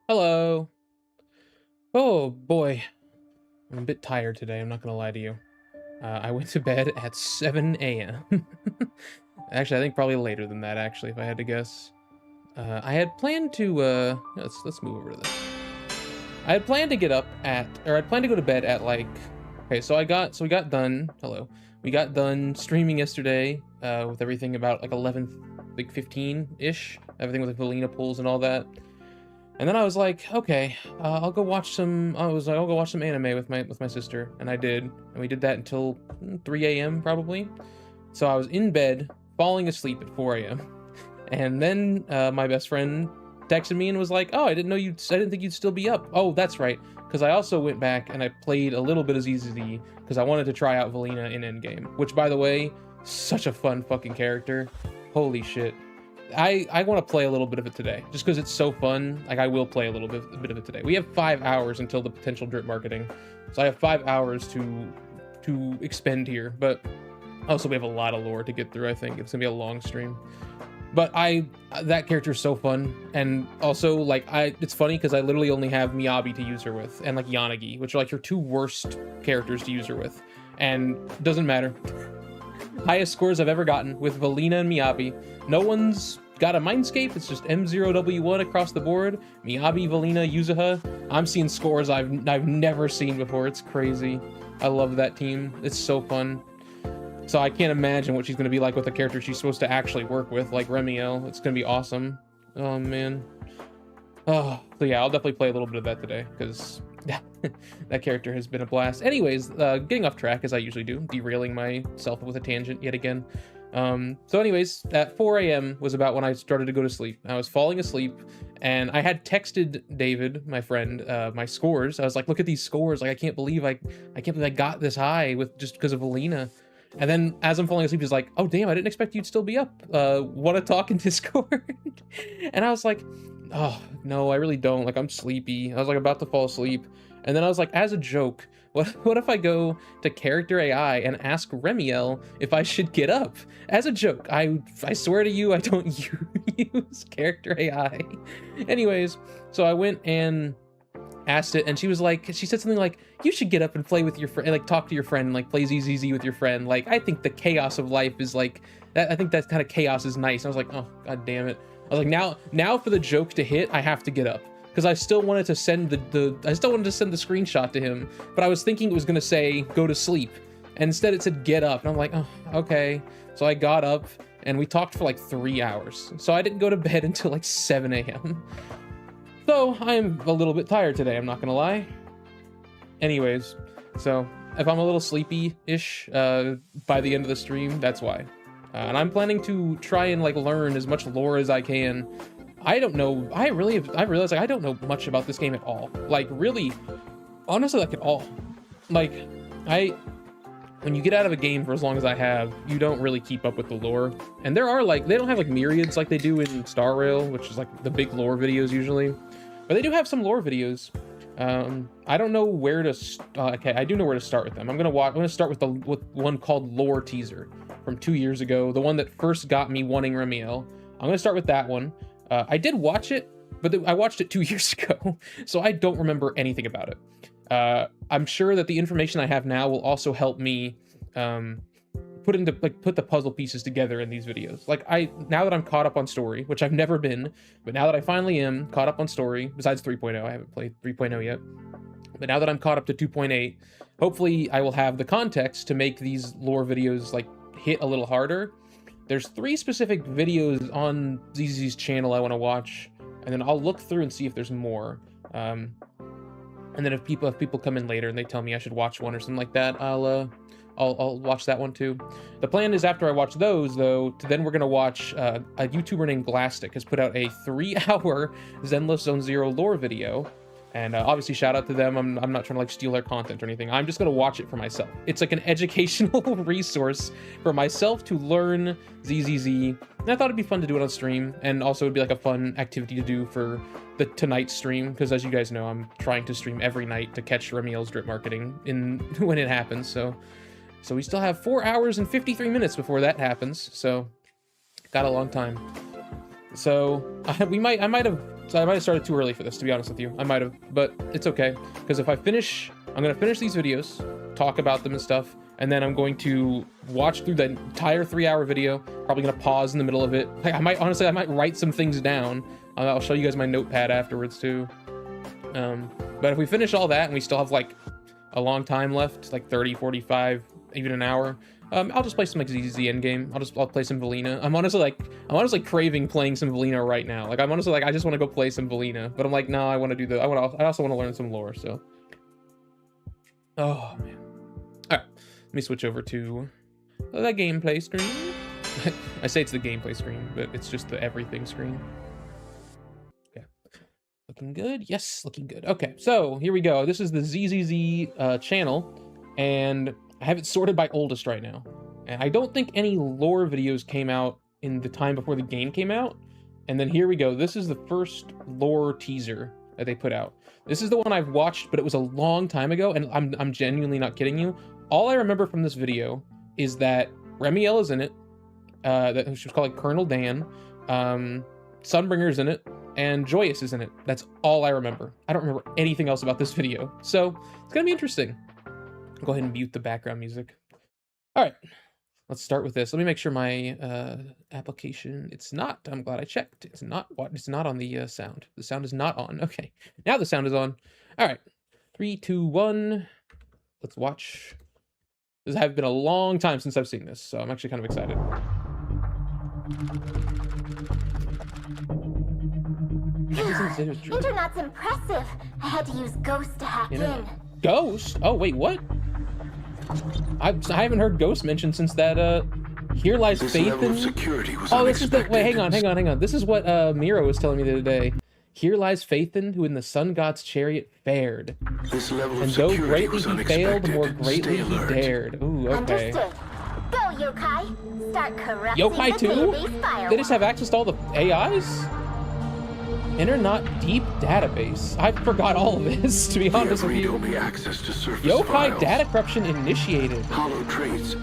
Hello. Oh boy, I'm a bit tired today. I'm not gonna lie to you. I went to bed at 7 a.m. Actually, I think probably later than that. Actually, if I had to guess, I had planned to. Let's move over to this. I had planned to get up at, or I'd planned to go to bed at like. Okay, so we got done. Hello, we got done streaming yesterday with everything about like 11, like 15 ish. Everything with like Valina pulls and all that. And then I was like, okay, I'll go watch some. I was like, I'll go watch some anime with my sister, and I did, and we did that until 3 a.m. probably. So I was in bed, falling asleep at 4 a.m. And then my best friend texted me and was like, "Oh, I didn't think you'd still be up." Oh, that's right, because I also went back and I played a little bit of ZZZ because I wanted to try out Valina in Endgame, which, by the way, such a fun fucking character. Holy shit. I want to play a little bit of it today, just because it's so fun. Like, I will play a bit of it today. We have 5 hours until the potential drip marketing, so I have 5 hours to expend here. But also, we have a lot of lore to get through. I think it's gonna be a long stream. But that character is so fun, and also like it's funny because I literally only have Miyabi to use her with, and like Yanagi, which are like your 2 worst characters to use her with, and it doesn't matter. Highest scores I've ever gotten with Valina and Miyabi. No one's got a Mindscape. It's just M0W1 across the board. Miyabi, Valina, Yuzuha. I'm seeing scores I've never seen before. It's crazy. I love that team. It's so fun. So I can't imagine what she's going to be like with a character she's supposed to actually work with, like Remiel. It's going to be awesome. Oh, man. Oh, so yeah, I'll definitely play a little bit of that today, because that character has been a blast. Anyways, getting off track as I usually do, derailing myself with a tangent yet again. So anyways, at 4 a.m. was about when I started to go to sleep. I was falling asleep, and I had texted David, my friend, my scores. I was like, "Look at these scores! Like, I can't believe I got this high with just because of Alina." And then as I'm falling asleep, he's like, "Oh damn, I didn't expect you'd still be up. Want to talk in Discord?" And I was like, "Oh no, I really don't. Like, I'm sleepy." I was like about to fall asleep, and then I was like, as a joke, what if I go to character AI and ask Remiel if I should get up? As a joke. I swear to you, I don't use character AI. Anyways, so I went and asked it, and she said something like, "You should get up and play with your friend, like talk to your friend, like play ZZZ with your friend. Like, I think the chaos of life is like that. I think that kind of chaos is nice." And I was like, "Oh god damn it." I was like, now for the joke to hit, I have to get up, because I still wanted to send the screenshot to him, but I was thinking it was gonna say go to sleep, and instead it said get up, and I'm like, oh, okay. So I got up, and we talked for like 3 hours. So I didn't go to bed until like 7 a.m. So I'm a little bit tired today, I'm not gonna lie. Anyways, so if I'm a little sleepy-ish by the end of the stream, that's why. And I'm planning to try and like learn as much lore as I can. I don't know. I realized like I don't know much about this game at all. Like, really, honestly, like at all. Like, when you get out of a game for as long as I have, you don't really keep up with the lore. And there are like, they don't have like myriads like they do in Star Rail, which is like the big lore videos usually. But they do have some lore videos. I don't know where to. Okay, I do know where to start with them. I'm gonna start with with one called Lore Teaser from 2 years ago, the one that first got me wanting Remiel. I'm gonna start with that one. I did watch it, but I watched it 2 years ago, so I don't remember anything about it. I'm sure that the information I have now will also help me put the puzzle pieces together in these videos. Like now that I'm caught up on story, which I've never been, but now that I finally am caught up on story, besides 3.0, I haven't played 3.0 yet. But now that I'm caught up to 2.8, hopefully I will have the context to make these lore videos like hit a little harder. There's 3 specific videos on ZZ's channel I want to watch, and then I'll look through and see if there's more. And then if people come in later and they tell me I should watch one or something like that, I'll watch that one too. The plan is after I watch those, though, then we're gonna watch a YouTuber named Glastic has put out a 3-hour Zenless Zone Zero lore video. And obviously, shout out to them. I'm not trying to like steal their content or anything. I'm just gonna watch it for myself. It's like an educational resource for myself to learn ZZZ. And I thought it'd be fun to do it on stream, and also it'd be like a fun activity to do for the tonight's stream, because as you guys know, I'm trying to stream every night to catch Remielle's drip marketing when it happens. So we still have 4 hours and 53 minutes before that happens. So got a long time. So I might have started too early for this, to be honest with you. I might have, but it's okay, because if I'm gonna finish these videos, talk about them and stuff, and then I'm going to watch through the entire 3-hour video. Probably gonna pause in the middle of it. I might write some things down. I'll show you guys my notepad afterwards too. But if we finish all that and we still have like a long time left, like 30, 45, even an hour, I'll just play some like ZZZ Endgame. I'll play some Valina. I'm honestly craving playing some Valina right now. Like I'm honestly like, I just want to go play some Valina, but I'm like, no, I want to do I also want to learn some lore. So, oh man. All right, let me switch over to the gameplay screen. I say it's the gameplay screen, but it's just the everything screen. Okay, looking good. Yes, looking good. Okay, so here we go. This is the ZZZ channel, and I have it sorted by oldest right now. And I don't think any lore videos came out in the time before the game came out. And then here we go. This is the first lore teaser that they put out. This is the one I've watched, but it was a long time ago, and I'm genuinely not kidding you. All I remember from this video is that Remielle is in it. That she was called like Colonel Dan. Sunbringer's in it, and Joyous is in it. That's all I remember. I don't remember anything else about this video. So it's gonna be interesting. Go ahead and mute the background music. All right, let's start with this. Let me make sure my application, it's not, I'm glad I checked. It's not on the sound. The sound is not on. Okay, now the sound is on. All right, 3, 2, 1. Let's watch. This has been a long time since I've seen this, so I'm actually kind of excited. Internet's impressive. I had to use Ghost to hack in. Ghost? Oh, wait, what? I haven't heard Ghost mentioned since that, Here Lies Faith in... Oh, this is the... Wait, hang on. This is what, Miro was telling me the other day. Here lies Faith in, who in the sun god's chariot fared. And though greatly he failed, more greatly he dared. Ooh, okay. Understood. Go, Yokai. Start corrupting Yokai the too? database firewall. They just have access to all the AIs? Enter not deep database. I forgot all of this, to be honest with you. Yokai data corruption initiated. Hollow traits.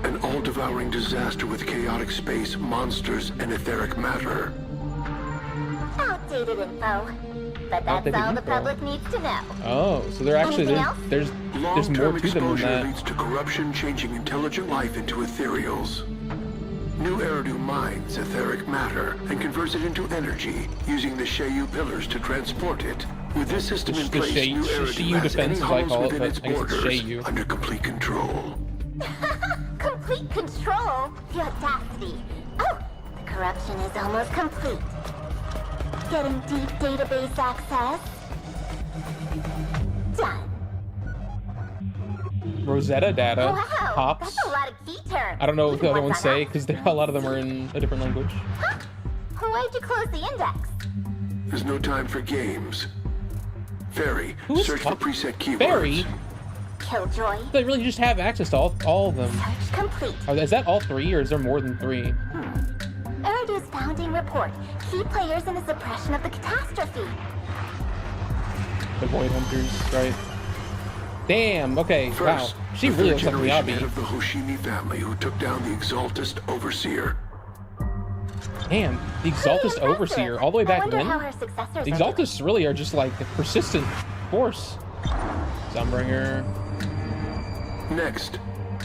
An all-devouring disaster with chaotic space, monsters, and etheric matter. Outdated info. But that's all the public needs to know. Oh, so they're actually there's more to them than that. Leads to corruption, changing intelligent life into ethereals. New Eridu mines etheric matter and converts it into energy, using the Sheyu pillars to transport it. With this system in place, New Eridu has any hollows within its borders under complete control. Complete control? The audacity. Oh, the corruption is almost complete. Getting deep database access. Done. Rosetta data. Wow, Hops. that's a lot of key terms. I don't know what the other ones say, because a lot of them are in a different language. Huh? Why'd you close the index? There's no time for games. Fairy, search for preset keywords. Fairy? Killjoy. They really just have access to all of them. Search complete. Is that all 3, or is there more than 3? Eridu's founding report. Key players in the suppression of the catastrophe. The Void Hunters, right? Damn, okay, First, wow. She really looks like head Miyabi. of the Hoshimi family who took down the Exaltist Overseer. Damn, the Exaltist Overseer, all the way back then? The The Exaltists really are just like a persistent force. Sunbringer. Next,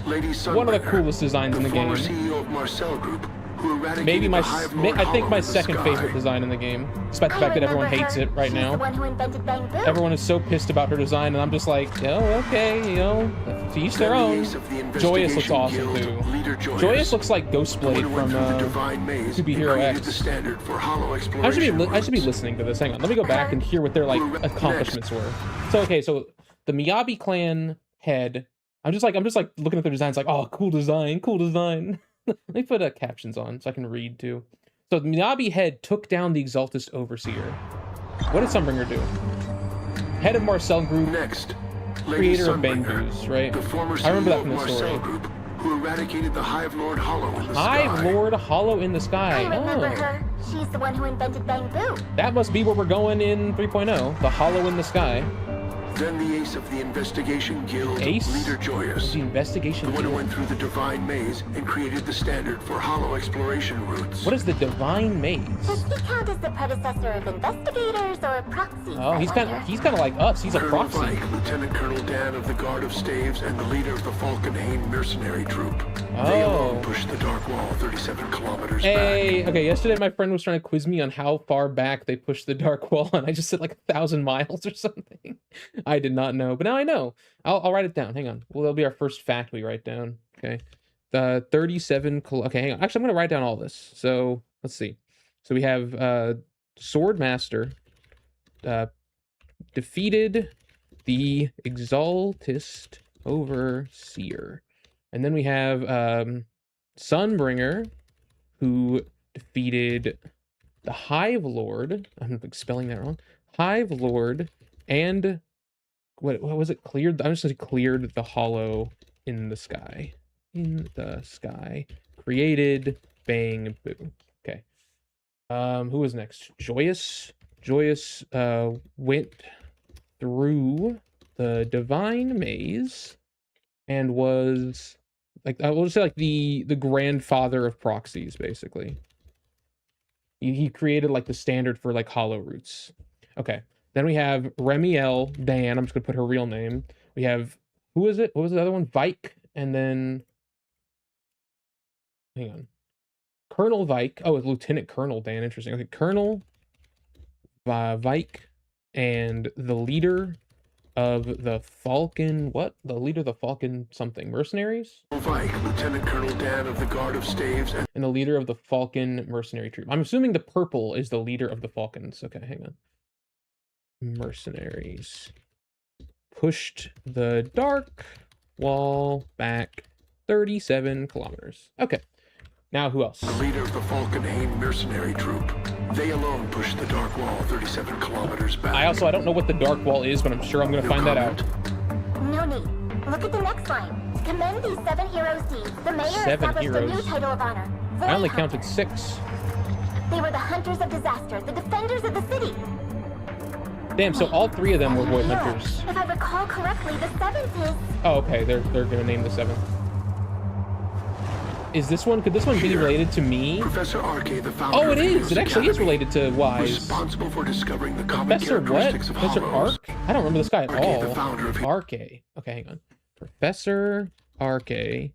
Lady one of the Sunbringer, coolest designs in the game. former CEO of Marcel Group, who eradicated Maybe the Hive Lord I think Hollow my in the second sky. favorite design in the game, despite the fact that everyone hates it right She's now. the one who invented bamboo. Everyone is so pissed about her design, and I'm just like, oh, okay, you know, to each their Then the own. ace of the Joyous looks investigation awesome guild, too. Leader Joyous looks like Ghostblade the one who from went through the divine maze 2B and Hero created X. the standard for hollow I exploration should be routes. listening to this. Hang on, let me go back and hear what their like accomplishments were. So okay, so the Miyabi clan head. I'm just like looking at their designs, like, oh, cool design, cool design. Let me put captions on so I can read too. So the Miyabi head took down the Exaltist Overseer. What did Sunbringer do? Head of Marcel Group, Next, Lady creator of Sunbringer, Bangoos, right? the former I remember CEO that from of the Marcel story. Group, who eradicated the Hive Lord Hollow in the sky. Hive Lord Hollow in the Sky. I remember Oh, her. She's the one who invented bamboo. that must be where we're going in 3.0. The Hollow in the Sky. Then the ace of the investigation guild, Ace Leader Joyous, The investigation. the one who Guild. went through the divine maze and created the standard for hollow exploration routes. What is the Divine Maze? Does he count as the predecessor of investigators or proxies? Oh, I he's wonder? kind of like us. He's a Colonel proxy. Vike, Lieutenant Colonel Dan of the Guard of Staves, and the leader of the Falkenhayn mercenary troop. They alone pushed the Dark Wall 37 kilometers Hey, back. okay, yesterday my friend was trying to quiz me on how far back they pushed the Dark Wall, and I just said like 1,000 miles or something. I did not know, but now I know. I'll write it down. Hang on. Well, that'll be our first fact we write down. Okay. The 37 okay, hang on. Actually, I'm going to write down all this. So, let's see. So we have Sword Master defeated the Exaltist Overseer. And then we have Sunbringer, who defeated the Hive Lord. I'm spelling that wrong. Hive Lord, and what was it? Cleared. I'm just gonna say cleared the Hollow in the Sky. In the Sky. Created Bang Boo. Okay. Who was next? Joyous. Joyous went through the Divine Maze and was like, I will just say like the grandfather of proxies, basically. He created like the standard for like hollow routes. Okay. Then we have Remielle Dan. I'm just gonna put her real name. We have, who is it? What was the other one? Vike, and then hang on. Colonel Vike. Oh, it's Lieutenant Colonel Dan. Interesting. Okay, Colonel Vike, and the leader of the Falcon. What? The leader of the Falcon something mercenaries. Vike, Lieutenant Colonel Dan of the Guard of Staves, and The leader of the Falcon mercenary troop. I'm assuming the purple is the leader of the Falcons. Okay, hang on. Mercenaries pushed the Dark Wall back 37 kilometers. Okay. Now who else? the leader of the Falkenhayn mercenary troop. They alone pushed the Dark Wall 37 kilometers back. I don't know what the Dark Wall is, but I'm sure I'm going to No find that out. comment? No need. Look at the next line. To commend these 7 heroes' deeds, the mayor 7 established a new heroes. title of honor. I only Void counted Hunter. 6. They were the hunters of disaster, the defenders of the city. Damn, so all 3 of them were Void Hero. Hunters. If I recall correctly, the 7th is... Oh, okay. They're going to name the 7th. Is this one? Could this one be Here. related to me? Professor Arke, the founder Oh, of it is. Helios It actually is Academy, related to Wise. responsible for discovering the common Professor what? characteristics of Professor hollows. Ark? I don't remember this guy at Arke, all. the founder of Arke. Okay, hang on. Professor Arke.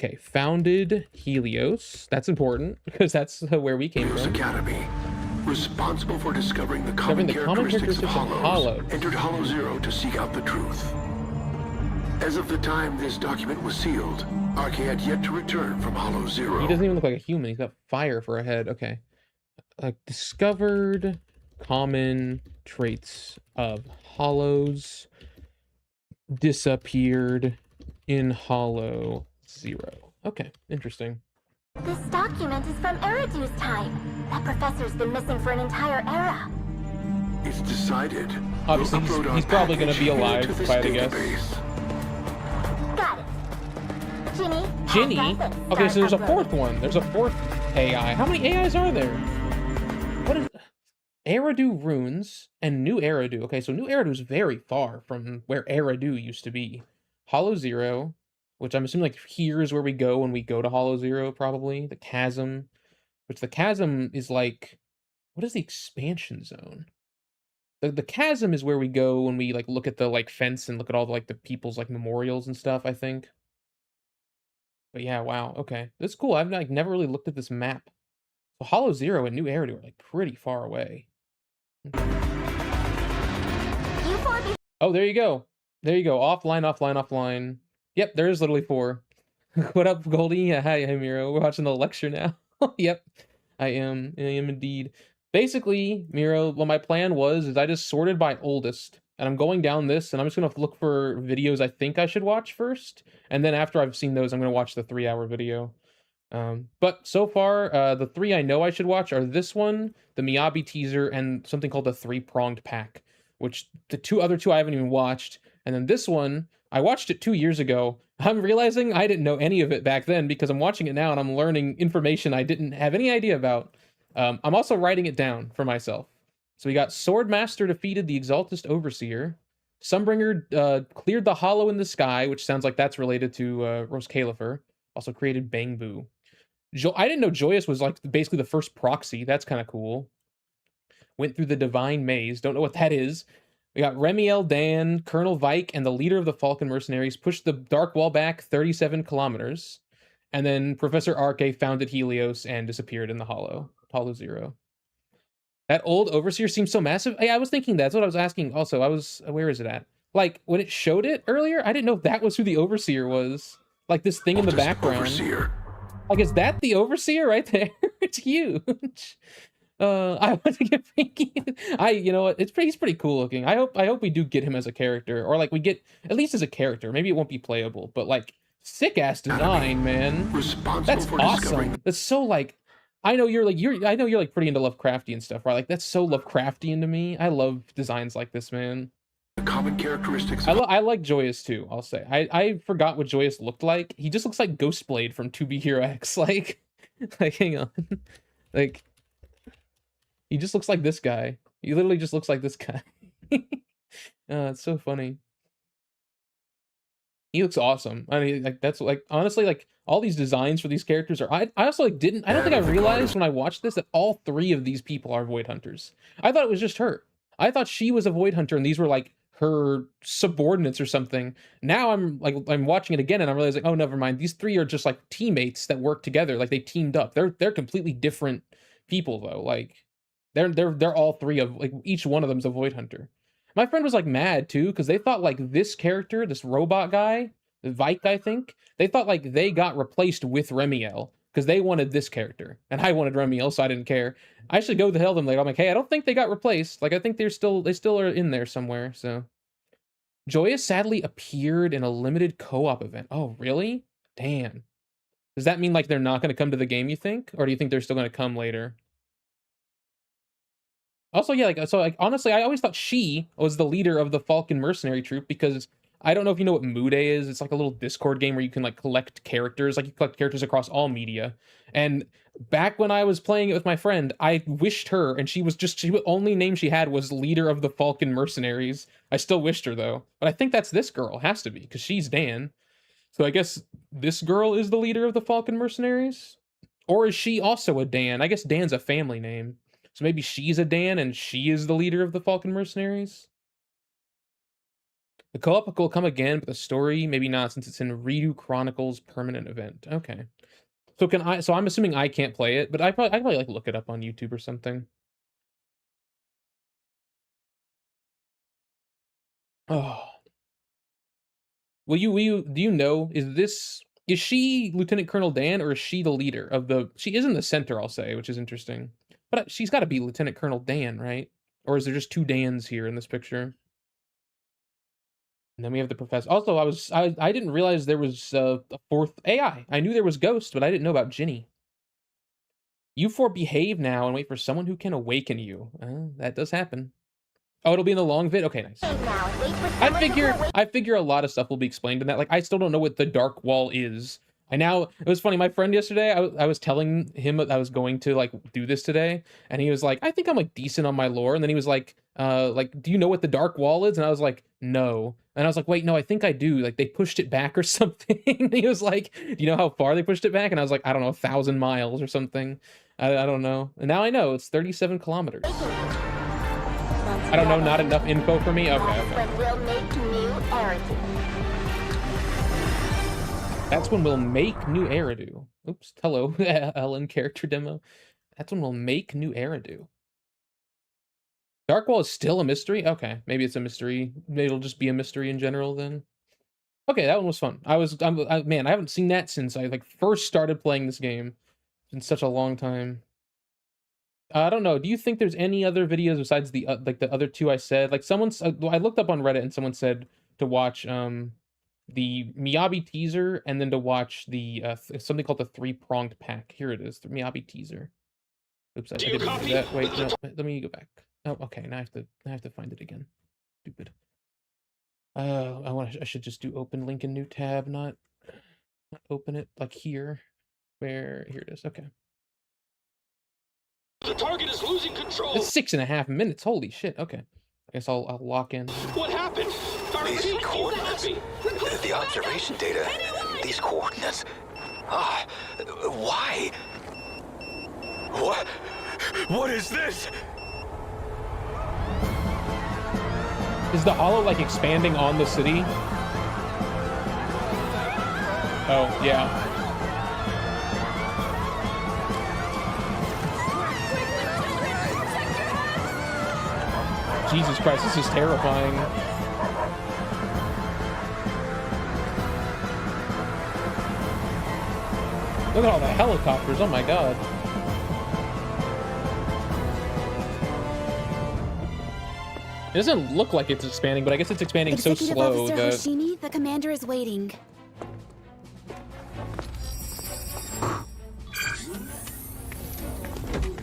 Okay, founded Helios. That's important because that's where we came Helios from. Academy, responsible for discovering the common Discovering the common characteristics of characteristics of hollows, hollows. entered Hollow Zero to seek out the truth. As of the time this document was sealed, Arke had yet to return from Hollow Zero. He doesn't even look like a human. He's got fire for a head. Okay. Discovered common traits of hollows. Disappeared in Hollow Zero. Okay, interesting. This document is from Eridu's time. That professor's been missing for an entire era. It's decided. Obviously, We'll upload our he's probably gonna package be here alive, to this if I had to guess. database. Got it. Ginny? Ginny? have that and Okay, so there's a start 4th one. There's a 4th AI. How many AIs are there? What is... Eridu runes and New Eridu. Okay, so New Eridu is very far from where Eridu used to be. Hollow Zero, which I'm assuming like here is where we go when we go to Hollow Zero, probably. The Chasm, which the Chasm is like... What is the expansion zone? The Chasm is where we go when we like look at the like fence and look at all the like the people's like memorials and stuff, I think. But yeah, wow, okay. That's cool. I've, like, never really looked at this map. So Hollow Zero and New Eridu are, like, pretty far away. Oh, there you go. There you go. Offline, offline, offline. Yep, there is literally 4. What up, Goldie? Yeah, hi, Miro. We're watching the lecture now. Yep, I am indeed. Basically, Miro, what my plan was is I just sorted by oldest, and I'm going down this, and I'm just gonna look for videos I think I should watch first, and then after I've seen those, I'm gonna watch the 3-hour video. But so far, the 3 I know I should watch are this one, the Miyabi teaser, and something called the 3-pronged pack, which the other two I haven't even watched. And then this one, I watched it 2 years ago. I'm realizing I didn't know any of it back then because I'm watching it now and I'm learning information I didn't have any idea about. I'm also writing it down for myself. So we got Swordmaster defeated the Exaltist Overseer. Sunbringer cleared the hollow in the sky, which sounds like that's related to Rose Califer. Also created Bangbu. I didn't know Joyous was like basically the first proxy. That's kind of cool. Went through the Divine Maze. Don't know what that is. We got Remiel, Dan, Colonel Vike, and the leader of the Falcon Mercenaries pushed the Dark Wall back 37 kilometers. And then Professor Arke founded Helios and disappeared in the Hollow Zero. That old Overseer seems so massive. I was thinking that's what I was asking. Also, where is it at? Like, when it showed it earlier, I didn't know if that was who the Overseer was. Like, this thing in the background. Overseer. Like, is that the Overseer right there? It's huge. I want to get Pinky. You know what? He's pretty cool looking. I hope we do get him as a character, or like we get at least as a character. Maybe it won't be playable, but like sick ass design, man. That's awesome. That's so like. I know you're like pretty into Lovecraftian stuff, right? Like that's so Lovecraftian to me. I love designs like this, man. The common characteristics. I like Joyous too. I'll say. I forgot what Joyous looked like. He just looks like Ghostblade from 2B Hero X. Like hang on, like. He just looks like this guy. He literally just looks like this guy. It's so funny. He looks awesome. I mean, like that's like honestly, like all these designs for these characters are. I also like I don't think I realized when I watched this that all 3 of these people are Void Hunters. I thought it was just her. I thought she was a Void Hunter and these were like her subordinates or something. Now I'm watching it again and I'm realizing, oh, never mind. These 3 are just like teammates that work together. Like they teamed up. They're completely different people though. Like. They're all 3 of like each one of them's a Void Hunter. My friend was like mad too because they thought like this character, this robot guy, Vike, I think, they thought like they got replaced with Remiel because they wanted this character and I wanted Remiel, so I didn't care. I should go to tell them later. I'm like, hey, I don't think they got replaced. Like I think they still are in there somewhere. So Joyous sadly appeared in a limited co-op event. Oh really? Damn. Does that mean like they're not going to come to the game? You think, or do you think they're still going to come later? Also, yeah, like honestly, I always thought she was the leader of the Falcon Mercenary Troop because I don't know if you know what Mude is. It's like a little Discord game where you can like collect characters, like you collect characters across all media. And back when I was playing it with my friend, I wished her, and the only name she had was leader of the Falcon Mercenaries. I still wished her though, but I think that's this girl, has to be, because she's Dan. So I guess this girl is the leader of the Falcon Mercenaries, or is she also a Dan? I guess Dan's a family name. So maybe she's a Dan and she is the leader of the Falcon Mercenaries? The co-op will come again, but the story, maybe not, since it's in Redo Chronicles permanent event. Okay. So I'm assuming I can't play it, but I probably like look it up on YouTube or something. Oh. Do you know, is she Lieutenant Colonel Dan or is she the leader of she is in the center, I'll say, which is interesting. But she's got to be Lieutenant Colonel Dan, right? Or is there just 2 Dans here in this picture? And then we have the professor. Also, I didn't realize there was a 4th AI. I knew there was Ghost, but I didn't know about Ginny. You 4 behave now and wait for someone who can awaken you. That does happen. Oh, it'll be in the long vid? Okay, nice. I figure a lot of stuff will be explained in that. Like, I still don't know what the Dark Wall is. It was funny, my friend yesterday, I was telling him that I was going to like do this today, and he was like, I think I'm like decent on my lore, and then he was like, do you know what the Dark Wall is? And I was like, no. And I was like, wait, no, I think I do. Like they pushed it back or something. And he was like, do you know how far they pushed it back? And I was like, I don't know, 1,000 miles or something. I don't know. And now I know it's 37 kilometers. I don't know, not enough info for me? Okay. That's when we'll make new Eridu. Oops. Hello, Ellen character demo. That's when we'll make new Eridu. Dark Wall is still a mystery? Okay, maybe it's a mystery. Maybe it'll just be a mystery in general then. Okay, that one was fun. Man, I haven't seen that since I like first started playing this game. It's been such a long time. I don't know. Do you think there's any other videos besides the like the other two I said? Like someone's I looked up on Reddit and someone said to watch the Miyabi teaser and then to watch the something called the three-pronged pack. Here it is, the Miyabi teaser. Oops, I didn't do that. Wait, no, let me go back. Oh, okay. Now I have to find it again. Stupid. I should just do open link in new tab, not open it like here. Here it is. Okay. The target is losing control. It's 6.5 minutes. Holy shit. Okay. I guess I'll lock in. What happened? These coordinates, the observation data, these coordinates. Ah, why? What is this? Is the hollow like expanding on the city? Oh, yeah. Jesus Christ, this is terrifying. Look at all the helicopters, oh my god. It doesn't look like it's expanding, but I guess it's expanding so slow Officer that... Hoshimi, the commander is waiting.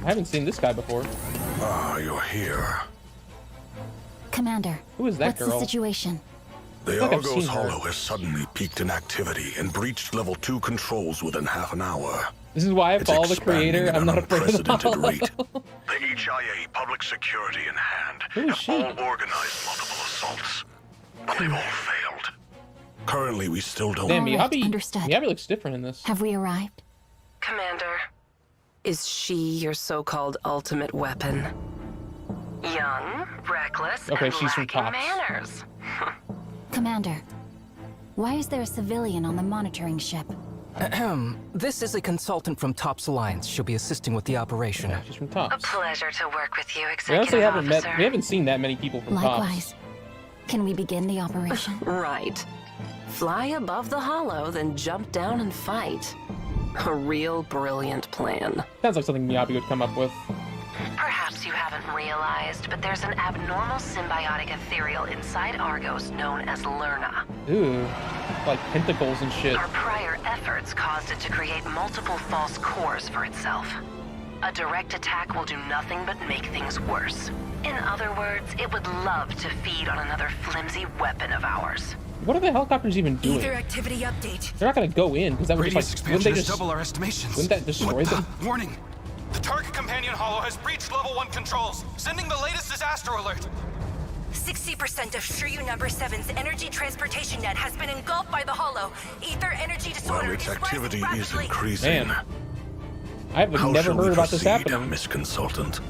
I haven't seen this guy before. Ah, you're here. Commander, Who is that what's girl? the situation? The like I've seen Argos her. Hollow has suddenly peaked in activity and breached level 2 controls within half an hour. This is why I It's follow the expanding creator. at I'm an not afraid of the unprecedented hollow. rate. The HIA, public security in hand, Who is have she? all organized multiple assaults, but they've all failed. Currently, we still don't... Damn, All right, Miyabi, understood. Miyabi looks different in this. Have we arrived? Commander, is she your so-called ultimate weapon? Young, reckless, Okay, and she's from lacking Tops. manners. Commander, why is there a civilian on the monitoring ship? This is a consultant from Tops Alliance. She'll be assisting with the operation. Yeah, she's from A Tops. pleasure to work with you, We Executive honestly haven't Officer. met. We haven't seen that many people from Likewise. Tops. Can we begin the operation? Right. Fly above the hollow, then jump down and fight. A real brilliant plan. Sounds like something Miyabi would come up with. Perhaps you haven't realized, but there's an abnormal symbiotic ethereal inside Argos known as Lerna. Ooh, like pentacles and shit. Our prior efforts caused it to create multiple false cores for itself. A direct attack will do nothing but make things worse. In other words, it would love to feed on another flimsy weapon of ours. What are the helicopters even doing? Ether activity update. They're not gonna go in because that would Radius just like wouldn't they expansion is just double our estimations. wouldn't that destroy them? Warning. The target companion hollow has breached level 1 controls, sending the latest disaster alert. 60% of Shiryu number 7's energy transportation net has been engulfed by the hollow. Ether energy disorder Well, its is activity rising is rapidly. increasing. Man, I've How never shall we heard about this proceed, happening. Miss Consultant?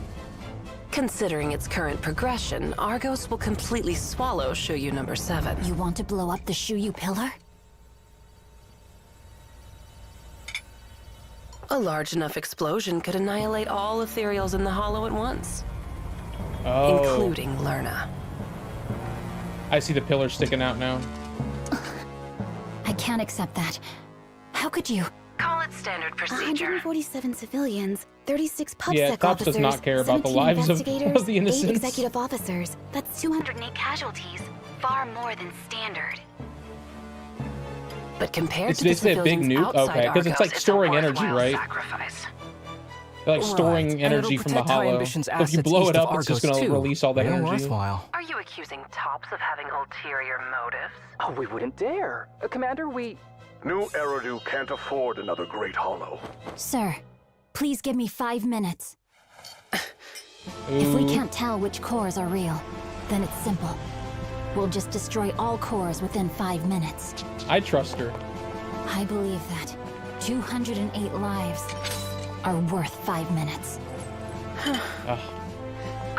Considering its current progression, Argos will completely swallow Shiryu number 7. You want to blow up the Shiryu pillar? A large enough explosion could annihilate all ethereals in the hollow at once, Oh, including Lerna. I see the pillar sticking out now. I can't accept that. How could you? Call it standard procedure. 147 civilians, 36 PubSec Yeah, Tops officers, does not care about the 17 lives of investigators, the 8 innocents. executive officers. That's 208 casualties, far more than standard. But compared It's- to the it's a big civilians nuke? outside Okay, 'cause it's Argos, like storing a energy, worthwhile right? Sacrifice. They're like storing Right, and energy it'll from the protect our hollow. ambitions So if you assets blow east it of up, it's just Argos, gonna too. release all that Real energy. worthwhile. Are you accusing Tops of having ulterior motives? Oh, we wouldn't dare. Commander, we... New Eridu can't afford another Great Hollow. Sir, please give me 5 minutes. If we can't tell which cores are real, then it's simple. We'll just destroy all cores within 5 minutes. I trust her. I believe that 208 lives are worth 5 minutes. Ugh.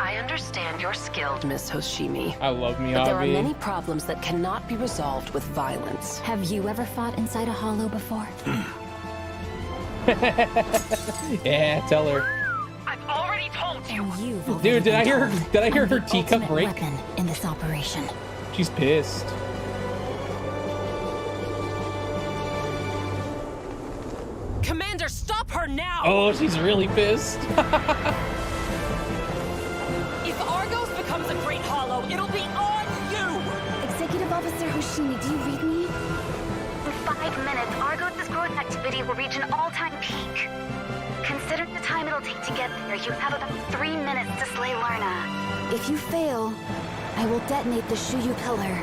I understand you're skilled, Miss Hoshimi. I love Miyabi. But there are many problems that cannot be resolved with violence. Have you ever fought inside a hollow before? Yeah, tell her. I've already told you. And you've Dude, did I hear her the teacup ultimate break? weapon in this operation. She's pissed. Commander, stop her now! Oh, she's really pissed. If Argos becomes a Great Hollow, it'll be on you! Executive Officer Hoshimi, do you read me? In 5 minutes, Argos' growth activity will reach an all-time peak. Considering the time it'll take to get there, you have about 3 minutes to slay Lerna. If you fail, I will detonate the Shuyu pillar.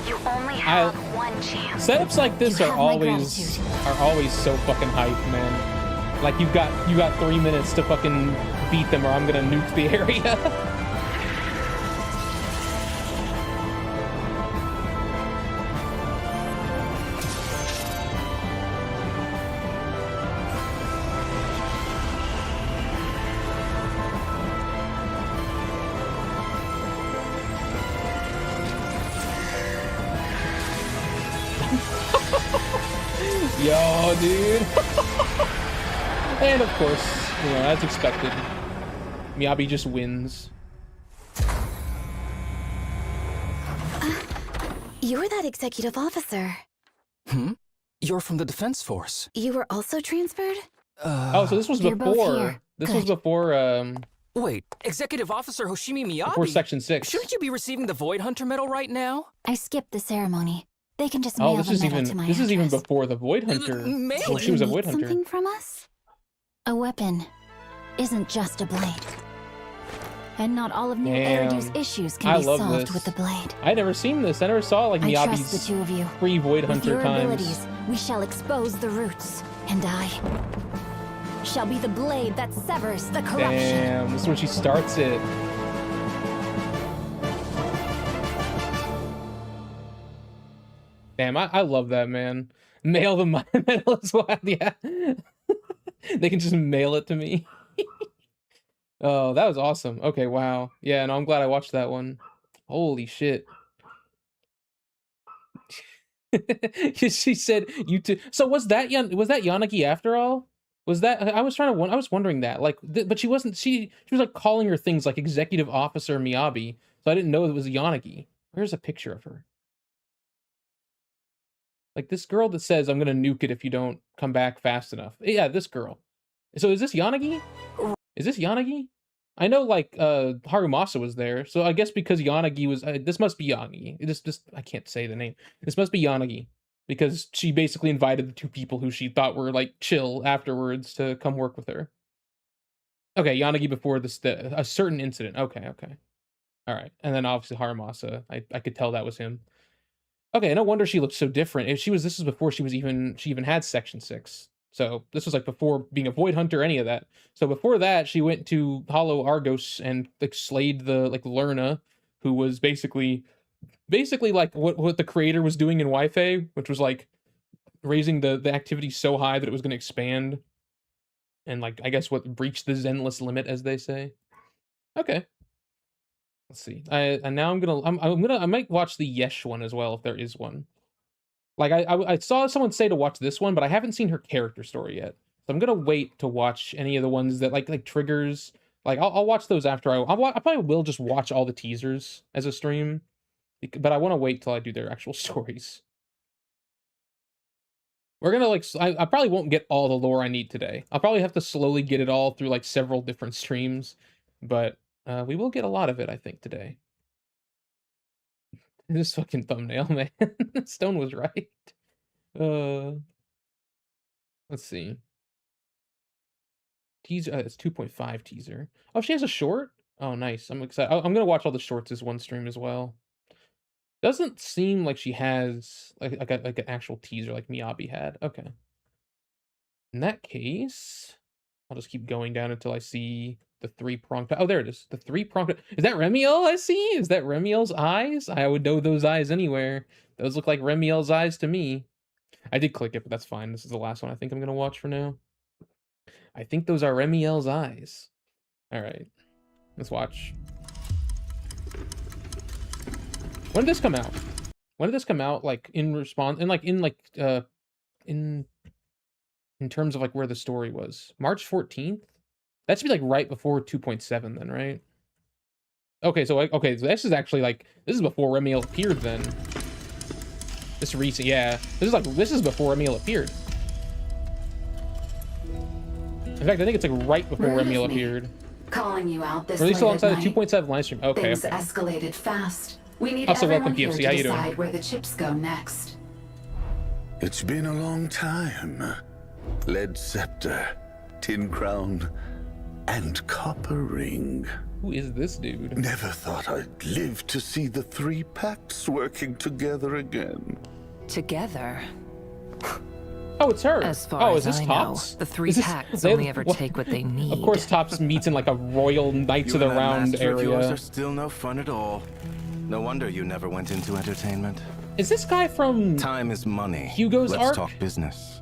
You only have one chance. Setups like this You are have my always so fucking hype, man. Like you got 3 minutes to fucking beat them, or I'm gonna nuke the area. Yo, dude. And of course, you know, as expected, Miyabi just wins. You were that executive officer. You're from the Defense Force. You were also transferred? Oh, so this was You're both before. here. This Good. was before Wait, Executive Officer Hoshimi Miyabi? before Section 6. Shouldn't you be receiving the Void Hunter medal right now? I skipped the ceremony. They can just mail Oh, this the is medal even to my this is even address. before the Void Hunter. Mail Well, it. she was a You Void need Hunter. something from us? A weapon isn't just a blade. And not all of New Damn. Eridu's issues can I be love solved this. with the blade. I never seen this. I never saw like I trust the Miyabi's two of you. 3 Void With Hunter your times. abilities, we shall expose the roots, and I shall be the blade that severs the corruption. Damn, this is when she starts it. Damn, I love that, man. Mail the medal as well. Yeah. They can just mail it to me. Oh, that was awesome. Okay, wow. Yeah, no, I'm glad I watched that one. Holy shit. She said you too. So was that Yanagi after all? Was that I was wondering that. Like but she wasn't she was like calling her things like Executive Officer Miyabi. So I didn't know it was Yanagi. Where's a picture of her? Like this girl that says I'm gonna nuke it if you don't come back fast enough. Yeah, this girl. So is this Yanagi? Is this Yanagi? I know like Harumasa was there, so I guess because Yanagi was this must be Yanagi. This I can't say the name. This must be Yanagi because she basically invited the 2 people who she thought were like chill afterwards to come work with her. Okay, Yanagi before a certain incident. Okay. All right, and then obviously Harumasa. I could tell that was him. Okay, no wonder she looked so different. If this was before she even had Section 6. So this was like before being a Void Hunter, any of that. So before that, she went to Hollow Argos and like slayed the like Lerna, who was basically like what the creator was doing in Wi-Fi, which was like raising the activity so high that it was going to expand, and like I guess what breached the Zenless limit, as they say. Okay. Let's see. I might watch the Yesh one as well if there is one. Like I saw someone say to watch this one, but I haven't seen her character story yet. So I'm gonna wait to watch any of the ones that like triggers. Like I'll watch those after I probably will just watch all the teasers as a stream, but I want to wait till I do their actual stories. We're gonna like I probably won't get all the lore I need today. I'll probably have to slowly get it all through like several different streams, but we will get a lot of it, I think, today. This fucking thumbnail, man. Stone was right. Let's see. Teaser, it's 2.5 teaser. Oh, she has a short? Oh, nice. I'm excited. I'm gonna watch all the shorts as one stream as well. Doesn't seem like she has like an actual teaser like Miyabi had. Okay. In that case, I'll just keep going down until I see the 3-pronged. Oh, there it is. The 3-pronged. Is that Remielle I see? Is that Remielle's eyes? I would know those eyes anywhere. Those look like Remielle's eyes to me. I did click it, but that's fine. This is the last one I think I'm going to watch for now. I think those are Remielle's eyes. All right. Let's watch. When did this come out? When did this come out? Like in response, and like in terms of like where the story was. March 14th. That should be like right before 2.7 then, right? Okay, so okay, so this is actually like this is before Remiel appeared then. This recent, yeah. This is before Remiel appeared. In fact, I think it's like right before Remiel appeared. Calling you out this Released late alongside at the night. 2.7 live stream. Okay. Things Okay. escalated fast. We need Also, everyone welcome, here PFC. to How you doing? decide where the chips go next. It's been a long time. Lead scepter, tin crown, and copper ring. Who is this dude? Never thought I'd live to see the three pacts working together again. Together? Oh, it's her. As far oh, as is this I Tops? know, the three Is this- pacts they- only ever take what they need. Of course, Tops meets in like a royal Knights of the Round Yours area. are still no fun at all. No wonder you never went into entertainment. Is this guy from Time is money. Hugo's Let's arc? talk business.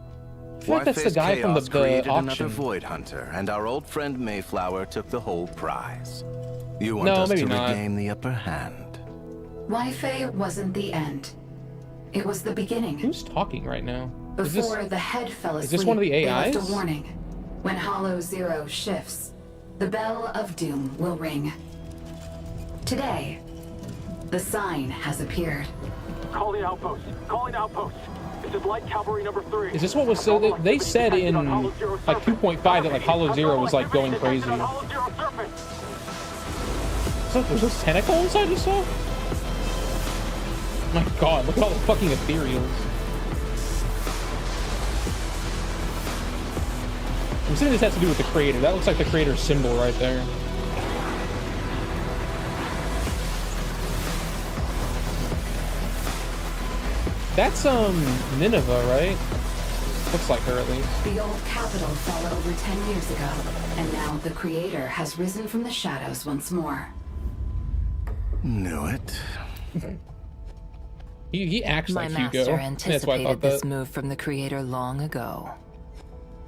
I feel like that's the guy from the created another auction. Void Hunter, and our old friend Mayflower took the whole prize. You want No, us maybe to not. regain the upper hand. Wi-Fi wasn't the end. It was the beginning. Who's talking right now? Before the head fell asleep, is this one of the they AIs? left a warning. When Hollow Zero shifts, the bell of doom will ring. Today, the sign has appeared. Calling outpost. Calling outpost. This is light cavalry number 3. Is this what was so? They said in like 2.5 that like Hollow Zero was like going crazy. So there's this tentacle inside this stuff? My God, look at all the fucking ethereals. I'm assuming this has to do with the creator. That looks like the creator's symbol right there. That's Nineveh, right? Looks like her at least. The old capital fell over 10 years ago, and now the creator has risen from the shadows once more. Knew it. He acts My like Hugo. master That's why I anticipated thought this that. move from the creator long ago.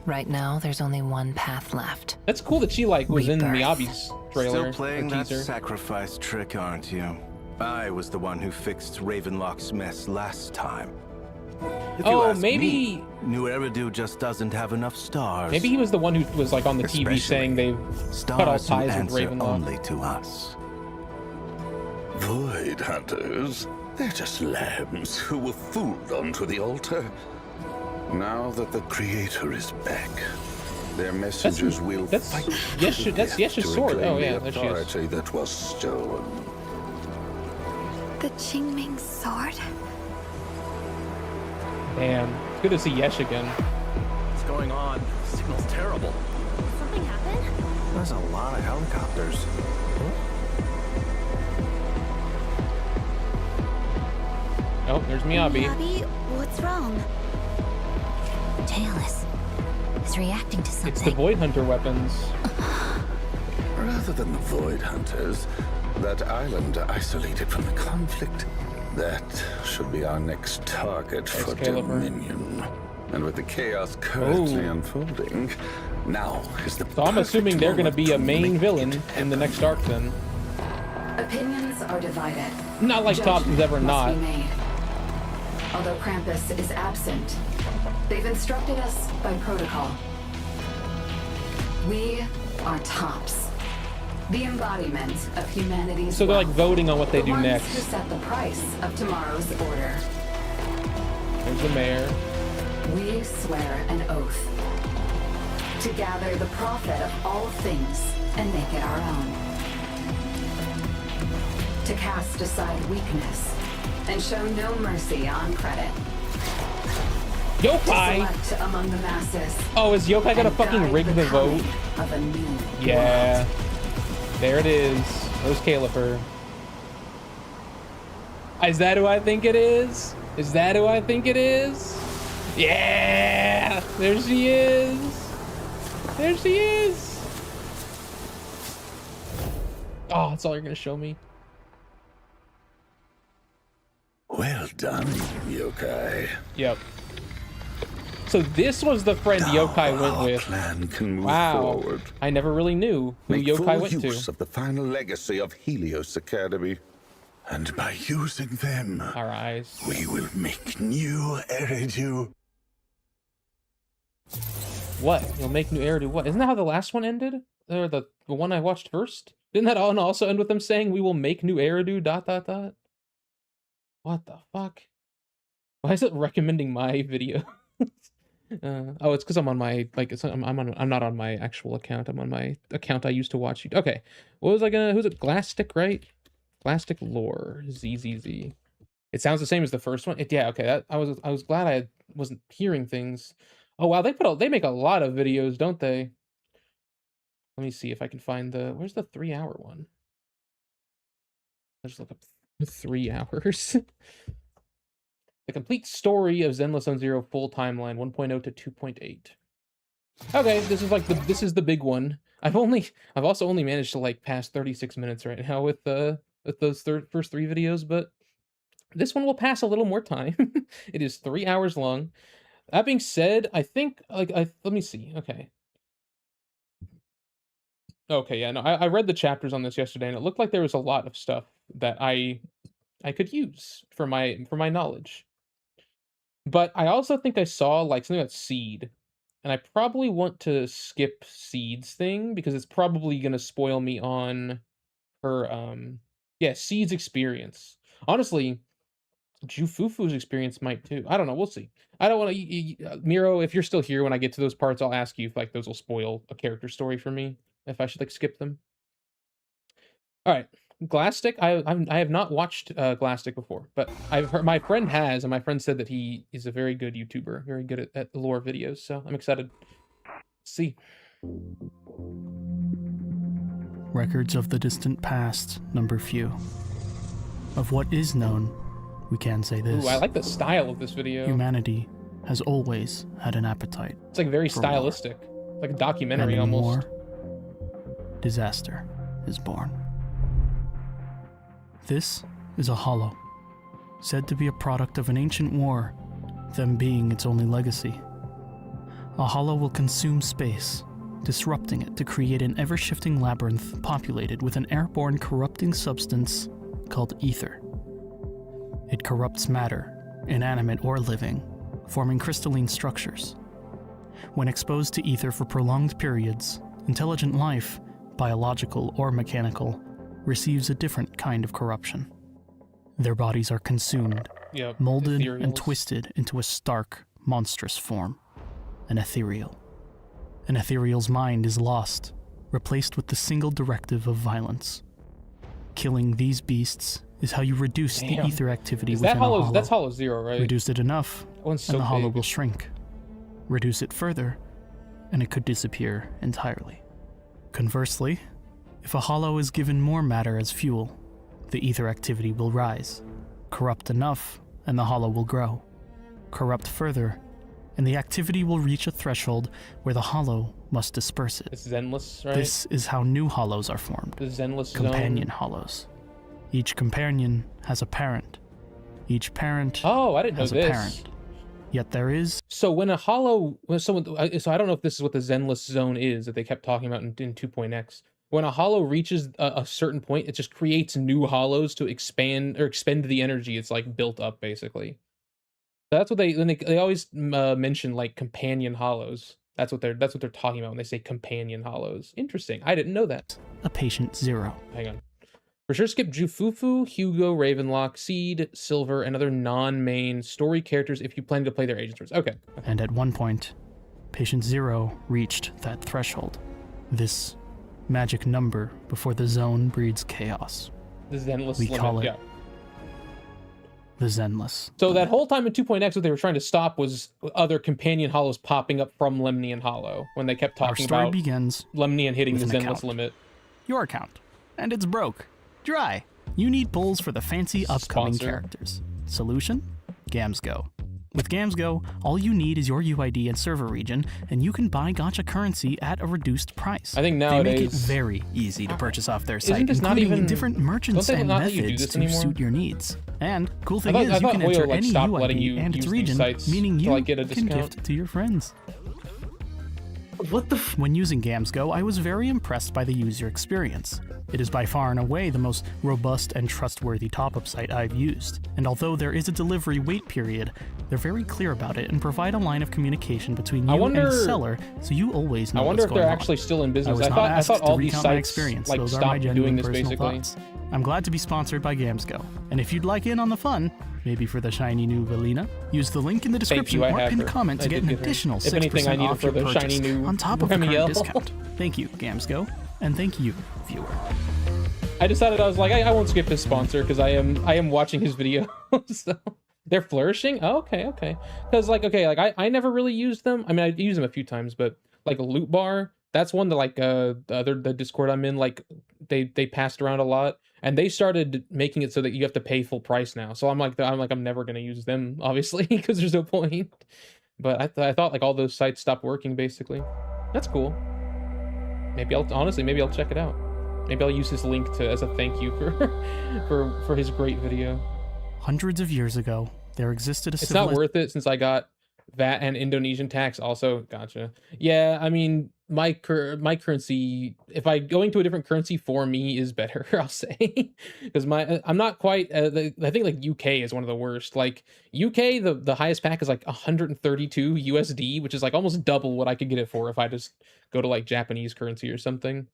Right now, there's only one path left. That's cool that she like was in Rebirth. Miyabi's trailer Still playing or that teaser. sacrifice trick, aren't you? I was the one who fixed Ravenlock's mess last time. If you Oh, ask maybe me, New Eridu just doesn't have enough stars. maybe he was the one who was like on the TV Especially saying they've cut all stars who ties with answer Ravenlock. only to us. Void Hunters? They're just lambs who were fooled onto the altar. Now that the Creator is back, their messengers will fight to the that's death Yesh's to sword. reclaim Oh yeah, the there she is. authority that was stolen. The Qingming sword? Damn, it's good to see Yesh again. What's going on? Signal's terrible. Something happened? There's a lot of helicopters. Oh, there's Miyabi. Miyabi, what's wrong? Tailless is reacting to something. It's the Void Hunter weapons. Rather than the Void Hunters, that island isolated from the conflict, that should be our next target for Dominion. And with the chaos currently unfolding, now is the So I'm assuming they're going to be a main villain in the next arc then. Opinions are divided. Not like Tops is ever Judgment not. must be made. Although Krampus is absent, they've instructed us by protocol. We are Tops. The embodiment of humanity's So they're like wealth. voting on what they The do ones next. who set the price of tomorrow's order. There's the mayor. We swear an oath to gather the profit of all things and make it our own. To cast aside weakness and show no mercy on credit. Yokai! To select among the masses. Oh, is Yokai gonna and fucking guide rig the vote? Of a new Yeah. There it is. There's Califer. Is that who I think it is? Is that who I think it is? Yeah! There she is! There she is! Oh, that's all you're gonna show me. Well done, Yokai. Yep. So this was the friend Yokai went with. Plan can move Wow. forward. I never really knew who Make Yokai full went use to. of the final legacy of Helios Academy. And by using them, our eyes, we will make new Eridu. What? You'll make new Eridu what? Isn't that how the last one ended? Or the one I watched first? Didn't that also end with them saying we will make new Eridu ... What the fuck? Why is it recommending my video? Oh, it's because I'm on my I'm not on my actual account. I'm on my account I used to watch. Okay, what was I gonna? Who's it? Glastic, right? Glastic lore ZZZ. It sounds the same as the first one. Yeah, okay. I was glad I wasn't hearing things. Oh wow, they make a lot of videos, don't they? Let me see if I can find where's the 3-hour one? Let's look up 3 hours. The complete story of Zenless Zone Zero full timeline 1.0 to 2.8. Okay, this is the big one. I've also only managed to like pass 36 minutes right now with those first 3 videos, but this one will pass a little more time. It is 3 hours long. That being said, I think let me see. Okay, yeah, no, I read the chapters on this yesterday, and it looked like there was a lot of stuff that I could use for my knowledge. But I also think I saw like something about Seed, and I probably want to skip Seed's thing because it's probably gonna spoil me on her Seed's experience. Honestly, Jufufu's experience might too. I don't know. We'll see. I don't want to. Miro, if you're still here when I get to those parts, I'll ask you if like those will spoil a character story for me. If I should like skip them. All right, Glastic. I have not watched Glastic before, but I've heard my friend has, and my friend said that he is a very good YouTuber, very good at lore videos. So I'm excited. Let's see. Records of the distant past number few. Of what is known, we can say this. Ooh, I like the style of this video. Humanity has always had an appetite. It's like very stylistic, like a documentary and in almost. War, disaster is born. This is a hollow, said to be a product of an ancient war, them being its only legacy. A hollow will consume space, disrupting it to create an ever-shifting labyrinth populated with an airborne corrupting substance called ether. It corrupts matter, inanimate or living, forming crystalline structures. When exposed to ether for prolonged periods, intelligent life, biological or mechanical, receives a different kind of corruption. Their bodies are consumed, molded and twisted into a stark, monstrous form, an ethereal. An ethereal's mind is lost, replaced with the single directive of violence. Killing these beasts is how you reduce the ether activity within a hollow. That's Hollow Zero, right? Reduce it enough, and the hollow will shrink. Reduce it further, and it could disappear entirely. Conversely, if a hollow is given more matter as fuel, the ether activity will rise. Corrupt enough, and the hollow will grow. Corrupt further, and the activity will reach a threshold where the hollow must disperse it. It's Zenless, right? This is how new hollows are formed. The Zenless companion zone. Hollows. Each companion has a parent. Each parent I didn't know has this. a parent. Yet there is... So when a hollow... So I don't know if this is what the Zenless zone is that they kept talking about in 2.x. When a hollow reaches a certain point, it just creates new hollows to expand or expend the energy it's like built up, basically. That's what they always mention like companion hollows. That's what they're talking about when they say companion hollows. Interesting. I didn't know that. A patient zero. Hang on. For sure, skip Jufufu, Hugo, Ravenlock, Seed, Silver, and other non-main story characters if you plan to play their agent stories. Okay. And at one point, patient zero reached that threshold. This magic number before the zone breeds chaos. The Zenless we limit, call it yeah. The Zenless. So that whole time in 2.x, what they were trying to stop was other companion hollows popping up from Lemnian Hollow when they kept talking about begins Lemnian hitting the Zenless account. limit. Your account. And it's broke. Dry. You need pulls for the fancy upcoming Sponsor. characters. Solution? Gams Go. With GamsGo, all you need is your UID and server region, and you can buy gacha currency at a reduced price. I think They make it nowadays very easy to purchase off their site, isn't this not including even different merchants don't they and not let you do methods this to anymore? suit your needs. And cool thing I is, you thought can Hoyo, enter like, any stopped letting you UID and its use these region, sites meaning to, you like, get a can discount. gift to your friends. What the When using GamsGo, I was very impressed by the user experience. It is by far and away the most robust and trustworthy top-up site I've used, and although there is a delivery wait period, they're very clear about it and provide a line of communication between you and the seller, so you always know I wonder what's if they're going on. actually still in business. I was I not thought asked all to these recount my sites experience. like Those are my stopped genuine doing this personal basically. thoughts. I'm glad to be sponsored by GamsGo, and if you'd like in on the fun, maybe for the shiny new Velina, use the link in the description or pinned comment to get an additional 6% off your purchase on top of the current discount. Thank you, GamsGo, and thank you, viewer. I decided I was like, I won't skip his sponsor because I am watching his video. So they're flourishing. Oh, okay. Because like I never really used them. I mean, I used them a few times, but like a loot bar, that's one that like the Discord I'm in, like they passed around a lot, and they started making it so that you have to pay full price now. So I'm never gonna use them obviously because there's no point. But I thought like all those sites stopped working basically. That's cool. Maybe I'll check it out. Maybe I'll use his link as a thank you for his great video. Hundreds of years ago, there existed a It's not worth it since I got VAT and Indonesian tax also. Gotcha. Yeah, I mean, my currency, if I going to a different currency for me is better, I'll say. Because I'm not quite, I think like UK is one of the worst. Like UK, the highest pack is like 132 USD, which is like almost double what I could get it for if I just go to like Japanese currency or something.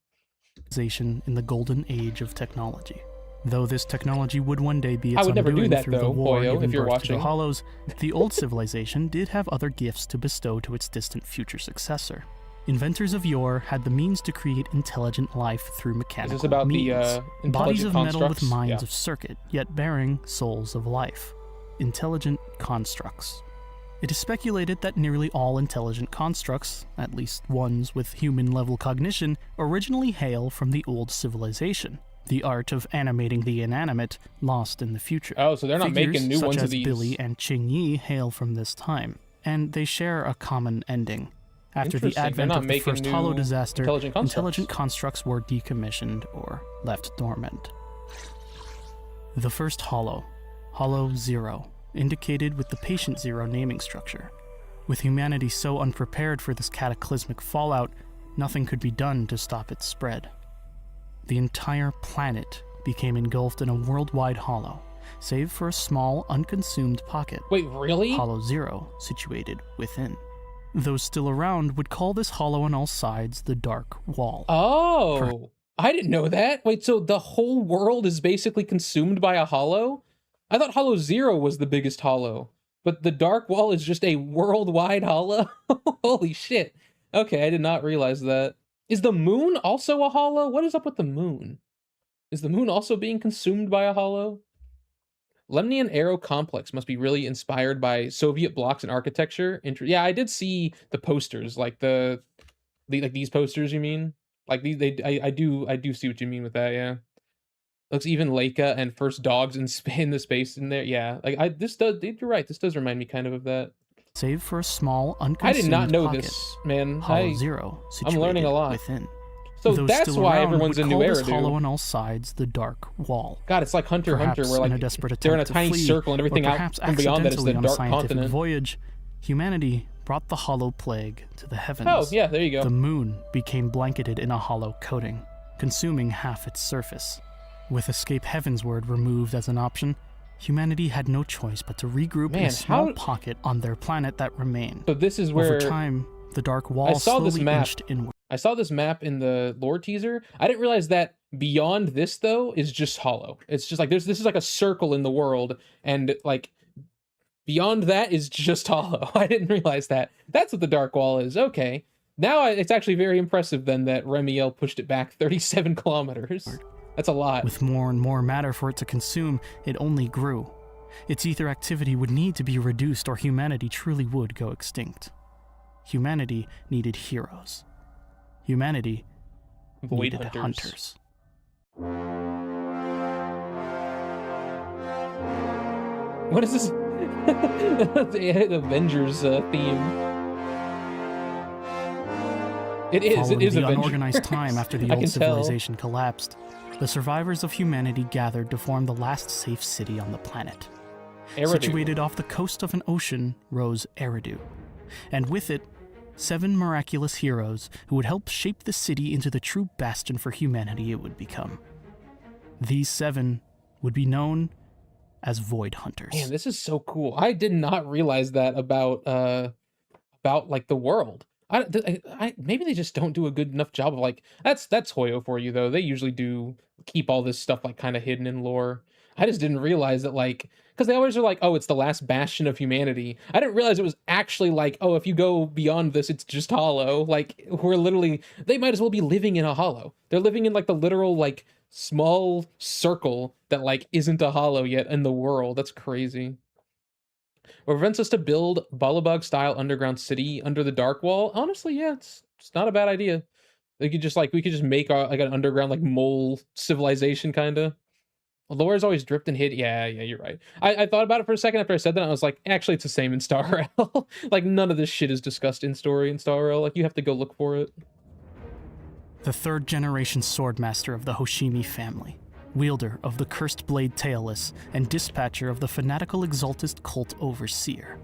In the golden age of technology. Though this technology would one day be its I would never do undoing that, through the though, war Hoyo, giving if you're birth to the watching. Hollows, the old civilization did have other gifts to bestow to its distant future successor. Inventors of yore had the means to create intelligent life through mechanical Is this about means. the Bodies of intelligent metal with constructs? minds Yeah. of circuit, yet bearing souls of life. Intelligent constructs. It is speculated that nearly all intelligent constructs, at least ones with human-level cognition, originally hail from the old civilization. The art of animating the inanimate lost in the future. Oh, so they're not Figures making new such ones as of these. Billy and Ching Yi hail from this time, and they share a common ending. After the Interesting. They're advent not of the making first Hollow new disaster, intelligent constructs were decommissioned or left dormant. The first Hollow, Hollow Zero, indicated with the Patient Zero naming structure. With humanity so unprepared for this cataclysmic fallout, nothing could be done to stop its spread. The entire planet became engulfed in a worldwide hollow, save for a small, unconsumed pocket. Wait, really? Hollow Zero, situated within. Those still around would call this hollow on all sides the Dark Wall. Oh, I didn't know that. Wait, so the whole world is basically consumed by a hollow? I thought Hollow Zero was the biggest hollow, but the Dark Wall is just a worldwide hollow? Holy shit. Okay, I did not realize that. Is the moon also a hollow? What is up with the moon? Is the moon also being consumed by a hollow? Lemnian Aero Complex must be really inspired by Soviet blocks and architecture. Yeah, I did see the posters, like like these posters. You mean like these? I do see what you mean with that. Yeah, looks even Leica and First Dogs in the space in there. Yeah, like you're right. This does remind me kind of that. Save for a small, unconsumed I did not know pocket. this, man. Hollow Zero, I'm learning a lot. within. So Those that's still why around everyone's would in New call this Eridu. hollow on all sides the Dark Wall. God, it's like Hunter x Hunter, Perhaps where like in a desperate they're in a attempt to tiny flee, circle and everything or out perhaps from beyond that is the accidentally on a dark scientific continent. voyage, humanity brought the hollow plague to the heavens. Oh, yeah, there you go. The moon became blanketed in a hollow coating, consuming half its surface. With escape heavensward removed as an option, humanity had no choice but to regroup in a small pocket on their planet that remained. So this is where over time, the Dark Wall slowly inched inward. I saw this map in the lore teaser. I didn't realize that beyond this though is just hollow. It's just like this is like a circle in the world, and like beyond that is just hollow. I didn't realize that. That's what the Dark Wall is. Okay. Now it's actually very impressive then that Remiel pushed it back 37 kilometers. That's a lot. With more and more matter for it to consume, it only grew. Its ether activity would need to be reduced or humanity truly would go extinct. Humanity needed heroes. Humanity Void needed hunters. What is this? The Avengers theme. It is the Avengers. unorganized time after the I old can tell. civilization collapsed, the survivors of humanity gathered to form the last safe city on the planet. Eridu. Situated off the coast of an ocean rose Eridu, and with it, 7 miraculous heroes who would help shape the city into the true bastion for humanity it would become. These 7 would be known as Void Hunters. Man, this is so cool. I did not realize that about like the world. Maybe they just don't do a good enough job of like that's Hoyo for you though. They usually do keep all this stuff like kind of hidden in lore. I just didn't realize that like because they always are like, oh, it's the last bastion of humanity. I didn't realize it was actually like, oh, if you go beyond this, it's just hollow. Like they might as well be living in a hollow. They're living in like the literal like small circle that like isn't a hollow yet in the world. That's crazy. What prevents us to build Balabog style underground city under the Dark Wall? Honestly, yeah, it's not a bad idea. We could just make like an underground like mole civilization kind of. Lore is always dripped and hid. Yeah, you're right. I thought about it for a second after I said that. I was like, actually, it's the same in Star Rail. Like none of this shit is discussed in story in Star Rail. Like you have to go look for it. The 3rd generation swordmaster of the Hoshimi family, wielder of the cursed blade Tailless, and dispatcher of the fanatical exaltist cult Overseer.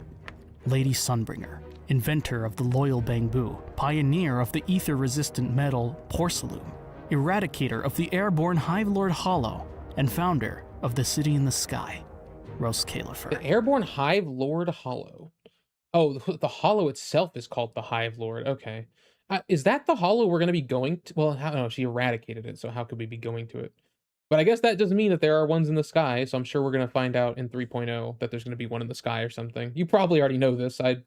Lady Sunbringer, inventor of the loyal Bangbu, pioneer of the ether-resistant metal Porcelain, eradicator of the airborne Hive Lord Hollow, and founder of the City in the Sky, Ros Califer. The airborne Hive Lord Hollow. Oh, the Hollow itself is called the Hive Lord. Okay. Is that the Hollow we're going to be going to? Well, I don't know. She eradicated it, so how could we be going to it? But I guess that doesn't mean that there are ones in the sky, so I'm sure we're going to find out in 3.0 that there's going to be one in the sky or something. You probably already know this. I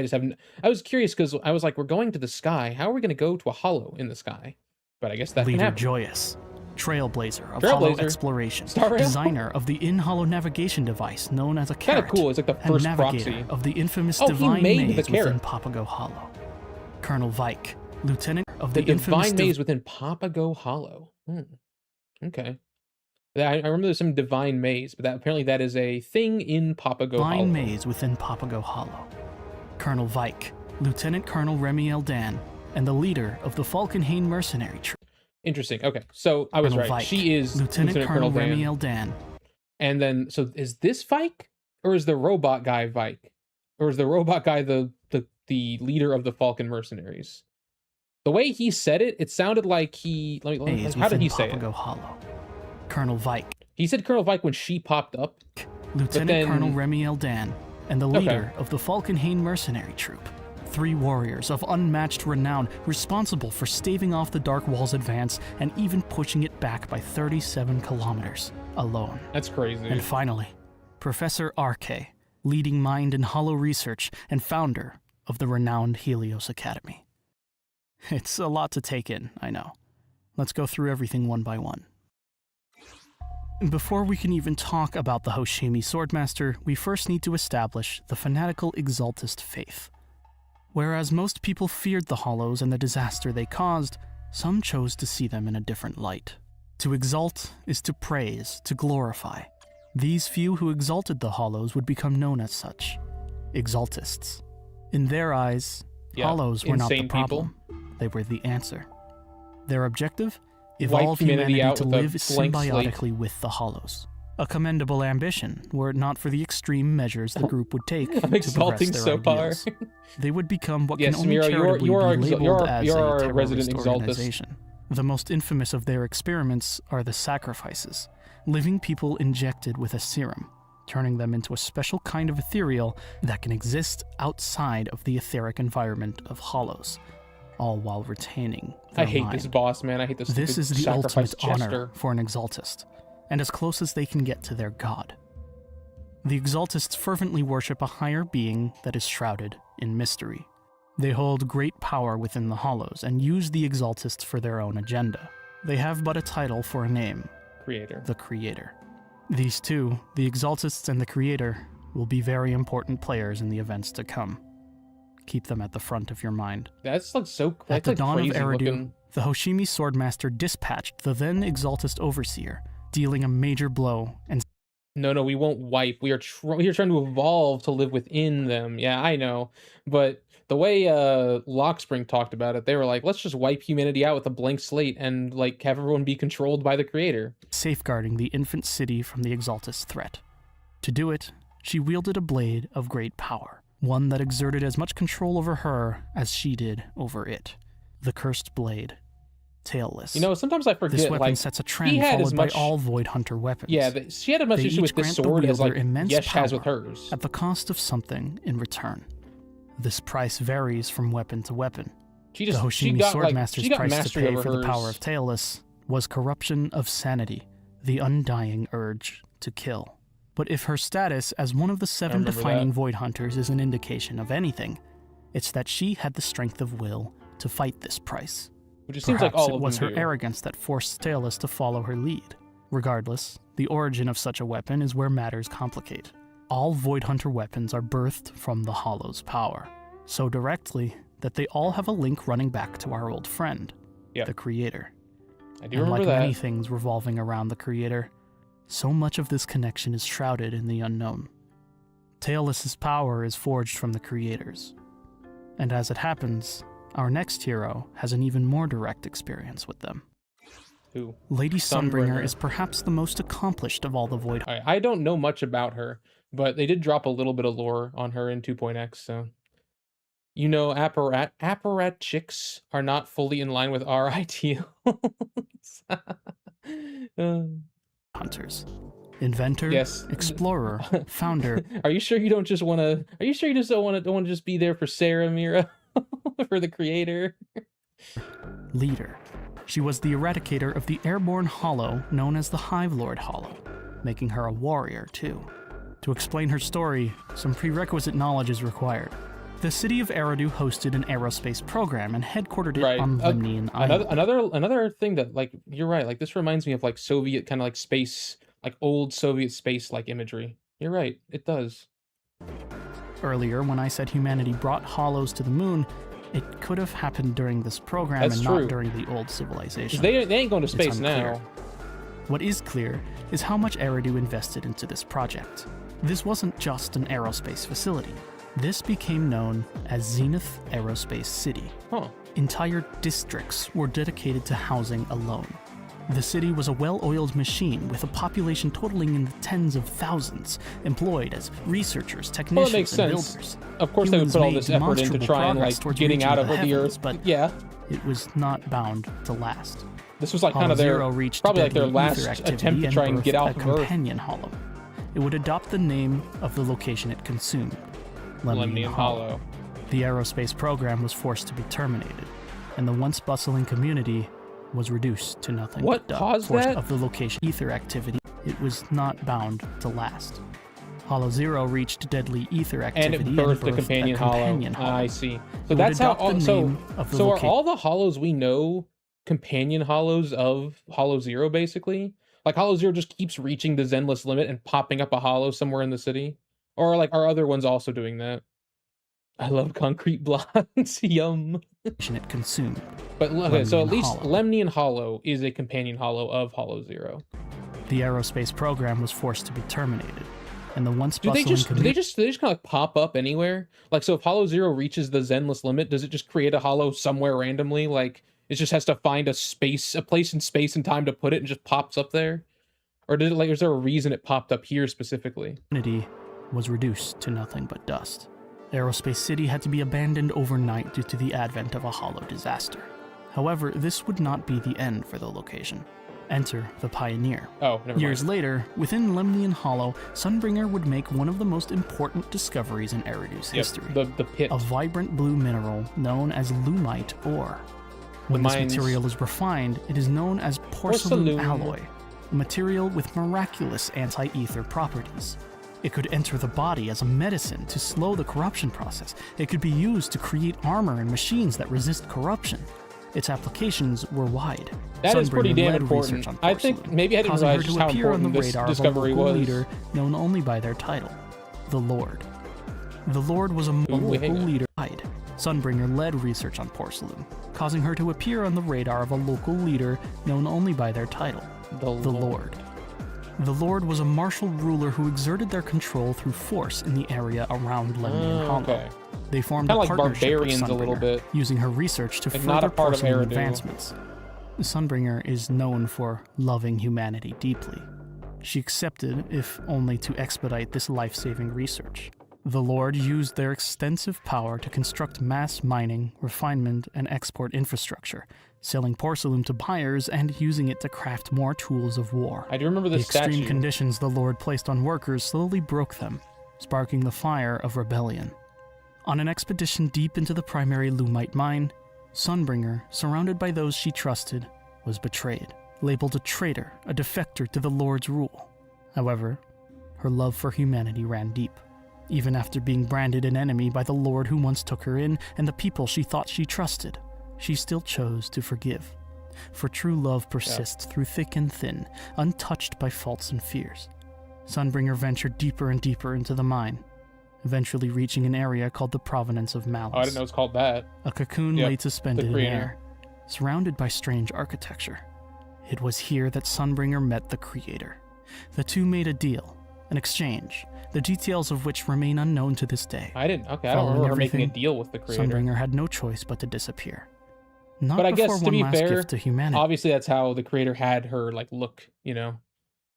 just haven't. I was curious because I was like, we're going to the sky. How are we going to go to a Hollow in the sky? But I guess that can Leader happen. Joyous, trailblazer of hollow exploration, designer of the in-hollow navigation device known as a carrot, kind of cool. It's like the first and navigator proxy of the infamous he divine made the maze carrot. within Papago Hollow. Colonel Vike, lieutenant of The the infamous divine maze within Papago Hollow. Okay. Yeah, I remember there's some divine maze, but apparently that is a thing in Papago Hollow. divine maze within Papago Hollow. Colonel Vike, Lieutenant Colonel Remiel Dan, and the leader of the Falkenhayn mercenary troop. Interesting. Okay, so I was Colonel right. Vike, She is Lieutenant Colonel Dan. Remiel Dan. And then, so is this Vike, or is the robot guy Vike, or is the robot guy the leader of the Falcon mercenaries? The way he said it, it sounded like he. How did he say it? Hollow. Colonel Vike. He said Colonel Vike when she popped up. Lieutenant Colonel Remiel Dan, and the leader of the Falkenhayn mercenary troop. 3 warriors of unmatched renown responsible for staving off the Dark Wall's advance and even pushing it back by 37 kilometers alone. That's crazy. And finally, Professor RK, leading mind in hollow research and founder of the renowned Helios Academy. It's a lot to take in, I know. Let's go through everything one by one. Before we can even talk about the Hoshimi Swordmaster, we first need to establish the fanatical Exaltist faith. Whereas most people feared the Hollows and the disaster they caused, some chose to see them in a different light. To exalt is to praise, to glorify. These few who exalted the Hollows would become known as such, Exaltists. In their eyes, Hollows were not the problem, they were the answer. Their objective? Evolve humanity to live symbiotically with the Hollows. A commendable ambition, were it not for the extreme measures the group would take to progress their ideals. They would become what can only charitably be labeled as a terrorist organization. The most infamous of their experiments are the sacrifices, living people injected with a serum, turning them into a special kind of ethereal that can exist outside of the etheric environment of Hollows, all while retaining their I hate mind. this boss, man. I hate this. This is the sacrifice ultimate honor jester. for an Exaltist, and as close as they can get to their god. The Exaltists fervently worship a higher being that is shrouded in mystery. They hold great power within the Hollows and use the Exaltists for their own agenda. They have but a title for a name. Creator. The Creator. These two, the Exaltists and the Creator, will be very important players in the events to come. Keep them at the front of your mind. That's like so. That's At the like dawn of crazy Eridu, looking. the Hoshimi Swordmaster dispatched the then Exaltist Overseer, dealing a major blow and No, we won't wipe. We are trying to evolve to live within them. Yeah, I know. But the way Lockspring talked about it, they were like, let's just wipe humanity out with a blank slate and like have everyone be controlled by the creator. Safeguarding the infant city from the Exaltus threat. To do it, she wielded a blade of great power, one that exerted as much control over her as she did over it. The cursed blade. Tailless. You know, sometimes I forget, this weapon like, sets a trend followed by all Void Hunter weapons. Yeah, she had as much issue with this sword as, like, Yesh has with hers. At the cost of something in return. This price varies from weapon to weapon. The Hoshimi Swordmaster's price to pay for the power of Tailless was corruption of sanity, the undying urge to kill. But if her status as one of the 7 defining Void Hunters is an indication of anything, it's that she had the strength of will to fight this price. Which it seems like all of them do. Perhaps it was her arrogance that forced Tailless to follow her lead. Regardless, the origin of such a weapon is where matters complicate. All Void Hunter weapons are birthed from the Hollow's power, so directly that they all have a link running back to our old friend, the Creator. I do remember that. Like many things revolving around the Creator, so much of this connection is shrouded in the unknown. Tailless's power is forged from the Creators, and as it happens, our next hero has an even more direct experience with them. Who? Lady Sunbringer is perhaps the most accomplished of all the Void. I don't know much about her, but they did drop a little bit of lore on her in 2.x, so... You know, apparatchiks are not fully in line with our ideals. Hunters. Inventor, explorer, founder. Are you sure you don't just want to... Are you sure you just don't want to just be there for Sarah, Mira? For the Creator? Leader. She was the eradicator of the airborne Hollow known as the Hive Lord Hollow, making her a warrior too. To explain her story, some prerequisite knowledge is required. The city of Eridu hosted an aerospace program and headquartered it on Lemnian Island. Another thing that, like, you're right, like, this reminds me of, like, Soviet kind of, like, space, like, old Soviet space-like imagery. You're right, it does. Earlier, when I said humanity brought Hollows to the moon, it could have happened during this program not during the old civilization. They ain't going to space now. What is clear is how much Eridu invested into this project. This wasn't just an aerospace facility. This became known as Zenith Aerospace City. Entire districts were dedicated to housing alone. The city was a well-oiled machine with a population totaling in the tens of thousands, employed as researchers, technicians, and builders. Of course, they would put all this effort into trying, like, getting out of the Earth, but it was not bound to last. This was like kind of their, probably like their last attempt to try and get out of Earth. Companion Hollow. It would adopt the name of the location it consumed, Lemnian Hollow. The aerospace program was forced to be terminated, and the once bustling community was reduced to nothing but caused that? Of the location ether activity. It was not bound to last. Hollow Zero reached deadly ether activity and it birthed the companion hollow. I see. So that's how. So are all the hollows we know companion hollows of Hollow Zero, basically? Like Hollow Zero just keeps reaching the Zenless limit and popping up a hollow somewhere in the city, or like are other ones also doing that? I love concrete blocks. Yum. It consumed. But okay, so at least Lemnian Hollow is a companion hollow of Hollow Zero. The aerospace program was forced to be terminated, and the once bustling do they just kind of like pop up anywhere? Like, so if Hollow Zero reaches the Zenless limit, does it just create a hollow somewhere randomly? Like, it just has to find a place in space and time to put it, and just pops up there? Or did it, like, is there a reason it popped up here specifically? Humanity was reduced to nothing but dust. Aerospace City had to be abandoned overnight due to the advent of a hollow disaster. However, this would not be the end for the location. Enter the Pioneer. Oh, never mind. Years later, within Lemnian Hollow, Sunbringer would make one of the most important discoveries in Eridu's history. The pit. A vibrant blue mineral known as lumite ore. When this material is refined, it is known as porcelain alloy, a material with miraculous anti-ether properties. It could enter the body as a medicine to slow the corruption process. It could be used to create armor and machines that resist corruption. Its applications were wide. That is pretty damn important. I think maybe I didn't realize just how important this discovery was. Leader known only by their title, the Lord. The Lord was a local leader. Sunbringer led research on porcelain, causing her to appear on the radar of a local leader known only by their title, the Lord. The Lord was a martial ruler who exerted their control through force in the area around Lemnian Hollow. Okay. They formed Kinda a like partnership with barbarians a little Sunbringer, bit. using her research to Like, not further a part of porcelain Eridu. advancements. Sunbringer is known for loving humanity deeply. She accepted, if only to expedite this life-saving research. The Lord used their extensive power to construct mass mining, refinement, and export infrastructure, selling porcelain to buyers and using it to craft more tools of war. I do remember this The extreme statue. conditions the Lord placed on workers slowly broke them, sparking the fire of rebellion. On an expedition deep into the primary Lumite mine, Sunbringer, surrounded by those she trusted, was betrayed, labeled a traitor, a defector to the Lord's rule. However, her love for humanity ran deep. Even after being branded an enemy by the Lord who once took her in and the people she thought she trusted, she still chose to forgive. For true love persists through thick and thin, untouched by faults and fears. Sunbringer ventured deeper and deeper into the mine, eventually reaching an area called the Provenance of Malice. Oh, I didn't know it was called that. A cocoon Yep, lay suspended the in creator. air, surrounded by strange architecture. It was here that Sunbringer met the Creator. The two made a deal, an exchange, the details of which remain unknown to this day. I don't Following remember her making a everything, deal with the creator. Sunbringer had no choice but to disappear. Not But I before guess, to one be last fair, gift to humanity. obviously that's how the creator had her, like, look, you know?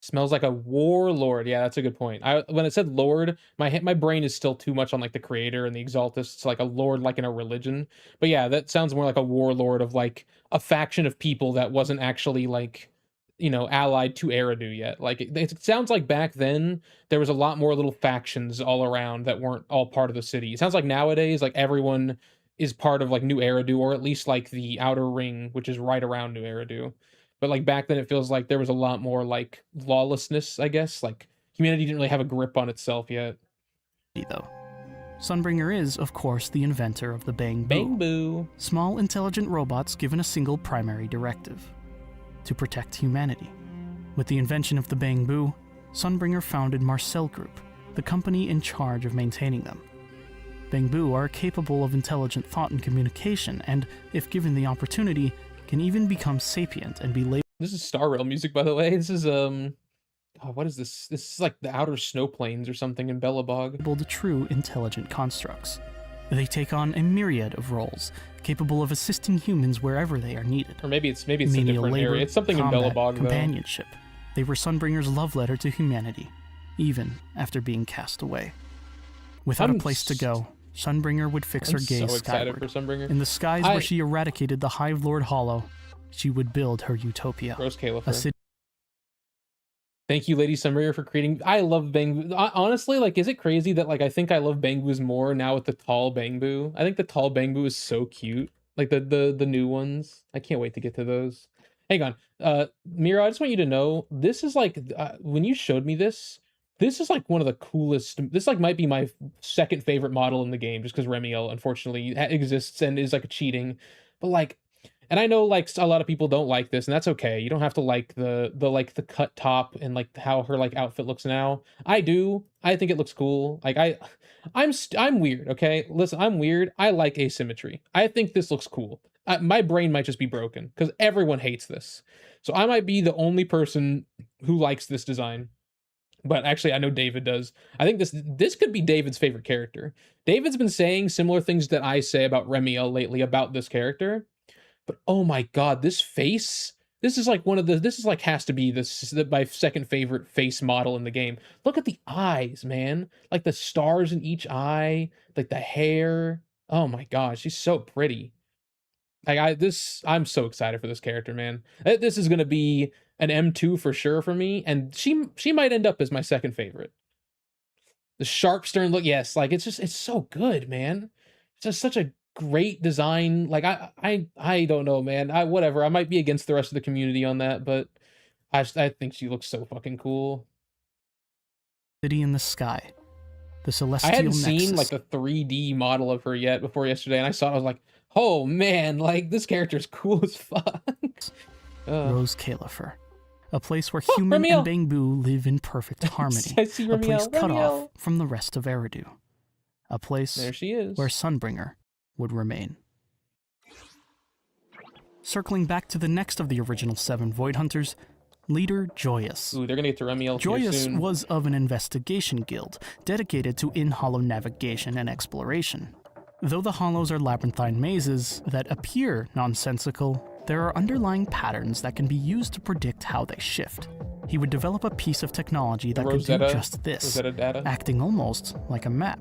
Smells like a warlord. Yeah, that's a good point. When it said lord, my brain is still too much on, like, the creator and the exaltus. It's like a lord, like in a religion. But yeah, that sounds more like a warlord of, like, a faction of people that wasn't actually, like, you know, allied to Eridu yet. Like, it sounds like back then there was a lot more little factions all around that weren't all part of the city. It sounds like nowadays, like, everyone is part of, like, New Eridu, or at least, like, the outer ring, which is right around New Eridu. But, like, back then it feels like there was a lot more, like, lawlessness, I guess. Like, humanity didn't really have a grip on itself yet. Though. Sunbringer is, of course, the inventor of the Bang Boo. Bang Boo. Small, intelligent robots given a single primary directive: to protect humanity. With the invention of the Bang Boo, Sunbringer founded Marcel Group, the company in charge of maintaining them. Bang Boo are capable of intelligent thought and communication, and, if given the opportunity, can even become sapient and be labeled. This is Star Rail music, by the way. This is, oh, what is this? This is like the outer snow plains or something in Bellabog. True intelligent constructs. They take on a myriad of roles, capable of assisting humans wherever they are needed. Or maybe it's a Menial different labor, area. It's something combat, in Bellabog, though. companionship. They were Sunbringer's love letter to humanity, even after being cast away. Without a place to go, Sunbringer would fix her gaze so excited skyward. for Sunbringer. In the skies where she eradicated the Hive Lord Hollow, she would build her utopia. Rose Califer. A city. Thank you, Lady Sunbringer, for creating. I love Bang Boo. Honestly, like, is it crazy that, like, I think I love Bang Boos more now with the tall Bang Boo? I think the tall Bang Boo is so cute. Like, the new ones. I can't wait to get to those. Hang on. Mira, I just want you to know, this is like, when you showed me this is like one of the coolest. This, like, might be my second favorite model in the game, just because Remiel, unfortunately, exists and is, like, cheating. But, like, and I know, like, a lot of people don't like this, and that's okay. You don't have to like the cut top and, like, how her, like, outfit looks now. I do. I think it looks cool. Like, I'm weird, okay? Listen, I'm weird. I like asymmetry. I think this looks cool. My brain might just be broken because everyone hates this. So I might be the only person who likes this design. But actually, I know David does. I think this could be David's favorite character. David's been saying similar things that I say about Remiel lately about this character. But oh my god, this face. This is like has to be my second favorite face model in the game. Look at the eyes, man. Like the stars in each eye, like the hair. Oh my gosh, she's so pretty. Like I'm so excited for this character, man. This is gonna be an M2 for sure for me, and she might end up as my second favorite. The sharp stern look, yes, like it's so good, man. It's just such a great design. Like I don't know, man. Whatever. I might be against the rest of the community on that, but I think she looks so fucking cool. City in the sky. The celestial I hadn't nexus. seen like the 3D model of her yet before yesterday, and I saw it. I was like, oh man, like this character's cool as fuck. Rose Califer. A place where human Remiel. and Bang Boo live in perfect harmony. I see a place Remiel. cut Remiel. off from the rest of Eridu. A place There she is. where Sunbringer would remain. Circling back to the next of the original 7 Void Hunters, Leader Joyous. Ooh, they're gonna get to Remiel Joyous soon. was of an investigation guild dedicated to in-hollow navigation and exploration. Though the hollows are labyrinthine mazes that appear nonsensical, there are underlying patterns that can be used to predict how they shift. He would develop a piece of technology that could do just this, acting almost like a map.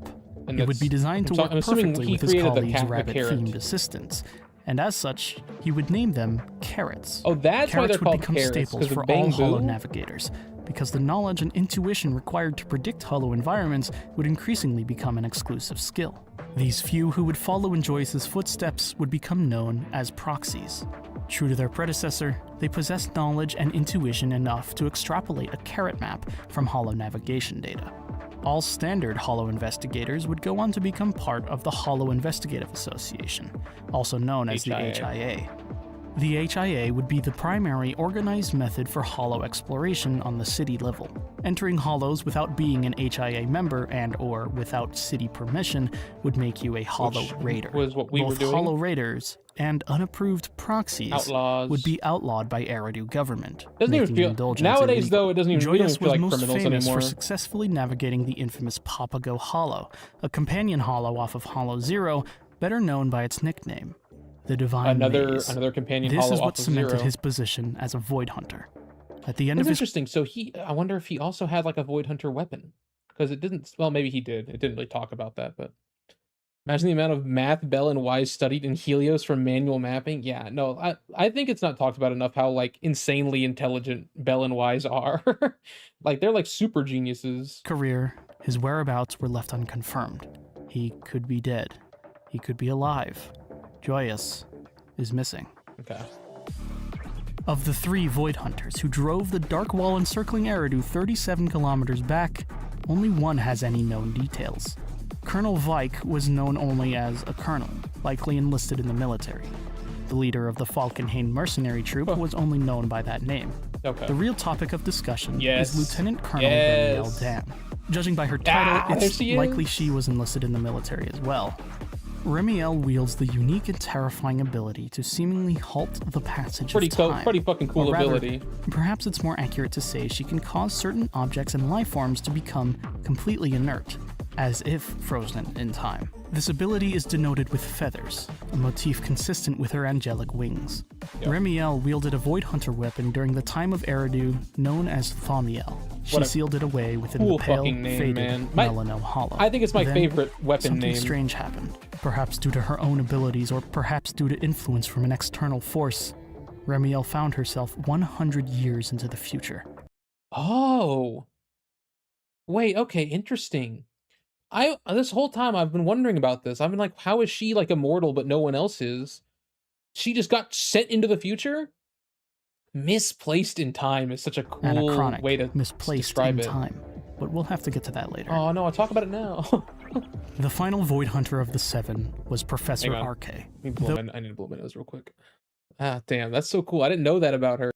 And it would be designed to work perfectly with his colleagues' rabbit-themed carrot. assistants, and as such, he would name them carrots. Oh, that's why they're Carrots would called become carrots, staples 'cause of for all bamboo? hollow navigators, because the knowledge and intuition required to predict hollow environments would increasingly become an exclusive skill. These few who would follow in Joyce's footsteps would become known as proxies. True to their predecessor, they possessed knowledge and intuition enough to extrapolate a carrot map from hollow navigation data. All standard Hollow investigators would go on to become part of the Hollow Investigative Association, also known as the HIA. The HIA would be the primary organized method for Hollow exploration on the city level. Entering Hollows without being an HIA member and/or without city permission would make you a Hollow Raider. Was what we Both were doing. Hollow Raiders and unapproved proxies Outlaws. would be outlawed by Eridu government. Doesn't even making feel indulgence nowadays illegal. though. It doesn't even, we don't Joyous even feel was like most criminals famous anymore. for successfully navigating the infamous Papago Hollow, a companion hollow off of Hollow Zero, better known by its nickname, the Divine Maze. Another companion This hollow is what off of cemented Zero. his position as a Void Hunter. At the end That's of his interesting. So I wonder if he also had like a Void Hunter weapon, because it didn't. Well, maybe he did. It didn't really talk about that, but imagine the amount of math Bell and Wise studied in Helios for manual mapping. Yeah, no, I think it's not talked about enough how like insanely intelligent Bell and Wise are. Like they're like super geniuses. career, his whereabouts were left unconfirmed. He could be dead. He could be alive. Joyous is missing. Okay. Of the 3 Void Hunters who drove the Dark Wall encircling Eridu 37 kilometers back, only one has any known details. Colonel Vike was known only as a colonel, likely enlisted in the military. The leader of the Falkenhayn mercenary troop was only known by that name. Okay. The real topic of discussion Yes. is Lieutenant Colonel Yes. Remielle Dam. Judging by her title, there it's she is. likely she was enlisted in the military as well. Remielle wields the unique and terrifying ability to seemingly halt the passage Pretty of cool, time. pretty fucking cool Or rather, ability. Perhaps it's more accurate to say she can cause certain objects and life forms to become completely inert, as if frozen in time. This ability is denoted with feathers, a motif consistent with her angelic wings. Yep. Remielle wielded a Void Hunter weapon during the time of Eridu known as Thaumiel. She What a sealed it away within cool the pale, fucking name, faded man. Melano Hollow. I think it's my Then, favorite weapon something name. strange happened. Perhaps due to her own abilities, or perhaps due to influence from an external force, Remielle found herself 100 years into the future. Oh. Wait, okay, interesting. This whole time I've been wondering about this. I've been like, how is she like immortal but no one else is? She just got sent into the future? Misplaced in time is such a cool Anachronic, way to misplaced describe in it. time. But we'll have to get to that later. Oh no, I'll talk about it now. The final Void Hunter of the 7 was Professor Hang on. RK. I need to blow my nose real quick. Ah, damn, that's so cool. I didn't know that about her.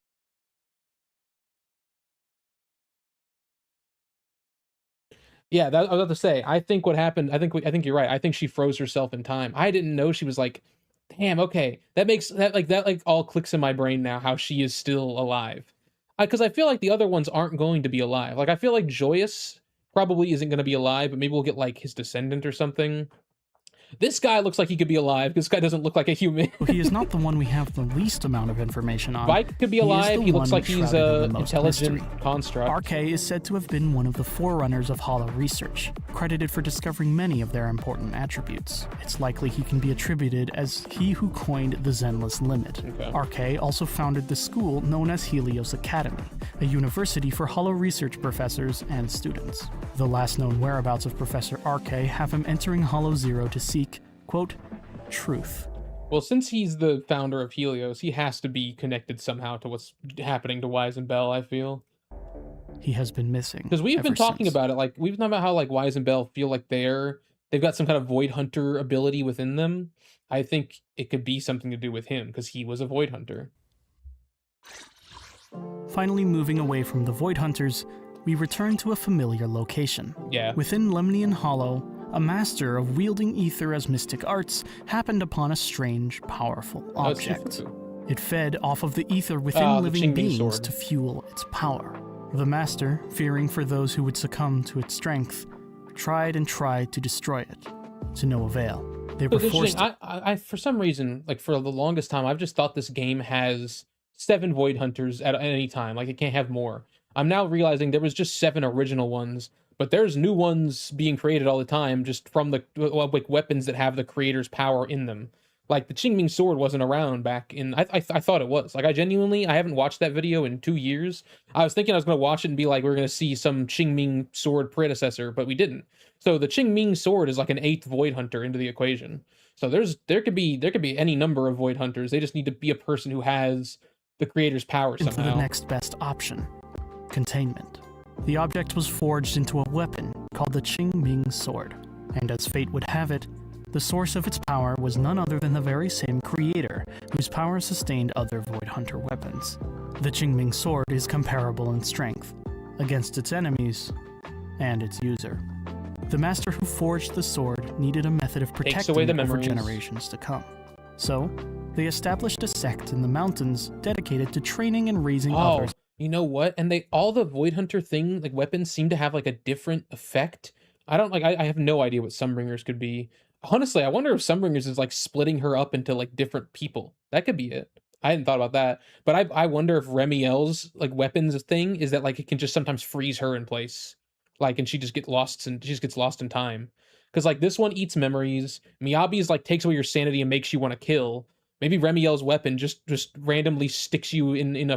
Yeah, I was about to say. I think what happened. I think you're right. I think she froze herself in time. I didn't know she was like, damn. Okay, that makes that all clicks in my brain now. How she is still alive. Because I feel like the other ones aren't going to be alive. Like I feel like Joyous probably isn't going to be alive, but maybe we'll get like his descendant or something. This guy looks like he could be alive. This guy doesn't look like a human. Well, he is not the one we have the least amount of information on. Vike could be He is alive. the He looks one like he's shrouded in a the most intelligent mystery. construct. RK is said to have been one of the forerunners of Hollow research, credited for discovering many of their important attributes. It's likely he can be attributed as he who coined the Zenless limit. Okay. RK also founded the school known as Helios Academy, a university for Hollow research professors and students. The last known whereabouts of Professor RK have him entering Hollow Zero to seek, quote, truth. Well, since he's the founder of Helios, he has to be connected somehow to what's happening to Wise and Bell, I feel. He has been missing. Because we've been ever talking since. about it. Like, we've been talking about how like Wise and Bell feel like they've got some kind of Void Hunter ability within them. I think it could be something to do with him, because he was a Void Hunter. Finally moving away from the Void Hunters, we return to a familiar location. Yeah. Within Lemnian Hollow, a master of wielding ether as mystic arts happened upon a strange, powerful object. It fed off of the ether within the living Qingming beings sword. to fuel its power. The Master, fearing for those who would succumb to its strength, tried and tried to destroy it, to no avail. They were forced. I for some reason, like for the longest time, I've just thought this game has 7 Void Hunters at any time. Like it can't have more. I'm now realizing there was just 7 original ones, but there's new ones being created all the time, just from the like weapons that have the creator's power in them. Like the Qingming sword wasn't around back in. I thought it was. Like I haven't watched that video in 2 years. I was thinking I was gonna watch it and be like, we're gonna see some Qingming sword predecessor, but we didn't. So the Qingming sword is like an 8th Void Hunter into the equation. So there could be any number of Void Hunters. They just need to be a person who has the creator's power somehow. Into the next best option, containment. The object was forged into a weapon called the Qingming sword, and as fate would have it, the source of its power was none other than the very same creator whose power sustained other Void Hunter weapons. The Qingming sword is comparable in strength against its enemies and its user. The master who forged the sword needed a method of protecting it for generations to come. So, they established a sect in the mountains dedicated to training and raising others. You know what? And all the Void Hunter thing, like weapons, seem to have like a different effect. I have no idea what Sunbringers could be. Honestly, I wonder if Sunbringers is like splitting her up into like different people. That could be it. I hadn't thought about that. But I wonder if Remielle's like weapons thing is that like it can just sometimes freeze her in place. Like, and she just gets lost in time. Because like this one eats memories. Miyabi's like takes away your sanity and makes you want to kill. Maybe Remielle's weapon just randomly sticks you in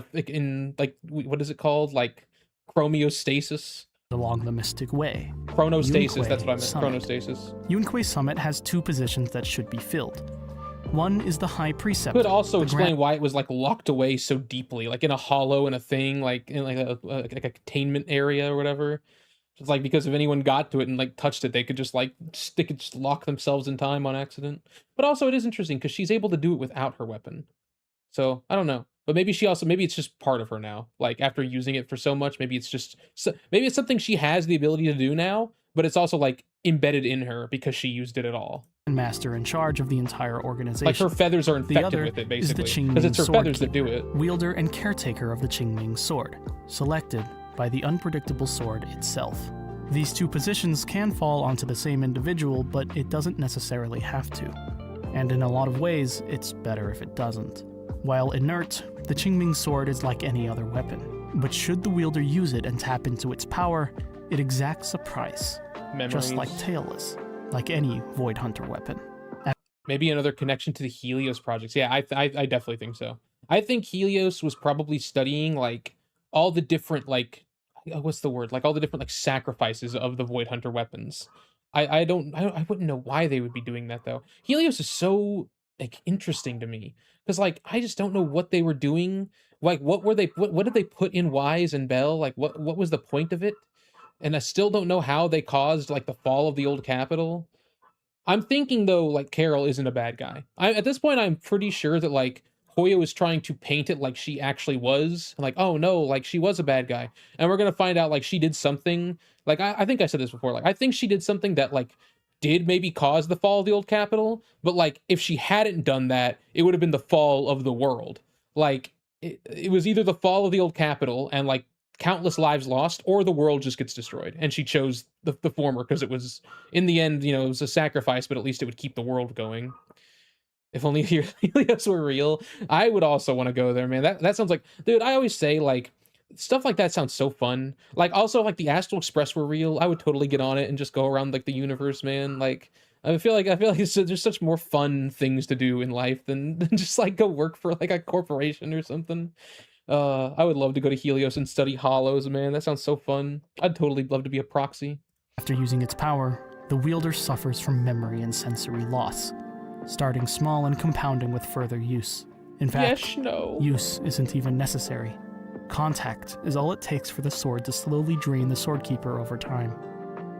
what is it called? Like chromostasis. Along the Mystic Way. Chronostasis, that's what I meant. Summit. Chronostasis. Yunque Summit has 2 positions that should be filled. One is the High Preceptor. Could also explain why it was like locked away so deeply, like in a hollow in a thing, like in like a containment area or whatever. It's like because if anyone got to it and like touched it, they could just lock themselves in time on accident. But also it is interesting because she's able to do it without her weapon. So I don't know. But maybe it's just part of her now. Like after using it for so much, maybe it's something she has the ability to do now, but it's also like embedded in her because she used it at all. Master in charge of the entire organization. Like her feathers are infected with it, basically. Because it's her feathers that do it. Wielder and caretaker of the Qingming sword, selected by the unpredictable sword itself. These 2 positions can fall onto the same individual, but it doesn't necessarily have to. And in a lot of ways, it's better if it doesn't. While inert, the Qingming sword is like any other weapon. But should the wielder use it and tap into its power, it exacts a price. Memories. Just like Tailless, like any Void Hunter weapon. Maybe another connection to the Helios projects. Yeah, I definitely think so. I think Helios was probably studying like all the different like what's the word? Like all the different like sacrifices of the Void Hunter weapons. I wouldn't know why they would be doing that though. Helios is so like interesting to me because like I just don't know what they were doing. Like what did they put in Wise and Bell? Like what was the point of it? And I still don't know how they caused like the fall of the old capital. I'm thinking though like Carol isn't a bad guy. At this point I'm pretty sure that like Hoyo is trying to paint it like she actually was. Like, oh no, like she was a bad guy. And we're gonna find out like she did something. Like I think I said this before. Like I think she did something that like did maybe cause the fall of the old capital. But like if she hadn't done that, it would have been the fall of the world. Like it was either the fall of the old capital and like countless lives lost, or the world just gets destroyed. And she chose the former because it was in the end, you know, it was a sacrifice, but at least it would keep the world going. If only Helios were real. I would also want to go there, man. That sounds like, dude, I always say like stuff like that sounds so fun. Like also like the Astral Express were real, I would totally get on it and just go around like the universe, man. Like I feel like there's such more fun things to do in life than just like go work for like a corporation or something. I would love to go to Helios and study hollows, man. That sounds so fun. I'd totally love to be a proxy. After using its power, the wielder suffers from memory and sensory loss, starting small and compounding with further use. In fact, use isn't even necessary. Contact is all it takes for the sword to slowly drain the swordkeeper over time.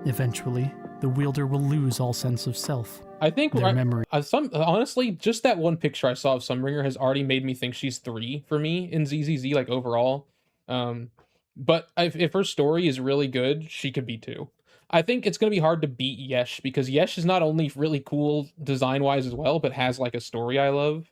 Eventually, the wielder will lose all sense of self. I think their memory. Honestly, just that one picture I saw of Sunbringer has already made me think she's 3 for me in ZZZ, like overall. But if her story is really good, she could be 2. I think it's going to be hard to beat Yesh, because Yesh is not only really cool design-wise as well, but has like a story I love.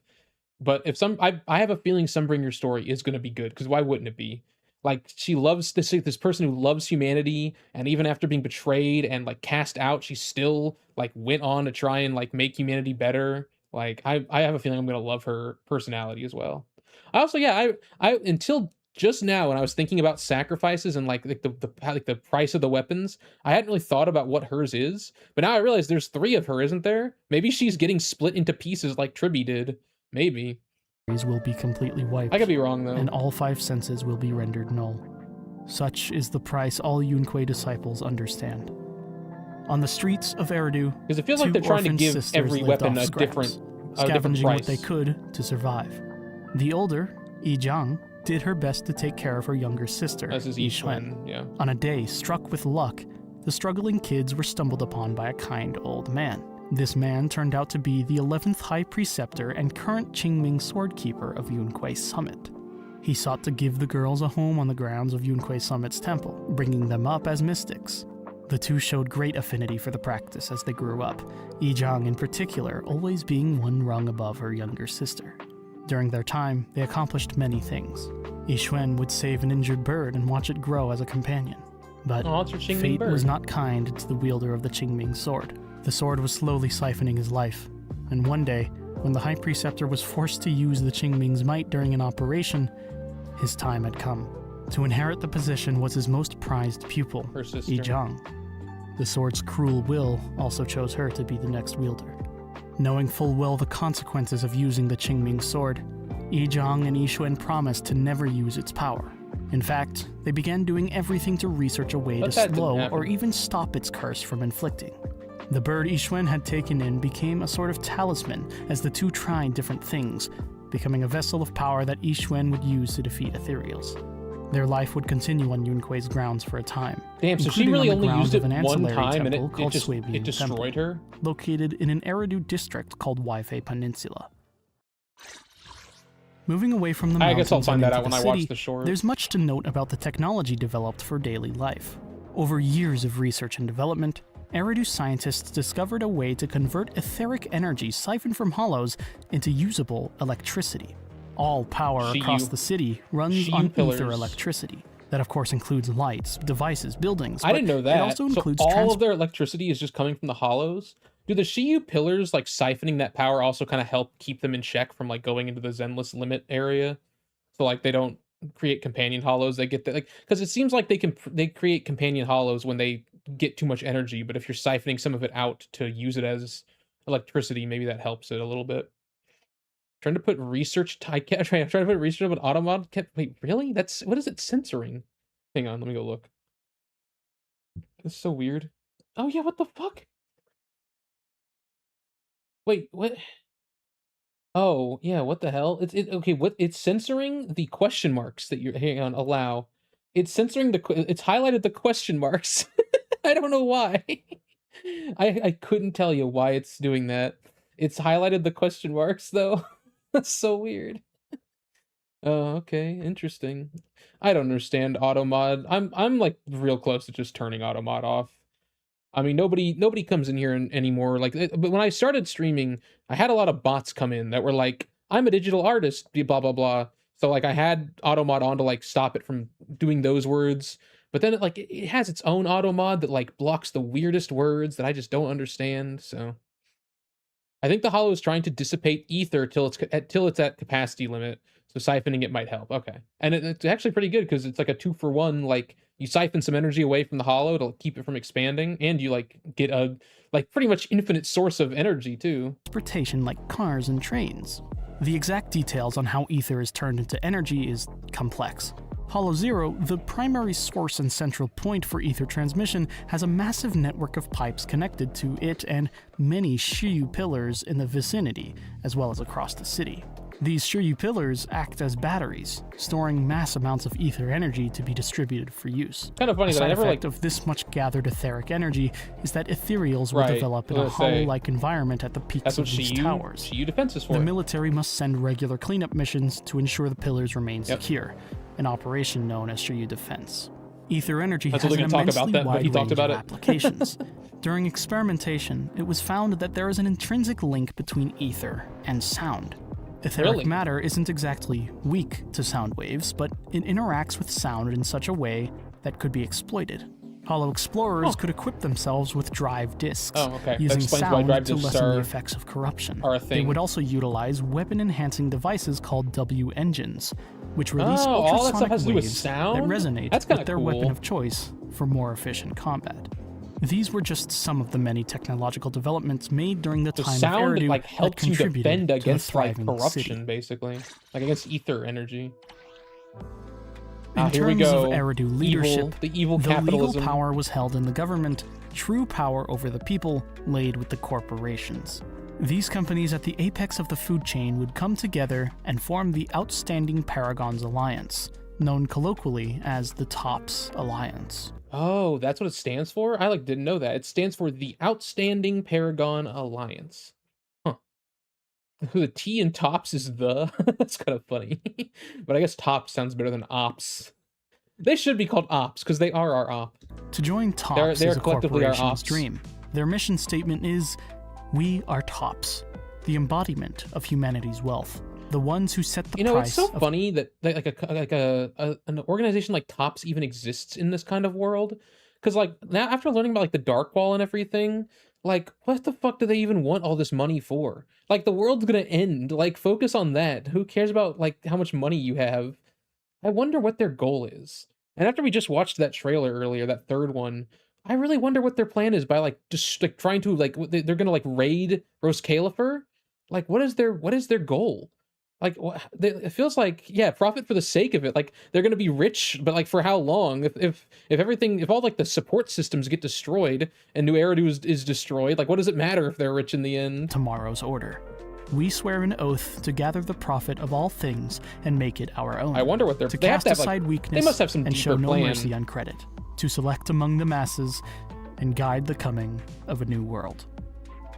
But if I have a feeling Sunbringer's story is going to be good, because why wouldn't it be? Like, she loves this person who loves humanity, and even after being betrayed and like cast out, she still like went on to try and like make humanity better. Like, I have a feeling I'm gonna love her personality as well. I also, yeah, I until just now when I was thinking about sacrifices and like the price of the weapons, I hadn't really thought about what hers is. But now I realize there's 3 of her, isn't there? Maybe she's getting split into pieces like Tribby did. Maybe. Will be completely wiped. I could be wrong, though. And all 5 senses will be rendered null. Such is the price all Yunque disciples understand. On the streets of Eridu, because it feels like they're trying to give every weapon a different scavenging price. What they could to survive. The older, Yi Jiang, did her best to take care of her younger sister, Yi Xuan. Yeah. On a day struck with luck, the struggling kids were stumbled upon by a kind old man. This man turned out to be the 11th High Preceptor and current Qingming Swordkeeper of Yunque Summit. He sought to give the girls a home on the grounds of Yunque Summit's temple, bringing them up as mystics. The two showed great affinity for the practice as they grew up, Yi Jiang in particular always being one rung above her younger sister. During their time, they accomplished many things. Yi Xuan would save an injured bird and watch it grow as a companion. But fate was not kind to the wielder of the Qingming sword. The sword was slowly siphoning his life, and one day, when the High Preceptor was forced to use the Qingming's might during an operation, his time had come. To inherit the position was his most prized pupil, Yi Jiang. The sword's cruel will also chose her to be the next wielder. Knowing full well the consequences of using the Qingming sword, Yi Jiang and Yi Xuan promised to never use its power. In fact, they began doing everything to research a way to slow or even stop its curse from inflicting. The bird Yi Xuan had taken in became a sort of talisman as the two tried different things, becoming a vessel of power that Yi Xuan would use to defeat ethereals. Their life would continue on Yunque's grounds for a time. Damn, so she really only used it one time and it destroyed her? Located in an Eridu district called Waifei Peninsula. Moving away from the mountains, I guess I'll find that out when I watch city, the short. There's much to note about the technology developed for daily life. Over years of research and development, Eridu scientists discovered a way to convert etheric energy siphoned from hollows into usable electricity. All power across the city runs on ether electricity. That of course includes lights, devices, buildings. I didn't know that. It also includes all of their electricity is just coming from the hollows? Do the Shiyu pillars, like siphoning that power, also kind of help keep them in check from like going into the Zenless limit area? So like they don't create companion hollows. They get that, like, because it seems like they create companion hollows when they get too much energy, but if you're siphoning some of it out to use it as electricity, maybe that helps it a little bit. Trying to put research I'm trying to put research of an automod. Wait, really? That's what is it censoring? Hang on, let me go look. That's so weird. Oh yeah, what the fuck? Wait, what? Oh yeah, what the hell? Okay. What? It's censoring the question marks that you're. Hang on, allow. It's censoring it's highlighted the question marks. I don't know why. I couldn't tell you why it's doing that. It's highlighted the question marks though. That's so weird. Oh, okay, interesting. I don't understand automod. I'm like real close to just turning automod off. I mean, nobody comes in here anymore. Like, but when I started streaming, I had a lot of bots come in that were like, "I'm a digital artist," blah blah blah. So like, I had automod on to like stop it from doing those words. But then it has its own automod that like blocks the weirdest words that I just don't understand. So I think the hollow is trying to dissipate ether till it's at capacity limit. So siphoning it might help. Okay, and it's actually pretty good because it's like a 2-for-1. Like, you siphon some energy away from the hollow to keep it from expanding, and you like get a pretty much infinite source of energy too. Transportation like cars and trains. The exact details on how ether is turned into energy is complex. Hollow Zero, the primary source and central point for ether transmission, has a massive network of pipes connected to it and many Shiyu pillars in the vicinity, as well as across the city. These Shiyu pillars act as batteries, storing mass amounts of ether energy to be distributed for use. Kind of funny that I never effect of this much gathered etheric energy is that ethereals will develop in a hollow-like environment at the peaks of these towers. Shiyu defense is for. The military must send regular cleanup missions to ensure the pillars remain secure, an operation known as Shiyu Defense. Ether energy has an immensely wide range of applications. During experimentation, it was found that there is an intrinsic link between ether and sound. Etheric matter isn't exactly weak to sound waves, but it interacts with sound in such a way that could be exploited. Hollow explorers could equip themselves with drive discs, using sound to lessen the effects of corruption. They would also utilize weapon-enhancing devices called W-engines, which release ultrasonic waves that resonate with their weapon of choice for more efficient combat. These were just some of the many technological developments made during the time of Eridu like that helps you contributed defend against to the like thriving corruption, city. basically, like against ether energy. In Here we terms go. of Eridu leadership, the evil the capitalism. legal power was held in the government. True power over the people laid with the corporations. These companies at the apex of the food chain would come together and form the Outstanding Paragons Alliance, known colloquially as the TOPS Alliance. Oh, that's what it stands for? I like didn't know that. It stands for the Outstanding Paragon Alliance. Huh. The T in TOPS is the. That's kind of funny. But I guess TOPS sounds better than OPS. They should be called OPS because they are our op. To join TOPS they're is a collectively our corporation's ops. dream. Their mission statement is, "We are TOPS, the embodiment of humanity's wealth. The ones who set the price." It's so funny that an organization like TOPS even exists in this kind of world. Because like now, after learning about like the Dark Wall and everything, like what the fuck do they even want all this money for? Like the world's gonna end. Like focus on that. Who cares about like how much money you have? I wonder what their goal is. And after we just watched that trailer earlier, that third one, I really wonder what their plan is by like just like trying to like they're gonna like raid Rose Califer. Like what is their goal? Like it feels like profit for the sake of it. Like they're gonna be rich, but like for how long? If all like the support systems get destroyed and New Eridu is destroyed, like what does it matter if they're rich in the end? Tomorrow's order. We swear an oath to gather the profit of all things and make it our own. I wonder what they're to they have cast to have, aside like, weakness they must have some and show deeper no plan. mercy on credit, to select among the masses and guide the coming of a new world.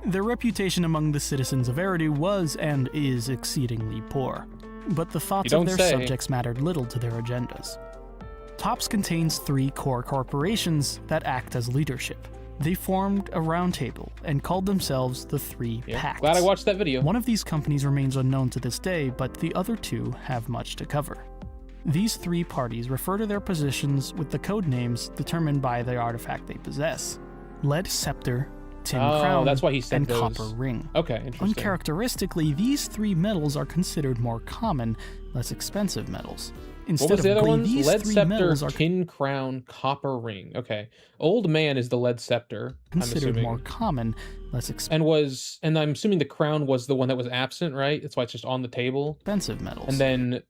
Their reputation among the citizens of Eridu was and is exceedingly poor, but the thoughts of their subjects mattered little to their agendas. TOPS contains 3 core corporations that act as leadership. They formed a roundtable and called themselves the 3 Pacts. Glad I watched that video. One of these companies remains unknown to this day, but the other 2 have much to cover. These 3 parties refer to their positions with the code names determined by the artifact they possess: Lead Scepter, Tin Crown, that's why he said and those. Copper Ring. Okay, interesting. Uncharacteristically, these 3 metals are considered more common, less expensive metals. Instead What was the of other glee, ones? these Lead 3 Scepter, metals are Tin Crown, Copper Ring. Okay. Old Man is the Lead Scepter, considered I'm assuming. more common, less expensive. And I'm assuming the crown was the one that was absent, right? That's why it's just on the table. Expensive metals. And then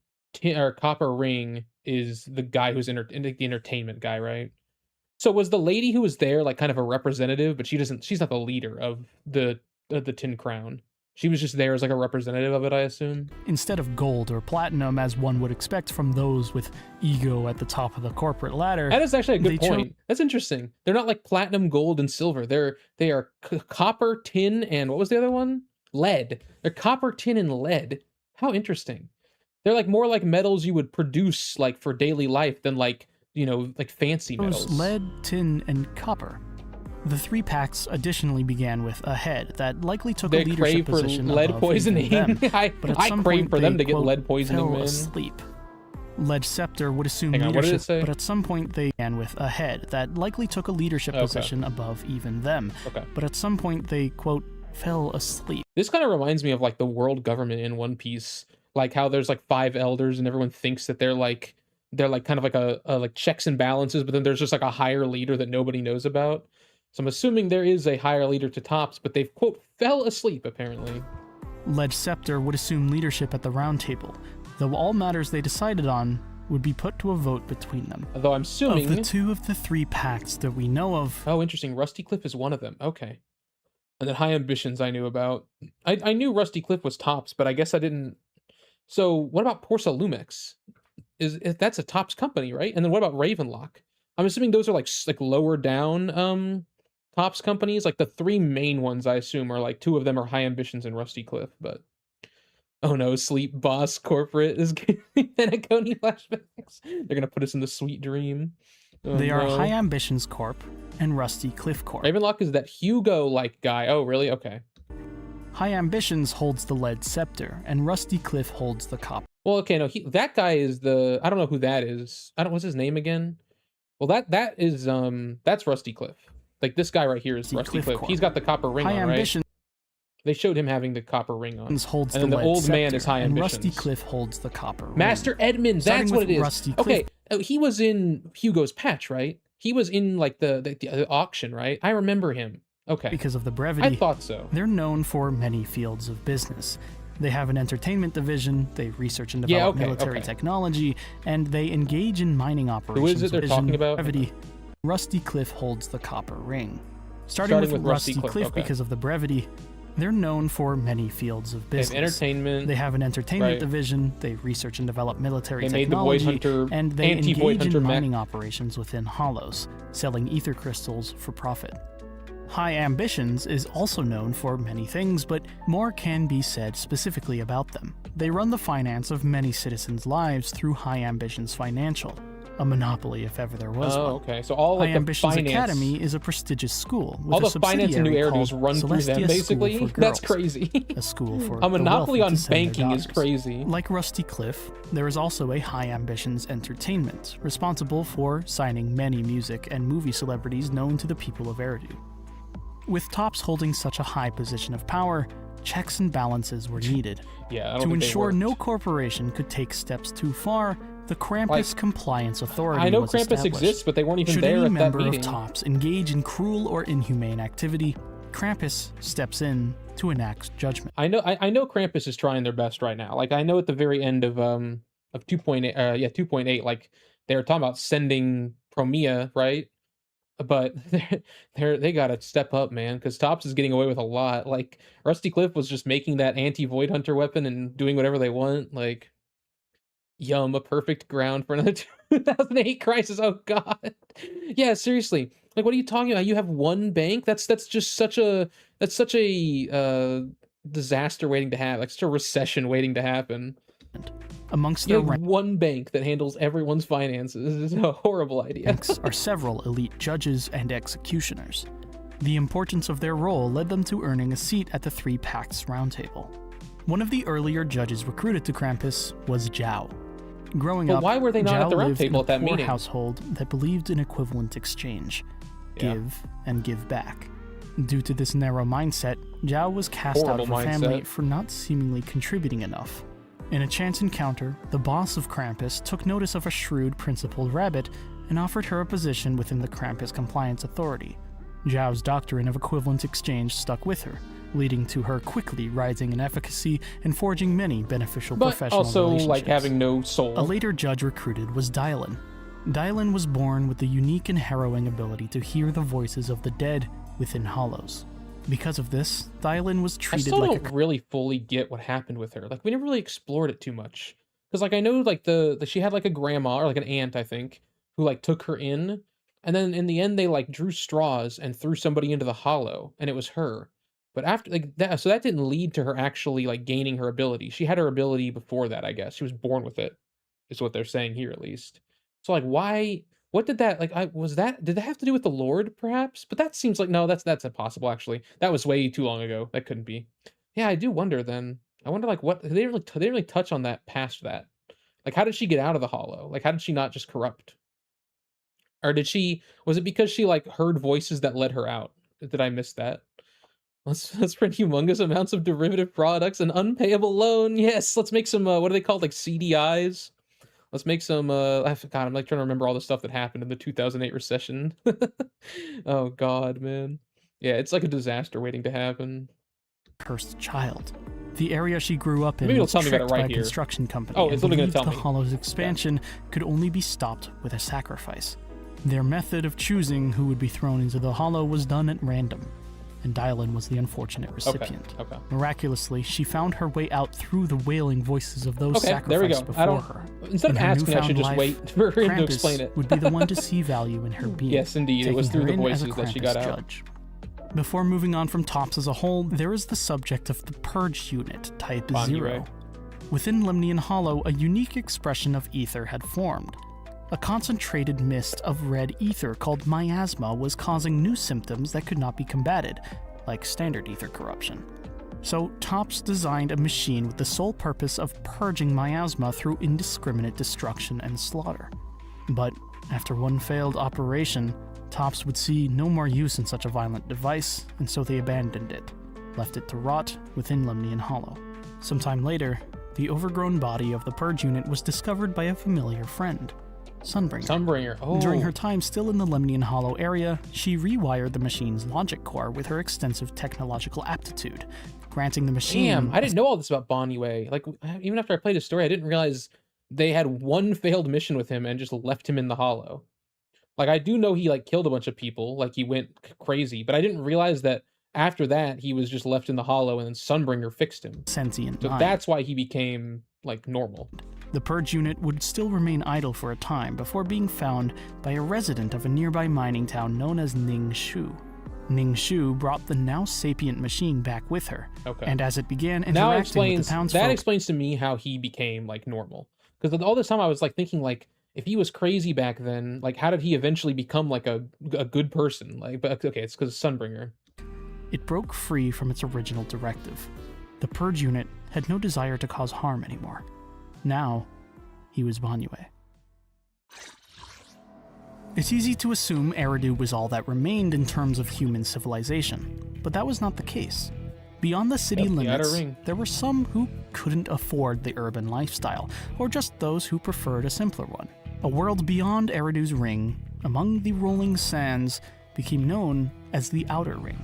Copper Ring is the guy who's the entertainment guy, right? So was the lady who was there like kind of a representative, but she's not the leader of the Tin Crown. She was just there as like a representative of it, I assume. Instead of gold or platinum, as one would expect from those with ego at the top of the corporate ladder. That is actually a good point. That's interesting. They're not like platinum, gold, and silver. They are copper, tin, and what was the other one? Lead. They're copper, tin, and lead. How interesting. They're like more like metals you would produce like for daily life than like, like fancy metals. Lead, tin, and copper. The 3 pacts additionally began with a head that likely took a leadership position lead above poisoning. even them, I but at some crave point for they, them to get quote, lead poisoning, fell man. asleep. Lead Scepter would assume Hang on, what did it leadership, say? but at some point they began with a head that likely took a leadership position above even them. Okay. But at some point they, quote, fell asleep. This kind of reminds me of like the world government in One Piece, like how there's like 5 elders and everyone thinks that they're like kind of like a like checks and balances, but then there's just like a higher leader that nobody knows about. So I'm assuming there is a higher leader to TOPS, but they've, quote, fell asleep, apparently. Lead Scepter would assume leadership at the round table, though all matters they decided on would be put to a vote between them. Although I'm assuming... Of the 2 of the 3 pacts that we know of... Oh, interesting. Rusty Cliff is one of them. Okay. And then High Ambitions I knew about. I knew Rusty Cliff was TOPS, but I guess I didn't... So what about Porsa Lumex? That's a TOPS company, right? And then what about Ravenlock? I'm assuming those are like lower down... TOPS companies, like the 3 main ones, I assume, are like 2 of them are High Ambitions and Rusty Cliff, but oh no, Sleep Boss Corporate is giving Penacony flashbacks. They're gonna put us in the sweet dream. Oh, they are High Ambitions Corp and Rusty Cliff Corp. Ravenlock is that Hugo-like guy. Oh, really? Okay. High Ambitions holds the lead scepter, and Rusty Cliff holds the copper. Well, okay, no, that guy is the... I don't know who that is. What's his name again? Well, that is, that's Rusty Cliff. Like, this guy right here is Rusty Cliff. He's got the copper ring on, right? They showed him having the copper ring on. Holds and then the old man is High and Ambitions. Rusty Cliff holds the copper ring. Master Edmund, that's what it is. Rusty okay, he was in Hugo's Patch, right? He was in, like, the auction, right? I remember him. Okay. Because of the brevity. I thought so. They're known for many fields of business. They have an entertainment division, they research and develop military technology, and they engage in mining operations. Who is it they're talking about? Brevity. Rusty Cliff holds the copper ring. Starting with Rusty Cliff because of the brevity, they're known for many fields of business. They have entertainment. They have an entertainment division, they research and develop military technology, made the Void Hunter, and they engage in mining mech. operations within hollows, selling ether crystals for profit. High Ambitions is also known for many things, but more can be said specifically about them. They run the finance of many citizens' lives through High Ambitions Financial, a monopoly if ever there was one. Okay, so all like High the Ambitions finance... Academy is a prestigious school with all a the finance in New Eridu's run through them, basically? That's crazy. A school for a monopoly the on wealthy to send banking their is daughters. crazy. Like Rusty Cliff, there is also a High Ambitions Entertainment, responsible for signing many music and movie celebrities known to the people of Eridu. With Tops holding such a high position of power, checks and balances were needed. To ensure no corporation could take steps too far, the Krampus Compliance Authority I know was Krampus established. exists, but they weren't even Should there any at that member meeting. of Tops engage in cruel or inhumane activity, Krampus steps in to enact judgment. I know Krampus is trying their best right now. Like, I know at the very end of 2.8, 2.8, like they were talking about sending Promia, right? But they gotta step up, man, because Tops is getting away with a lot. Like, Rusty Cliff was just making that anti-Void Hunter weapon and doing whatever they want. Like, a perfect ground for another 2008 crisis. Oh god. Yeah, seriously. Like, what are you talking about? You have one bank? That's just such a disaster waiting to happen. Like, such a recession waiting to happen. Amongst you their have one bank that handles everyone's finances. This is a horrible idea. ranks are several elite judges and executioners. The importance of their role led them to earning a seat at the Three Pacts Roundtable. One of the earlier judges recruited to Krampus was Zhao. Growing up, why were they not Zhao at the round lived in table a at that poor meeting? household that believed in equivalent exchange, give and give back. Due to this narrow mindset, Zhao was cast out of her family for not seemingly contributing enough. In a chance encounter, the boss of Krampus took notice of a shrewd principled rabbit and offered her a position within the Krampus Compliance Authority. Zhao's doctrine of equivalent exchange stuck with her, leading to her quickly rising in efficacy and forging many beneficial professional relationships. Like having no soul. A later judge recruited was Dylan. Dylan was born with the unique and harrowing ability to hear the voices of the dead within hollows. Because of this, Dylan was treated I still like don't really fully get what happened with her. Like, we never really explored it too much. Because, like, I know, like, she had, like, a grandma, or, like, an aunt, I think, who, like, took her in. And then, in the end, they, like, drew straws and threw somebody into the hollow. And it was her. But after, like, that... So that didn't lead to her actually, like, gaining her ability. She had her ability before that, I guess. She was born with it, is what they're saying here, at least. So, like, why... What did that, like, did that have to do with the Lord, perhaps? But that seems like, no, that's impossible, actually. That was way too long ago. That couldn't be. Yeah, I do wonder, then. I wonder, like, what, they didn't really touch on that past that. Like, how did she get out of the hollow? Like, how did she not just corrupt? Or was it because she, like, heard voices that led her out? Did I miss that? Let's print humongous amounts of derivative products, an unpayable loan. Yes, let's make some, what are they called? Like, CDIs? Let's make some, God, I'm like trying to remember all the stuff that happened in the 2008 recession. Oh God, man. Yeah, it's like a disaster waiting to happen. Cursed child. The area she grew up in Maybe it'll was tell me about tricked it right by a here. construction company Oh, and it's literally gonna believed tell the me. Hollow's expansion could only be stopped with a sacrifice. Their method of choosing who would be thrown into the Hollow was done at random, and Dylan was the unfortunate recipient. Okay. Miraculously, she found her way out through the wailing voices of those Okay, there we go. sacrificed before her. Instead of In her asking, I should just newfound wait life, for him to Krampus explain it. would be the one to see value in her being. Yes, indeed. It was taking through her the in as a voices that she got Krampus out. judge. Before moving on from Tops as a whole, there is the subject of the Purge Unit, Type Bon 0. Within Lemnian Hollow, a unique expression of ether had formed. A concentrated mist of red ether called miasma was causing new symptoms that could not be combated, like standard ether corruption. So Topps designed a machine with the sole purpose of purging miasma through indiscriminate destruction and slaughter. But after one failed operation, Topps would see no more use in such a violent device, and so they abandoned it, left it to rot within Lemnian Hollow. Sometime later, the overgrown body of the purge unit was discovered by a familiar friend, Sunbringer. Sunbringer, oh. During her time still in the Lemnian Hollow area, she rewired the machine's logic core with her extensive technological aptitude, granting the machine... Damn, I didn't know all this about Bonnie Way. Like, even after I played his story, I didn't realize they had one failed mission with him and just left him in the Hollow. Like, I do know he, like, killed a bunch of people, like, he went crazy, but I didn't realize that after that, he was just left in the Hollow and then Sunbringer fixed him. Sentient so mind. That's why he became, like, normal. The purge unit would still remain idle for a time before being found by a resident of a nearby mining town known as Ning Shu. Ning Shu brought the now sapient machine back with her, and as it began interacting with the townsfolk... That explains to me how he became, like, normal. Because all this time I was, like, thinking, like, if he was crazy back then, like, how did he eventually become, like, a good person? Like, but okay, it's because Sunbringer. It broke free from its original directive. The purge unit had no desire to cause harm anymore. Now, he was Bonnie Way. It's easy to assume Eridu was all that remained in terms of human civilization, but that was not the case. Beyond the city limits, there were some who couldn't afford the urban lifestyle, or just those who preferred a simpler one. A world beyond Eridu's ring, among the rolling sands, became known as the Outer Ring.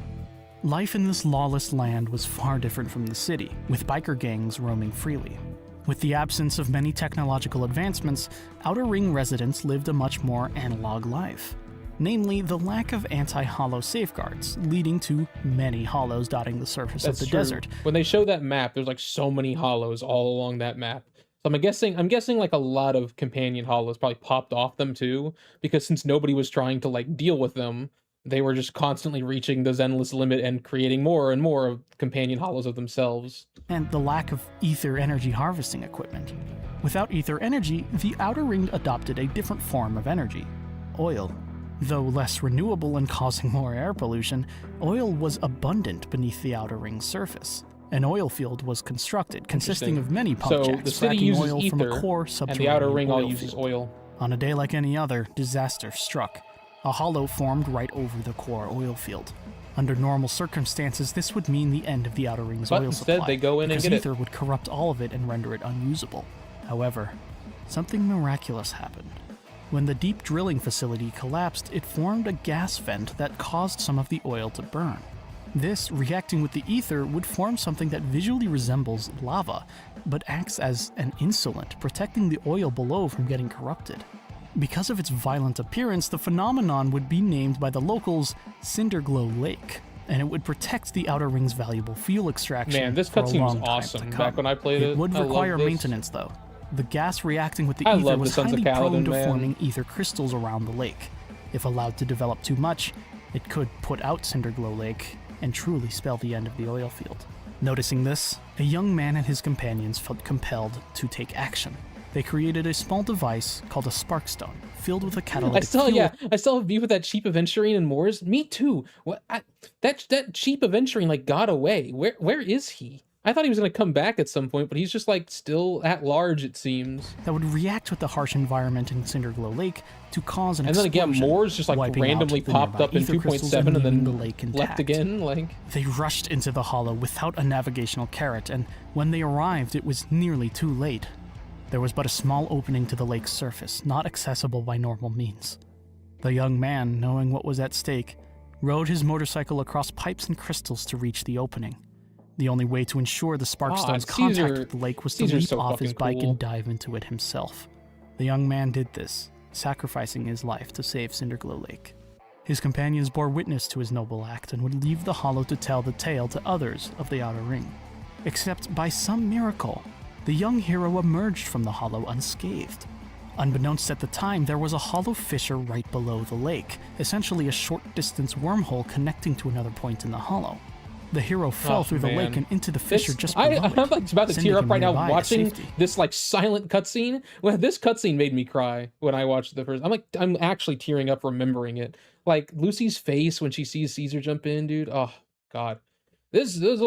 Life in this lawless land was far different from the city, with biker gangs roaming freely. With the absence of many technological advancements, Outer Ring residents lived a much more analog life. Namely, the lack of anti-hollow safeguards, leading to many hollows dotting the surface of the desert. When they show that map, there's like so many hollows all along that map. So I'm guessing like a lot of companion hollows probably popped off them too, because since nobody was trying to like deal with them, they were just constantly reaching the Zenless limit and creating more and more of companion hollows of themselves. And the lack of ether energy harvesting equipment. Without ether energy, the Outer Ring adopted a different form of energy: oil. Though less renewable and causing more air pollution, oil was abundant beneath the Outer Ring's surface. An oil field was constructed, consisting of many pump jacks the city fracking uses oil ether, from a core subterranean and the Outer Ring all oil uses field. oil. On a day like any other, disaster struck. A hollow formed right over the core oil field. Under normal circumstances, this would mean the end of the Outer Ring's oil supply. Instead, they go in and get ether would corrupt all of it and render it unusable. However, something miraculous happened. When the deep drilling facility collapsed, it formed a gas vent that caused some of the oil to burn. This, reacting with the ether, would form something that visually resembles lava, but acts as an insulant, protecting the oil below from getting corrupted. Because of its violent appearance, the phenomenon would be named by the locals Cinderglow Lake, and it would protect the Outer Ring's valuable fuel extraction. Man, this for a cutscene was long time awesome. to come. Back when I played it, It would I require loved this. maintenance, though. The gas reacting with the I ether love the was Sons of highly prone Kaladin, to man. forming ether crystals around the lake. If allowed to develop too much, it could put out Cinderglow Lake and truly spell the end of the oil field. Noticing this, a young man and his companions felt compelled to take action. They created a small device called a sparkstone, filled with a catalytic fuel. I still have beef with that cheap aventurine in Moors. Me too. That cheap aventurine like got away. Where is he? I thought he was gonna come back at some point, but he's just like still at large, it seems. That would react with the harsh environment in Cinderglow Lake to cause an and then explosion. again, Moors just like wiping randomly out the popped nearby up in ether crystals 2.7 and leaving then the lake intact. left again. Like they rushed into the hollow without a navigational carrot, and when they arrived, it was nearly too late. There was but a small opening to the lake's surface, not accessible by normal means. The young man, knowing what was at stake, rode his motorcycle across pipes and crystals to reach the opening. The only way to ensure the Sparkstone's contact with the lake was to leap off his bike and dive into it himself. The young man did this, sacrificing his life to save Cinderglow Lake. His companions bore witness to his noble act and would leave the hollow to tell the tale to others of the Outer Ring. Except by some miracle, the young hero emerged from the hollow unscathed. Unbeknownst at the time, there was a hollow fissure right below the lake, essentially a short-distance wormhole connecting to another point in the hollow. The hero fell through the lake and into the fissure just below it, I'm like about to sending tear up him right now nearby to watching safety. this like silent cutscene. Well, this cutscene made me cry when I watched the first. I'm actually tearing up remembering it. Like Lucy's face when she sees Caesar jump in, dude. Oh God, This was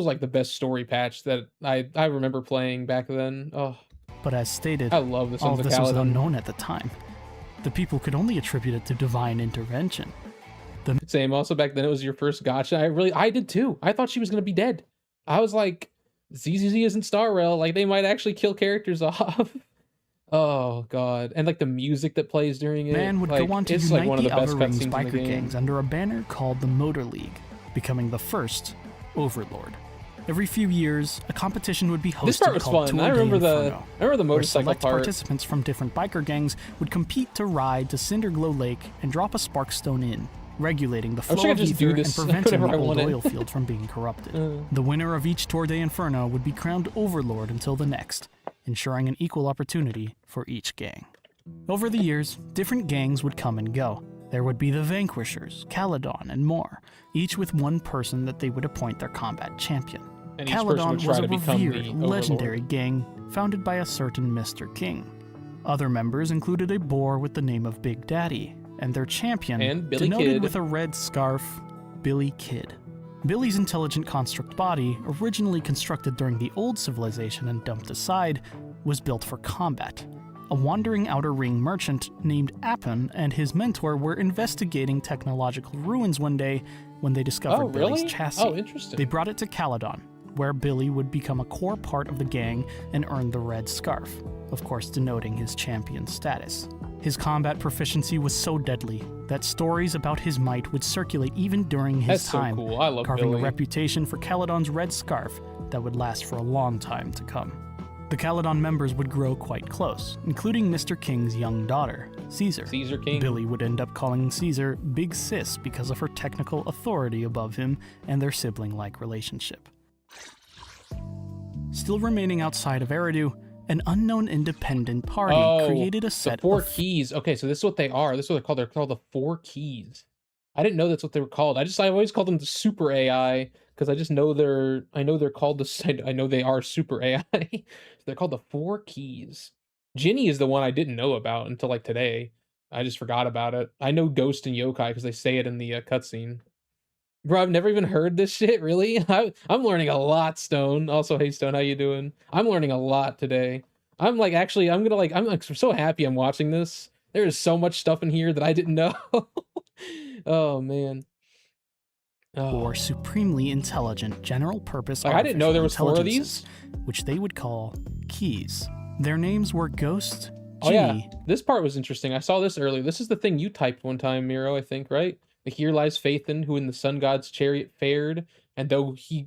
like the best story patch that I remember playing back then. Oh, But as stated, I love the all Sons of of this was Kaladin. unknown at the time. The people could only attribute it to divine intervention. Same. Also back then, it was your first gotcha. I did too. I thought she was gonna be dead. I was like, ZZZ isn't Star Rail. Like they might actually kill characters off. Oh god, and like the music that plays during it. Man would like, go on to it's unite like one of the the best Outer Rings cutscenes in the biker game. gangs under a banner called the Motor League, becoming the first Overlord. Every few years, a competition would be hosted This part was called fun. Tour I de remember Inferno, the where motorcycle select part. participants from different biker gangs would compete to ride to Cinderglow Lake and drop a Sparkstone in, regulating the I wish I flow could of just do ether and this preventing whenever the I old wanted. oil field from being corrupted. The winner of each Tour de Inferno would be crowned Overlord until the next, ensuring an equal opportunity for each gang. Over the years, different gangs would come and go. There would be the Vanquishers, Caladon, and more, each with one person that they would appoint their combat champion. And each person would Caladon try was a to become revered, the legendary gang founded by a certain Mr. King. Other members included a boar with the name of Big Daddy, and their champion, And Billy denoted Kid. with a red scarf, Billy Kid. Billy's intelligent construct body, originally constructed during the old civilization and dumped aside, was built for combat. A wandering Outer Ring merchant named Appin and his mentor were investigating technological ruins one day when they discovered Oh, really? Billy's chassis. Oh, interesting. They brought it to Caladon, where Billy would become a core part of the gang and earn the red scarf, of course denoting his champion status. His combat proficiency was so deadly that stories about his might would circulate even during his That's so time, cool. I love carving Billy. a reputation for Caladon's red scarf that would last for a long time to come. The Caladon members would grow quite close, including Mr. King's young daughter, Caesar. Caesar King. Billy would end up calling Caesar Big Sis because of her technical authority above him and their sibling-like relationship. Still remaining outside of Eridu, an unknown independent party created a set the four of keys. Okay, so this is what they are. This is what they're called. They're called the four keys. I didn't know that's what they were called. I've always called them the super AI because I just know I know they're called the, I know they are super AI. So they're called the four keys. Ginny is the one I didn't know about until like today. I just forgot about it. I know Ghost and Yokai because they say it in the cutscene. Bro, I've never even heard this shit, really? I'm learning a lot, Stone. Also, hey, Stone, how you doing? I'm learning a lot today. I'm like, actually, I'm so happy I'm watching this. There is so much stuff in here that I didn't know. Oh, man. or supremely intelligent general-purpose Like, I didn't know there was artificial four of these. intelligences, which they would call keys. Their names were Ghost, Oh, yeah. Ginny, This part was interesting. I saw this earlier. This is the thing you typed one time, Miro, I think, right? The here lies Phaethon, who in the sun god's chariot fared, and though he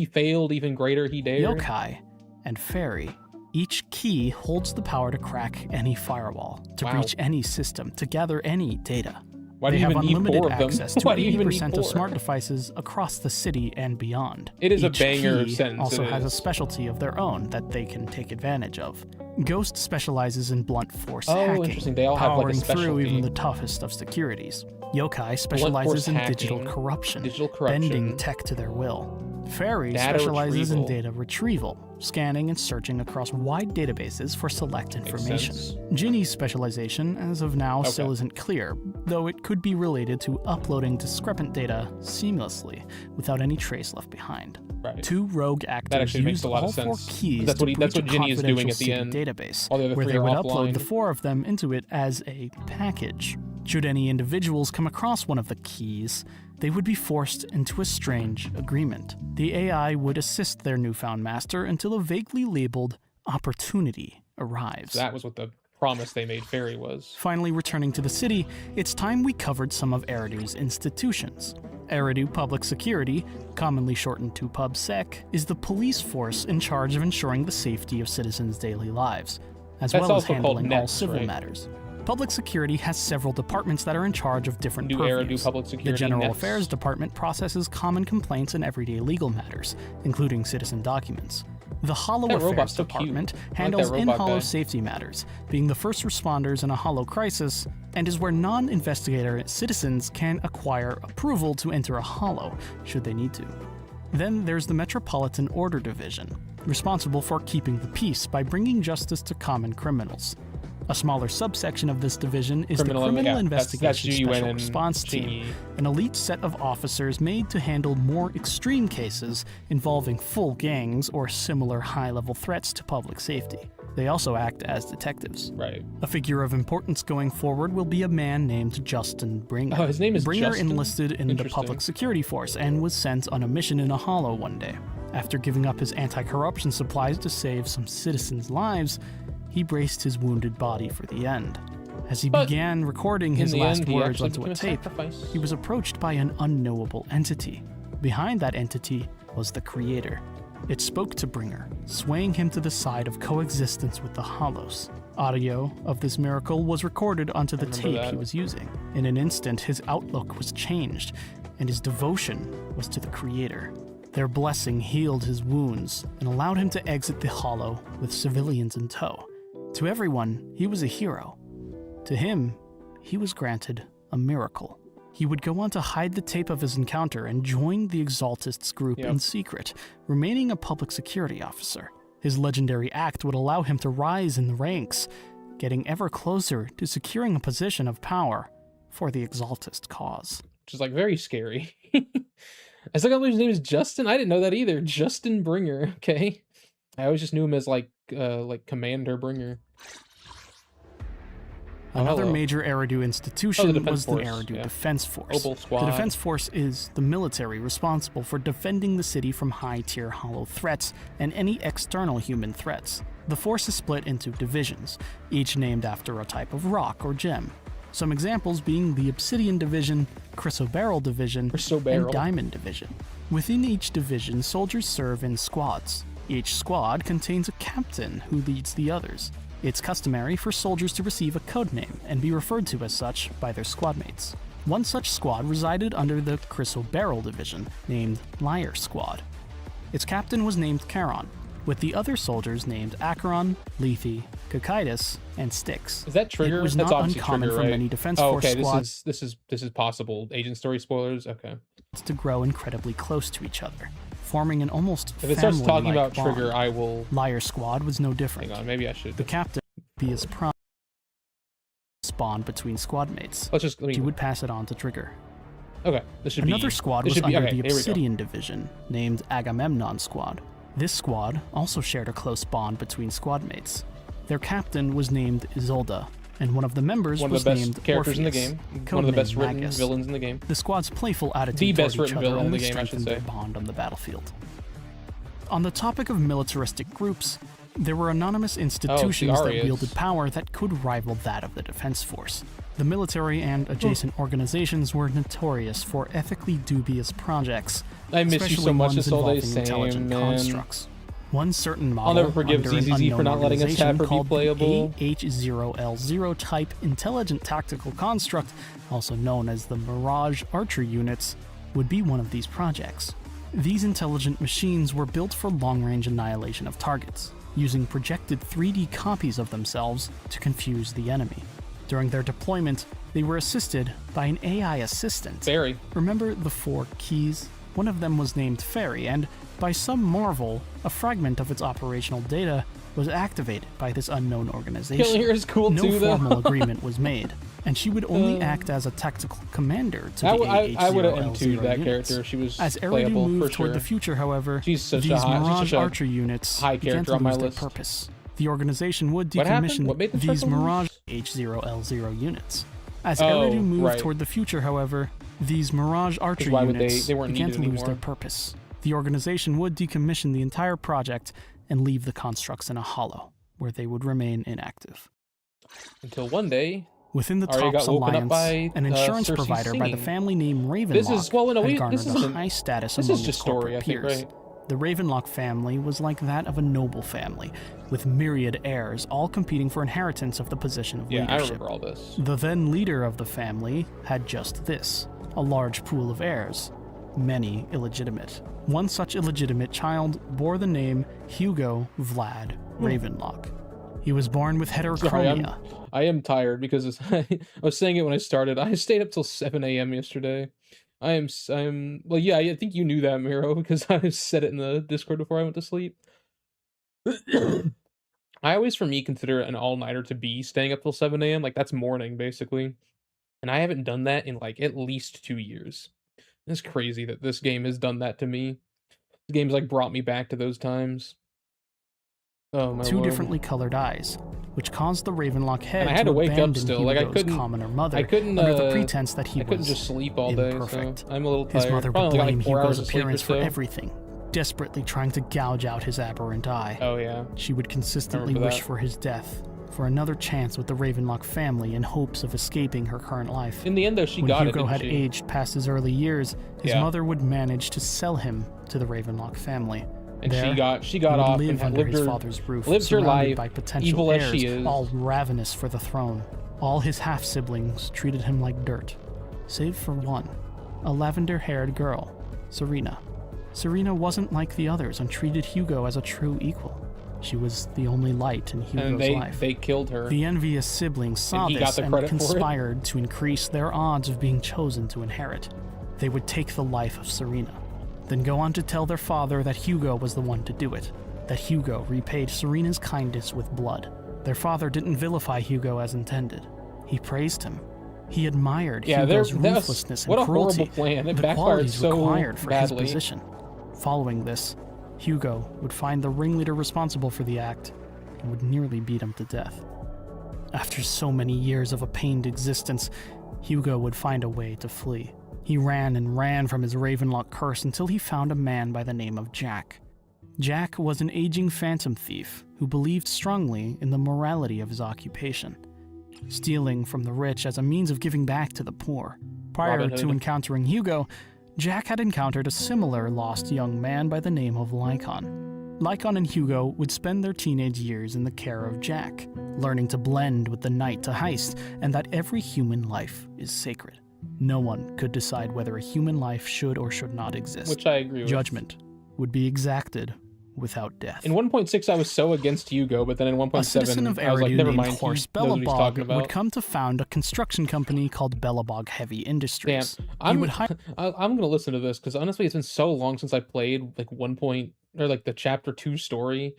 failed, even greater he dared. Yokai, and Fairy. Each key holds the power to crack any firewall, to Wow. breach any system, to gather any data. Why do They you have even need unlimited four of them? access to Why do you even need 80% of four? smart devices across the city and beyond. It is a Each banger key sentence, also it has a is. specialty of their own that they can take advantage of. Ghost specializes in blunt force Oh, hacking, interesting. They all have, like, a powering through specialty. even the toughest of securities. Yokai specializes force in hacking, digital corruption, digital corruption. bending tech to their will. Fairy Data specializes in retrieval. data retrieval, scanning and searching across wide databases for select information. sense. Ginny's specialization, as of now, Okay. still isn't clear, though it could be related to uploading discrepant data seamlessly without any trace left behind. Right. Two rogue actors actually makes used a lot all of four sense. keys That's to what breach a Ginny is doing confidential at the city end. database, All the other where three they are would offline. upload the four of them into it as a package. Should any individuals come across one of the keys, they would be forced into a strange agreement. The AI would assist their newfound master until a vaguely labeled opportunity arrives. That was what the promise they made Fairy was. Finally, returning to the city, it's time we covered some of Eridu's institutions. Eridu Public Security, commonly shortened to PubSec, is the police force in charge of ensuring the safety of citizens' daily lives, as That's well as also called handling all NEPS, civil right? matters. Public Security has several departments that are in charge of different New purviews. Eridu Public Security, The General NEPS. Affairs Department processes common complaints and everyday legal matters, including citizen documents. The Hollow That Affairs robot's so cute. Department I like that handles robot in-hollow guy. safety matters, being the first responders in a hollow crisis, and is where non-investigator citizens can acquire approval to enter a hollow, should they need to. Then there's the Metropolitan Order Division, responsible for keeping the peace by bringing justice to common criminals. A smaller subsection of this division is the Criminal Criminal that's Investigation GUN Special and Response Team, Chingy. an elite set of officers made to handle more extreme cases involving full gangs or similar high-level threats to public safety. They also act as detectives. Right. A figure of importance going forward will be a man named Justin Bringer. Oh, his name is Bringer Justin? enlisted in the Public Security Force and was sent on a mission in a hollow one day. After giving up his anti-corruption supplies to save some citizens' lives, he braced his wounded body for the end. As he began recording his last words onto a tape, he was approached by an unknowable entity. Behind that entity was the Creator. It spoke to Bringer, swaying him to the side of coexistence with the Hollows. Audio of this miracle was recorded onto the tape he was using. In an instant, his outlook was changed, and his devotion was to the Creator. Their blessing healed his wounds and allowed him to exit the Hollow with civilians in tow. To everyone, he was a hero. To him, he was granted a miracle. He would go on to hide the tape of his encounter and join the Exaltists group in secret, remaining a public security officer. His legendary act would allow him to rise in the ranks, getting ever closer to securing a position of power for the Exaltist cause. Which is like very scary. I still got his name is Justin. I didn't know that either. Justin Bringer. Okay. I always just knew him as like Commander Bringer. Another major Eridu institution was the Force, Eridu Defense Force. Opal Squad. The Defense Force is the military responsible for defending the city from high-tier hollow threats and any external human threats. The force is split into divisions, each named after a type of rock or gem. Some examples being the Obsidian Division, Chrysoberyl Division, and Diamond Division. Within each division, soldiers serve in squads. Each squad contains a captain who leads the others. It's customary for soldiers to receive a codename and be referred to as such by their squadmates. One such squad resided under the Chrysoberyl Division, named Liar Squad. Its captain was named Charon, with the other soldiers named Acheron, Lethe, Cocytus, and Styx. Is that Trigger? It was That's not obviously uncommon Trigger, for right? many Defense Force squads This is possible. Agent story spoilers. Okay. to grow incredibly close to each other, forming an almost If it starts talking family-like about bond. Trigger, I will. Liar Squad was no different. Hang on, maybe I should. The captain would be his prime bond between squad mates. He would pass it on to Trigger. Okay, this should Another be. squad this was should be, under okay, the here we go. Obsidian Division, named Agamemnon Squad. This squad also shared a close bond between squad mates. Their captain was named Isolde, and one of the members One of was the best named characters Orpheus, in the game. One of the best codenamed written Magus. villains in the game. The squad's playful attitude The best toward each written other villain in the only game, I should strengthened say. their bond on the battlefield. On the topic of militaristic groups, there were anonymous institutions that Arias. wielded power that could rival that of the Defense Force. The military and adjacent organizations were notorious for ethically dubious projects, I miss you especially so much, ones Isolde. involving Same, intelligent man. constructs. One certain model I'll never forgive under an ZZZ for unknown not letting us organization have her be called playable. the AH0L0 type intelligent tactical construct, also known as the Mirage Archer units, would be one of these projects. These intelligent machines were built for long-range annihilation of targets, using projected 3D copies of themselves to confuse the enemy. During their deployment, they were assisted by an AI assistant. Fairy. Remember the 4 keys? One of them was named Fairy, and by some marvel, a fragment of its operational data was activated by this unknown organization. Killing her is cool no too, though. formal agreement was made, and she would only act as a tactical commander to the I would have AH0L0 M2'd that units. character if she was As Eridu playable, moved for toward sure. the future, however, She's such these a high, Mirage she's such a Archer units high began character to on my lose their list. purpose. The organization would What happened? decommission What made them these start to lose? Mirage H0L0 units. As Oh, Eridu moved right. toward the future, however, these Mirage Archer why would units they weren't began needed to lose their anymore. purpose. The organization would decommission the entire project and leave the constructs in a hollow, where they would remain inactive. Until one day, Within the Arya got Tops woken up Alliance, by, an insurance Cersei provider by the singing. family name Ravenlock This is well, no, had garnered this a isn't. high status This among is just its corporate story, I think, peers. right? The Ravenlock family was like that of a noble family, with myriad heirs, all competing for inheritance of the position of Yeah, I leadership. remember all this. The then leader of the family had just this, a large pool of heirs, many illegitimate. One such illegitimate child bore the name Hugo Vlad Ravenlock. He was born with Sorry, heterochromia. I am tired because I was saying it when I started. I stayed up till 7 a.m. yesterday. I'm well, yeah, I think you knew that, Miro, because I said it in the Discord before I went to sleep. I always, for me, consider an all-nighter to be staying up till 7 AM, like, that's morning, basically, and I haven't done that in, like, at least 2 years. It's crazy that this game has done that to me. The game's, like, brought me back to those times. Oh my Two lord. differently colored eyes, which caused the Ravenlock head And I had to wake up abandon still, like, I Hugo's couldn't commoner mother I couldn't, under the pretense that he I couldn't was just sleep all day, imperfect. so I'm a little tired. His mother would Probably got, blame like, 4 hours Hugo's of sleep or appearance for so. everything, desperately trying to gouge out his aberrant eye. Oh yeah. She would consistently remember wish that. for his death, for another chance with the Ravenlock family in hopes of escaping her current life. In the end, though, she when got Hugo it, had didn't she? aged past his early years, his Yeah. mother would manage to sell him to the Ravenlock family. And There, she he got would off live and under lived his her father's roof, lived her surrounded life, by potential evil as heirs, she is. all ravenous for the throne. All his half-siblings treated him like dirt, save for one, a lavender-haired girl, Serena. Serena wasn't like the others and treated Hugo as a true equal. She was the only light in Hugo's And life. they killed her. The envious siblings saw And he got this the and credit for it. conspired to increase their odds of being chosen to inherit. They would take the life of Serena, then go on to tell their father that Hugo was the one to do it, that Hugo repaid Serena's kindness with blood. Their father didn't vilify Hugo as intended. He praised him. He admired Hugo's ruthlessness and what a cruelty, horrible plan. It the backfired qualities so required for his badly. position. Following this, Hugo would find the ringleader responsible for the act and would nearly beat him to death. After so many years of a pained existence, Hugo would find a way to flee. He ran and ran from his Ravenlock curse until he found a man by the name of Jack. Jack was an aging phantom thief who believed strongly in the morality of his occupation, stealing from the rich as a means of giving back to the poor. Prior Robin to Hood. encountering Hugo, Jack had encountered a similar lost young man by the name of Lycon. Lycon and Hugo would spend their teenage years in the care of Jack, learning to blend with the night to heist, and that every human life is sacred. No one could decide whether a human life should or should not exist. Which I agree with. Judgment would be exacted without death. In 1.6, I was so against Hugo, but then in 1.7, A citizen of I was like, Eridu never named mind. He Horse knows what he's talking Belobog about. would come to found a construction company called Belobog Heavy Damn, Industries. He I'm would hire gonna listen to this because honestly, it's been so long since I played like the chapter 2 story.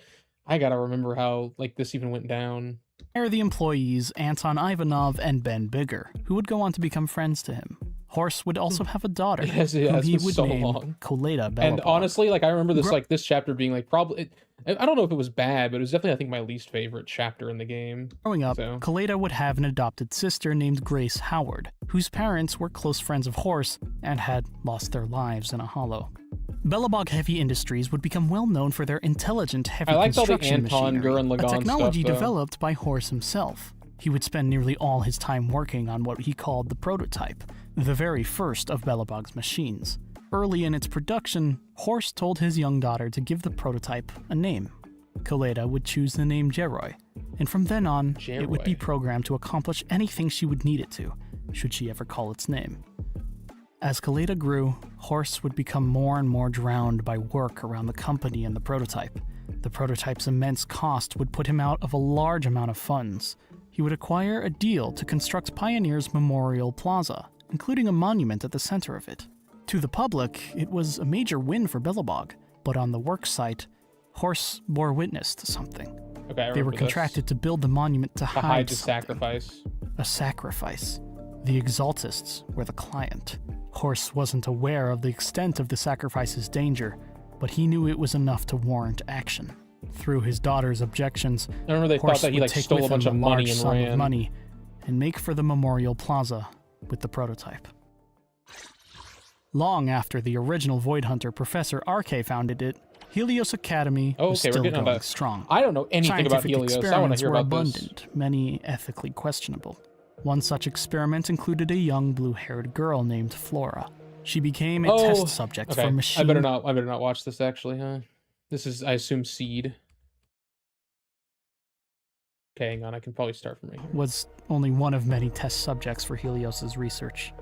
I gotta remember how like this even went down. the employees Anton Ivanov and Ben Bigger, who would go on to become friends to him. Horse would also have a daughter, Yes, who it's he been would so name long. Koleda Belobog. And honestly, like I remember this chapter being like probably I don't know if it was bad, but it was definitely I think my least favorite chapter in the game. Growing up, So. Koleda would have an adopted sister named Grace Howard, whose parents were close friends of Horse and had lost their lives in a hollow. Belobog Heavy Industries would become well known for their intelligent heavy I liked all the construction Anton machinery, Gurren a Lagann technology stuff, though. developed by Horse himself. He would spend nearly all his time working on what he called the prototype, the very first of Belobog's machines. Early in its production, Horse told his young daughter to give the prototype a name. Koleda would choose the name Jeroy, and from then on, it would be programmed to accomplish anything she would need it to, should she ever call its name. As Koleda grew, Horse would become more and more drowned by work around the company and the prototype. The prototype's immense cost would put him out of a large amount of funds. He would acquire a deal to construct Pioneer's Memorial Plaza, including a monument at the center of it. To the public, it was a major win for Belobog, but on the work site, Horse bore witness to something. Okay, I They were remember this. contracted to build the monument to To hide hide the something. sacrifice. A sacrifice. The Exaltists were the client. Horse wasn't aware of the extent of the sacrifice's danger, but he knew it was enough to warrant action. Through his daughter's objections, I remember they Horse thought that he would like take stole a with bunch him of a large money and sum of ran. money and make for the Memorial Plaza with the prototype. Long after the original Void Hunter Professor RK founded it, Helios Academy Oh, was okay, we're still getting on going that. strong. I don't know anything about Scientific Helios. I want experiments to hear were about this. abundant, many ethically questionable. One such experiment included a young blue-haired girl named Flora. She became a test subject okay. for machine. I better not watch this actually, huh? This is, I assume, Seed. Okay, hang on. I can probably start from right here. Was only one of many test subjects for Helios's research.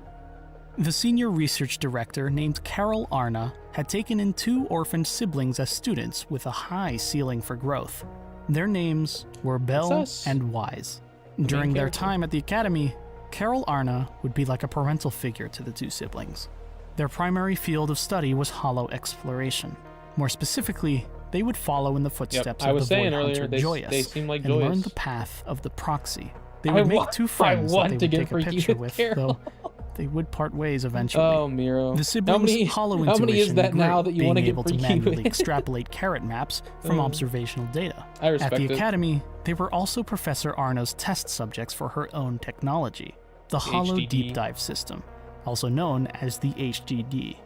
The senior research director, named Carol Arna, had taken in 2 orphaned siblings as students with a high ceiling for growth. Their names were Belle us. and Wise. During their character. time at the academy, Carol Arna would be like a parental figure to the 2 siblings. Their primary field of study was hollow exploration. More specifically, they would follow in the footsteps I of was the saying Void earlier, Hunter they Joyous seem like and learn Joyous. the path of the proxy. They I would make want- two I friends that want they to would get take a freaky picture with with, Carol. though they would part ways eventually. Oh, Miro. The siblings' hollow how many is intuition that now grew, that you want to being get able to freaky manually with? extrapolate carrot maps from observational data. I respect At the it. academy, they were also Professor Arna's test subjects for her own technology, the Hollow HDD. Deep Dive System, also known as the HDD.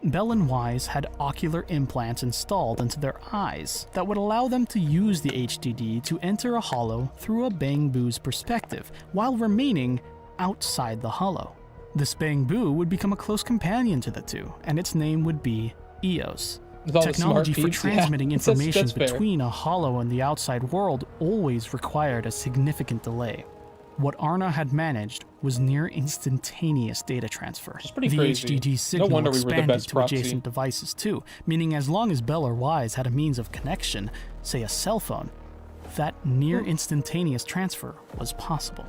Bell and Wise had ocular implants installed into their eyes that would allow them to use the HDD to enter a hollow through a Bang Boo's perspective, while remaining outside the hollow. This Bang Boo would become a close companion to the two, and its name would be EOS. With all the Technology smart for peeps, transmitting yeah. information That's fair. between a hollow and the outside world always required a significant delay. What Arna had managed was near instantaneous data transfer. pretty The crazy. HDD No signal wonder we were the expanded best to proxy. adjacent devices too, meaning as long as Bell or Wise had a means of connection, say a cell phone, that near instantaneous transfer was possible.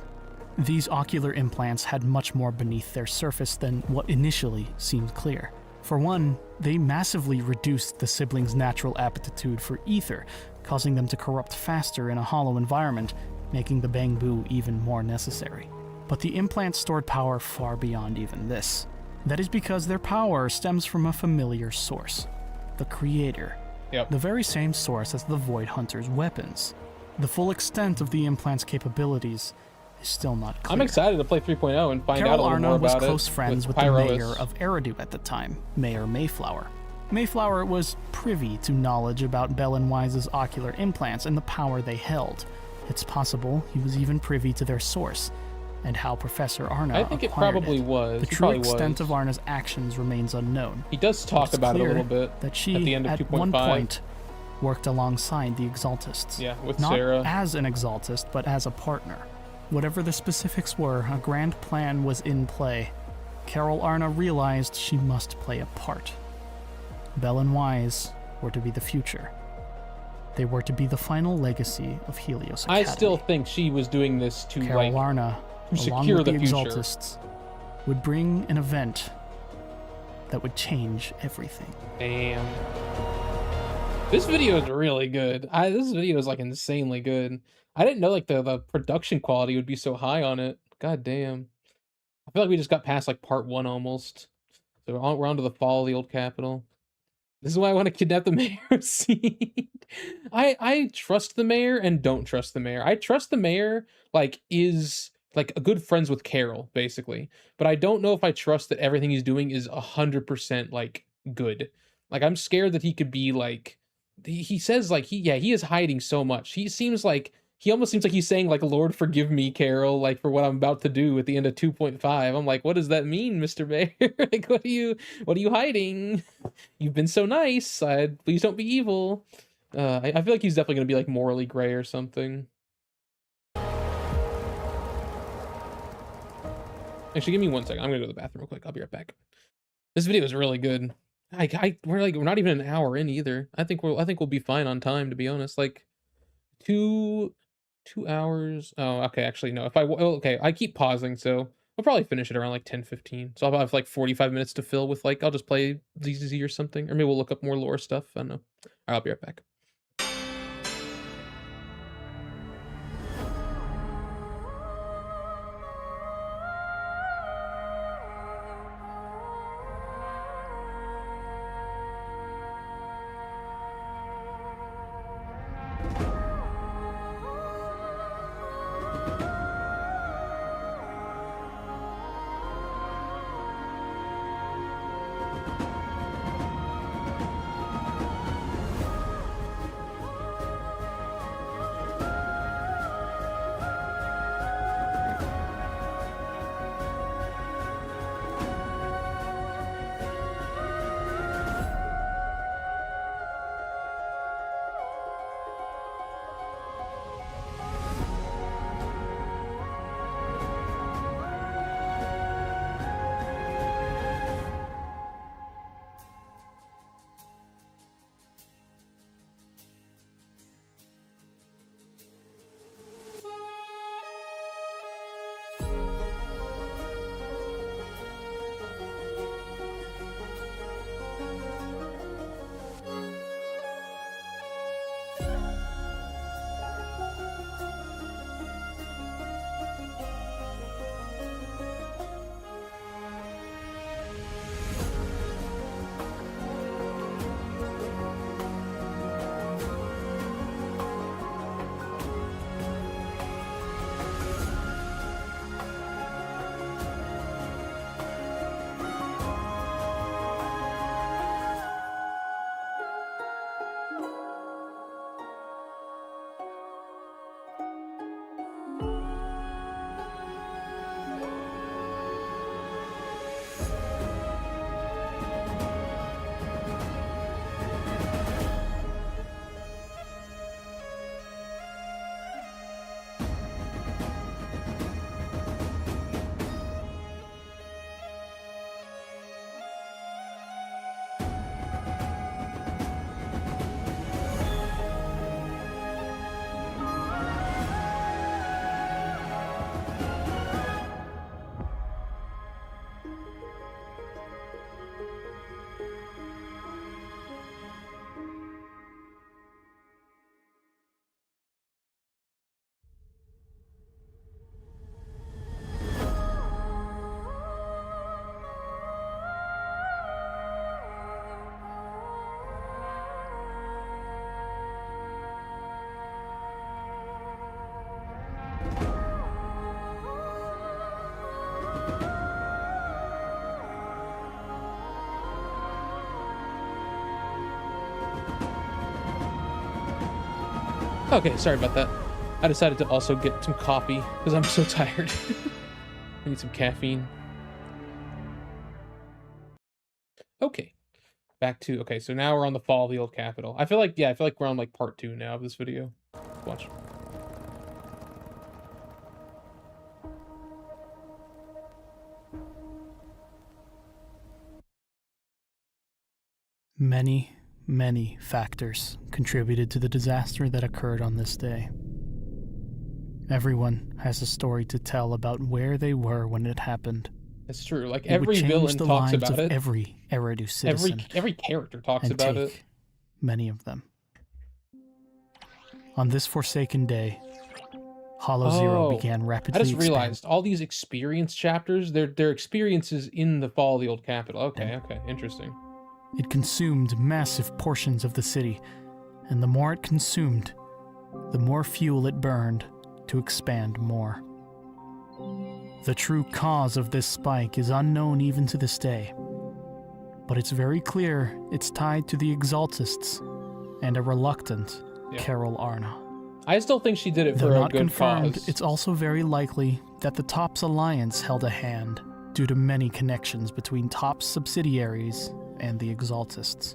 These ocular implants had much more beneath their surface than what initially seemed clear. For one, they massively reduced the siblings' natural aptitude for ether, causing them to corrupt faster in a hollow environment, making the Bang Boo even more necessary. But the implants stored power far beyond even this. That is because their power stems from a familiar source, the Creator. The very same source as the Void Hunter's weapons. The full extent of the implant's capabilities is still not clear. I'm excited to play 3.0 and find Carol out a little Arna more was about close it. friends with the mayor of Eridu at the time, Mayor Mayflower. Mayflower was privy to knowledge about Bell and Wise's ocular implants and the power they held. It's possible he was even privy to their source, and how Professor Arna I think it acquired probably was. The It true probably extent was. of Arna's actions remains unknown. He does talk It's about it a clear little bit that she, at the end of at one 2.5. point, worked alongside the Exaltists. Yeah, with Not Sarah. as an Exaltist, but as a partner. Whatever the specifics were, a grand plan was in play. Carol Arna realized she must play a part. Bell and Wise were to be the future. They were to be the final legacy of Helios Academy. I still think she was doing this to Carol like Arna, to along secure with the the future. Exaltists, would bring an event that would change everything. Damn. This video is really good. This video is like insanely good. I didn't know like the production quality would be so high on it. God damn. I feel like we just got past like part 1 almost. So we're on to the fall of the old capital. This is why I want to kidnap the mayor seat. I trust the mayor and don't trust the mayor. I trust the mayor like is like a good friends with Carol basically, but I don't know if I trust that everything he's doing is 100% like good. Like I'm scared that he could be like he says like he is hiding so much. He almost seems like he's saying like, Lord, forgive me, Carol, like for what I'm about to do at the end of 2.5. I'm like, what does that mean, Mr. Mayor? Like, what are you hiding? You've been so nice. Please don't be evil. I feel like he's definitely going to be like morally gray or something. Actually, give me 1 second. I'm going to go to the bathroom real quick. I'll be right back. This video is really good. We're not even an hour in either. I think we'll be fine on time, to be honest. Like 2 hours. Oh, okay. Actually, no. Okay, I keep pausing, so I'll probably finish it around like 10:15. So I'll have like 45 minutes to fill with like I'll just play ZZ or something, or maybe we'll look up more lore stuff. I don't know. All right, I'll be right back. Okay, sorry about that. I decided to also get some coffee because I'm so tired. I need some caffeine. Okay. Back to, okay, so now we're on the fall of the old capital. I feel like we're on like part 2 now of this video. Watch. Many, many factors contributed to the disaster that occurred on this day. Everyone has a story to tell about where they were when it happened. It's true. Like, It would every change villain the talks lives about of it. every Eridu citizen. Every character talks and about take it. Many of them. On this forsaken day, Hollow Zero began rapidly I just expanding. realized all these experience chapters, they're experiences in the fall of the old capital. Okay, interesting. It consumed massive portions of the city, and the more it consumed, the more fuel it burned to expand more. The true cause of this spike is unknown even to this day, but it's very clear it's tied to the Exaltists and a reluctant Carol Arna. I still think she did it Though for a not good confirmed, cause. it's also very likely that the TOPS Alliance held a hand due to many connections between TOPS subsidiaries and the Exaltists.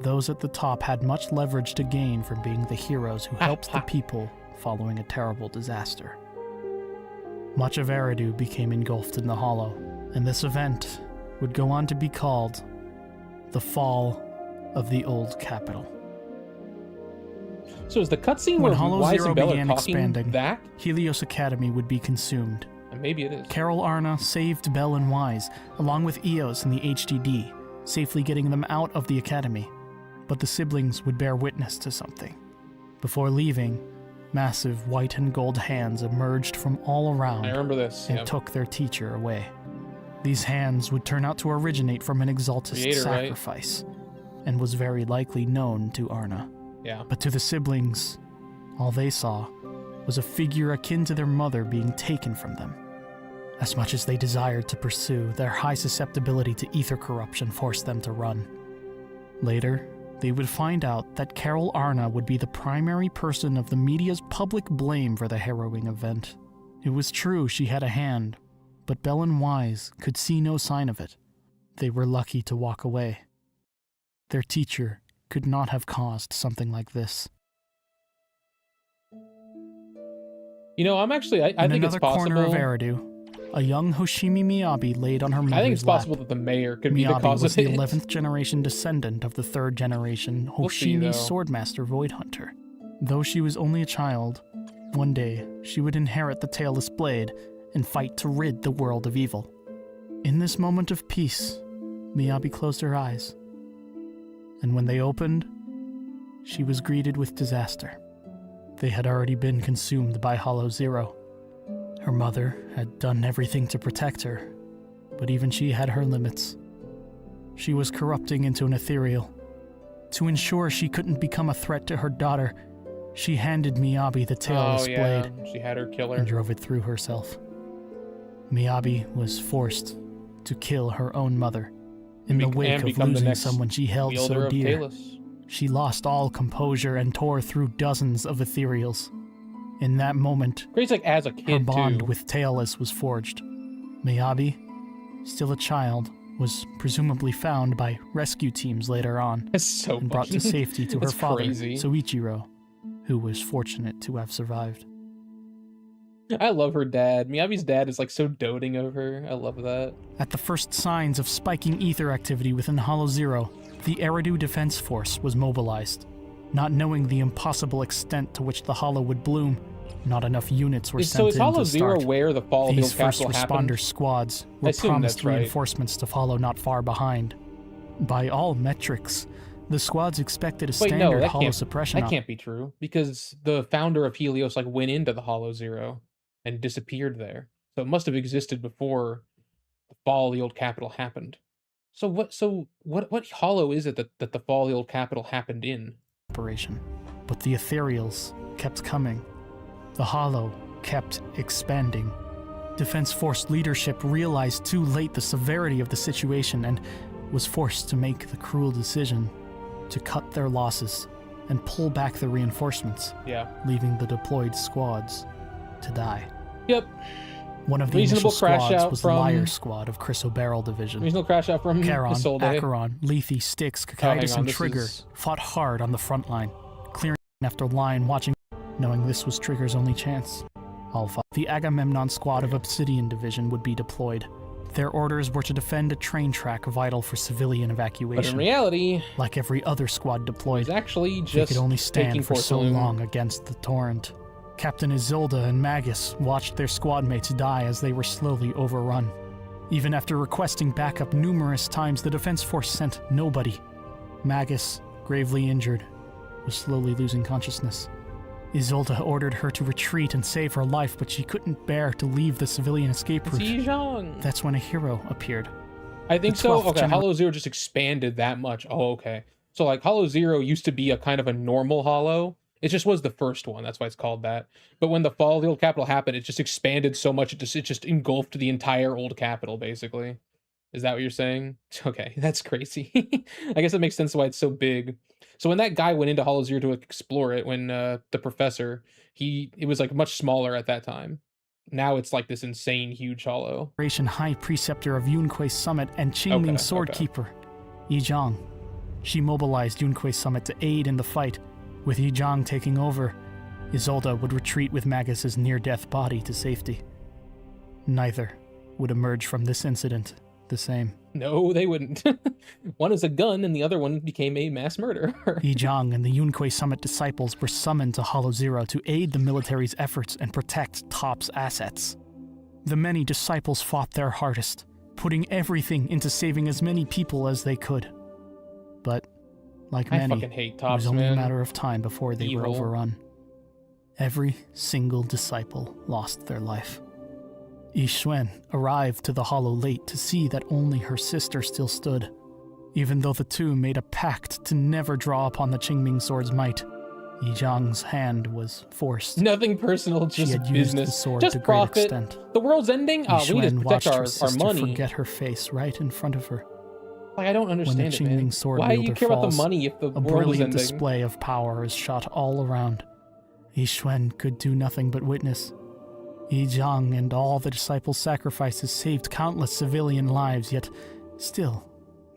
Those at the top had much leverage to gain from being the heroes who helped the people following a terrible disaster. Much of Eridu became engulfed in the Hollow, and this event would go on to be called the Fall of the Old Capital. So is the cutscene When where Hollow Wise Zero and Bell are began talking expanding, that? Helios Academy would be consumed. And maybe it is. Carol Arna saved Bell and Wise, along with Eos and the HDD, safely getting them out of the academy. But the siblings would bear witness to something. Before leaving, massive white and gold hands emerged from all around I remember this, and took their teacher away. These hands would turn out to originate from an Exaltist Creator, right? sacrifice, and was very likely known to Arna. Yeah. But to the siblings, all they saw was a figure akin to their mother being taken from them. As much as they desired to pursue, their high susceptibility to ether corruption forced them to run. Later, they would find out that Carol Arna would be the primary person of the media's public blame for the harrowing event. It was true she had a hand, but Bell and Wise could see no sign of it. They were lucky to walk away. Their teacher could not have caused something like this. You know, I'm actually, I In think it's another possible. corner of Eridu, a young Hoshimi Miyabi laid on her mother's I think it's lap. possible that the mayor could be the Miyabi cause was of the it. 11th generation descendant of the 3rd generation We'll see, Hoshimi though. Swordmaster Voidhunter. Though she was only a child, one day she would inherit the tailless blade and fight to rid the world of evil. In this moment of peace, Miyabi closed her eyes. And when they opened, she was greeted with disaster. They had already been consumed by Hollow Zero. Her mother had done everything to protect her, but even she had her limits. She was corrupting into an ethereal. To ensure she couldn't become a threat to her daughter, she handed Miyabi the tailless blade She had her kill her. and drove it through herself. Miyabi was forced to kill her own mother in the wake of become the losing next someone she held wielder so of dear. Talos. She lost all composure and tore through dozens of ethereals. In that moment, Crazy, like as a her kid bond too. with Tailless was forged. Miyabi, still a child, was presumably found by rescue teams later on It's so and brought to funny. safety to her It's father, crazy. Soichiro, who was fortunate to have survived. I love her dad. Miyabi's dad is like so doting of her. I love that. At the first signs of spiking ether activity within Hollow Zero, the Eridu Defense Force was mobilized. Not knowing the impossible extent to which the Hollow would bloom, not enough units were So sent is in Hollow to Zero start. where the fall of the These old first capital responder happened? squads I were assume promised that's right. reinforcements to follow not far behind. By all metrics, the squads expected a Wait, standard no, that Hollow can't, suppression that can't be true because the founder of Helios like went into the Hollow Zero and disappeared there. So it must have existed before the fall of the old capital happened. So what Hollow is it that the fall of the old capital happened in? operation. But the ethereals kept coming. The Hollow kept expanding. Defense Force leadership realized too late the severity of the situation and was forced to make the cruel decision to cut their losses and pull back the reinforcements, leaving the deployed squads to die. Yep. One of the Reasonable initial crash squads out was from the Liar Squad of Chris O'Barrel Division. Reasonable crash out from Charon, Isolde. Acheron, Lethe, Styx, Cocytus, and Trigger fought hard on the front line, clearing after line, watching, knowing this was Trigger's only chance. Alpha. The Agamemnon Squad of Obsidian Division would be deployed. Their orders were to defend a train track vital for civilian evacuation. But in reality, like every other squad deployed, actually just they could only stand for so Saloon. long against the torrent. Captain Isolde and Magus watched their squad mates die as they were slowly overrun. Even after requesting backup numerous times, the Defense Force sent nobody. Magus, gravely injured, was slowly losing consciousness. Isolde ordered her to retreat and save her life, but she couldn't bear to leave the civilian escape route. That's when a hero appeared. I think so. Okay, Hollow Zero just expanded that much. Oh, okay. So like Hollow Zero used to be a kind of a normal Hollow. It just was the first one. That's why it's called that. But when the fall of the old capital happened, it just expanded so much. It just engulfed the entire old capital, basically. Is that what you're saying? Okay, that's crazy. I guess it makes sense why it's so big. So when that guy went into Hollow Zero to explore it, when the professor, it was like much smaller at that time. Now it's like this insane huge Hollow. High Preceptor of Yunque Summit and Qingming Swordkeeper, Yi Zhang. She mobilized Yunque Summit to aid in the fight. With Yi Zhang taking over, Isolde would retreat with Magus's near-death body to safety. Neither would emerge from this incident the same. No, they wouldn't. One is a gun, and the other one became a mass murderer. Yi Zhang and the Yunque Summit disciples were summoned to Hollow Zero to aid the military's efforts and protect Top's assets. The many disciples fought their hardest, putting everything into saving as many people as they could. But, like many, fucking hate it Tops, was only man. a matter of time before they were Evil. overrun. Every single disciple lost their life. Yi Xuan arrived to the Hollow late to see that only her sister still stood. Even though the two made a pact to never draw upon the Qingming sword's might, Yi Zhang's hand was forced. Nothing personal, She just had used the business. sword Just to great profit. extent. The world's ending? Yi Oh, we need to Xuan protect watched her our sister money. forget her face right in front of her. Like, I don't understand When the it, man. Qingming sword Why do you wielder care about the falls, money if the a world is brilliant ending? display of power is shot all around. Yi Xuan could do nothing but witness. Yi Zhang and all the disciples' sacrifices saved countless civilian lives, yet still,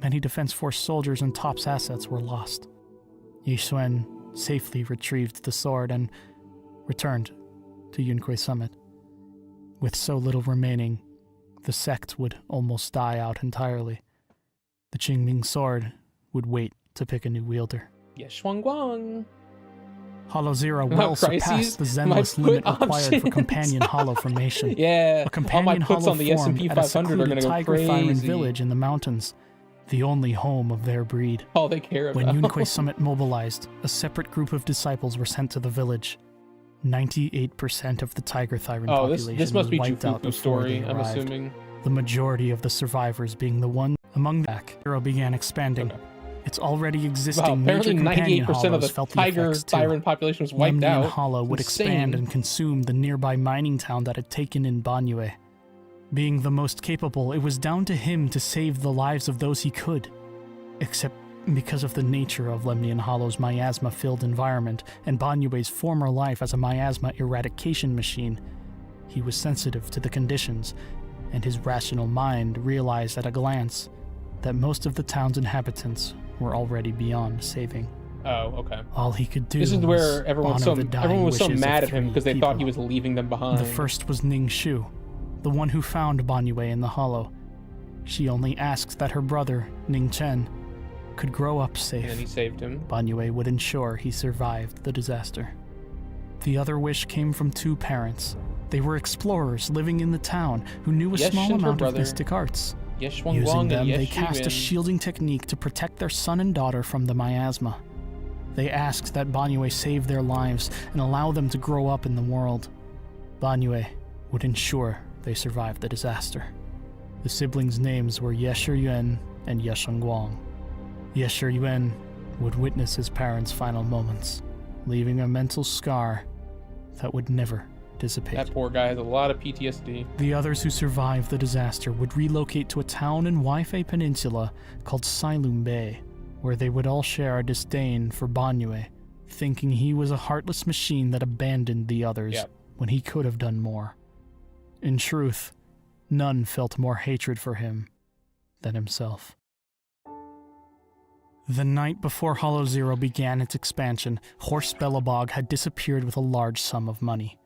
many Defense Force soldiers and Top's assets were lost. Yi Xuan safely retrieved the sword and returned to Yunque Summit. With so little remaining, the sect would almost die out entirely. The Qingming sword would wait to pick a new wielder. Yes, Shuang Guang. Hollow Zero well surpassed the Zenless limit required for companion hollow formation. Yeah, A companion all my puts hollow on the S&P formed at a 500 are secluded gonna go tiger crazy. Thyran village in the mountains, the only home of their breed. All they care When about. Yunque Summit mobilized, a separate group of disciples were sent to the village. 98% of the tiger Thyran Oh, population this must was be wiped out Jufufu's before story, they I'm arrived. assuming. The majority of the survivors being the one among back. Zero began expanding. Its already existing Wow, apparently major companion 98% of hollows the felt the tiger effects too. Thyran population was wiped Lemnian out. Hollow would Insane. expand and consume the nearby mining town that had taken in Banyue. Being the most capable, it was down to him to save the lives of those he could. Except because of the nature of Lemnian Hollow's miasma-filled environment and Banyue's former life as a miasma eradication machine, he was sensitive to the conditions, and his rational mind realized at a glance that most of the town's inhabitants were already beyond saving. Oh, okay. All he could do This is was where everyone was honor the dying everyone was so wishes of mad at him 3 because they thought he people. was leaving them behind. The first was Ning Shu, the one who found Banyue in the Hollow. She only asked that her brother, Ning Chen, could grow up safe. And then he saved him. Banyue would ensure he survived the disaster. The other wish came from 2 parents. They were explorers living in the town who knew a Yes, small and her amount of brother. mystic arts. Yes, Shuang Using Guang them, and yes, they cast a Yuan. shielding technique to protect their son and daughter from the miasma. They asked that Banyue save their lives and allow them to grow up in the world. Banyue would ensure they survived the disaster. The siblings' names were Yesher Yuan and Yesheng Guang. Yesher Yuan would witness his parents' final moments, leaving a mental scar that would never dissipate. That poor guy has a lot of PTSD. The others who survived the disaster would relocate to a town in Waifei Peninsula called Sailum Bay, where they would all share a disdain for Banyue, thinking he was a heartless machine that abandoned the others when he could have done more. In truth, none felt more hatred for him than himself. The night before Hollow Zero began its expansion, Horst Belobog had disappeared with a large sum of money.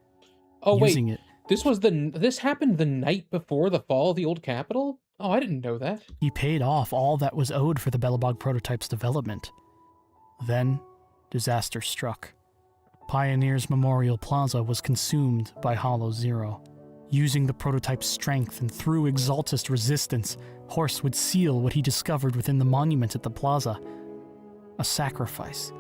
Oh Using wait, this happened the night before the fall of the old capital? Oh, I didn't know that. He paid off all that was owed for the Belobog prototype's development. Then, disaster struck. Pioneer's Memorial Plaza was consumed by Hollow Zero. Using the prototype's strength and through Exaltist resistance, Horst would seal what he discovered within the monument at the plaza. A sacrifice.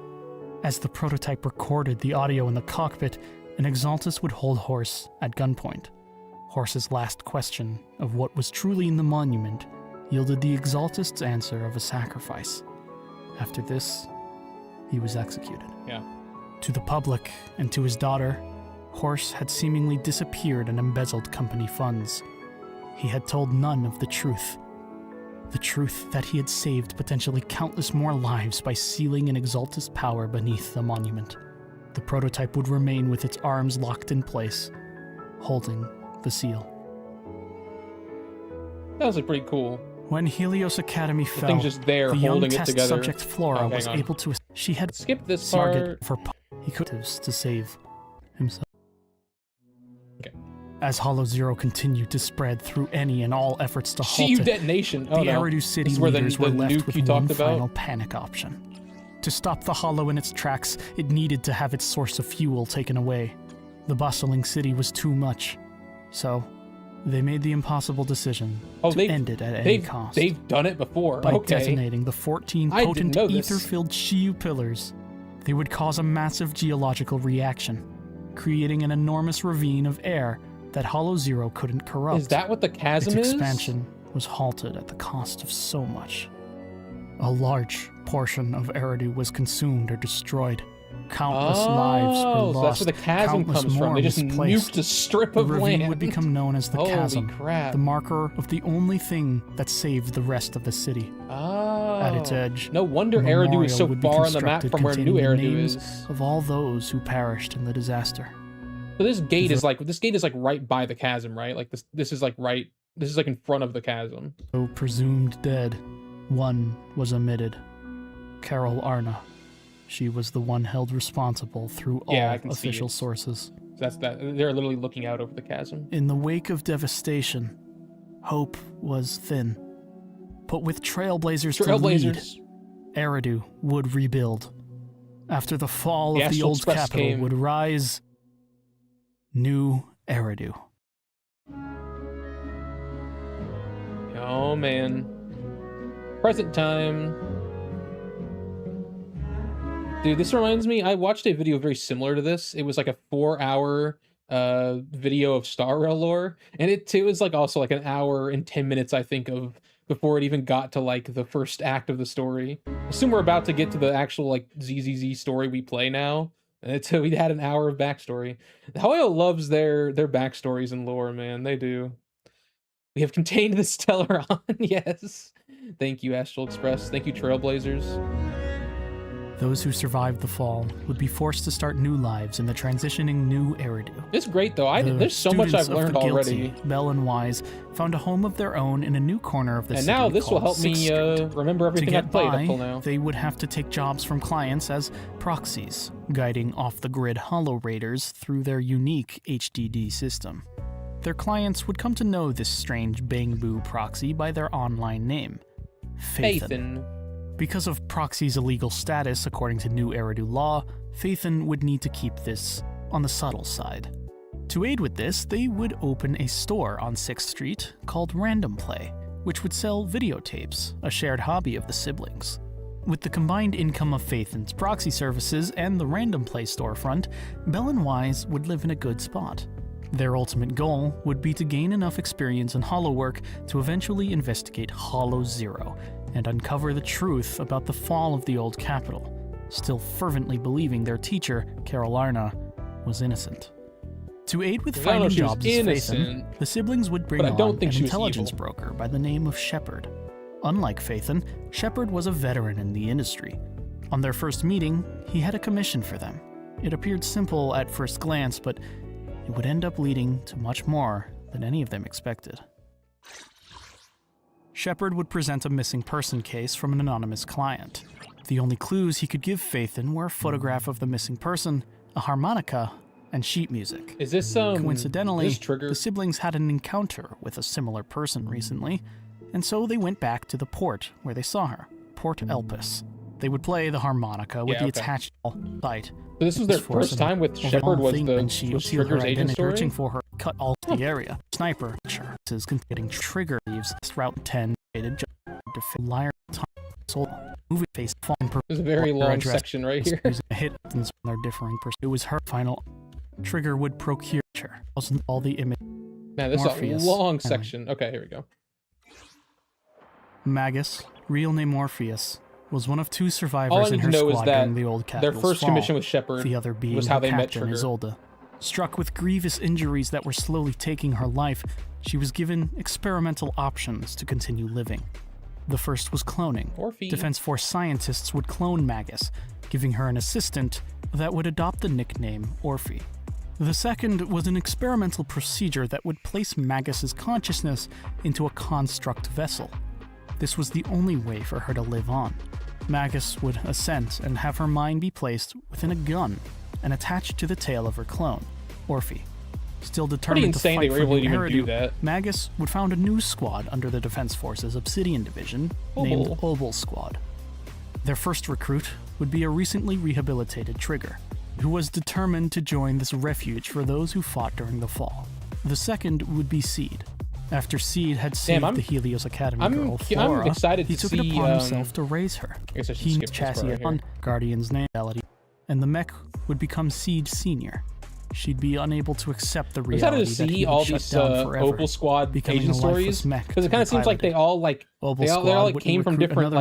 As the prototype recorded the audio in the cockpit, an Exaltist would hold Horst at gunpoint. Horst's last question of what was truly in the monument yielded the Exaltist's answer of a sacrifice. After this, he was executed. Yeah. To the public and to his daughter, Horst had seemingly disappeared and embezzled company funds. He had told none of the truth. The truth that he had saved potentially countless more lives by sealing an Exaltist power beneath the monument. The prototype would remain with its arms locked in place, holding the seal. That was pretty cool. When Helios Academy fell, thing's just there, the young holding it test together. subject Flora was on. able to. She had Skip this target part. for he could have to save himself. Okay. As Hollow Zero continued to spread through any and all efforts to halt CU it, detonation. Oh, the no. Eridu city This is where leaders the were left nuke with you one talked about? final panic option. To stop the Hollow in its tracks, it needed to have its source of fuel taken away. The bustling city was too much, so they made the impossible decision to end it at any cost. They've done it before. By Okay. detonating the 14 I didn't potent know this. ether-filled Shiyu pillars, they would cause a massive geological reaction, creating an enormous ravine of air that Hollow Zero couldn't corrupt. Is that what the chasm its is? expansion was halted at the cost of so much. A large portion of Eridu was consumed or destroyed. Countless lives were Oh, lost. so that's where the chasm countless comes from. more They just misplaced. nuked a strip The of ravine land. would become known as the Holy chasm, crap. the marker of the only thing that saved the rest of the city. Oh. At its edge, No wonder a Eridu is so memorial would be far on the map constructed from where New containing the Eridu names is. of all those who perished in the disaster. So this gate is like right by the chasm, right? Like this is like in front of the chasm. Though presumed dead, one was omitted. Carol Arna. She was the one held responsible through all I can see official it. sources. That's that. They're literally looking out over the chasm. In the wake of devastation, hope was thin. But with Trailblazers to lead, Eridu would rebuild. After the fall The of the Astral old Express capital came. would rise New Eridu. Oh man. Present time. Dude, this reminds me, I watched a video very similar to this. It was like a 4-hour video of Star Rail lore, and it too is like also like an hour and 10 minutes, I think, of before it even got to like the first act of the story. I assume we're about to get to the actual like ZZZ story we play now. And so we had an hour of backstory. Hoyo loves their backstories and lore, man. They do. We have contained the Stellaron. Yes. Thank you, Astral Express. Thank you, Trailblazers. Those who survived the fall would be forced to start new lives in the transitioning New Eridu. It's great though. There's so much students I've of learned the guilty, already. Bell and Wise found a home of their own in a new corner of the And city. now this will called help me 6th Street. remember To everything get I've played by, up till now. they would have to take jobs from clients as proxies, guiding off-the-grid Hollow Raiders through their unique HDD system. Their clients would come to know this strange Bangbu proxy by their online name, Phaethon. Because of Proxy's illegal status according to New Eridu law, Phaethon would need to keep this on the subtle side. To aid with this, they would open a store on 6th Street called Random Play, which would sell videotapes, a shared hobby of the siblings. With the combined income of Phaethon's proxy services and the Random Play storefront, Bell and Wise would live in a good spot. Their ultimate goal would be to gain enough experience in Hollow work to eventually investigate Hollow Zero and uncover the truth about the fall of the old capital, still fervently believing their teacher, Carol Arna, was innocent. To aid with I don't know finding if she was jobs as Phaethon, innocent, the siblings would bring but I don't on think an she was intelligence evil. broker by the name of Shepard. Unlike Phaethon, Shepard was a veteran in the industry. On their first meeting, he had a commission for them. It appeared simple at first glance, but it would end up leading to much more than any of them expected. Shepard would present a missing person case from an anonymous client. The only clues he could give faith in were a photograph of the missing person, a harmonica, and sheet music. Is this Coincidentally, this trigger? the siblings had an encounter with a similar person recently, and so they went back to the port where they saw her, Port Elpis. They would play the harmonica with the attached site. So this was their first time with Shepard was Trigger's agent story? Searching for her, cut all the area. Sniper, is getting trigger leaves throughout 10 to liar soul movie face falling per. There's a very long section right here. Hit on their differing person. It was her final. Trigger would procure her. Wasn't all the image. Man, this is a long section. Okay, here we go. Magus, real name Morpheus, was one of 2 survivors All I in need her to know squad is that during the old their Capital's first fall. commission with Shepard The other being was how they met captain, Trigger. Isolde. Struck with grievous injuries that were slowly taking her life, she was given experimental options to continue living. The first was cloning. Defense Force scientists would clone Magus, giving her an assistant that would adopt the nickname Orphe. The second was an experimental procedure that would place Magus's consciousness into a construct vessel. This was the only way for her to live on. Magus would ascend and have her mind be placed within a gun and attached to the tail of her clone, Orphe. Still determined to fight for the Eridu, Magus would found a new squad under the Defense Force's Obsidian Division, named Obel Squad. Their first recruit would be a recently rehabilitated Trigger, who was determined to join this refuge for those who fought during the fall. The second would be Seed. After Seed had saved the Helios Academy girl, Flora, I'm excited he to took see, it upon himself to raise her. He chassis on Guardian's name, and the mech would become Seed Senior. She'd be unable to accept the reality I'm excited to see all these Opal Squad agent stories, because it kind of seems like they all came from different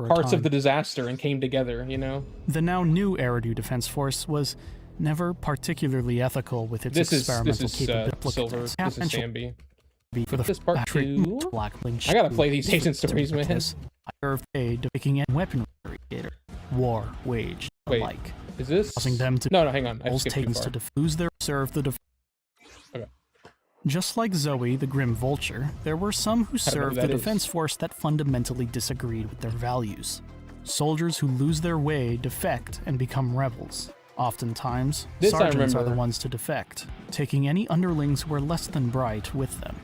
parts of the disaster and came together, you know? The now new Eridu Defense Force was never particularly ethical with its experimental capabilities. Silver. This is Sambi. For the this part 2. I gotta play these agent stories, man. Served aid to making a weaponry creator. War waged alike. Is this? Causing them to no, hang on. I skipped too far. To defuse their Okay. Just like Zoe, the Grim Vulture, there were some who served the Defense Force that fundamentally disagreed with their values. Soldiers who lose their way defect and become rebels. Oftentimes, sergeants are the ones to defect, taking any underlings who are less than bright with them.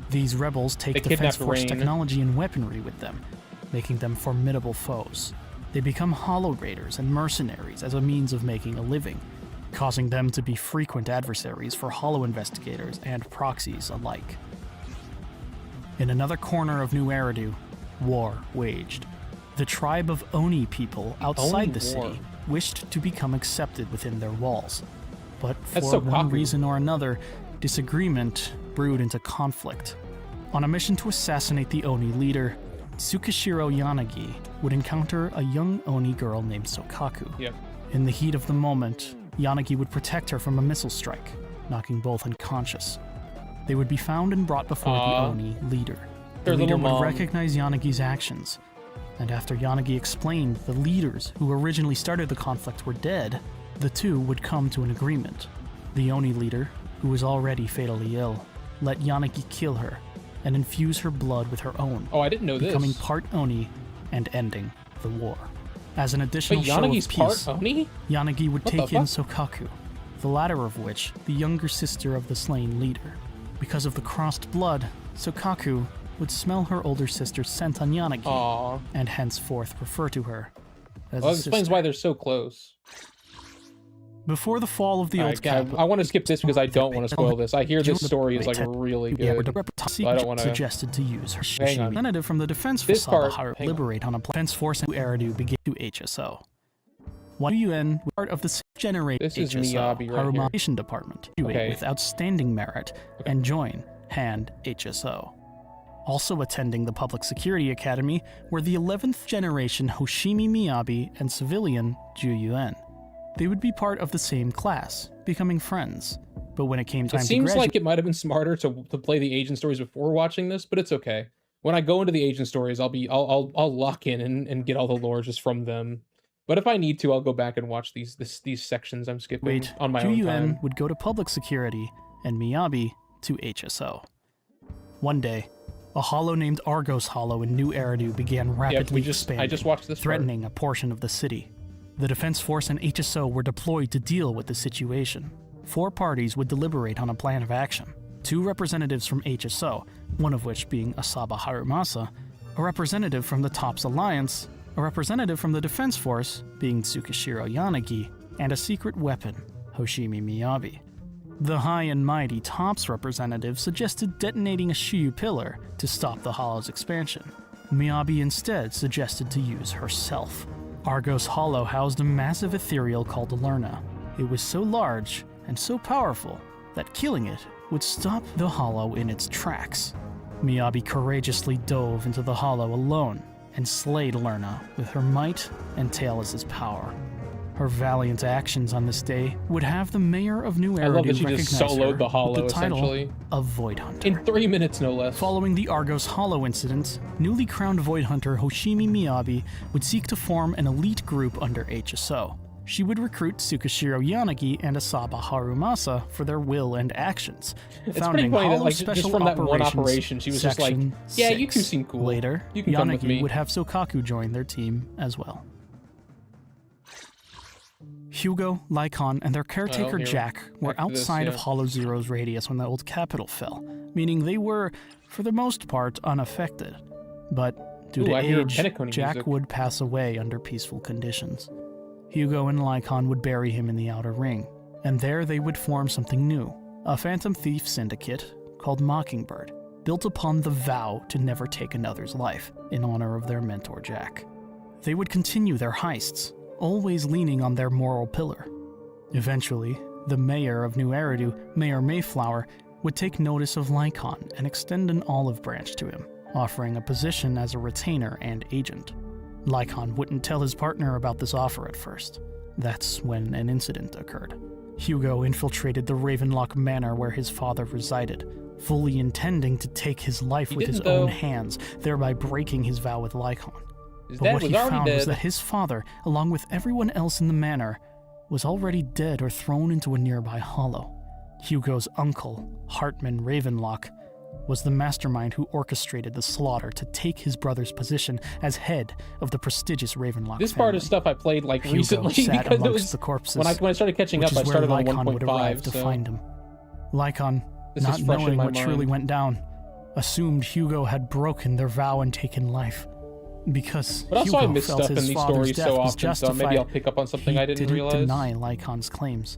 These rebels take Defense Force technology and weaponry with them, making them formidable foes. They become Hollow Raiders and mercenaries as a means of making a living, causing them to be frequent adversaries for Hollow investigators and proxies alike. In another corner of New Eridu, war waged. The tribe of Oni people outside the city wished to become accepted within their walls, but for one reason or another, disagreement brewed into conflict. On a mission to assassinate the Oni leader, Tsukishiro Yanagi would encounter a young Oni girl named Sokaku. In the heat of the moment, Yanagi would protect her from a missile strike, knocking both unconscious. They would be found and brought before the Oni leader. The leader would recognize Yanagi's actions, and after Yanagi explained the leaders who originally started the conflict were dead, the two would come to an agreement. The Oni leader, who was already fatally ill, let Yanagi kill her and infuse her blood with her own. Oh, I didn't know this. Becoming part Oni and ending the war. As an additional show of peace, part Oni? Yanagi would take in Sokaku, the latter of which the younger sister of the slain leader. Because of the crossed blood, Sokaku would smell her older sister's scent on Yanagi, and henceforth refer to her as that explains why they're so close. Before the fall of the old capital, I want to skip this because I don't want to spoil this. I hear this story is like really good, so I don't want to. Suggested to use her representative from the Defense Force liberate on a Defense Force and Eridu begin to HSO. YUN part of the 6th generation HSO, Harumation Department, with outstanding merit, and join Hand HSO. Also attending the Public Security Academy were the 11th generation Hoshimi Miyabi and civilian Ju Yuen. They would be part of the same class, becoming friends. But when it came time to graduate... It seems like it might have been smarter to play the agent stories before watching this, but it's okay. When I go into the agent stories, I'll lock in and get all the lore just from them. But if I need to, I'll go back and watch these sections I'm skipping on my own time. Kyuyuan would go to public security and Miyabi to HSO. One day, a hollow named Argos Hollow in New Eridu began rapidly expanding, I just watched this threatening a portion of the city. The Defense Force and HSO were deployed to deal with the situation. 4 parties would deliberate on a plan of action. 2 representatives from HSO, one of which being Asaba Harumasa, a representative from the TOPS Alliance, a representative from the Defense Force, being Tsukishiro Yanagi, and a secret weapon, Hoshimi Miyabi. The high and mighty TOPS representative suggested detonating a Shiyu pillar to stop the Hollow's expansion. Miyabi instead suggested to use herself. Argos Hollow housed a massive ethereal called Lerna. It was so large and so powerful that killing it would stop the Hollow in its tracks. Miyabi courageously dove into the Hollow alone and slayed Lerna with her might and Talos' power. Her valiant actions on this day would have the mayor of New Eridu that she just soloed the Hollow, with the title essentially. Of Void Hunter. In 3 minutes, no less. Following the Argos Hollow incident, newly crowned Void Hunter Hoshimi Miyabi would seek to form an elite group under HSO. She would recruit Tsukishiro Yanagi and Asaba Harumasa for their will and actions. It's pretty funny that, like, just from that one operation, she was just like, yeah, you two seem cool. Later, you can come with me. Yanagi would have Sokaku join their team as well. Hugo, Lycon, and their caretaker Jack were outside of Hollow Zero's radius when the old capital fell, meaning they were, for the most part, unaffected. But due to age, Jack would pass away under peaceful conditions. Hugo and Lycon would bury him in the Outer Ring, and there they would form something new, a phantom thief syndicate called Mockingbird, built upon the vow to never take another's life, in honor of their mentor Jack. They would continue their heists, always leaning on their moral pillar. Eventually, the mayor of New Eridu, Mayor Mayflower, would take notice of Lycon and extend an olive branch to him, offering a position as a retainer and agent. Lycon wouldn't tell his partner about this offer at first. That's when an incident occurred. Hugo infiltrated the Ravenlock Manor where his father resided, fully intending to take his life with his own hands, thereby breaking his vow with Lycon. But what he found was that his father, along with everyone else in the manor, was already dead or thrown into a nearby hollow. Hugo's uncle, Hartman Ravenlock, was the mastermind who orchestrated the slaughter to take his brother's position as head of the prestigious Ravenlock This family. part of stuff I played like Hugo recently sat because it amongst was the corpses, when I started catching up. I started on 1.5 to find him. Lycon, This not is fresh in knowing my what mind. truly went down, assumed Hugo had broken their vow and taken life. Because But also Hugo I miss felt stuff in his these father's stories death so was often, so maybe justified, I'll pick up on something he I didn't realize. deny Lycon's claims.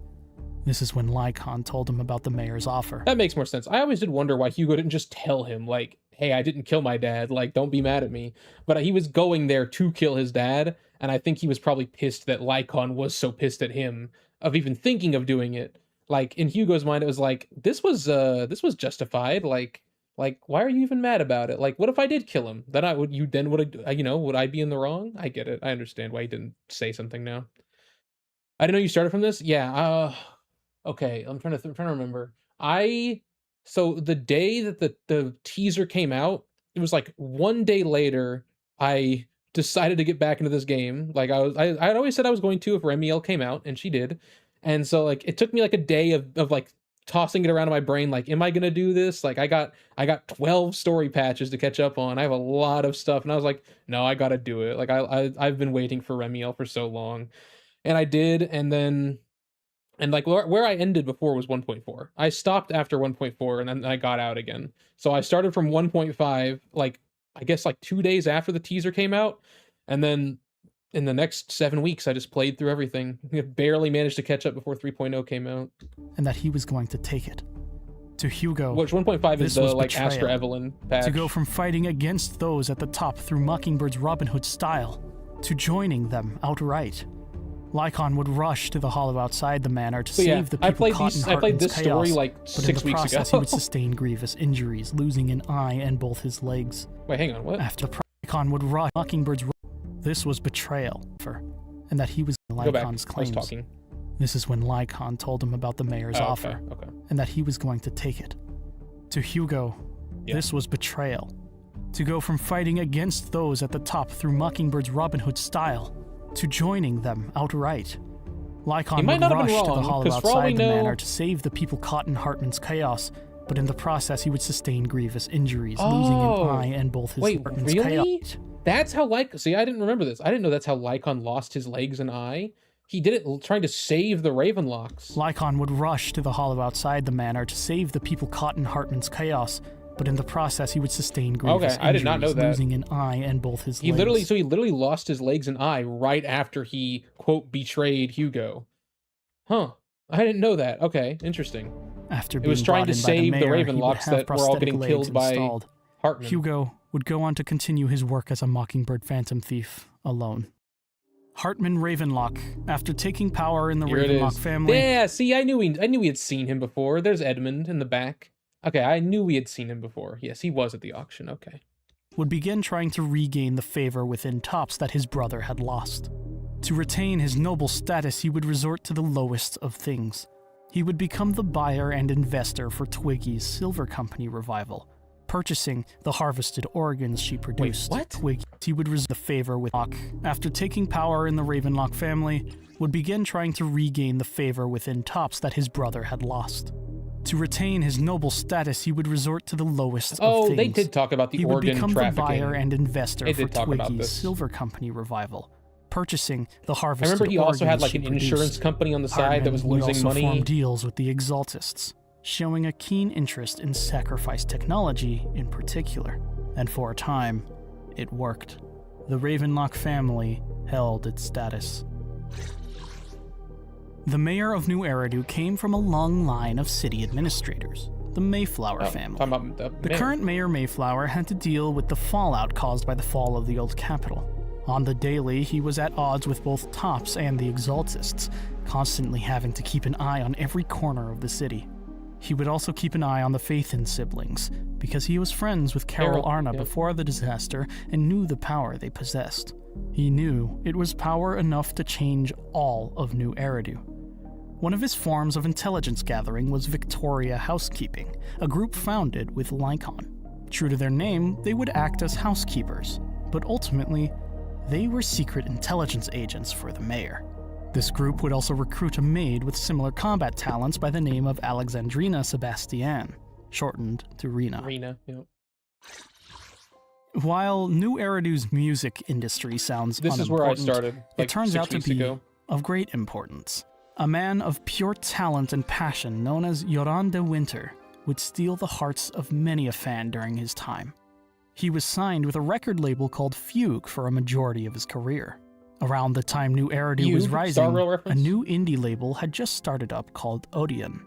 This is when Lycon told him about the mayor's offer. That makes more sense. I always did wonder why Hugo didn't just tell him, like, hey, I didn't kill my dad, like, don't be mad at me. But he was going there to kill his dad, and I think he was probably pissed that Lycon was so pissed at him of even thinking of doing it. Like, in Hugo's mind, it was like, this was justified, like, why are you even mad about it? Like, what if I did kill him? Then would I be in the wrong? I get it. I understand why he didn't say something now. I didn't know you started from this? Yeah, okay, I'm trying to remember. So the day that the teaser came out, it was like one day later, I decided to get back into this game. Like I'd always said I was going to if REMIELLE came out, and she did. And so like it took me like a day of like tossing it around in my brain, like, am I gonna do this? Like I got 12 story patches to catch up on. I have a lot of stuff, and I was like, no, I gotta do it. Like I've been waiting for REMIELLE for so long. And I did, and like where I ended before was 1.4. I stopped after 1.4 and then I got out again. So I started from 1.5, like I guess like 2 days after the teaser came out, and then in the next 7 weeks I just played through everything. I barely managed to catch up before 3.0 came out. And that he was going to take it. To Hugo, which 1.5 is the like Astra Evelyn patch. To go from fighting against those at the top through Mockingbird's Robin Hood style, to joining them outright. Lycon would rush to the hollow outside the manor to save the people caught in Hartman's chaos. I played this story like 6 weeks ago. But in the process, he would sustain grievous injuries, losing an eye and both his legs. Wait, hang on, what? After Lycon would rush Mockingbird's... This was betrayal, and that he was Lycon's claims. I was talking. This is when Lycon told him about the mayor's offer, and that he was going to take it. To Hugo, this was betrayal. To go from fighting against those at the top through Mockingbird's Robin Hood style, to joining them outright. He Lycon might would not have rush been to the wrong, hollow 'cause for all we outside the know- manor to save the people caught in Hartman's chaos, but in the process he would sustain grievous injuries, losing an eye and both his Wait, Hartman's really? chaos. That's how See, I didn't remember this. I didn't know that's how Lycon lost his legs and eye. He did it trying to save the Ravenlocks. Lycon would rush to the hollow outside the manor to save the people caught in Hartman's chaos, but in the process he would sustain grievous Okay, I did not know injuries, that. losing an eye and both his He legs. literally lost his legs and eye right after he, quote, betrayed Hugo. Huh. I didn't know that. Okay, interesting. After It was being trying brought to in by the save the mayor, he would Ravenlocks have that were all prosthetic getting legs killed by installed. Hartman. Hugo would go on to continue his work as a Mockingbird Phantom Thief alone. Hartman Ravenlock, after taking power in the Here it Ravenlock is. family, Yeah, see, I knew we had seen him before. There's Edmund in the back. Okay, I knew we had seen him before. Yes, he was at the auction. Okay. would begin trying to regain the favor within Tops that his brother had lost. To retain his noble status, he would resort to the lowest of things. He would become the buyer and investor for Twiggy's Silver Company revival, purchasing the harvested organs she produced. Wait, what? Twiggy, he would resort the favor with Locke. After taking power in the Ravenlock family, would begin trying to regain the favor within Tops that his brother had lost. To retain his noble status, he would resort to the lowest of things. Oh, they did talk about the he would organ become trafficking. the buyer and investor They for did talk about Twiggy's this. Silver Company revival, purchasing the I harvested remember he also had organs like she an produced. insurance company on the side that was Hartman would losing also money. form deals with the Exaltists, showing a keen interest in sacrifice technology in particular. And for a time, it worked. The Ravenlock family held its status. The mayor of New Eridu came from a long line of city administrators, the Mayflower family. Talking about The mayor. current Mayor Mayflower had to deal with the fallout caused by the fall of the old capital. On the daily, he was at odds with both Tops and the Exaltists, constantly having to keep an eye on every corner of the city. He would also keep an eye on the Phaethon siblings, because he was friends with Carol Arna before the disaster and knew the power they possessed. He knew it was power enough to change all of New Eridu. One of his forms of intelligence gathering was Victoria Housekeeping, a group founded with Lycon. True to their name, they would act as housekeepers, but ultimately, they were secret intelligence agents for the mayor. This group would also recruit a maid with similar combat talents by the name of Alexandrina Sebastian, shortened to Rena. Rena, yep. While New Eridu's music industry sounds This is where I unimportant, started, like, it turns 6 out to weeks be ago. of great importance. A man of pure talent and passion known as Joran de Winter would steal the hearts of many a fan during his time. He was signed with a record label called Fugue for a majority of his career. Around the time New Eridu was Fugue? rising, Star Rail a reference? new indie label had just started up called Odeon.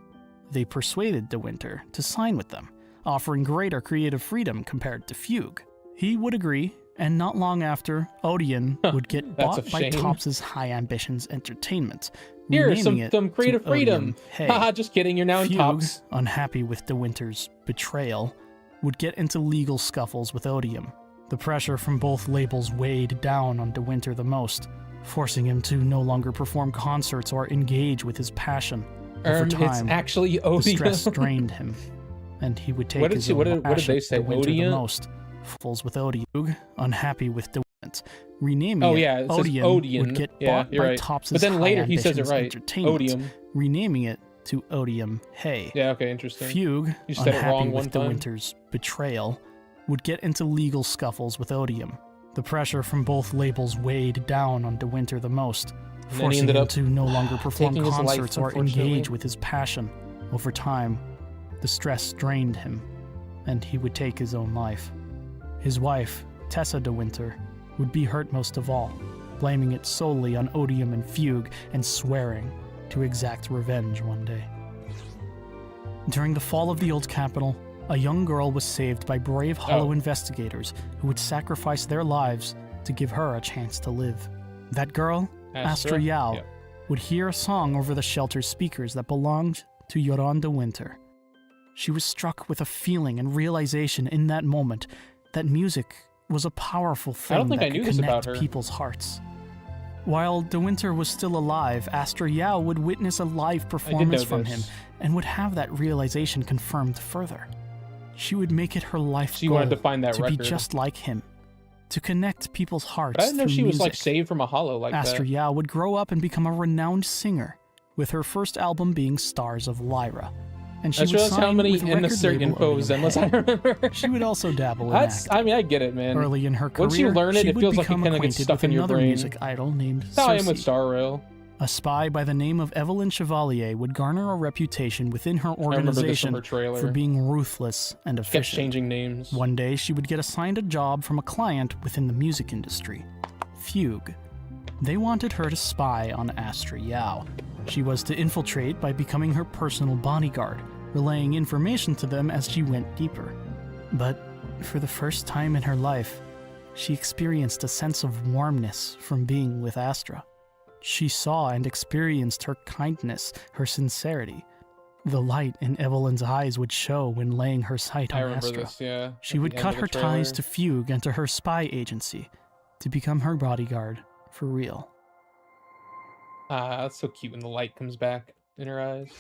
They persuaded De Winter to sign with them, offering greater creative freedom compared to Fugue. He would agree, and not long after, Odeon would get That's a bought by shame. Topps' High Ambitions Entertainment, Here's renaming some it creative to freedom. Odeon Hey. Haha, just kidding. You're now in Fugue, Tops. unhappy with De Winter's betrayal, would get into legal scuffles with Odium. The pressure from both labels weighed down on De Winter the most, forcing him to no longer perform concerts or engage with his passion. Over It's time, actually the Odeon. stress drained him, and he would take What did his she- own what did passion they say, De Winter the Odeon? most. Falls with Odium, unhappy with De Winter, renaming Oh it yeah, it says Odeon, Odeon. would get Yeah, bought you're by right. Topps' But then later High he says it Ambitions right. Entertainment, Odium. renaming it to Odium Hey. Yeah, okay, interesting. Fugue, You said it unhappy wrong with one De time. Winter's betrayal, would get into legal scuffles with Odium. The pressure from both labels weighed down on De Winter the most, And then he forcing ended him up to no longer perform taking his life, concerts or unfortunately. engage with his passion. Over time, the stress drained him, and he would take his own life. His wife, Tessa De Winter, would be hurt most of all, blaming it solely on Odium and Fugue and swearing to exact revenge one day. During the fall of the old capital, a young girl was saved by brave Hollow investigators who would sacrifice their lives to give her a chance to live. That girl, Astra Yao, Yep. would hear a song over the shelter's speakers that belonged to Joran de Winter. She was struck with a feeling and realization in that moment that music was a powerful thing I don't think that I knew could this about connect her. people's hearts. While De Winter was still alive, Astra Yao would witness a live performance know from this. him and would have that realization confirmed further. She would make it her life's She goal wanted to find that be record. just like him, to connect people's hearts But I didn't know through she was music. like saved from a hollow like Astra that. Yao would grow up and become a renowned singer, with her first album being Stars of Lyra. And she I just would realized how sign many with record unnecessary label info of Odeon Zenless I Head. remember. She would also dabble in That's, acting. I mean, I get it, man. Early in her career, Once you learn it, she it would feels like it become kind of gets acquainted stuck with in your another brain. music idol named That's how I am with Cersei. Star Rail. A spy by the name of Evelyn Chevalier would garner a reputation within her organization for being ruthless and efficient. Kept changing names. One day, she would get assigned a job from a client within the music industry, Fugue. They wanted her to spy on Astra Yao. She was to infiltrate by becoming her personal bodyguard, relaying information to them as she went deeper. But for the first time in her life, she experienced a sense of warmness from being with Astra. She saw and experienced her kindness, her sincerity. The light in Evelyn's eyes would show when laying her sight on I remember Astra. this, yeah. She at would the end cut of her the trailer. ties to Fugue and to her spy agency to become her bodyguard for real. Ah, that's so cute when the light comes back in her eyes.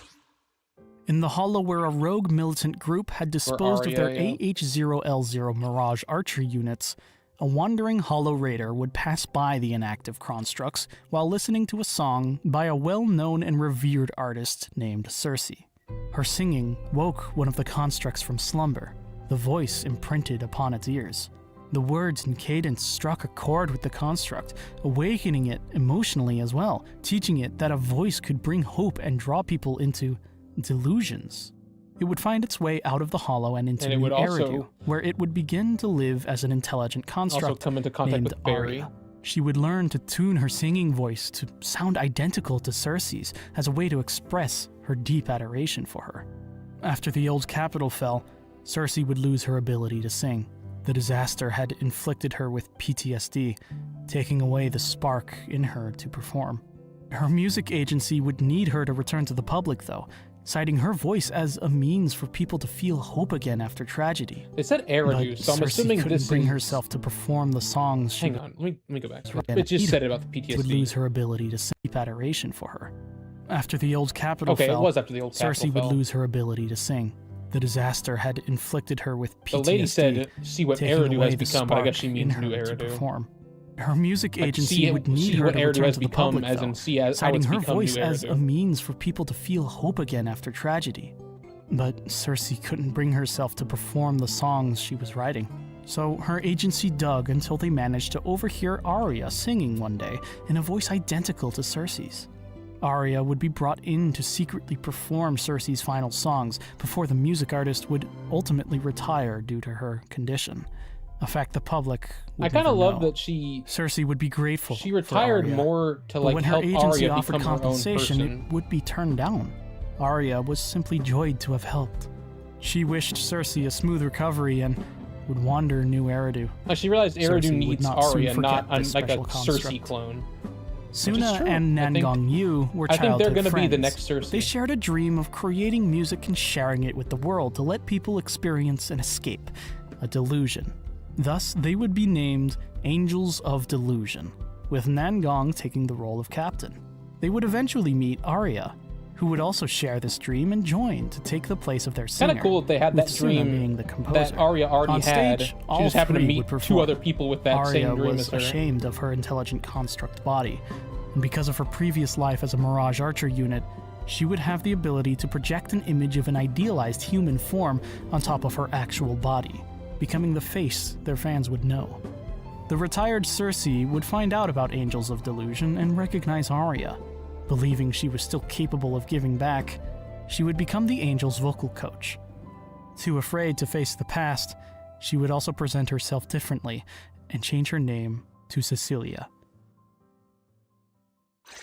In the hollow where a rogue militant group had disposed of their Arya, yeah. AH-0L0 Mirage archer units, a wandering hollow raider would pass by the inactive constructs while listening to a song by a well-known and revered artist named Cersei. Her singing woke one of the constructs from slumber, the voice imprinted upon its ears. The words and cadence struck a chord with the construct, awakening it emotionally as well, teaching it that a voice could bring hope and draw people into delusions. It would find its way out of the hollow and into And it would also- Eridu, where it would begin to live as an intelligent construct Also come into contact named with Barry. Arya. She would learn to tune her singing voice to sound identical to Cersei's as a way to express her deep adoration for her. After the old capital fell, Cersei would lose her ability to sing. The disaster had inflicted her with PTSD, taking away the spark in her to perform. Her music agency would need her to return to the public, though, citing her voice as a means for people to feel hope again after tragedy. It said Eridu, so I'm Cersei assuming couldn't this bring is... herself to perform the songs she Hang on, let me go back. and It just Ida said it about the PTSD. would lose her ability to sing adoration for her. After the old capital Okay, fell, it was after the old capital Cersei fell. would lose her ability to sing. The disaster had inflicted her with PTSD. The lady said, see what taking Eridu away has the become, but I guess spark she in means her new to Eridu. perform. Her music Like, agency see- would need see her what to Eridu return has to the become, public, as though, in see as- how citing it's her become voice new as Eridu. a means for people to feel hope again after tragedy. But Cersei couldn't bring herself to perform the songs she was writing. So her agency dug until they managed to overhear Arya singing one day in a voice identical to Cersei's. Arya would be brought in to secretly perform Cersei's final songs before the music artist would ultimately retire due to her condition. A fact the public would I kind of never love know. that she Cersei would be grateful. She for retired Arya, more to but like when her help agency Arya offered become her own compensation, person. it would be turned down. Arya was simply joyed to have helped. She wished Cersei a smooth recovery and would wander New Eridu. She realized Cersei Eridu would needs not soon Arya, not forget this like a special construct. Cersei clone. Suna true. and I think- Nangong Yu were I think childhood they're gonna friends. be the next Cersei. They shared a dream of creating music and sharing it with the world to let people experience an escape, a delusion. Thus, they would be named Angels of Delusion, with Nangong taking the role of captain. They would eventually meet Arya, who would also share this dream and join to take the place of their singer. Kind of cool that they had with that Suna dream being the that composer. Arya already On had. stage, She all just happened to three meet would two perform. other people with that Arya same dream was as her. ashamed of her intelligent construct body, and because of her previous life as a Mirage Archer unit, she would have the ability to project an image of an idealized human form on top of her actual body, becoming the face their fans would know. The retired Cersei would find out about Angels of Delusion and recognize Arya. Believing she was still capable of giving back, she would become the Angels' vocal coach. Too afraid to face the past, she would also present herself differently and change her name to Cecilia.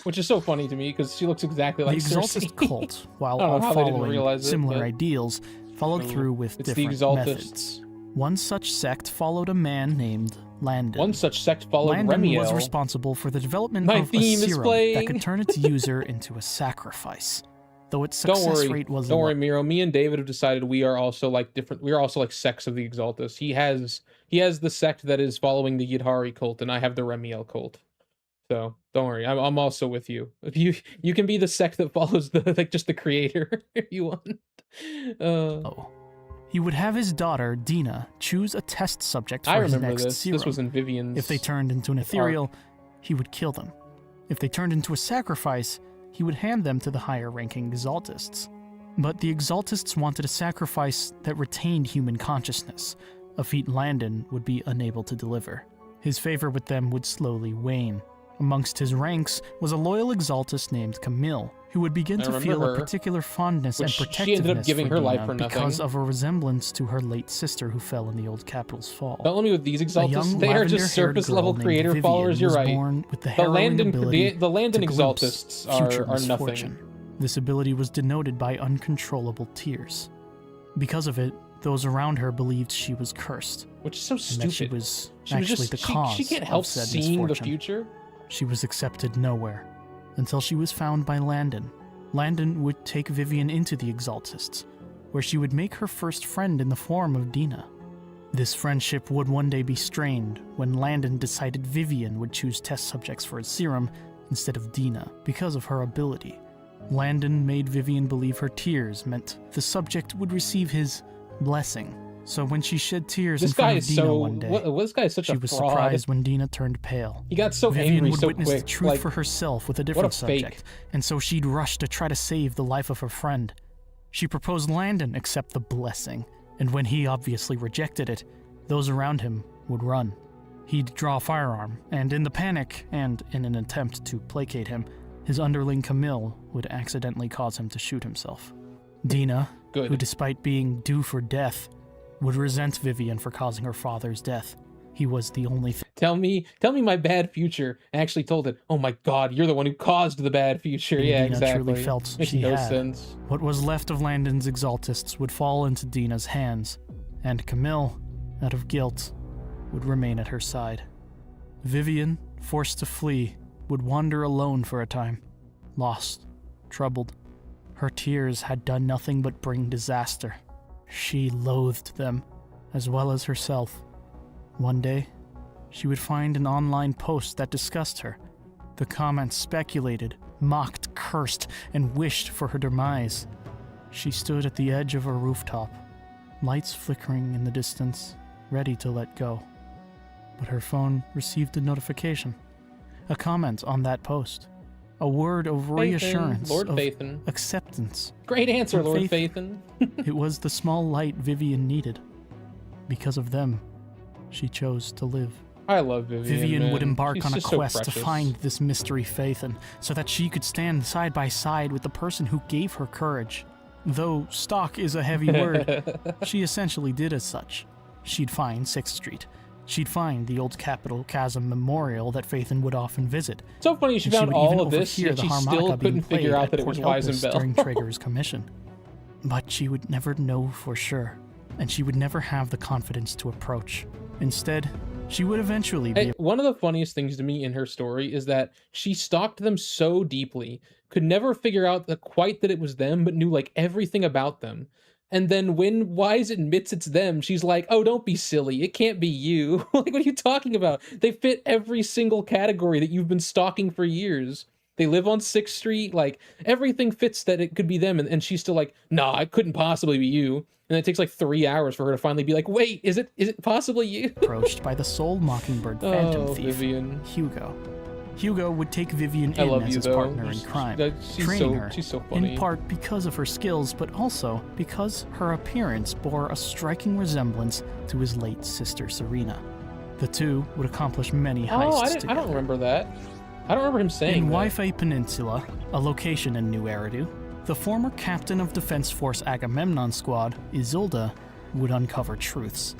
Which is so funny to me because she looks exactly like The Exaltist Cersei. cult, while I don't all know how they didn't following realize it, similar but- ideals, followed through with It's the different Exaltists. methods. One such sect followed a man named Landon. One such sect followed Landon Remiel. was responsible for the development My of a theme is serum playing. that could turn its user into a sacrifice. Though its Don't success worry, rate was don't low. worry, Miro. Me and David have decided we are also like different. We are also like sects of the Exaltus. He has the sect that is following the Yidhari cult, and I have the Remiel cult. So don't worry, I'm also with you. If you can be the sect that follows the like just the creator if you want. He would have his daughter, Dina, choose a test subject for his next serum. This was in Vivian's. If they turned into an ethereal, he would kill them. If they turned into a sacrifice, he would hand them to the higher-ranking Exaltists. But the Exaltists wanted a sacrifice that retained human consciousness, a feat Landon would be unable to deliver. His favor with them would slowly wane. Amongst his ranks was a loyal Exaltist named Camille, who would begin to feel a particular fondness and protectiveness she ended up giving for her Dina life for nothing because of a resemblance to her late sister who fell in the old capital's fall. Don't let me with these Exaltists. They are just surface-level creator Vivian followers, you're right. With the Landon to Exaltists are nothing. This ability was denoted by uncontrollable tears. Because of it, those around her believed she was cursed. Which is so stupid. And that she was actually the cause she can't help of said seeing misfortune. the future. She was accepted nowhere, until she was found by Landon. Landon would take Vivian into the Exaltists, where she would make her first friend in the form of Dina. This friendship would one day be strained when Landon decided Vivian would choose test subjects for his serum instead of Dina because of her ability. Landon made Vivian believe her tears meant the subject would receive his blessing. So when she shed tears in front of Dina one day, this guy is such she was surprised when Dina turned pale. He got so Vivian angry would so witness quick. the truth for herself with a different subject, and so she'd rush to try to save the life of her friend. She proposed Landon accept the blessing, and when he obviously rejected it, those around him would run. He'd draw a firearm, and in the panic, and in an attempt to placate him, his underling Camille would accidentally cause him to shoot himself. Dina, who despite being due for death, would resent Vivian for causing her father's death. He was the only Tell me my bad future. I actually told it, oh my god, you're the one who caused the bad future. Yeah, Dina exactly. truly felt Makes she no had. sense. What was left of Landon's Exaltists would fall into Dina's hands, and Camille, out of guilt, would remain at her side. Vivian, forced to flee, would wander alone for a time, lost, troubled. Her tears had done nothing but bring disaster. She loathed them, as well as herself. One day, she would find an online post that discussed her. The comments speculated, mocked, cursed, and wished for her demise. She stood at the edge of a rooftop, lights flickering in the distance, ready to let go. But her phone received a notification, a comment on that post, a word of reassurance, Lord of Phaethon. acceptance. Great answer, Lord Lord Phaethon. It was the small light Vivian needed. Because of them, she chose to live. I love Vivian. Vivian would embark She's on a just so quest to precious. find this mystery Phaethon, so that she could stand side by side with the person who gave her courage. Though stock is a heavy word, she essentially did as such. She'd find 6th Street. She'd find the old Capitol Chasm Memorial that Phaethon would often visit. So funny she And found would all even of this, overhear yet the she harmonica still being couldn't figure played out at that it was Port Elpis Weizenbell. during Traeger's commission. But she would never know for sure, and she would never have the confidence to approach. Instead, she would eventually be... One of the funniest things to me in her story is that she stalked them so deeply, could never figure out quite that it was them, but knew like everything about them. And then when Wise admits it's them, she's like, oh, don't be silly. It can't be you. Like, what are you talking about? They fit every single category that you've been stalking for years. They live on 6th Street. Like, everything fits that it could be them. And she's still like, nah, it couldn't possibly be you. And it takes like 3 hours for her to finally be like, wait, is it possibly you? Approached by the sole Mockingbird phantom thief, Vivian. Hugo. Hugo would take Vivian I in love as you, his though. partner in crime, training her, she's so funny. in part because of her skills, but also because her appearance bore a striking resemblance to his late sister Serena. The two would accomplish many heists together. I don't remember that. I don't remember him saying In that. Wi-Fi Peninsula, a location in New Eridu, the former captain of Defense Force Agamemnon Squad, Isolde, would uncover truths.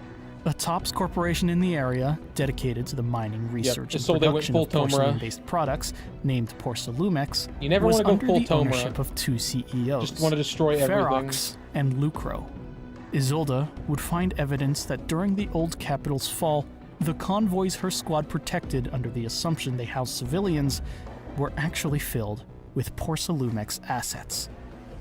A TOPS corporation in the area, dedicated to the mining, research, and Isolde went production full of Tomura. porcelain-based products, named Porcelumex, You never was want to go under full the Tomura. ownership of 2 CEOs, Just want to destroy everything. Ferox and Lucro. Isolde would find evidence that during the old capital's fall, the convoys her squad protected under the assumption they housed civilians were actually filled with Porcelumex assets.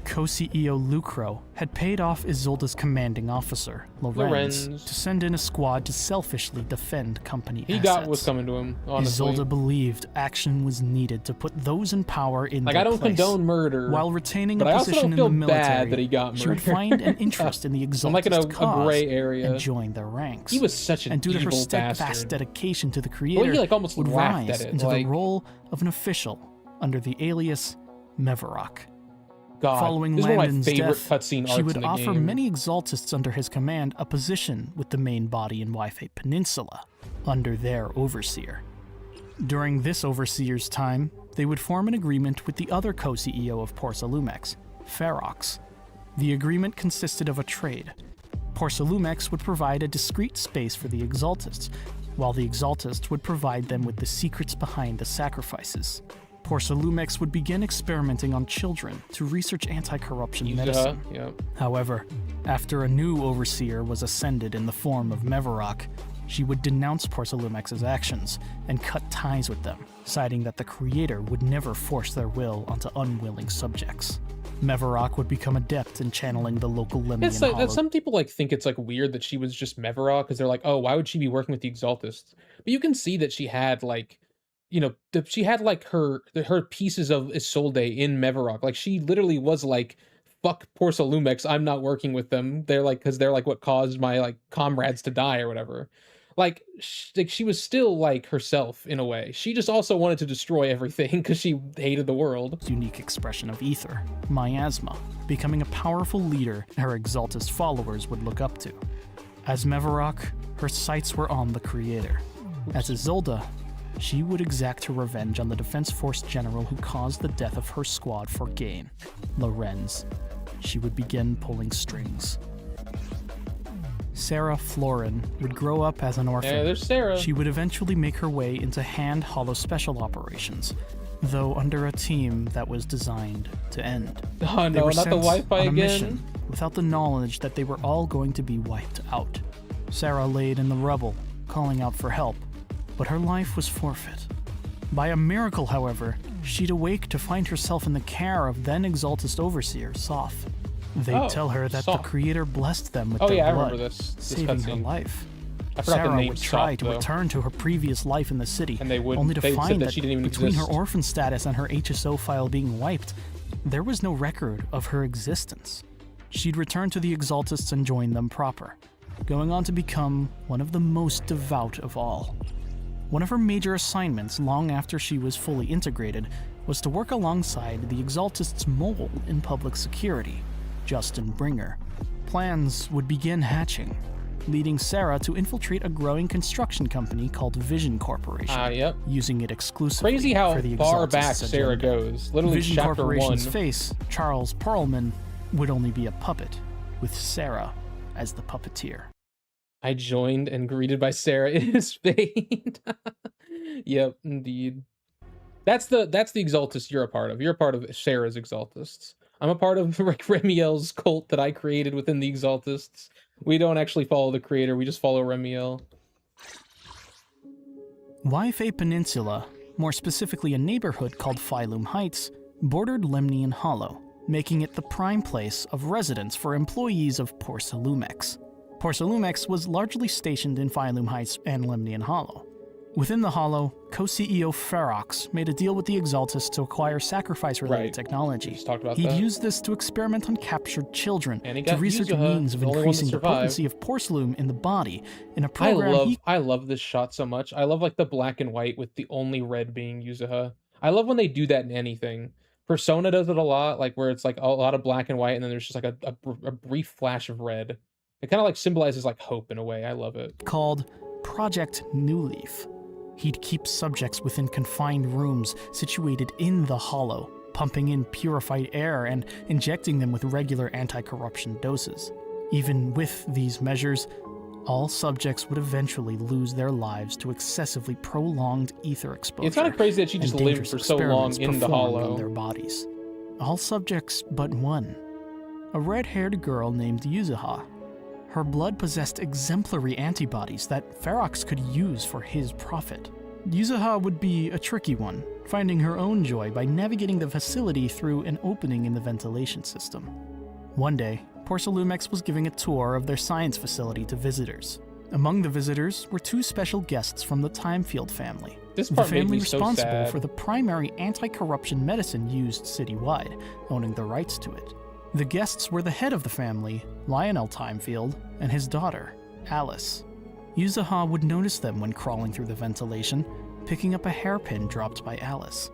co-CEO Lucro had paid off Isolde's commanding officer, Lorenz, to send in a squad to selfishly defend company assets. He got what's coming to him, honestly. Isolde believed action was needed to put those in power in their place. I don't condone murder, while retaining but a I also position don't feel in the military. bad that he got murdered. She would find an interest in the Exaltist like in a cause gray area. and join their ranks. He was such an and due to her evil steadfast bastard. dedication to the Creator, He almost would laughed rise at it, into the role of an official under the alias Mevarok. God, Following this is one of my Landon's favorite death, cutscene arcs she would in the offer game. many Exaltists under his command a position with the main body in Wi-Fi Peninsula, under their overseer. During this overseer's time, they would form an agreement with the other co-CEO of Porsalumex, Ferox. The agreement consisted of a trade. Porsalumex would provide a discreet space for the Exaltists, while the Exaltists would provide them with the secrets behind the sacrifices. Porsalumex would begin experimenting on children to research anti-corruption medicine. However, after a new overseer was ascended in the form of Mevarok, she would denounce Porsalumex's actions and cut ties with them, citing that the Creator would never force their will onto unwilling subjects. Mevarok would become adept in channeling the local Lemnian Hollow. Some people think it's weird that she was just Mevarok, because they're like, oh, why would she be working with the Exaltists? But you can see that she had she had her pieces of Isolde in Mevarok. She literally was like, fuck Porsalumex, I'm not working with them. They're because they're what caused my comrades to die or whatever. She was still herself in a way. She just also wanted to destroy everything because she hated the world. Unique expression of ether, miasma, becoming a powerful leader her Exaltist followers would look up to. As Mevarok, her sights were on the Creator. As Isolde, she would exact her revenge on the Defense Force general who caused the death of her squad for gain, Lorenz. She would begin pulling strings. Sarah Florin would grow up as an orphan. Yeah, there's Sarah. She would eventually make her way into Hand Hollow Special Operations, though under a team that was designed to end. Oh They no, were not the sent Wi-Fi on a again. mission without the knowledge that they were all going to be wiped out. Sarah laid in the rubble, calling out for help, but her life was forfeit. By a miracle, however, she'd awake to find herself in the care of then Exaltist Overseer, Soph. They'd tell her that the Creator blessed them with their blood, I remember this saving her cutscene. life. I forgot the Sarah name would try Soph, to though. return to her previous life in the city, And they wouldn't. only to They said find that that she didn't even between exist. her orphan status and her HSO file being wiped, there was no record of her existence. She'd return to the Exaltists and join them proper, going on to become one of the most devout of all. One of her major assignments long after she was fully integrated was to work alongside the Exaltists' mole in public security, Justin Bringer. Plans would begin hatching, leading Sarah to infiltrate a growing construction company called Vision Corporation, using it exclusively Crazy how for the far Exaltists' back Sarah agenda. goes. Literally Vision chapter Corporation's 1. face, Charles Perlman, would only be a puppet, with Sarah as the puppeteer. I joined and greeted by Sarah in his fate. Yep, indeed. That's the Exaltist you're a part of. You're a part of Sarah's Exaltists. I'm a part of Remielle's cult that I created within the Exaltists. We don't actually follow the Creator, we just follow Remielle. Wi-Fi Peninsula, more specifically a neighborhood called Phylum Heights, bordered Lemnian Hollow, making it the prime place of residence for employees of Porsalumex. Porsalumex was largely stationed in Phylum Heights and Lemnian Hollow. Within the Hollow, co-CEO Ferox made a deal with the Exaltists to acquire sacrifice-related technology. He'd use this to experiment on captured children, to research means of increasing the potency of porcelain in the body, in a program I love this shot so much. I love the black and white with the only red being Yuzuha. I love when they do that in anything. Persona does it a lot, where it's a lot of black and white, and then there's just a brief flash of red. It kind of symbolizes hope in a way. I love it. Called Project New Leaf. He'd keep subjects within confined rooms situated in the Hollow, pumping in purified air and injecting them with regular anti-corruption doses. Even with these measures, all subjects would eventually lose their lives to excessively prolonged ether exposure. It's kind of crazy that she just lived for so long in the Hollow. On their bodies. All subjects but one, a red-haired girl named Yuzuha. Her blood possessed exemplary antibodies that Ferox could use for his profit. Yuzuha would be a tricky one, finding her own joy by navigating the facility through an opening in the ventilation system. One day, Porcelumex was giving a tour of their science facility to visitors. Among the visitors were two special guests from the Timefield family. This The part made family me so responsible sad. for the primary anti-corruption medicine used citywide, owning the rights to it. The guests were the head of the family, Lionel Timefield, and his daughter, Alice. Yuzuha would notice them when crawling through the ventilation, picking up a hairpin dropped by Alice.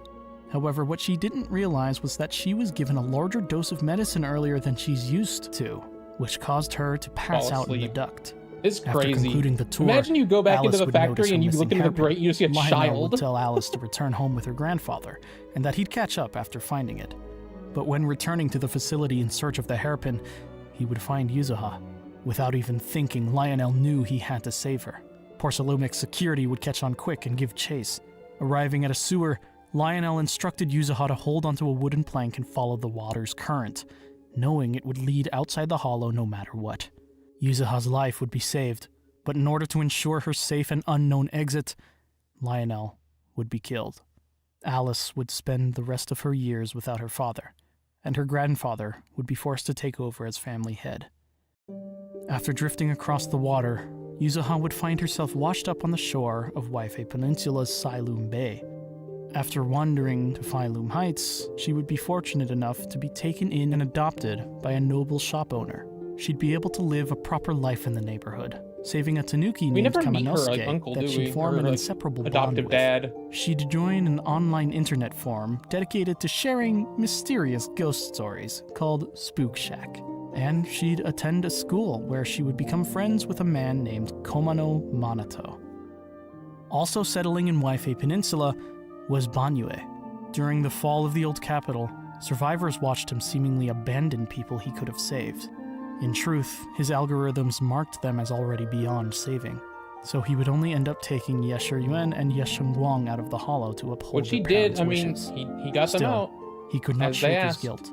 However, what she didn't realize was that she was given a larger dose of medicine earlier than she's used to, which caused her to pass Fall out in the asleep. duct. It's After crazy. concluding the tour, Imagine you go back Alice into the would notice factory her and you look missing into the hairpin. grate and you just see a Lionel child. would tell Alice to return home with her grandfather, and that he'd catch up after finding it. But when returning to the facility in search of the hairpin, he would find Yuzuha. Without even thinking, Lionel knew he had to save her. Porcelumic's security would catch on quick and give chase. Arriving at a sewer, Lionel instructed Yuzuha to hold onto a wooden plank and follow the water's current, knowing it would lead outside the hollow no matter what. Yuzuha's life would be saved, but in order to ensure her safe and unknown exit, Lionel would be killed. Alice would spend the rest of her years without her father, and her grandfather would be forced to take over as family head. After drifting across the water, Yuzuha would find herself washed up on the shore of Waifei Peninsula's Siloom Bay. After wandering to Phylum Heights, she would be fortunate enough to be taken in and adopted by a noble shop owner. She'd be able to live a proper life in the neighborhood, saving a tanuki We named never meet her Kaminosuke uncle, that do she'd we? form Or, an like, inseparable bond adoptive with. dad. She'd join an online internet forum dedicated to sharing mysterious ghost stories called Spook Shack. And she'd attend a school where she would become friends with a man named Komano Manato. Also settling in Waifei Peninsula was Banyue. During the fall of the old capital, survivors watched him seemingly abandon people he could have saved. In truth, his algorithms marked them as already beyond saving, so he would only end up taking Yeshur Yuan and Yesheng Guang out of the hollow to uphold Which he their did. parents' I mean, wishes. he got them Still, out. he could not as they shake his asked. guilt.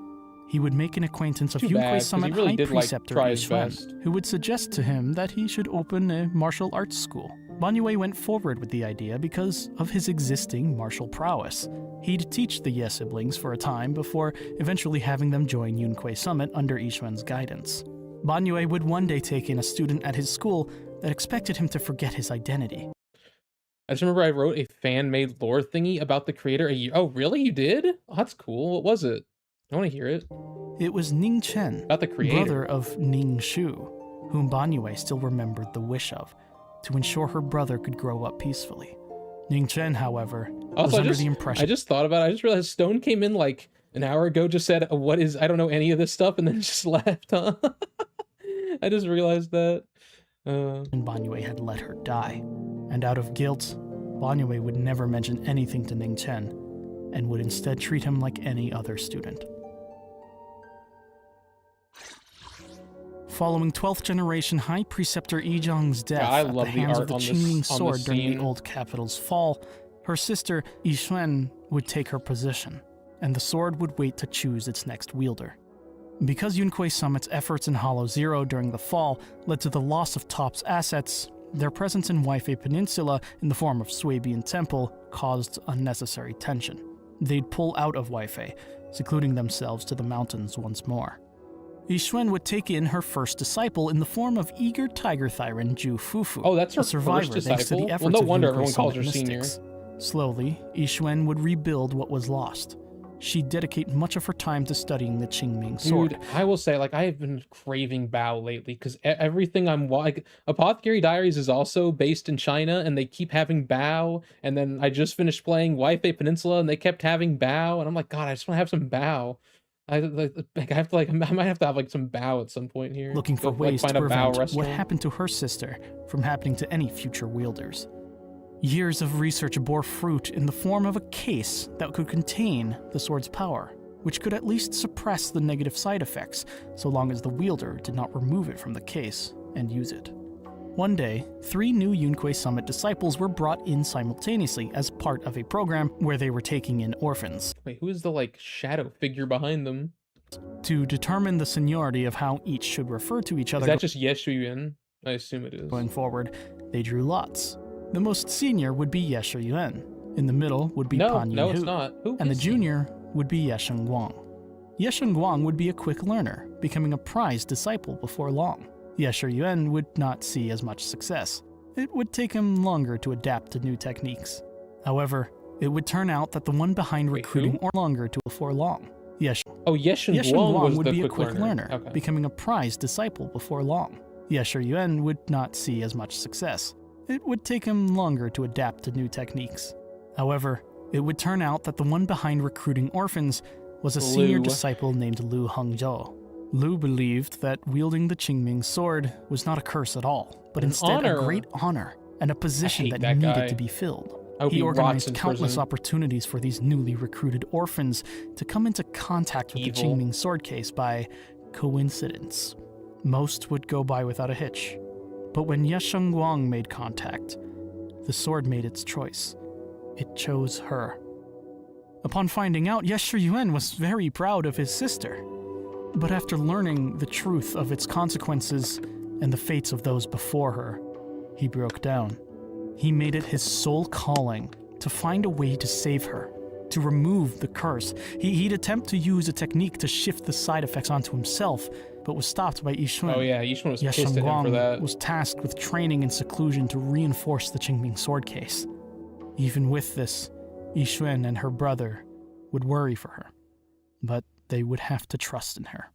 He would make an acquaintance of Too bad, Yunquei 'cause he Summit really High did, like, Preceptor try his Yishuan, best. who would suggest to him that he should open a martial arts school. Banyue went forward with the idea because of his existing martial prowess. He'd teach the Ye siblings for a time before eventually having them join Yunquei Summit under Yishuan's guidance. Banyue would one day take in a student at his school that expected him to forget his identity. I just remember I wrote a fan-made lore thingy about the creator a year. Oh, really? You did? Oh, that's cool. What was it? I want to hear it. It was Ning Chen, About the creator. brother of Ning Shu, whom Banyue still remembered the wish of, to ensure her brother could grow up peacefully. Ning Chen, however, was Also, under the impression I just thought about it. I just realized Stone came in like an hour ago, just said, what is, I don't know any of this stuff, and then just left, huh? I just realized that. and Banyue had let her die. And out of guilt, Banyue would never mention anything to Ning Chen, and would instead treat him like any other student. Following 12th generation High Preceptor Yizhang's death I at the love the hands art of the on this- Qingming on this sword during scene. the old capital's fall, her sister Yishuan would take her position, and the sword would wait to choose its next wielder. Because Yunquei Summit's efforts in Hollow Zero during the fall led to the loss of Top's assets, their presence in Waifei Peninsula in the form of Swabian Temple caused unnecessary tension. They'd pull out of Waifei, secluding themselves to the mountains once more. Yishuan would take in her first disciple in the form of eager tiger Thyran Ju Fufu. Oh, that's her a survivor first thanks to disciple? the efforts Well, no of wonder Yunquei everyone calls her Summit senior. mystics. Slowly, Yishuan would rebuild what was lost. She'd dedicate much of her time to studying the Qingming sword. Dude, I will say, like, I have been craving Bao lately, because everything like, Apothecary Diaries is also based in China, and they keep having Bao, and then I just finished playing Waifei Peninsula, and they kept having Bao, and I'm like, God, I just want to have some Bao. I have to, like, I might have to have, like, some Bao at some point here. Looking for Go, ways like, to find a Bao prevent what restaurant. happened to her sister from happening to any future wielders. Years of research bore fruit in the form of a case that could contain the sword's power, which could at least suppress the negative side effects, so long as the wielder did not remove it from the case and use it. One day, 3 new Yunquei Summit disciples were brought in simultaneously as part of a program where they were taking in orphans. Wait, who is the, like, shadow figure behind them? To determine the seniority of how each should refer to each other Is that just Yeshu Yuan? I assume it is. going forward, they drew lots. The most senior would be Ye Shiyuan. In the middle would be Pan No, Yinhu. it's not. Who And the is he? junior would be Ye Shengguang. Ye Shengguang would be a quick learner, becoming a prized disciple before long. Ye Shiyuan would not see as much success. It would take him longer to adapt to new techniques. However, it would turn out that the one behind recruiting or longer to before long. Ye Shengguang was would the be a quick quick learner. learner, Okay. becoming a prized disciple before long. Ye Shiyuan would not see as much success. It would take him longer to adapt to new techniques. However, it would turn out that the one behind recruiting orphans was a senior Lu. disciple named Lu Hongzhou. Lu believed that wielding the Qingming sword was not a curse at all, but An instead honor. a great honor and a position hate that that needed guy. to be filled. I hope He he rots organized in countless prison. opportunities for these newly recruited orphans to come into contact with the Evil. Qingming sword case by coincidence. Most would go by without a hitch. But when Ye Shengguang made contact, the sword made its choice. It chose her. Upon finding out, Ye Shiyuan was very proud of his sister. But after learning the truth of its consequences and the fates of those before her, he broke down. He made it his sole calling to find a way to save her, to remove the curse. He'd attempt to use a technique to shift the side effects onto himself, but was stopped by Yixuan. Oh yeah, Yixuan was Ye pissed at him for Shengguang that. was tasked with training in seclusion to reinforce the Qingming sword case. Even with this, Yixuan and her brother would worry for her, but they would have to trust in her.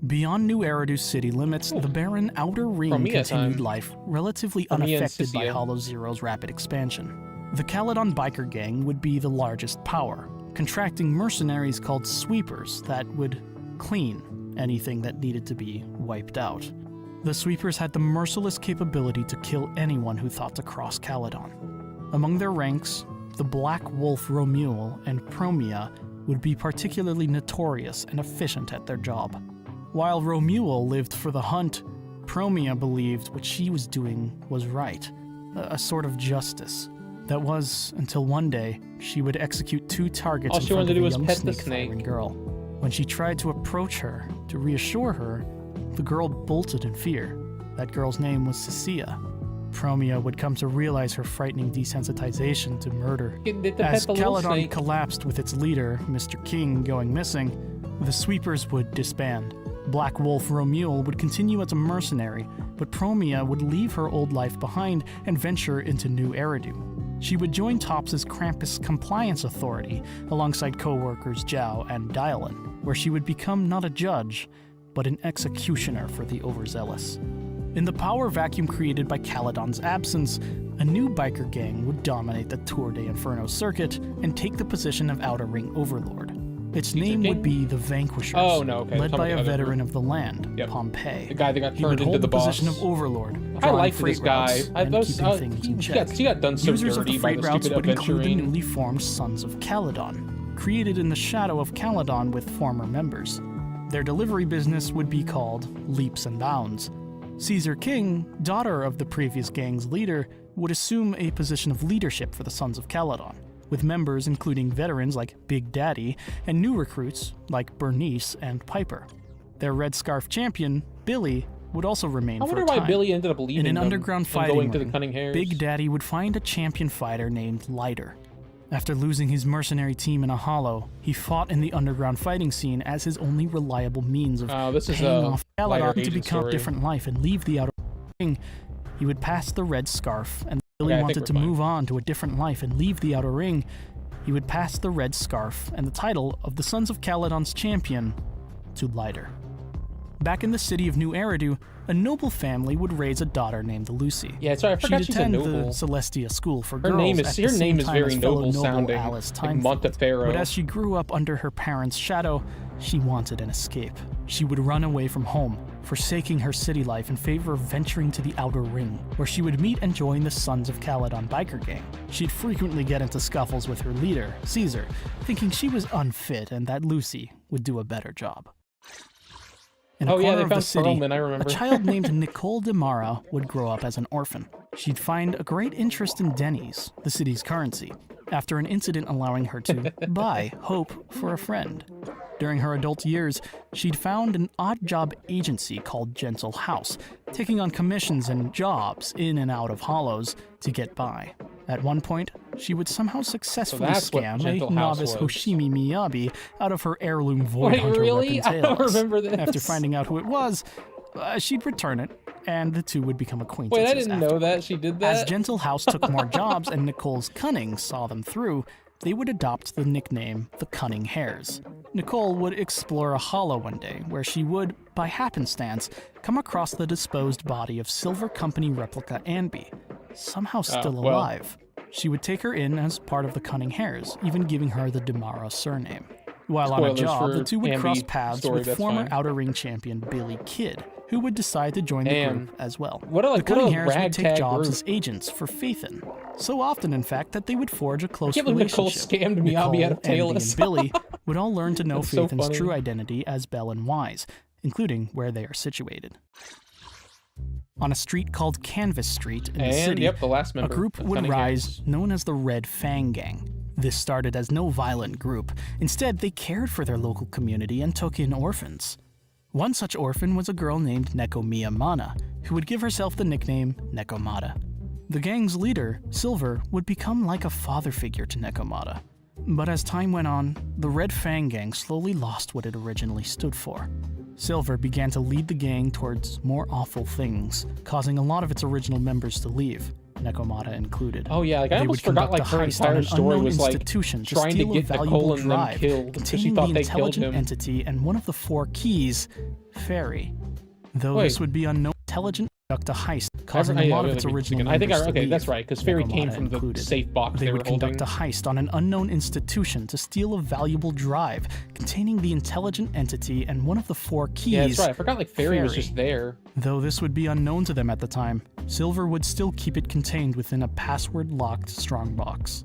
Beyond New Eridu's city limits, the barren Outer Ring Crimea continued time. life relatively Crimea and unaffected by Scythia. Hollow Zero's rapid expansion. The Caledon biker gang would be the largest power, contracting mercenaries called sweepers that would clean anything that needed to be wiped out. The sweepers had the merciless capability to kill anyone who thought to cross Caledon. Among their ranks, the Black Wolf Romuel and Promia would be particularly notorious and efficient at their job. While Romuel lived for the hunt, Promia believed what she was doing was right, a sort of justice. That was until one day she would execute 2 targets All in she front wanted to of do a was young pet the snake-following snake. girl. When she tried to approach her to reassure her, the girl bolted in fear. That girl's name was Cecilia. Promia would come to realize her frightening desensitization to murder. As Caledon collapsed with its leader, Mr. King, going missing, the sweepers would disband. Black Wolf Romuel would continue as a mercenary, but Promia would leave her old life behind and venture into New Eridu. She would join Tops's Krampus Compliance Authority alongside co-workers Zhao and Dylan, where she would become not a judge, but an executioner for the overzealous. In the power vacuum created by Caledon's absence, a new biker gang would dominate the Tour de Inferno circuit and take the position of Outer Ring Overlord. Its name would be the Vanquishers, Oh, no, okay. led by a Other veteran group. of the land, Pompey. The guy that got He would turned into hold the boss. position of Overlord, I drawing liked freight this guy. routes I and was, keeping things in check. he got done so Users of dirty the by freight the routes stupid would include the adventuring. newly formed Sons of Caledon, created in the shadow of Caledon with former members. Their delivery business would be called Leaps and Bounds. Caesar King, daughter of the previous gang's leader, would assume a position of leadership for the Sons of Caledon, with members including veterans like Big Daddy and new recruits like Bernice and Piper. Their Red Scarf champion, Billy, would also remain I for wonder a why time. Billy ended up leaving In an them underground and fighting going to the ring, Cunning Hares. Big Daddy would find a champion fighter named Lighter. After losing his mercenary team in a hollow, he fought in the underground fighting scene as his only reliable means of this is paying a off Lighter Caledon to agent become story. a different life and leave the outer ring. He would pass the Red Scarf, and Billy Okay, I think wanted we're to fine. move on to a different life and leave the outer ring. He would pass the Red Scarf and the title of the Sons of Caledon's champion to Lighter. Back in the city of New Eridu, a noble family would raise a daughter named Lucy. Yeah, sorry, I forgot She'd she's a attend noble. the Celestia School for Her Girls. name is at the her same name is time very as fellow noble sounding, Alice like Timefield. Monteferro. But as she grew up under her parents' shadow, she wanted an escape. She would run away from home, forsaking her city life in favor of venturing to the Outer Ring, where she would meet and join the Sons of Caledon biker gang. She'd frequently get into scuffles with her leader, Caesar, thinking she was unfit and that Lucy would do a better job. In a Oh, yeah, corner they of the found city, Perlman, I remember. a child named Nicole Demara would grow up as an orphan. She'd find a great interest in Denny's, the city's currency, after an incident allowing her to buy hope for a friend. During her adult years, she'd found an odd-job agency called Gentle House, taking on commissions and jobs in and out of hollows to get by. At one point, she would somehow successfully scam a novice Hoshimi Miyabi out of her heirloom Void Hunter really? weapon I don't tails. remember this. After finding out who it was, she'd return it, and the two would become acquaintances. Wait, I didn't know that she did that. As Gentle House took more jobs and Nicole's cunning saw them through, they would adopt the nickname the Cunning Hares. Nicole would explore a hollow one day where she would, by happenstance, come across the disposed body of Silver Company replica Anby, somehow still alive. She would take her in as part of the Cunning Hares, even giving her the Demara surname. While on a job, the two would cross paths with former Outer Ring champion Billy Kidd, who would decide to join the group as well. The Cunning Hares would take jobs as agents for Phaethon, so often in fact that they would forge a close relationship. Nicole scammed Miyabi out of Talos. And Billy would all learn to know Phaethon's true identity as Belle and Wise, including where they are situated. On a street called Canvas Street in the city, a group would rise known as the Red Fang Gang. This started as no violent group. Instead, they cared for their local community and took in orphans. One such orphan was a girl named Nekomiya Mana, who would give herself the nickname Nekomata. The gang's leader, Silver, would become like a father figure to Nekomata. But as time went on, the Red Fang Gang slowly lost what it originally stood for. Silver began to lead the gang towards more awful things, causing a lot of its original members to leave, Nekomata included. Oh yeah, like I almost forgot like her entire story was like trying to get Nicole and them killed because she thought they killed him. Entity and one of the 4 keys, Fairy. Though this would be unknown, intelligent conduct a heist, causing a lot of its original members to leave. That's right, because Fairy came from the safe box they were would conduct a heist on an unknown institution to steal a valuable drive containing the intelligent entity and one of the 4 keys. Yeah, that's right. I forgot like Fairy was just there. Though this would be unknown to them at the time, Silver would still keep it contained within a password-locked strongbox.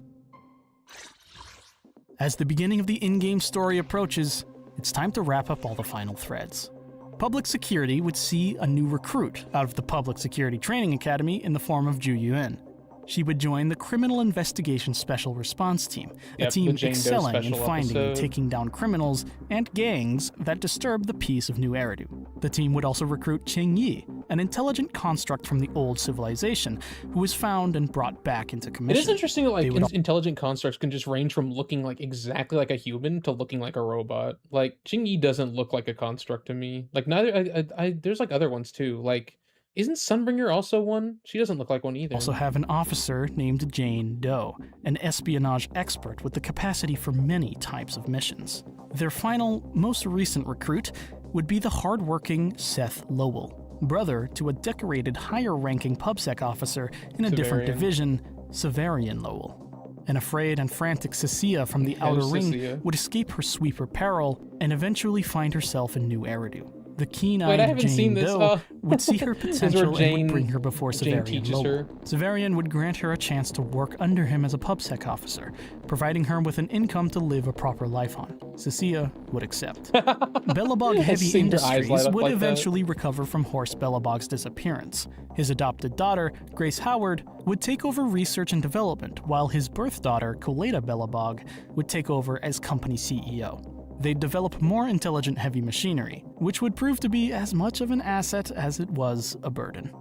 As the beginning of the in-game story approaches, it's time to wrap up all the final threads. Public Security would see a new recruit out of the Public Security Training Academy in the form of Ju Yuen. She would join the Criminal Investigation Special Response Team, a team excelling in finding and taking down criminals and gangs that disturb the peace of New Eridu. The team would also recruit Ching Yi, an intelligent construct from the old civilization, who was found and brought back into commission. It is interesting that like intelligent constructs can just range from looking like exactly like a human to looking like a robot. Like Ching Yi doesn't look like a construct to me. Like neither. There's like other ones too. Like. Isn't Sunbringer also one? She doesn't look like one either. Also have an officer named Jane Doe, an espionage expert with the capacity for many types of missions. Their final, most recent recruit would be the hardworking Seth Lowell, brother to a decorated higher-ranking PubSec officer in a different division, Severian Lowell. An afraid and frantic Cecilia from the Outer Ring would escape her sweeper peril and eventually find herself in New Eridu. The keen-eyed Jane Doe would see her potential and would bring her before Severian Lowell. Severian would grant her a chance to work under him as a PubSec officer, providing her with an income to live a proper life on. Cecilia would accept. Bellabog Heavy Industries would eventually recover from Horst Bellabog's disappearance. His adopted daughter, Grace Howard, would take over research and development, while his birth daughter, Coleta Bellabog, would take over as company CEO. They'd develop more intelligent heavy machinery, which would prove to be as much of an asset as it was a burden.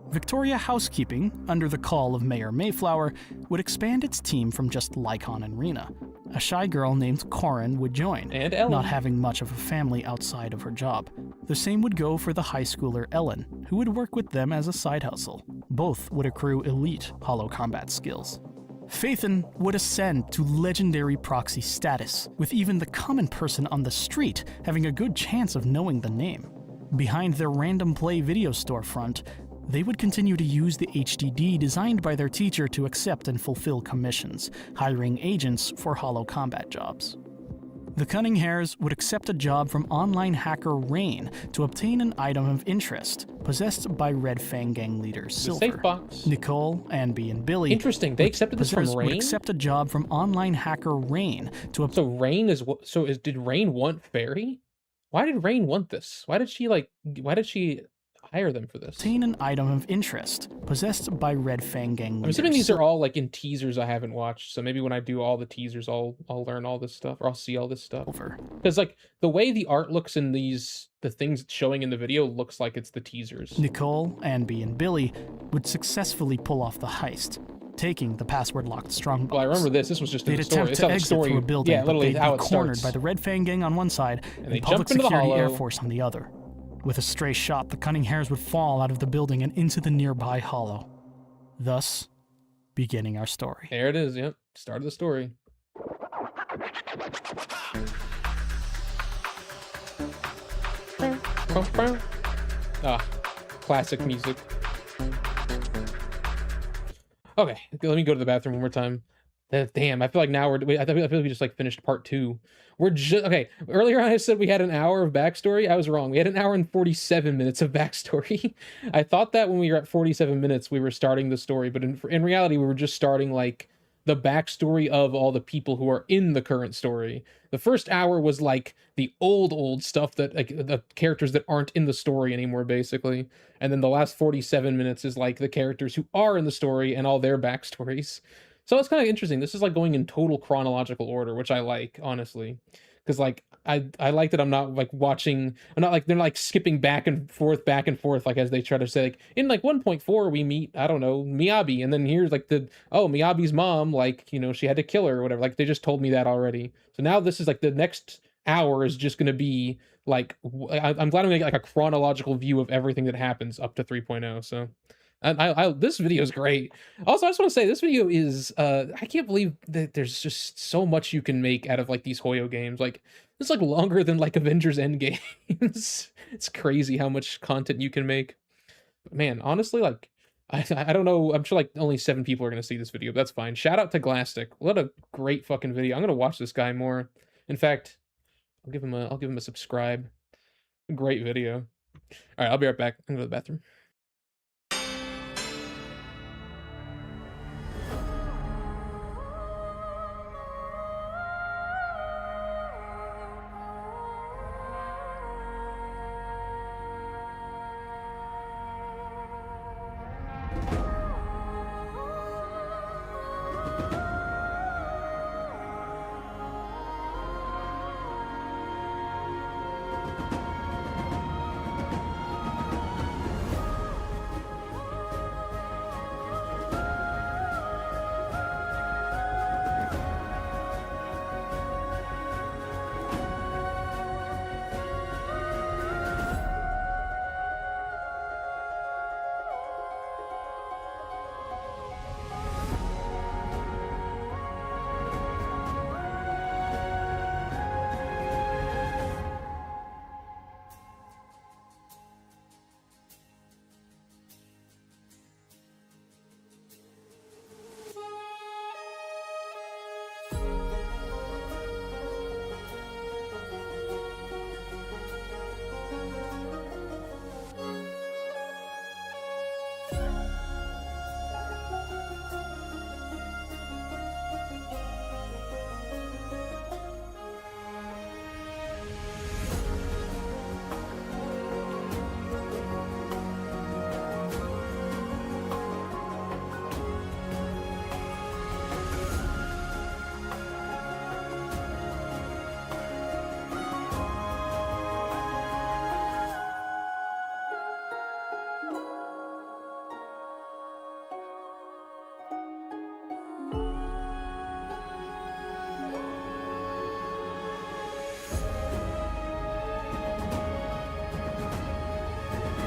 Victoria Housekeeping, under the call of Mayor Mayflower, would expand its team from just Lycon and Rena. A shy girl named Corin would join, and Ellen, not having much of a family outside of her job. The same would go for the high schooler Ellen, who would work with them as a side hustle. Both would accrue elite holo combat skills. Phaethon would ascend to legendary proxy status, with even the common person on the street having a good chance of knowing the name. Behind their random play video storefront, they would continue to use the HDD designed by their teacher to accept and fulfill commissions, hiring agents for holo combat jobs. The Cunning Hares would accept a job from online hacker Rain to obtain an item of interest, possessed by Red Fang Gang leader Silver. Safe box. Nicole, Anby, and Billy. Interesting. They accepted this from Rain? Would accept a job from online hacker Rain to So Rain is what? Did Rain want Fairy? Why did Rain want this? Why did she hire them for this. Obtain an item of interest possessed by Red Fang gang leaders. I'm assuming these are all like in teasers I haven't watched, so maybe when I do all the teasers, I'll learn all this stuff, or I'll see all this stuff. Because like the way the art looks in the things showing in the video looks like it's the teasers. Nicole, Anby, and Billy would successfully pull off the heist, taking the password-locked strongbox. Well, I remember this. This was just in the story. They'd attempt to exit through a building, yeah, literally but how they'd it be cornered starts. by the Red Fang gang on one side And they and Public jump into the Security Air hollow. Force on the other. With a stray shot, the Cunning Hares would fall out of the building and into the nearby hollow, thus beginning our story. There it is. Yep, start of the story. Ah, classic music. Okay, let me go to the bathroom one more time. Damn, I feel like now I feel like we just like finished part 2. We're just okay. Earlier on I said we had an hour of backstory. I was wrong. We had an hour and 47 minutes of backstory. I thought that when we were at 47 minutes we were starting the story, but in reality we were just starting like the backstory of all the people who are in the current story. The first hour was like the old stuff that like the characters that aren't in the story anymore, basically. And then the last 47 minutes is like the characters who are in the story and all their backstories. So it's kind of interesting. This is like going in total chronological order, which I like, honestly. Because like I like that I'm not like watching, I'm not like they're like skipping back and forth like as they try to say like in like 1.4 we meet, I don't know, Miyabi, and then here's like Miyabi's mom, like, you know, she had to kill her or whatever. Like they just told me that already. So now this is like the next hour is just gonna be like I'm glad I'm gonna get like a chronological view of everything that happens up to 3.0. So this video is great. Also, I just want to say this video is I can't believe that there's just so much you can make out of like these Hoyo games. Like it's like longer than like Avengers Endgame. It's crazy how much content you can make. But man, honestly, like I don't know. I'm sure like only 7 people are gonna see this video, but that's fine. Shout out to Glastic. What a great fucking video. I'm gonna watch this guy more. In fact, I'll give him a subscribe. Great video. All right, I'll be right back. I'm gonna go to the bathroom.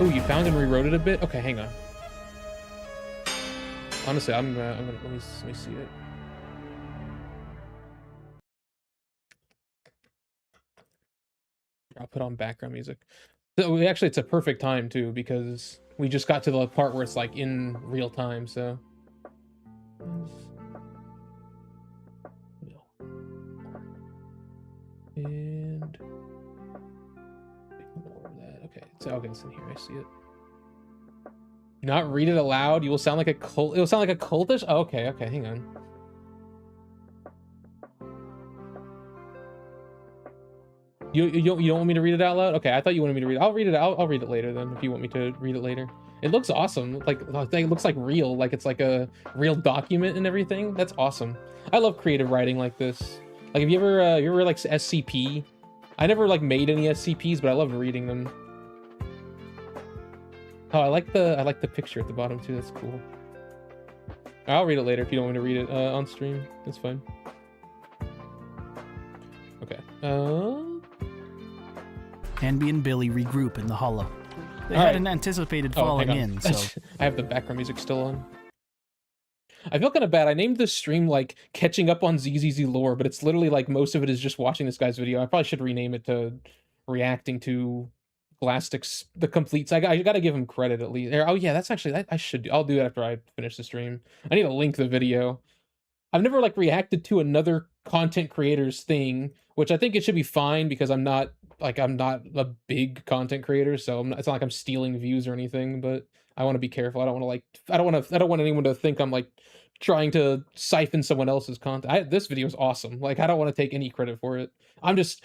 Oh, you found and rewrote it a bit? Okay, hang on. Honestly, I'm gonna let me see it. I'll put on background music. So actually, it's a perfect time too because we just got to the part where it's like in real time. So. And okay, it's Elgin's in here. I see it. Not read it aloud. You will sound like a cult. It will sound like a cultish. Oh, okay, hang on. You don't want me to read it out loud? Okay, I thought you wanted me to read it. I'll read it. I'll read it later then if you want me to read it later. It looks awesome. Like it looks like real. Like it's like a real document and everything. That's awesome. I love creative writing like this. Like if you ever like SCP? I never like made any SCPs, but I love reading them. Oh, I like the picture at the bottom too. That's cool. I'll read it later if you don't want me to read it on stream. That's fine. Okay. Anby and Billy regroup in the hollow. They All hadn't right. anticipated Oh, falling hang on. in, so I have the background music still on. I feel kind of bad. I named this stream like catching up on ZZZ lore, but it's literally like most of it is just watching this guy's video. I probably should rename it to reacting to Glastic's the completes. I gotta give him credit at least. Oh yeah, that's actually I should. I'll do it after I finish the stream. I need to link the video. I've never like reacted to another content creator's thing, which I think it should be fine because I'm not a big content creator, so it's not like I'm stealing views or anything. But I want to be careful. I don't want anyone to think I'm like trying to siphon someone else's content. This video is awesome. Like I don't want to take any credit for it. I'm just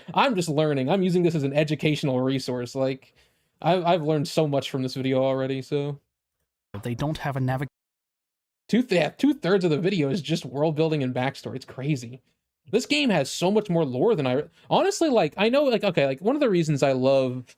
learning. I'm using this as an educational resource. Like I've learned so much from this video already. So they don't have a navigation. 2/3 of the video is just world building and backstory. It's crazy. This game has so much more lore than I honestly like. I know like okay, like one of the reasons I love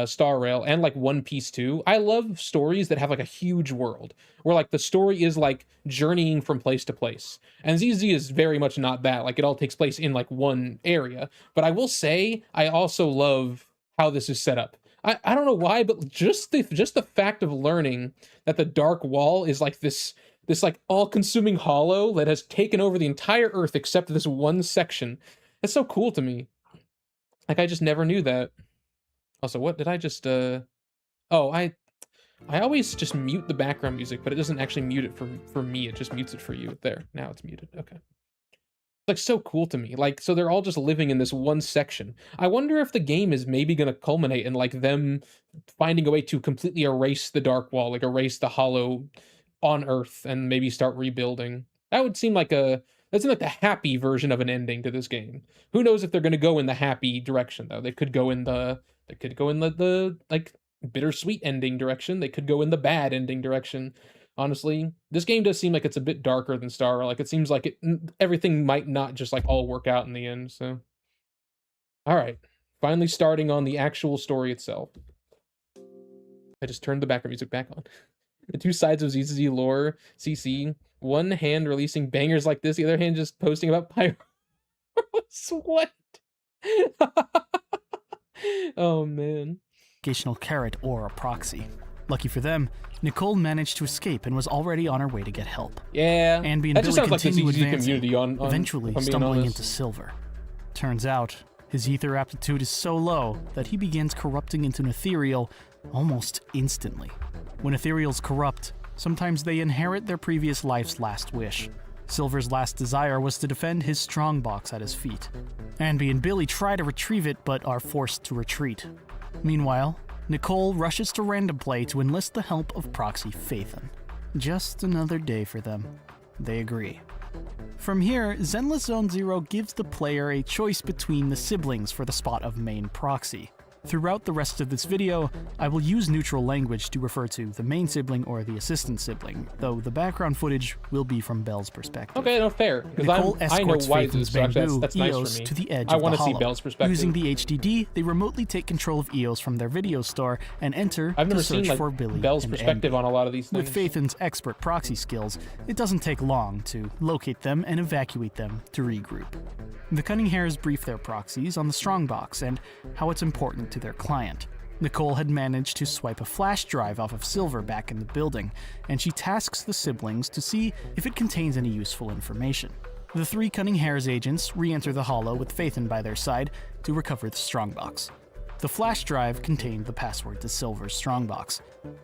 Star Rail and like One Piece too. I love stories that have like a huge world where like the story is like journeying from place to place. And ZZ is very much not that. Like it all takes place in like one area. But I will say I also love how this is set up. I don't know why, but just the fact of learning that the Dark Wall is like this like all-consuming hollow that has taken over the entire Earth except this one section. It's so cool to me. Like I just never knew that. Also, what did I just oh, I always just mute the background music, but it doesn't actually mute it for me. It just mutes it for you. There. Now it's muted. Okay. It's like so cool to me. Like so they're all just living in this one section. I wonder if the game is maybe going to culminate in like them finding a way to completely erase the Dark Wall, like erase the hollow on Earth and maybe start rebuilding. That would seem like that's like the happy version of an ending to this game. Who knows if they're going to go in the happy direction though? They could go in the like bittersweet ending direction. They could go in the bad ending direction. Honestly, this game does seem like it's a bit darker than Star Rail. Like it seems like everything might not just like all work out in the end. So, all right, finally starting on the actual story itself. I just turned the background music back on. The two sides of ZZZ lore, CC. One hand releasing bangers like this, the other hand just posting about pyro. What? Oh, man. Occasional carrot or a proxy. Lucky for them, Nicole managed to escape and was already on her way to get help. Yeah, Anby and that Billy just sounds like the continue ZZZ advancing, community on eventually stumbling into Silver. Turns out, his ether aptitude is so low that he begins corrupting into an ethereal almost instantly. When ethereals corrupt, sometimes they inherit their previous life's last wish. Silver's last desire was to defend his strongbox at his feet. Anby and Billy try to retrieve it but are forced to retreat. Meanwhile, Nicole rushes to random play to enlist the help of Proxy Phaethon. Just another day for them. They agree. From here, Zenless Zone Zero gives the player a choice between the siblings for the spot of main proxy. Throughout the rest of this video, I will use neutral language to refer to the main sibling or the assistant sibling, though the background footage will be from Belle's perspective. Okay, no, fair. Nicole escorts Phaethon's bamboo that's nice EOS for me. to the edge I of the want to see hollow. Belle's perspective. Using the HDD, they remotely take control of EOS from their video store and enter I've to never search seen for Billy Belle's and perspective Anby. on a lot of these things. With Phaethon's expert proxy skills, it doesn't take long to locate them and evacuate them to regroup. The Cunning Hares brief their proxies on the Strongbox and how it's important to their client. Nicole had managed to swipe a flash drive off of Silver back in the building, and she tasks the siblings to see if it contains any useful information. The three Cunning Hares agents re-enter the hollow with Phaethon by their side to recover the Strongbox. The flash drive contained the password to Silver's Strongbox,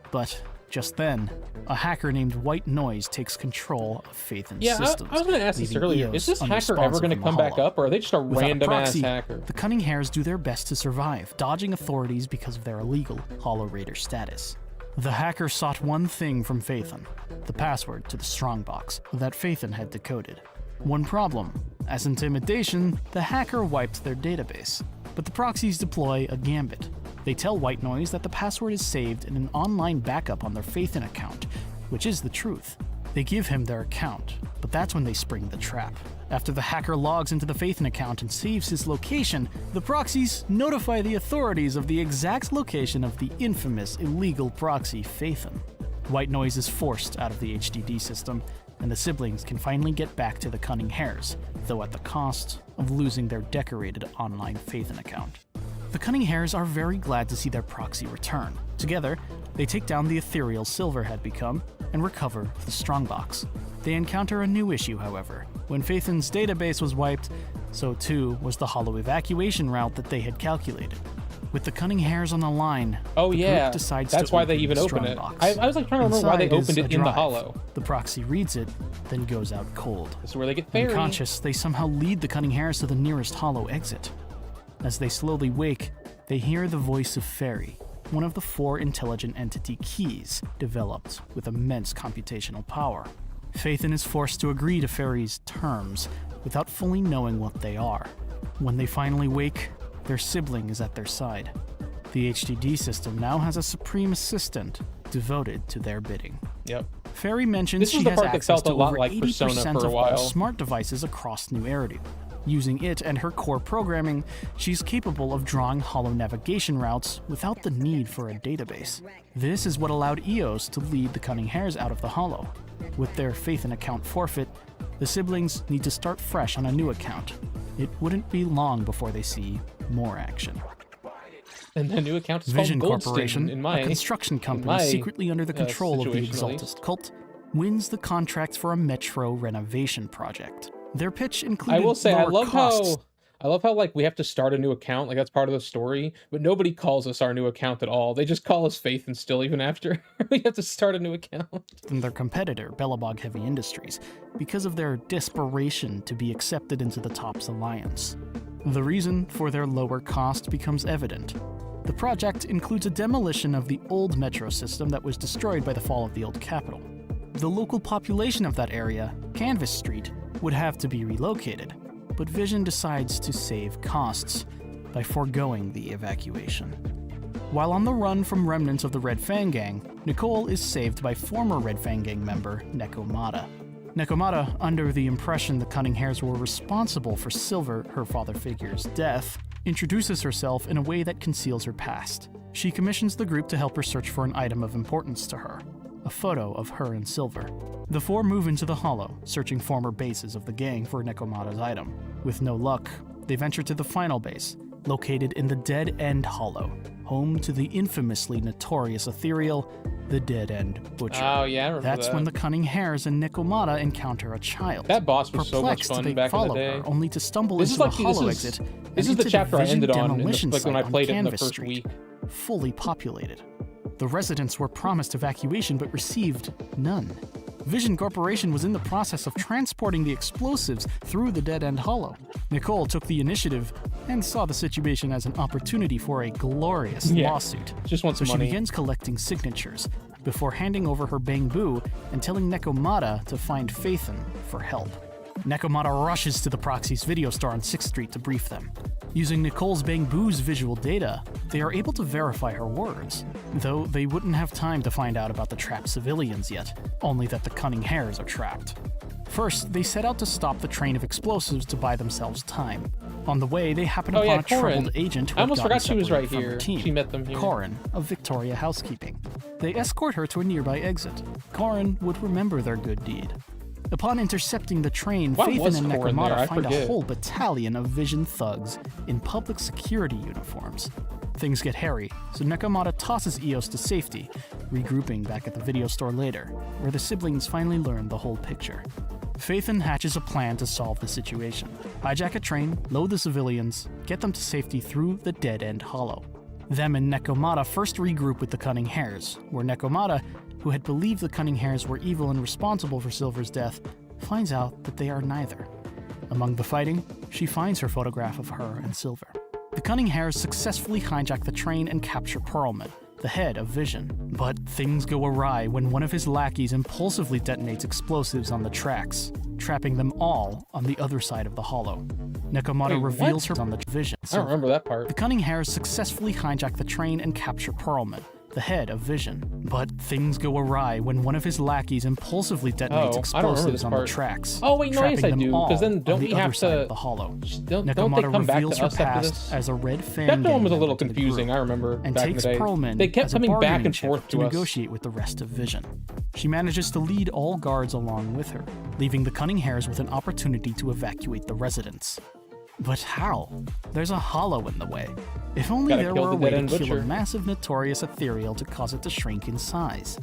but just then, a hacker named White Noise takes control of Phaethon's systems. I was going to ask this earlier. Is this hacker ever going to come back up, or are they just a random-ass hacker? The Cunning Hares do their best to survive, dodging authorities because of their illegal Hollow Raider status. The hacker sought one thing from Phaethon, the password to the Strongbox that Phaethon had decoded. One problem: as intimidation, the hacker wiped their database. But the proxies deploy a gambit. They tell White Noise that the password is saved in an online backup on their Phaethon account, which is the truth. They give him their account, but that's when they spring the trap. After the hacker logs into the Phaethon account and saves his location, the proxies notify the authorities of the exact location of the infamous illegal proxy Phaethon. White Noise is forced out of the HDD system, and the siblings can finally get back to the Cunning Hares, though at the cost of losing their decorated online Phaethon account. The Cunning Hares are very glad to see their proxy return. Together, they take down the ethereal Silver had become and recover the Strongbox. They encounter a new issue, however. When Phaethon's database was wiped, so too was the hollow evacuation route that they had calculated. With the Cunning Hares on the line, the group decides that's to why open they even the open it. Strongbox. I was like trying to remember why they Inside is opened it a in the drive. hollow. The proxy reads it, then goes out cold. This is where they get fairy. Unconscious, they somehow lead the Cunning Hares to the nearest hollow exit. As they slowly wake, they hear the voice of Fairy, one of the 4 intelligent entity keys developed with immense computational power. Phaethon is forced to agree to Fairy's terms without fully knowing what they are. When they finally wake, their sibling is at their side. The HDD system now has a supreme assistant devoted to their bidding. Yep. Fairy mentions This she was the has part that access felt to a lot over like 80% Persona for a of while. all smart devices across New Eridu. Using it and her core programming, she's capable of drawing hollow navigation routes without the need for a database. This is what allowed Eos to lead the Cunning Hares out of the hollow. With their Phaethon account forfeit, the siblings need to start fresh on a new account. It wouldn't be long before they see more action. And the new account is Vision called Corporation, in my, a construction company my, secretly under the control of the situation, at Exaltist least. cult, wins the contract for a metro renovation project. Their pitch included I will say, I lower love costs. how like we have to start a new account, like that's part of the story, but nobody calls us our new account at all. They just call us Phaethon still, even after we have to start a new account. Than their competitor, Belobog Heavy Industries, because of their desperation to be accepted into the TOPS alliance. The reason for their lower cost becomes evident. The project includes a demolition of the old metro system that was destroyed by the fall of the old capital. The local population of that area, Canvas Street, would have to be relocated, but Vision decides to save costs by foregoing the evacuation. While on the run from remnants of the Red Fang Gang, Nicole is saved by former Red Fang Gang member Nekomata. Nekomata, under the impression the Cunning Hares were responsible for Silver, her father figure's death, introduces herself in a way that conceals her past. She commissions the group to help her search for an item of importance to her, a photo of her and Silver. The 4 move into the hollow, searching former bases of the gang for Nekomata's item. With no luck, they venture to the final base, located in the Dead End Hollow, home to the infamously notorious ethereal, the Dead End Butcher. Oh yeah, I remember That's that. when the Cunning Hares and Nekomata encounter a child. That boss was so much Perplexed, fun they back in the follow day. her, only to stumble This into is the like hollow this is exit. this and is the into chapter I Vision ended on in demolition the, like when I site on played it in the Canvas first Street, week. fully populated. The residents were promised evacuation but received none. Vision Corporation was in the process of transporting the explosives through the Dead End Hollow. Nicole took the initiative and saw the situation as an opportunity for a glorious lawsuit. Just wants so money. she begins collecting signatures before handing over her bamboo and telling Nekomata to find Phaethon for help. Nekomata rushes to the Proxy's video store on 6th Street to brief them. Using Nicole's bamboo's visual data, they are able to verify her words, though they wouldn't have time to find out about the trapped civilians yet, only that the Cunning Hares are trapped. First, they set out to stop the train of explosives to buy themselves time. On the way, they happen upon a troubled agent who I almost had gotten forgot she was right separated from her here. team, She met them here. Corin of Victoria Housekeeping. They escort her to a nearby exit. Corin would remember their good deed. Upon intercepting the train, Why Phaethon was and Corin there? Nekomata I find a forget. whole battalion of Vision thugs in public security uniforms. Things get hairy, so Nekomata tosses Eos to safety, regrouping back at the video store later, where the siblings finally learn the whole picture. Phaethon hatches a plan to solve the situation. Hijack a train, load the civilians, get them to safety through the Dead End Hollow. Them and Nekomata first regroup with the Cunning Hares, where Nekomata, who had believed the Cunning Hares were evil and responsible for Silver's death, finds out that they are neither. Among the fighting, she finds her photograph of her and Silver. The Cunning Hares successfully hijack the train and capture Pearlman, the head of Vision. But things go awry when one of his lackeys impulsively detonates explosives on the tracks, trapping them all on the other side of the hollow. Nekomata reveals her on the Vision. I don't remember that part. The Cunning Hares successfully hijack the train and capture Perlman, the head of Vision. But things go awry when one of his lackeys impulsively detonates explosives on the tracks. Oh wait, no, yes I do. Because then don't we have to? The hollow. Don't they come back to us after this? As a red fan. That one was a little confusing. I remember and back in the day. Perlman They kept coming back and forth to negotiate with the rest of Vision. She manages to lead all guards along with her, leaving the Cunning Hares with an opportunity to evacuate the residents. But how? There's a hollow in the way. If only there were a way to kill a massive notorious ethereal to cause it to shrink in size.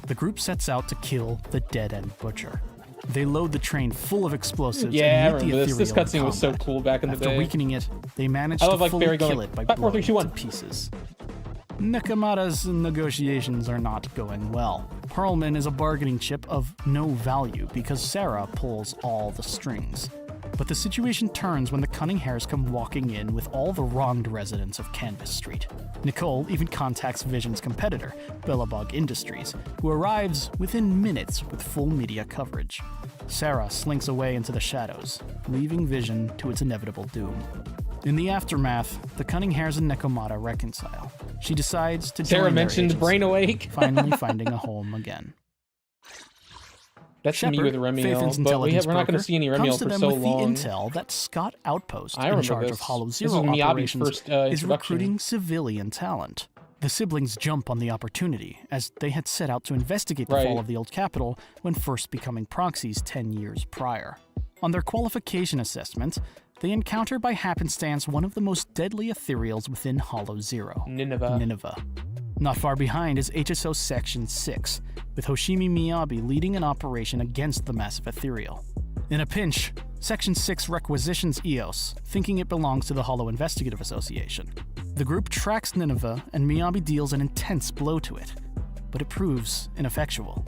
The group sets out to kill the Dead-End Butcher. They load the train full of explosives and meet the ethereal. This cutscene was so cool back in the day. After weakening it, they manage to fully kill it by blowing it to pieces. Nekomata's negotiations are not going well. Perlman is a bargaining chip of no value because Sarah pulls all the strings. But the situation turns when the Cunning Hares come walking in with all the wronged residents of Canvas Street. Nicole even contacts Vision's competitor, Bellabog Industries, who arrives within minutes with full media coverage. Sarah slinks away into the shadows, leaving Vision to its inevitable doom. In the aftermath, the Cunning Hares and Nekomata reconcile. She decides to join Sarah their mentioned agency, Brain Awake. finally finding a home again. That's Shepard, me with Remiel, Faithen's but we're intelligence not going to broker, see any comes Remiel to for them so with long. the intel that Scott Outpost, I in remember charge this. of Hollow This Zero is Miyabi's operations, first is introduction. recruiting civilian talent. The siblings jump on the opportunity, as they had set out to investigate the fall of the old capital when first becoming proxies 10 years prior. On their qualification assessment, they encounter by happenstance one of the most deadly ethereals within Hollow Zero, Nineveh. Not far behind is HSO Section 6, with Hoshimi Miyabi leading an operation against the massive ethereal. In a pinch, Section 6 requisitions EOS, thinking it belongs to the Hollow Investigative Association. The group tracks Nineveh, and Miyabi deals an intense blow to it, but it proves ineffectual.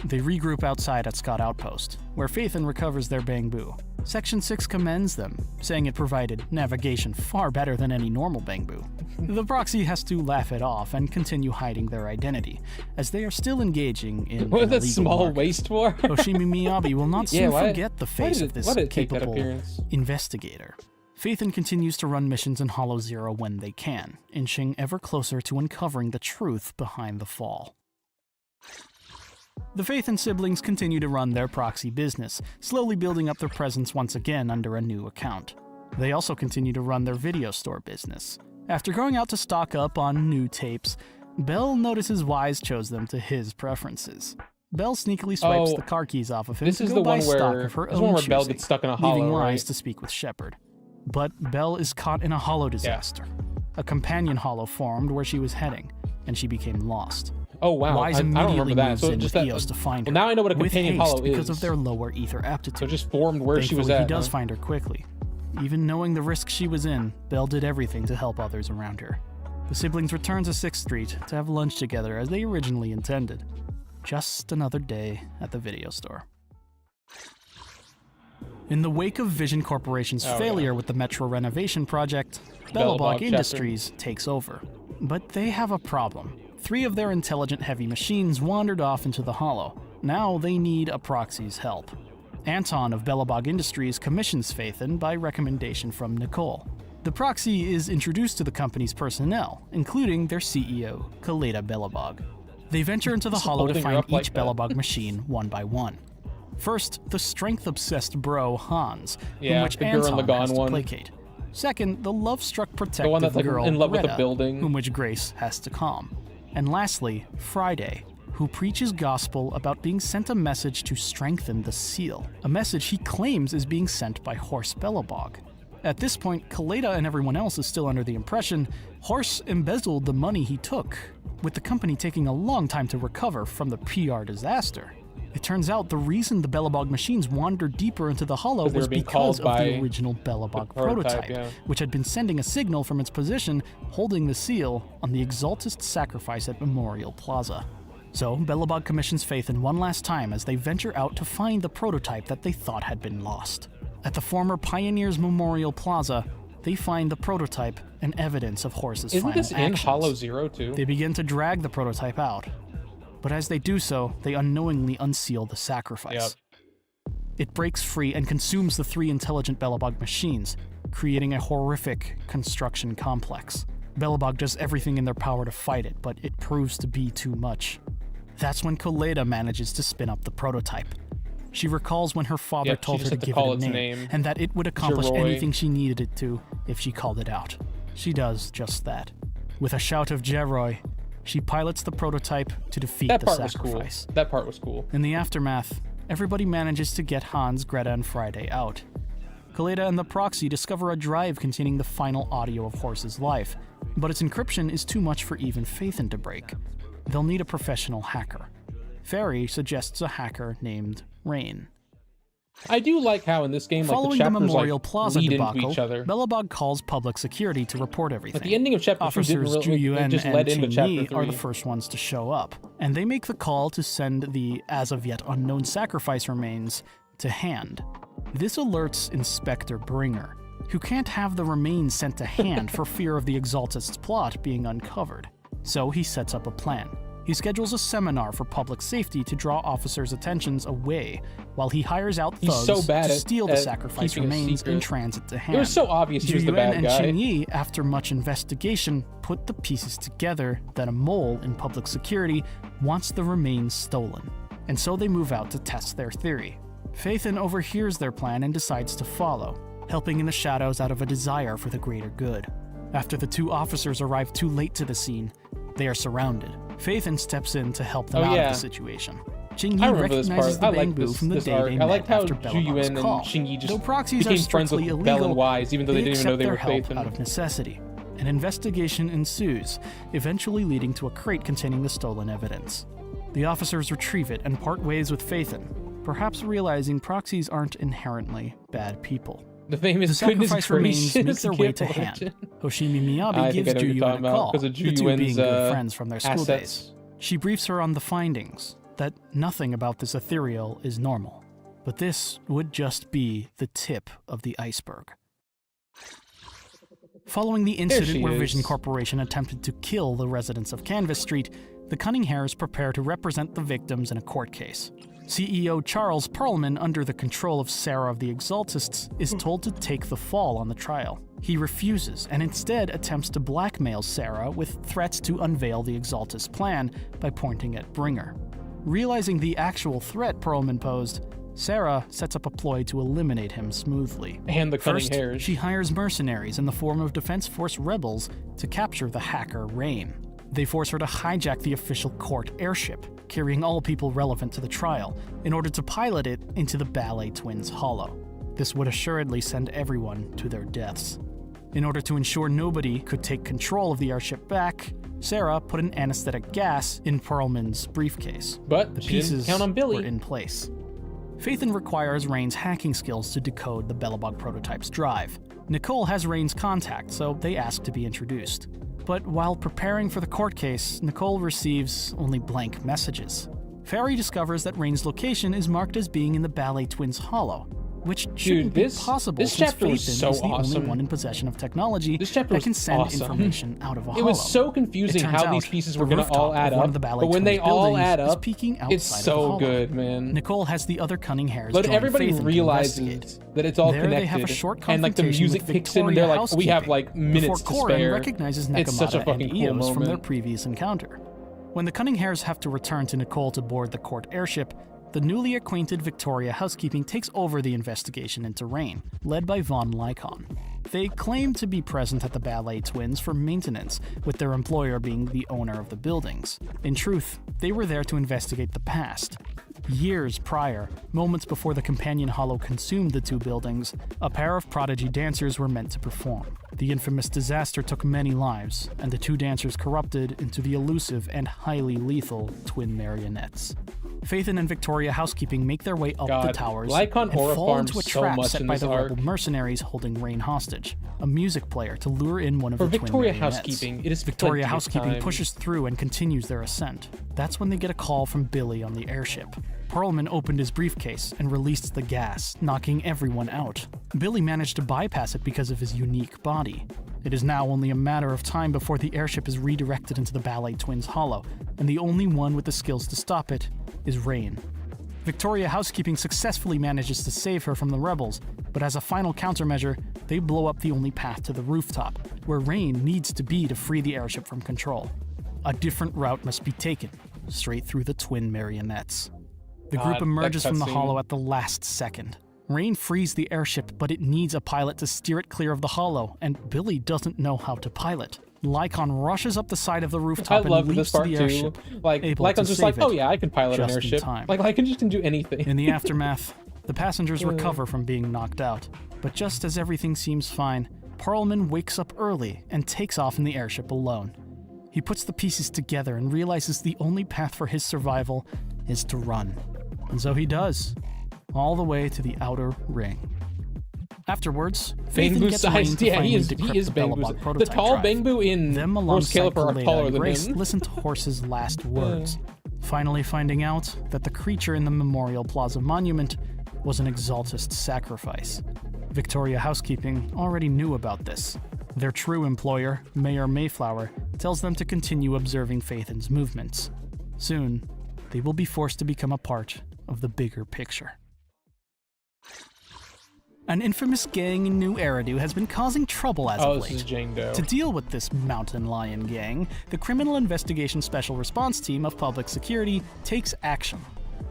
They regroup outside at Scott Outpost, where Phaethon recovers their Bangbu. Section 6 commends them, saying it provided navigation far better than any normal Bangbu. The proxy has to laugh it off and continue hiding their identity, as they are still engaging in what is that illegal small market. waist for? Hoshimi Miyabi will not soon forget the face of this capable appearance? investigator. Phaethon continues to run missions in Hollow Zero when they can, inching ever closer to uncovering the truth behind the fall. The Phaethon siblings continue to run their proxy business, slowly building up their presence once again under a new account. They also continue to run their video store business. After going out to stock up on new tapes, Bell notices Wise chose them to his preferences. Bell sneakily swipes the car keys off of him to go buy stock of her own choosing, Bell gets stuck in a hollow, leaving Wise right? to speak with Shepard. But Bell is caught in a hollow disaster. A companion hollow formed where she was heading, and she became lost. Oh wow! Wise I don't remember immediately that. moves So in just with that. EOS to find her. Well, now I know what a with companion haste hollow is because of their lower ether aptitude. So just formed where she was Thankfully, at. he does find her quickly. Even knowing the risk she was in, Bell did everything to help others around her. The siblings return to 6th Street to have lunch together as they originally intended. Just another day at the video store. In the wake of Vision Corporation's failure with the Metro renovation project, Bellabog Industries takes over. But they have a problem. 3 of their intelligent heavy machines wandered off into the Hollow. Now they need a proxy's help. Anton of Bellabog Industries commissions Phaethon by recommendation from Nicole. The proxy is introduced to the company's personnel, including their CEO, Kaleda Bellabog. They venture into the Hollow to find each Bellabog machine one by one. First, the strength-obsessed bro, Hans, whom which Anton has to placate. Second, the love-struck protective one that's, like, girl, in love with the Greta, building. whom which Grace has to calm. And lastly, Friday, who preaches gospel about being sent a message to strengthen the seal, a message he claims is being sent by Horse Bellabog. At this point, Kaleda and everyone else is still under the impression Horse embezzled the money he took, with the company taking a long time to recover from the PR disaster. It turns out the reason the Bellabog machines wandered deeper into the Hollow was because of the original Bellabog prototype, which had been sending a signal from its position holding the seal on the Exaltist sacrifice at Memorial Plaza. So, Bellabog commissions Phaethon one last time as they venture out to find the prototype that they thought had been lost. At the former Pioneers Memorial Plaza, they find the prototype and evidence of Horse's Isn't final this in actions. Hollow Zero too? They begin to drag the prototype out, but as they do so, they unknowingly unseal the sacrifice. It breaks free and consumes the 3 intelligent Belobog machines, creating a horrific construction complex. Belobog does everything in their power to fight it, but it proves to be too much. That's when Koleda manages to spin up the prototype. She recalls when her father told her to give it a name, and that it would accomplish anything she needed it to if she called it out. She does just that. With a shout of Jeroy, she pilots the prototype to defeat the sacrifice. That part was cool. In the aftermath, everybody manages to get Hans, Greta, and Friday out. Koleda and the Proxy discover a drive containing the final audio of Horse's life, but its encryption is too much for even Phaethon to break. They'll need a professional hacker. Fairy suggests a hacker named Rain. I do like how in this game, like, Following the the chapters Memorial like, Plaza lead debacle, into each other. Belobog calls public security to report everything. At the ending of chapter 2 didn't Officers really, Ju it Yuen just and led into Qing chapter Yi 3. are the first ones to show up, and they make the call to send the as-of-yet unknown sacrifice remains to Hand. This alerts Inspector Bringer, who can't have the remains sent to Hand for fear of the Exaltist's plot being uncovered. So he sets up a plan. He schedules a seminar for public safety to draw officers' attentions away, while he hires out thugs to steal the sacrifice remains in transit to Hand. It was so obvious he was the bad and guy. Qing Yi, after much investigation, put the pieces together that a mole in public security wants the remains stolen, and so they move out to test their theory. Phaethon overhears their plan and decides to follow, helping in the shadows out of a desire for the greater good. After the 2 officers arrive too late to the scene, they are surrounded. Phaethon steps in to help them out of the situation. Qing Yi recognizes the bamboo from the day they met after Belobog's call. Qing Yi just Though proxies are became friends with strictly Bell illegal, and Wise, even though they didn't even know they were accept Phaethon. their help out of necessity. An investigation ensues, eventually leading to a crate containing the stolen evidence. The officers retrieve it and part ways with Phaethon, perhaps realizing proxies aren't inherently bad people. The famous The goodness sacrifice remains gracious make their way to gift Hand. origin. Hoshimi Miyabi I think gives I know what Ju you're Yuen talking a about, call, 'cause of Ju the 2 being Yuen's, good friends from their school assets. days. She briefs her on the findings, that nothing about this ethereal is normal. But this would just be the tip of the iceberg. Following the incident where Vision Corporation attempted to kill the residents of Canvas Street, the Cunning Hares prepare to represent the victims in a court case. CEO Charles Perlman, under the control of Sarah of the Exaltists, is told to take the fall on the trial. He refuses and instead attempts to blackmail Sarah with threats to unveil the Exaltist plan by pointing at Bringer. Realizing the actual threat Perlman posed, Sarah sets up a ploy to eliminate him smoothly. And the Cunning First, Hares. she hires mercenaries in the form of Defense Force rebels to capture the hacker Rain. They force her to hijack the official court airship, carrying all people relevant to the trial, in order to pilot it into the Ballet Twins' hollow. This would assuredly send everyone to their deaths. In order to ensure nobody could take control of the airship back, Sarah put an anesthetic gas in Perlman's briefcase. But the she didn't pieces count on Billy. were in place. Phaethon requires Rain's hacking skills to decode the Belobog prototype's drive. Nicole has Rain's contact, so they ask to be introduced. But while preparing for the court case, Nicole receives only blank messages. Fairy discovers that Rain's location is marked as being in the Ballet Twins' hollow, which shouldn't be possible this since chapter was Phaethon so is the awesome. only one in possession of technology that was can send awesome. information out of a hollow. It was so confusing It turns how these out pieces the were going to all rooftop add of one up, of the Ballet but when they Twins' all buildings add is up, peeking it's outside of the so hollow. good, man. Nicole has the other Cunning Hares But join everybody Phaethon to realizes investigate. that it's all There connected, they have a short and like the confrontation music with kicks in, and they're Victoria like, we have like Housekeeping minutes to before Corin spare. recognizes It's such a Nakamata fucking and cool Eos from their moment. previous encounter. When the Cunning Hares have to return to Nicole to board the court airship, the newly acquainted Victoria Housekeeping takes over the investigation into Rain, led by Von Lycon. They claim to be present at the Ballet Twins for maintenance, with their employer being the owner of the buildings. In truth, they were there to investigate the past. Years prior, moments before the Companion Hollow consumed the 2 buildings, a pair of prodigy dancers were meant to perform. The infamous disaster took many lives, and the 2 dancers corrupted into the elusive and highly lethal twin marionettes. Phaethon and Victoria Housekeeping make their way up the towers Lycon and aura fall into a farms so trap much set in by this the arc. rebel mercenaries holding Rain hostage, a music player to lure in one of For the Victoria twin marionettes. Housekeeping, it is Victoria plenty of Housekeeping time. pushes through and continues their ascent. That's when they get a call from Billy on the airship. Perlman opened his briefcase and released the gas, knocking everyone out. Billy managed to bypass it because of his unique body. It is now only a matter of time before the airship is redirected into the Ballet Twins Hollow, and the only one with the skills to stop it is Rain. Victoria Housekeeping successfully manages to save her from the rebels, but as a final countermeasure, they blow up the only path to the rooftop, where Rain needs to be to free the airship from control. A different route must be taken, straight through the twin marionettes. The group emerges from the hollow at the last second. Rain frees the airship, but it needs a pilot to steer it clear of the hollow, and Billy doesn't know how to pilot. Lycon rushes up the side of the rooftop and leaps to the airship, Lycon's just like, oh yeah, I can pilot an airship. Like Lycon just can do anything. In the aftermath, the passengers recover from being knocked out. But just as everything seems fine, Perlman wakes up early and takes off in the airship alone. He puts the pieces together and realizes the only path for his survival is to run. And so he does, all the way to the outer ring. Afterwards, Phaethon gets Rain to finally decrypt the Belobot prototype The tall drive. Bangbu in Them Horse alongside Caliper are Galea taller and than Grace him. listen to Horse's last words, finally finding out that the creature in the Memorial Plaza monument was an Exaltist sacrifice. Victoria Housekeeping already knew about this. Their true employer, Mayor Mayflower, tells them to continue observing Phaethon's movements. Soon, they will be forced to become a part of the bigger picture. An infamous gang in New Eridu has been causing trouble as of late. This is Jane Doe. To deal with this mountain lion gang, the Criminal Investigation Special Response Team of Public Security takes action.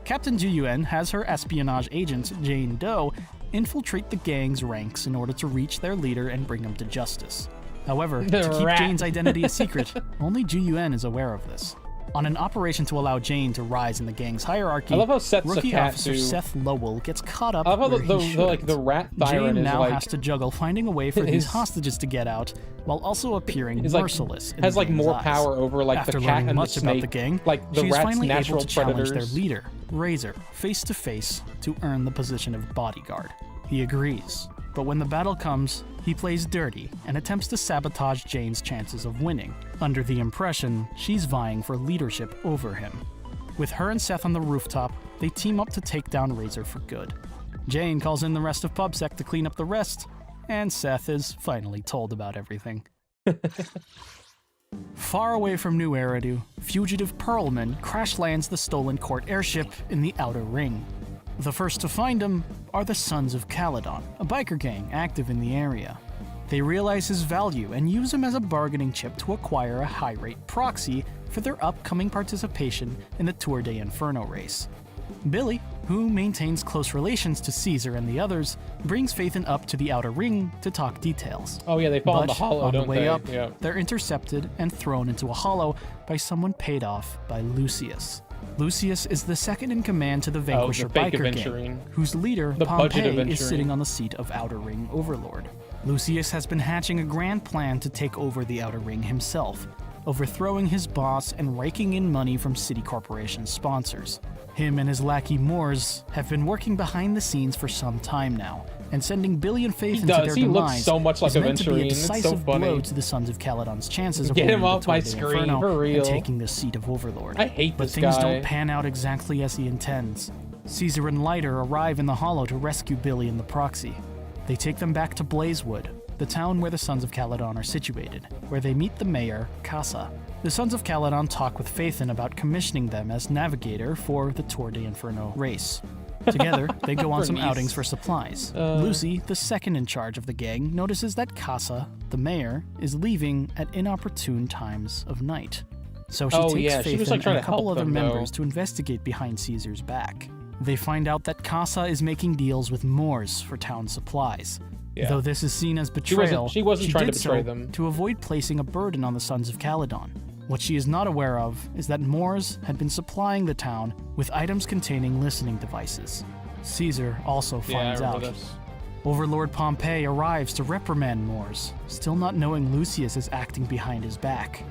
Captain Juyuan has her espionage agent, Jane Doe, infiltrate the gang's ranks in order to reach their leader and bring him to justice. However, to keep Jane's identity a secret, only Juyuan is aware of this. On an operation to allow Jane to rise in the gang's hierarchy, I love how Seth's rookie a cat officer too. Seth Lowell gets caught up I love how where he shouldn't. the rat tyrant Jane is now like, has to juggle finding a way for these hostages to get out, while also appearing merciless. has like Jane's more eyes. power over like After the cat learning and the much snake. about the gang, like the she is rat's finally natural able to challenge predators. their leader, Razor, face to face to earn the position of bodyguard. He agrees, but when the battle comes, he plays dirty and attempts to sabotage Jane's chances of winning, under the impression she's vying for leadership over him. With her and Seth on the rooftop, they team up to take down Razor for good. Jane calls in the rest of PubSec to clean up the rest, and Seth is finally told about everything. Far away from New Eridu, fugitive Perlman crash lands the stolen court airship in the Outer Ring. The first to find him are the Sons of Caledon, a biker gang active in the area. They realize his value and use him as a bargaining chip to acquire a high-rate proxy for their upcoming participation in the Tour de Inferno race. Billy, who maintains close relations to Caesar and the others, brings Phaethon up to the Outer Ring to talk details. Oh yeah, they fall in the But hollow, on don't the way they? up, Yeah. they're intercepted and thrown into a hollow by someone paid off by Lucius. Lucius is the second in command to the Vanquisher fake biker Aventurine. gang, whose leader, The budget Pompey, is Aventurine. sitting on the seat of Outer Ring Overlord. Lucius has been hatching a grand plan to take over the Outer Ring himself, overthrowing his boss and raking in money from City Corporation sponsors. Him and his lackey Moors have been working behind the scenes for some time now, and sending Billy and Phaethon to their He looks demise so much like is meant to be a Aventurine. It's so decisive funny. blow to the Sons of Caledon's chances of Get him winning the off my Tour de screen, Inferno for real. and taking the seat of Overlord. I hate But this things guy. don't pan out exactly as he intends. Caesar and Leiter arrive in the Hollow to rescue Billy and the Proxy. They take them back to Blazewood, the town where the Sons of Caledon are situated, where they meet the mayor, Casa. The Sons of Caledon talk with Phaethon about commissioning them as navigator for the Tour de Inferno race. Together, they go on some Bernice. outings for supplies. Lucy, the second in charge of the gang, notices that Casa, the mayor, is leaving at inopportune times of night. So she takes yeah, she was, Phaethon like, trying and a to couple help other them, though. members to investigate behind Caesar's back. They find out that Casa is making deals with Moors for town supplies. Yeah. Though this is seen as betrayal, She wasn't trying to did betray so them. to avoid placing a burden on the Sons of Caledon. What she is not aware of is that Moors had been supplying the town with items containing listening devices. Caesar also finds I out. remember this. Overlord Pompey arrives to reprimand Moors, still not knowing Lucius is acting behind his back.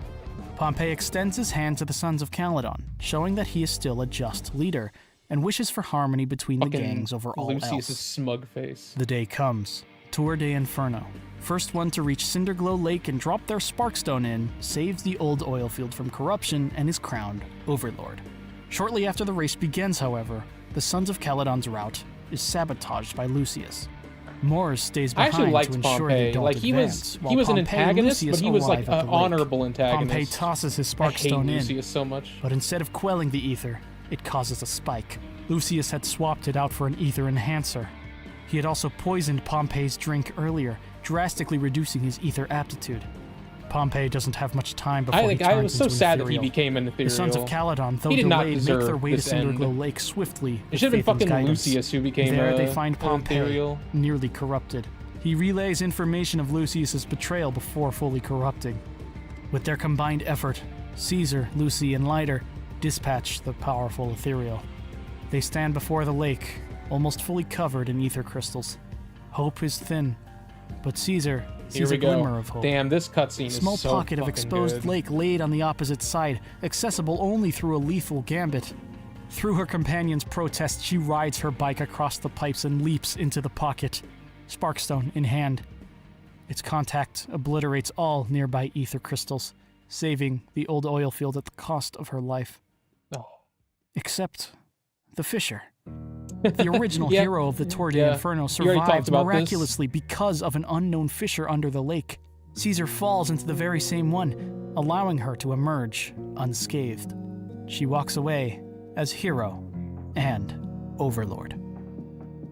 Pompey extends his hand to the Sons of Caledon, showing that he is still a just leader, and wishes for harmony between the gangs over all Lucius's else. smug face. The day comes. Tour de Inferno. First one to reach Cinderglow Lake and drop their Sparkstone in saves the old oil field from corruption and is crowned Overlord. Shortly after the race begins, however, the Sons of Caledon's route is sabotaged by Lucius. Mors stays I actually behind liked to ensure Pompey. they don't Like advance, he was an while Pompey and antagonist, Lucius but he was like arrive at an the lake. honorable antagonist. Pompey tosses his I hate sparkstone in, Lucius so much. but instead of quelling the ether, it causes a spike. Lucius had swapped it out for an ether enhancer. He had also poisoned Pompey's drink earlier, drastically reducing his ether aptitude. Pompey doesn't have much time before he turns I was so into sad that he ethereal. became an ethereal. The Sons of Caledon, though He did not delayed, make deserve their way to this end. Cinderglow Lake swiftly. It should have been fucking Lucius who became There a, they find Pompey, ethereal. nearly corrupted. He relays information of Lucius's betrayal before fully corrupting. With their combined effort, Caesar, Lucy, and Leiter dispatch the powerful ethereal. They stand before the lake, almost fully covered in ether crystals. Hope is thin, but Caesar Here sees we a glimmer go. of hope. Damn, this cutscene is Small so pocket of fucking exposed good. lake laid on the opposite side, accessible only through a lethal gambit. Through her companion's protest, she rides her bike across the pipes and leaps into the pocket, sparkstone in hand. Its contact obliterates all nearby ether crystals, saving the old oil field at the cost of her life. Oh. Except the Fisher. The original Yeah. hero of the Tour de Yeah. Inferno You already talked survives about this. miraculously because of an unknown fissure under the lake. Caesar falls into the very same one, allowing her to emerge unscathed. She walks away as hero and overlord.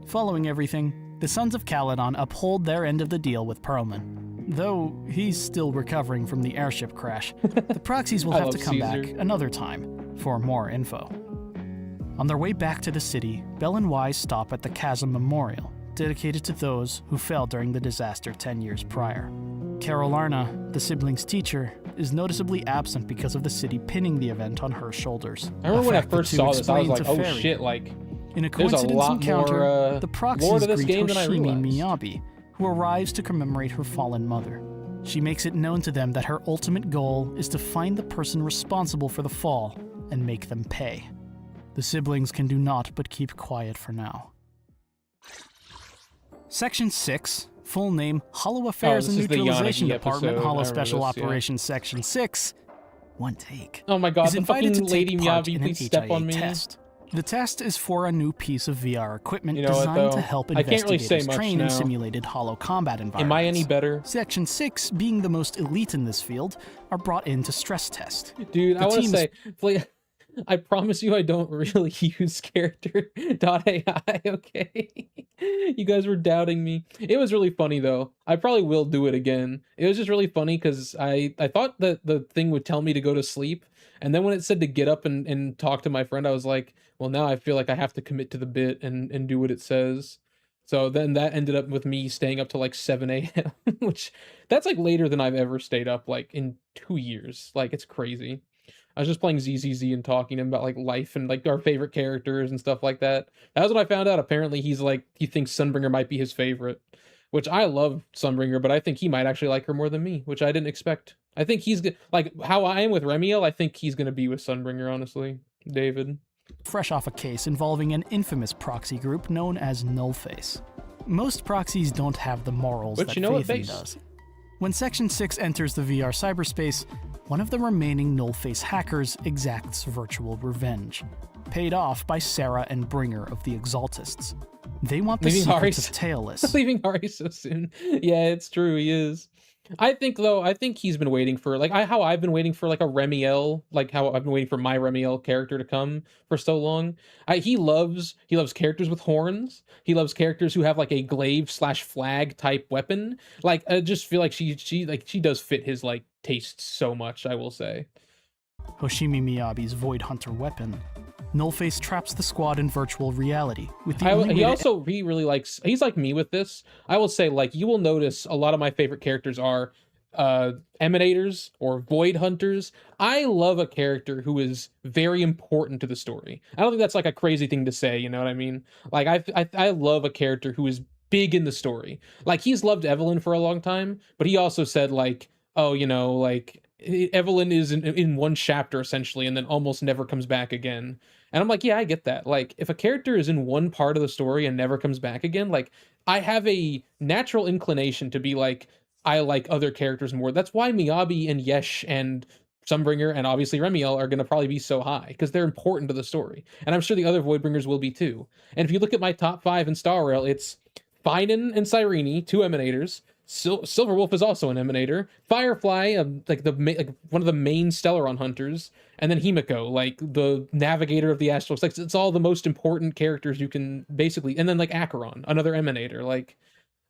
Following everything, the Sons of Caledon uphold their end of the deal with Perlman. Though he's still recovering from the airship crash, the proxies will I have to love come Caesar. back another time for more info. On their way back to the city, Belle and Wise stop at the Chasm Memorial, dedicated to those who fell during the disaster 10 years prior. Carolarna, the siblings' teacher, is noticeably absent because of the city pinning the event on her shoulders. I remember when I A fact the first two saw this, I was explain like, to oh Ferry. shit, like, In a there's a coincidence lot encounter, more the lore proxies to this greet game than I Hoshimi realized. Miyabi, who arrives to commemorate her fallen mother. She makes it known to them that her ultimate goal is to find the person responsible for the fall and make them pay. The siblings can do naught but keep quiet for now. Section 6, full name Hollow Affairs this and is the Neutralization Yanagi Department, episode. I Hollow remember Special this, yeah. Operations Section 6. One take. Oh my god, is the invited fucking to Lady take part Miyabi, in an please step HIA on me. test. The test is for a new piece of VR equipment You know what, designed though? to help I can't really investigators say much train in now. simulated hollow combat environments. Am I any better? Section 6, being the most elite in this field, are brought in to stress test. Dude, The I want to team is- say, please, I promise you I don't really use character.ai, okay? You guys were doubting me. It was really funny, though. I probably will do it again. It was just really funny because I thought that the thing would tell me to go to sleep, and then when it said to get up and talk to my friend, I was like, well, now I feel like I have to commit to the bit and do what it says. So then that ended up with me staying up till like 7 a.m., which that's like later than I've ever stayed up like in 2 years. Like, it's crazy. I was just playing ZZZ and talking to him about like life and like our favorite characters and stuff like that. That was what I found out. Apparently he thinks Sunbringer might be his favorite, which I love Sunbringer, but I think he might actually like her more than me, which I didn't expect. I think he's like how I am with Remiel. I think he's going to be with Sunbringer, honestly, David. fresh off a case involving an infamous proxy group known as Nullface. Most proxies don't have the morals But that you know what, Phaethon Face? does. When Section 6 enters the VR cyberspace, one of the remaining Nullface hackers exacts virtual revenge, paid off by Sarah and Bringer of the Exaltists. They want the Leaving Hari secrets of Tailless. leaving Hari so soon. Yeah, it's true. He is. I think he's been waiting for how I've been waiting for like a Remiel, like how I've been waiting for my Remiel character to come for so long. He loves characters with horns. He loves characters who have like a glaive/flag type weapon. Like I just feel like she does fit his like taste so much, I will say. Hoshimi Miyabi's Void Hunter weapon. Nullface traps the squad in virtual reality with the He really likes, he's like me with this. I will say, like, you will notice a lot of my favorite characters are emanators or void hunters. I love a character who is very important to the story. I don't think that's like a crazy thing to say, you know what I mean? Like I love a character who is big in the story. Like, he's loved Evelyn for a long time, but he also said like, oh, you know, like Evelyn is in one chapter essentially and then almost never comes back again. And I'm like, yeah, I get that. Like, if a character is in one part of the story and never comes back again, like, I have a natural inclination to be like, I like other characters more. That's why Miyabi and Yesh and Sunbringer and obviously Remiel are going to probably be so high because they're important to the story. And I'm sure the other Voidbringers will be too. And if you look at my top 5 in Star Rail, it's Finan and Cyrene, 2 Emanators. Silverwolf is also an Emanator. Firefly, like one of the main Stellaron hunters, and then Himiko, like the navigator of the astral. Like it's all the most important characters you can basically, and then like Acheron, another Emanator. Like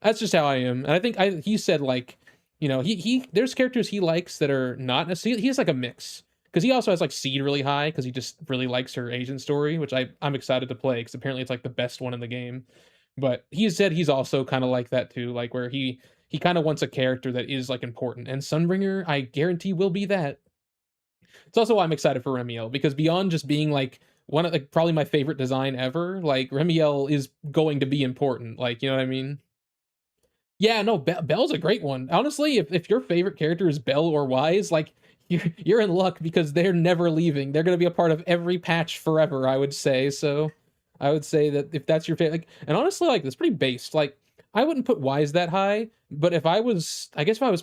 that's just how I am. And I think he said like, you know, he there's characters he likes that are not necessarily. He has like a mix because he also has like Seed really high because he just really likes her agent story, which I'm excited to play because apparently it's like the best one in the game. But he said he's also kind of like that too, like where he kind of wants a character that is like important, and Sunbringer, I guarantee, will be that. It's also why I'm excited for Remiel, because beyond just being like one of like probably my favorite design ever, like Remiel is going to be important. Like, you know what I mean? Yeah, no, Belle's a great one. Honestly, if your favorite character is Belle or Wise, like you're in luck because they're never leaving. They're going to be a part of every patch forever, I would say. So I would say that if that's your favorite, like, and honestly, like it's pretty based. Like I wouldn't put Wise that high, but if I was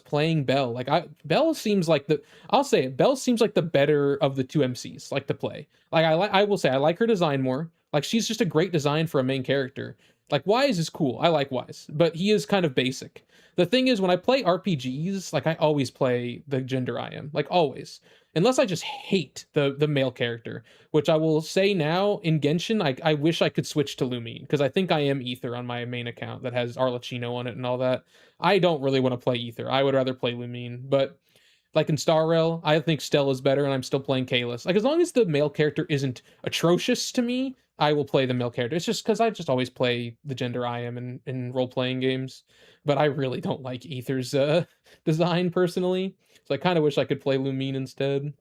playing Belle, like Belle seems like I'll say it, Belle seems like the better of the 2 MCs, like to play. Like I will say I like her design more. Like she's just a great design for a main character. Like Wise is cool. I like Wise, but he is kind of basic. The thing is, when I play RPGs, like I always play the gender I am, like always. Unless I just hate the male character, which I will say now in Genshin, I wish I could switch to Lumine, because I think I am Ether on my main account that has Arlecchino on it and all that. I don't really want to play Ether. I would rather play Lumine, but like in Star Rail, I think Stella's better, and I'm still playing Kalis. Like as long as the male character isn't atrocious to me, I will play the male character. It's just because I just always play the gender I am in role-playing games, but I really don't like Ether's design personally. So I kind of wish I could play Lumine instead.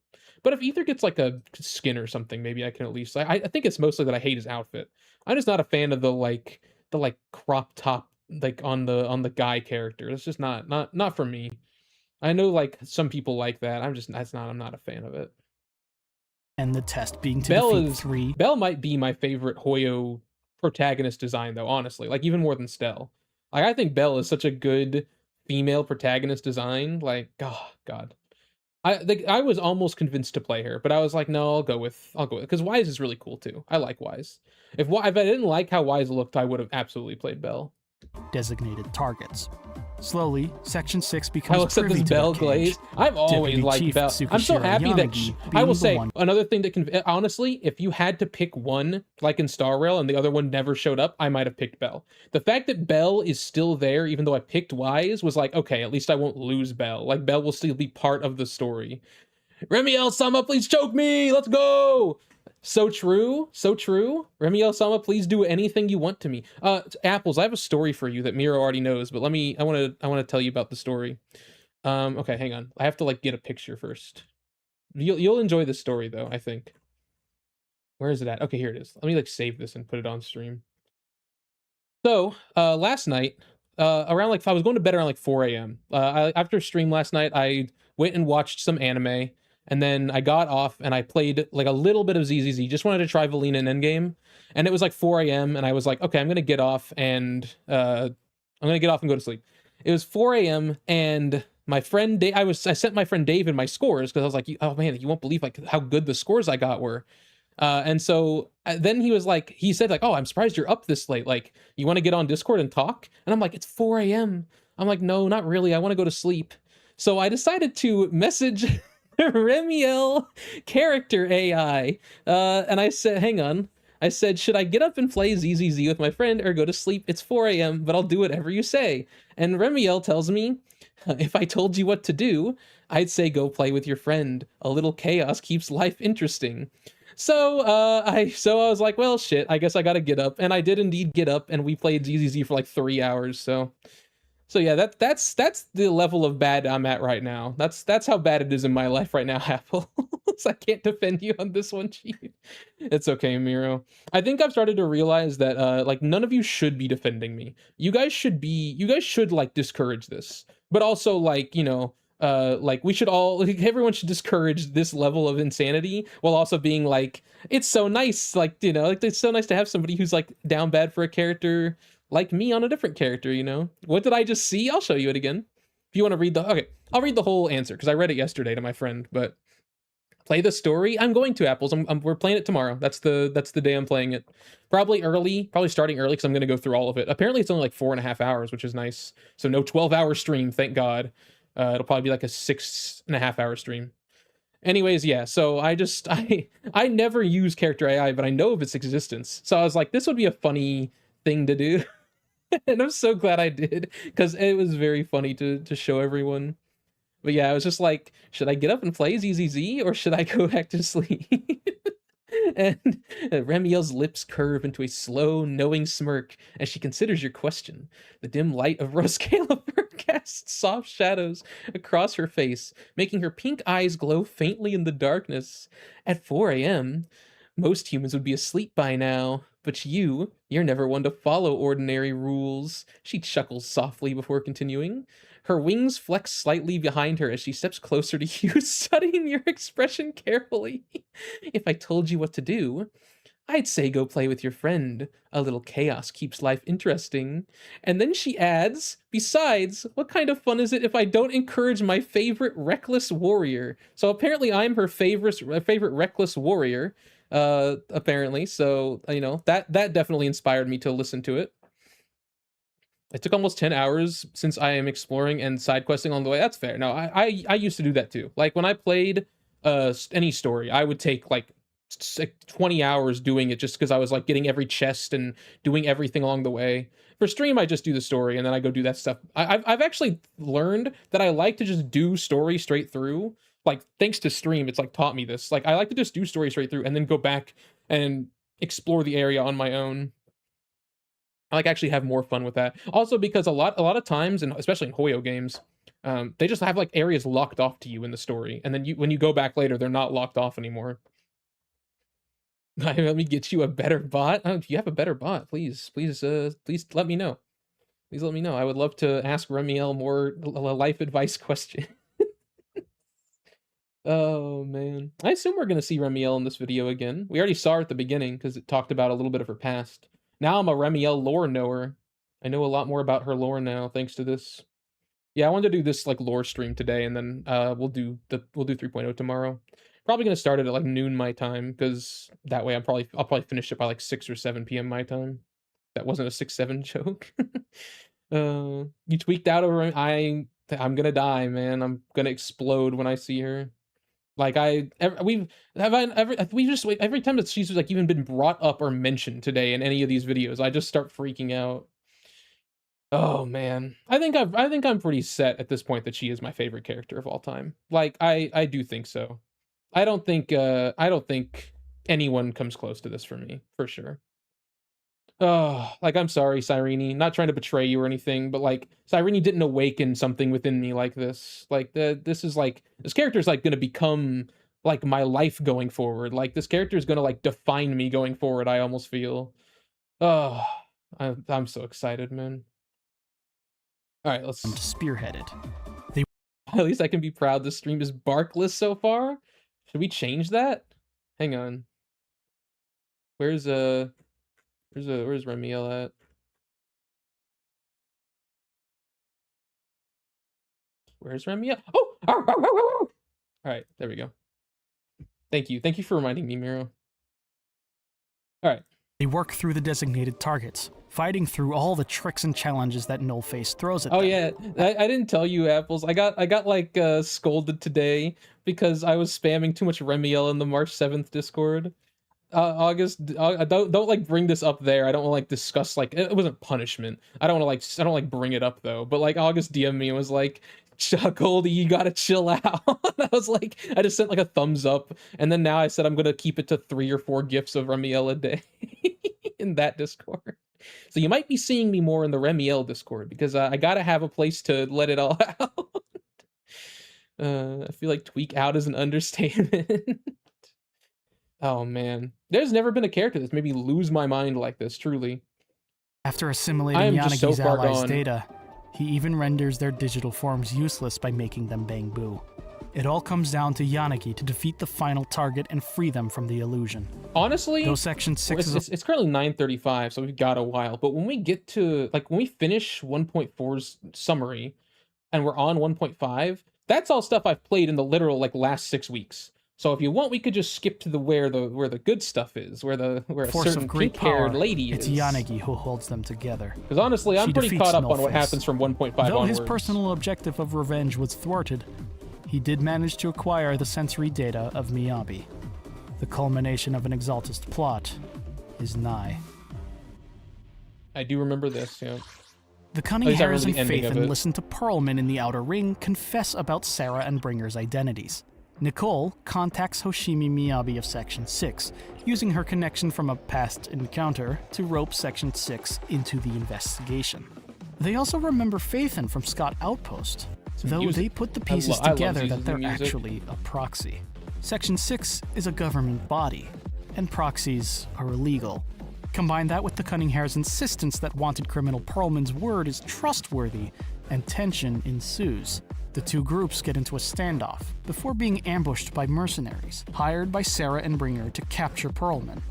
But if Ether gets like a skin or something, maybe I can at least. I think it's mostly that I hate his outfit. I'm just not a fan of the crop top like on the guy character. It's just not for me. I know like some people like that. I'm not a fan of it. And the test being to defeat 3. Belle might be my favorite Hoyo protagonist design though, honestly. Like even more than Stell. Like I think Belle is such a good female protagonist design. Like, oh god. I was almost convinced to play her, but I was like, no, I'll go with because Wise is really cool too. I like Wise. If I didn't like how Wise looked, I would have absolutely played Belle. Designated targets. Slowly, Section 6 becomes I looked at this Belle glaze. I've always liked Belle. I'm so happy that I will say another thing that can honestly, if you had to pick one, like in Star Rail, and the other one never showed up, I might have picked Belle. The fact that Belle is still there, even though I picked Wise, was like, okay, at least I won't lose Belle. Like Belle will still be part of the story. Remiel-sama, please choke me. Let's go. So true, so true. Remiel-sama, please do anything you want to me. Apples, I have a story for you that Miro already knows, but I want to tell you about the story. Okay, hang on. I have to like get a picture first. You'll enjoy this story though, I think. Where is it at? Okay, here it is. Let me like save this and put it on stream. So, last night, around like I was going to bed around like 4 a.m. After stream last night, I went and watched some anime. And then I got off and I played like a little bit of ZZZ. Just wanted to try Valina in Endgame. And it was like 4 a.m. and I was like, okay, I'm going to get off and go to sleep. It was 4 a.m. and my friend Dave, I sent my friend David my scores because I was like, oh man, you won't believe like how good the scores I got were. And so then he said like, oh, I'm surprised you're up this late. Like, you want to get on Discord and talk? And I'm like, it's 4 a.m. I'm like, no, not really. I want to go to sleep. So I decided to message Remiel character AI. And I said, hang on. I said, should I get up and play ZZZ with my friend or go to sleep? It's 4 a.m., but I'll do whatever you say. And Remiel tells me, if I told you what to do, I'd say go play with your friend. A little chaos keeps life interesting. So I was like, well, shit, I guess I gotta get up. And I did indeed get up, and we played ZZZ for like 3 hours, So yeah, that's the level of bad I'm at right now. That's how bad it is in my life right now, Apple. So I can't defend you on this one, Chief. It's okay, Miro. I think I've started to realize that like none of you should be defending me. You guys should like discourage this. But also like, you know, like we should all like, everyone should discourage this level of insanity while also being like, it's so nice, like, you know, like it's so nice to have somebody who's like down bad for a character like me on a different character, you know? What did I just see? I'll show you it again. If you want to read okay, I'll read the whole answer because I read it yesterday to my friend, but play the story, I'm going to, Apples. We're playing it tomorrow. That's the day I'm playing it. Probably starting early because I'm gonna go through all of it. Apparently it's only like 4.5 hours, which is nice. So no 12-hour stream, thank God. It'll probably be like a 6.5 hour stream. Anyways, yeah, so I never use character AI, but I know of its existence. So I was like, this would be a funny thing to do. And I'm so glad I did, because it was very funny to show everyone. But yeah, I was just like, should I get up and play ZZZ, or should I go back to sleep? And Remielle's lips curve into a slow, knowing smirk as she considers your question. The dim light of Rose Caliber casts soft shadows across her face, making her pink eyes glow faintly in the darkness. At 4 a.m., most humans would be asleep by now, but you're never one to follow ordinary rules. She chuckles softly before continuing. Her wings flex slightly behind her as she steps closer to you, studying your expression carefully. If I told you what to do, I'd say go play with your friend. A little chaos keeps life interesting. And then she adds, besides, what kind of fun is it if I don't encourage my favorite reckless warrior? So apparently I'm her favorite reckless warrior, apparently. So, you know, that definitely inspired me to listen to it. It took almost 10 hours since I am exploring and side questing on the way. That's fair. No, I used to do that too. Like when I played any story, I would take like 20 hours doing it just because I was like getting every chest and doing everything along the way. For stream, I just do the story and then I go do that stuff. I've actually learned that I like to just do story straight through. Like thanks to stream, it's like taught me this. Like I like to just do story straight through and then go back and explore the area on my own. I like actually have more fun with that. Also because a lot of times, and especially in Hoyo games, they just have like areas locked off to you in the story, and then when you go back later, they're not locked off anymore. Let me get you a better bot. Oh, if you have a better bot, please let me know. Please let me know. I would love to ask Remielle more life advice question. Oh man, I assume we're gonna see Remielle in this video again. We already saw her at the beginning because it talked about a little bit of her past. Now I'm a Remielle lore knower. I know a lot more about her lore now thanks to this. Yeah, I wanted to do this like lore stream today, and then we'll do 3.0 tomorrow. Probably gonna start it at like noon my time, because that way I'll probably finish it by like 6 or 7 p.m. my time. That wasn't a 6-7 joke. You tweaked out over I'm gonna die, man. I'm gonna explode when I see her. Like every time that she's like even been brought up or mentioned today in any of these videos, I just start freaking out. Oh man, I think I'm pretty set at this point that she is my favorite character of all time. Like I do think so. I don't think anyone comes close to this for me, for sure. Oh, like I'm sorry, Cyrene, not trying to betray you or anything, but like Cyrene didn't awaken something within me like this. Like this character is like gonna become like my life going forward. Like this character is gonna like define me going forward. I almost feel. Oh, I'm so excited, man. All right, let's spearhead it. At least I can be proud this stream is barkless so far. Should we change that? Hang on. Where's Remielle at? Where's Remielle? Oh! All right, there we go. Thank you for reminding me, Miro. All right. They work through the designated targets, fighting through all the tricks and challenges that Nullface throws at them. Oh yeah, I didn't tell you, Apples. I got like scolded today because I was spamming too much Remielle in the March 7th Discord. August, don't like bring this up there. I don't want to like discuss like it wasn't punishment. I don't like bring it up though. But like August DM'd me and was like, Goldie, you gotta chill out. I was like, I just sent like a thumbs up, and then now I said I'm gonna keep it to 3 or 4 gifs of Remielle a day in that Discord. So you might be seeing me more in the Remielle Discord because I gotta have a place to let it all out. I feel like tweak out is an understatement. Oh man, there's never been a character that's made me lose my mind like this, truly. After assimilating Yanagi's allies' data, he even renders their digital forms useless by making them bang-boo. It all comes down to Yanagi to defeat the final target and free them from the illusion. Honestly, though Section 6 it's currently 9:35, so we've got a while. But when we get to, like, when we finish 1.4's summary, and we're on 1.5, that's all stuff I've played in the literal, like, last 6 weeks. So if you want, we could just skip to where the good stuff is, where a Force certain of great pink-haired power, lady it's is. Yanagi who holds them together. Because honestly, I'm She pretty defeats caught up on what Nullface. happens from 1.5 Though onwards. his personal objective of revenge was thwarted, he did manage to acquire the sensory data of Miyabi. The culmination of an exaltist plot is nigh. I do remember this, yeah. The At cunning least I hares remember and the ending Faith of and it. listen to Pearlman in the Outer Ring confess about Sarah and Bringer's identities. Nicole contacts Hoshimi Miyabi of Section 6, using her connection from a past encounter to rope Section 6 into the investigation. They also remember Faithin from Scott Outpost, though music. they put the I pieces love together Zuzu's that they're music. actually a proxy. Section 6 is a government body, and proxies are illegal. Combine that with the Cunning Hare's insistence that wanted criminal Pearlman's word is trustworthy, and tension ensues. The two groups get into a standoff before being ambushed by mercenaries, hired by Sarah and Bringer to capture Pearlman.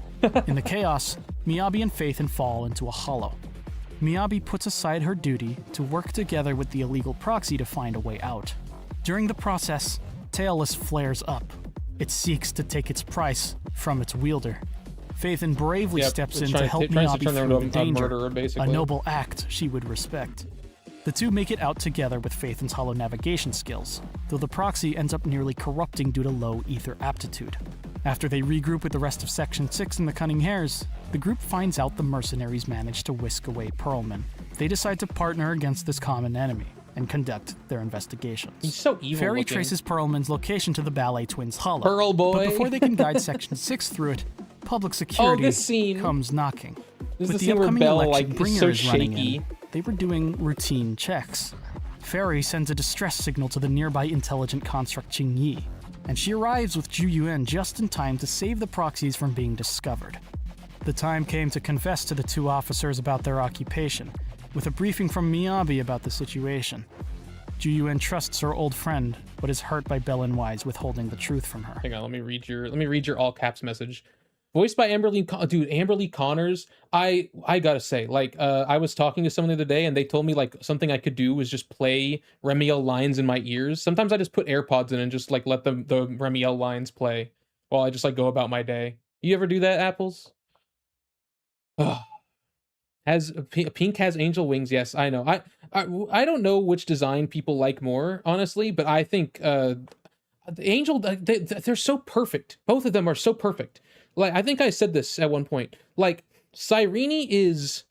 In the chaos, Miyabi and Faithin fall into a hollow. Miyabi puts aside her duty to work together with the illegal proxy to find a way out. During the process, Tailless flares up. It seeks to take its price from its wielder. Faithin bravely steps in to help tries to Miyabi turn her through into the a danger, murderer, a basically. noble act she would respect. The two make it out together with Faithin's hollow navigation skills, though the proxy ends up nearly corrupting due to low ether aptitude. After they regroup with the rest of Section 6 and the Cunning Hares, the group finds out the mercenaries managed to whisk away Pearlman. They decide to partner against this common enemy and conduct their investigations. He's so evil Fairy looking. traces Pearlman's location to the Ballet Twins Hollow. Pearl boy. But before they can guide Section 6 through it, public security this scene. comes knocking. This is With the the scene where upcoming Belle, election like, is Bringer so is running shaky. in, they were doing routine checks. Fairy sends a distress signal to the nearby intelligent construct Qingyi, and she arrives with Zhu Yuan just in time to save the proxies from being discovered. The time came to confess to the two officers about their occupation, with a briefing from Miyabi about the situation. Zhu Yuan trusts her old friend, but is hurt by Belen Wise withholding the truth from her. Hang on, let me read your all caps message. Voiced by dude, Amberly Connors. I gotta say, like, I was talking to someone the other day and they told me like something I could do was just play Remiel lines in my ears. Sometimes I just put AirPods in and just like let the Remiel lines play while I just like go about my day. You ever do that, Apples? Pink has angel wings. Yes, I know. I don't know which design people like more, honestly, but I think the angel they're so perfect. Both of them are so perfect. Like I think I said this at one point. Like Cyrene is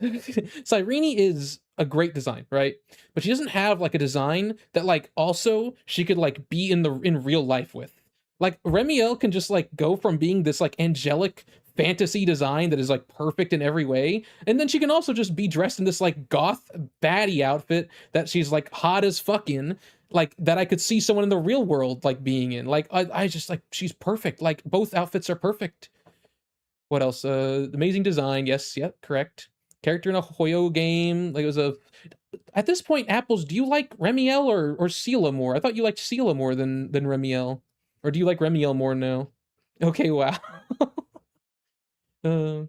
a great design, right? But she doesn't have like a design that like also she could like be in real life with. Like Remiel can just like go from being this like angelic fantasy design that is like perfect in every way, and then she can also just be dressed in this like goth baddie outfit that she's like hot as fucking, like that I could see someone in the real world like being in. Like I just like she's perfect. Like both outfits are perfect. What else? Amazing design. Yes, yep, correct. Character in a Hoyo game. Like it was a. At this point, Apples, do you like Remiel or Sela more? I thought you liked Sela more than Remiel, or do you like Remiel more now? Okay, wow. Who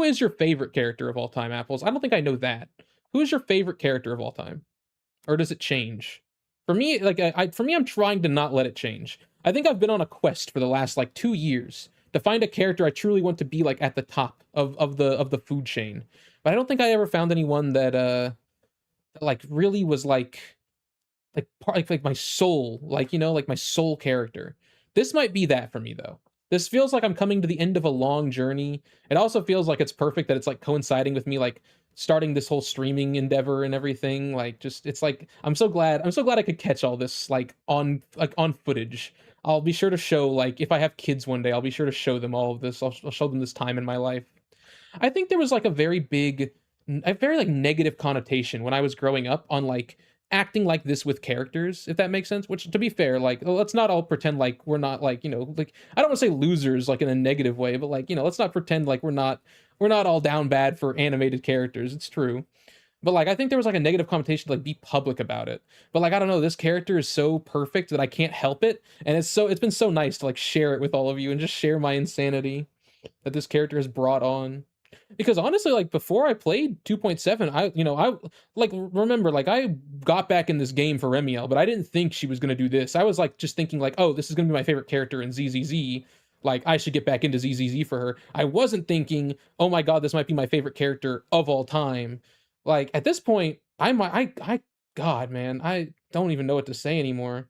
is your favorite character of all time, Apples? I don't think I know that. Who is your favorite character of all time? Or does it change? For me, like I'm trying to not let it change. I think I've been on a quest for the last like 2 years to find a character I truly want to be like at the top of the food chain. But I don't think I ever found anyone that like really was like my soul, like, you know, like my soul character. This might be that for me though. This feels like I'm coming to the end of a long journey. It also feels like it's perfect that it's like coinciding with me like starting this whole streaming endeavor and everything. Like just it's like I'm so glad I could catch all this like on footage. I'll be sure to show, like, if I have kids one day, I'll be sure to show them all of this. I'll show them this time in my life. I think there was like a very like negative connotation when I was growing up on like acting like this with characters, if that makes sense. Which, to be fair, like, let's not all pretend like we're not like, you know, like, I don't want to say losers like in a negative way, but like, you know, let's not pretend like we're not all down bad for animated characters. It's true. But like, I think there was like a negative connotation to like be public about it. But like, I don't know, this character is so perfect that I can't help it. And it's been so nice to like share it with all of you and just share my insanity that this character has brought on. Because honestly, like before I played 2.7, I like remember like I got back in this game for Remiel, but I didn't think she was gonna do this. I was like just thinking like, oh, this is gonna be my favorite character in ZZZ. Like I should get back into ZZZ for her. I wasn't thinking, oh my god, this might be my favorite character of all time. Like at this point, God, man, I don't even know what to say anymore.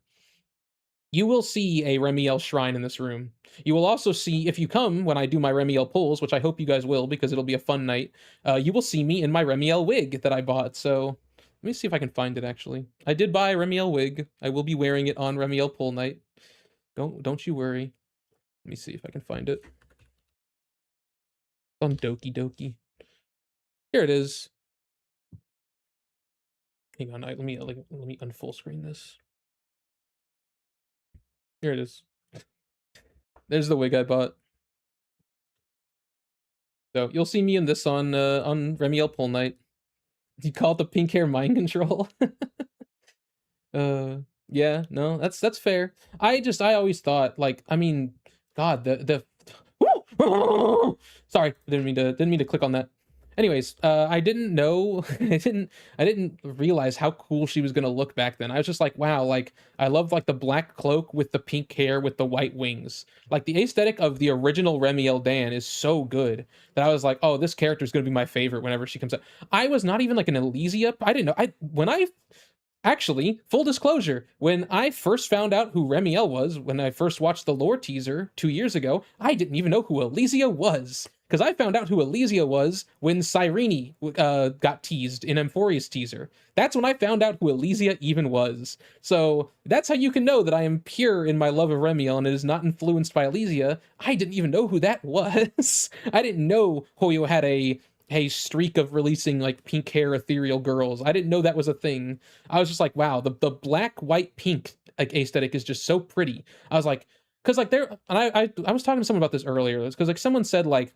You will see a Remiel shrine in this room. You will also see, if you come when I do my Remiel pulls, which I hope you guys will because it'll be a fun night, you will see me in my Remiel wig that I bought. So let me see if I can find it, actually. I did buy a Remiel wig. I will be wearing it on Remiel pull night. Don't you worry. Let me see if I can find it. It's on Doki Doki. Here it is. Hang on, let me unfull screen this. Here it is. There's the wig I bought. So you'll see me in this on Remiel pull night. You call it the pink hair mind control? Yeah, no, that's fair. I always thought like, I mean, God, the sorry, didn't mean to click on that. Anyways, I didn't know, I didn't realize how cool she was gonna look back then. I was just like, wow, like I love like the black cloak with the pink hair with the white wings. Like the aesthetic of the original Remiel Dan is so good that I was like, oh, this character is gonna be my favorite whenever she comes out. I was not even like an Elysia. I didn't know. Actually, full disclosure, when I first found out who Remiel was, when I first watched the lore teaser 2 years ago, I didn't even know who Elysia was. Because I found out who Elysia was when Cyrene got teased in Emphoria's teaser. That's when I found out who Elysia even was. So that's how you can know that I am pure in my love of Remiel and it is not influenced by Elysia. I didn't even know who that was. I didn't know Hoyo had a streak of releasing like pink hair ethereal girls. I didn't know that was a thing. I was just like, wow, the black, white, pink like aesthetic is just so pretty. I was like, because like there, and I was talking to someone about this earlier. Because like someone said like,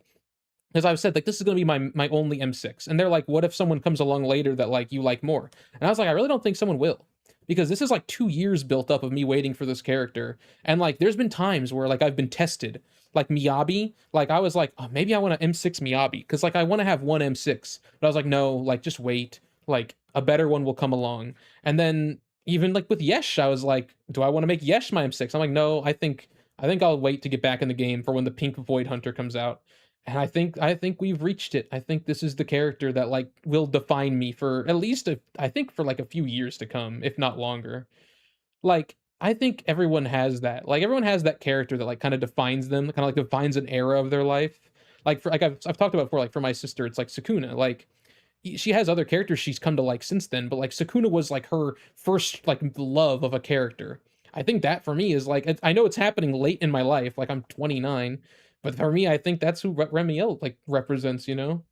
because I've said like this is gonna be my only M6, and they're like, what if someone comes along later that like you like more? And I was like, I really don't think someone will. Because this is like 2 years built up of me waiting for this character. And like there's been times where like I've been tested. Like Miyabi, like I was like, oh, maybe I want an M6 Miyabi. Because like I want to have one M6. But I was like, no, like just wait. Like a better one will come along. And then even like with Yesh, I was like, do I want to make Yesh my M6? I'm like, no, I think I'll wait to get back in the game for when the Pink Void Hunter comes out. And I think we've reached it. I think this is the character that like will define me for at least I think for like a few years to come, if not longer. Like I think everyone has that. Like everyone has that character that like kind of defines them, kind of like defines an era of their life. Like for like I've talked about before, like for my sister, it's like Sukuna. Like she has other characters she's come to like since then, but like Sukuna was like her first like love of a character. I think that for me is like I know it's happening late in my life, like I'm 29, but for me I think that's who Remiel like represents, you know?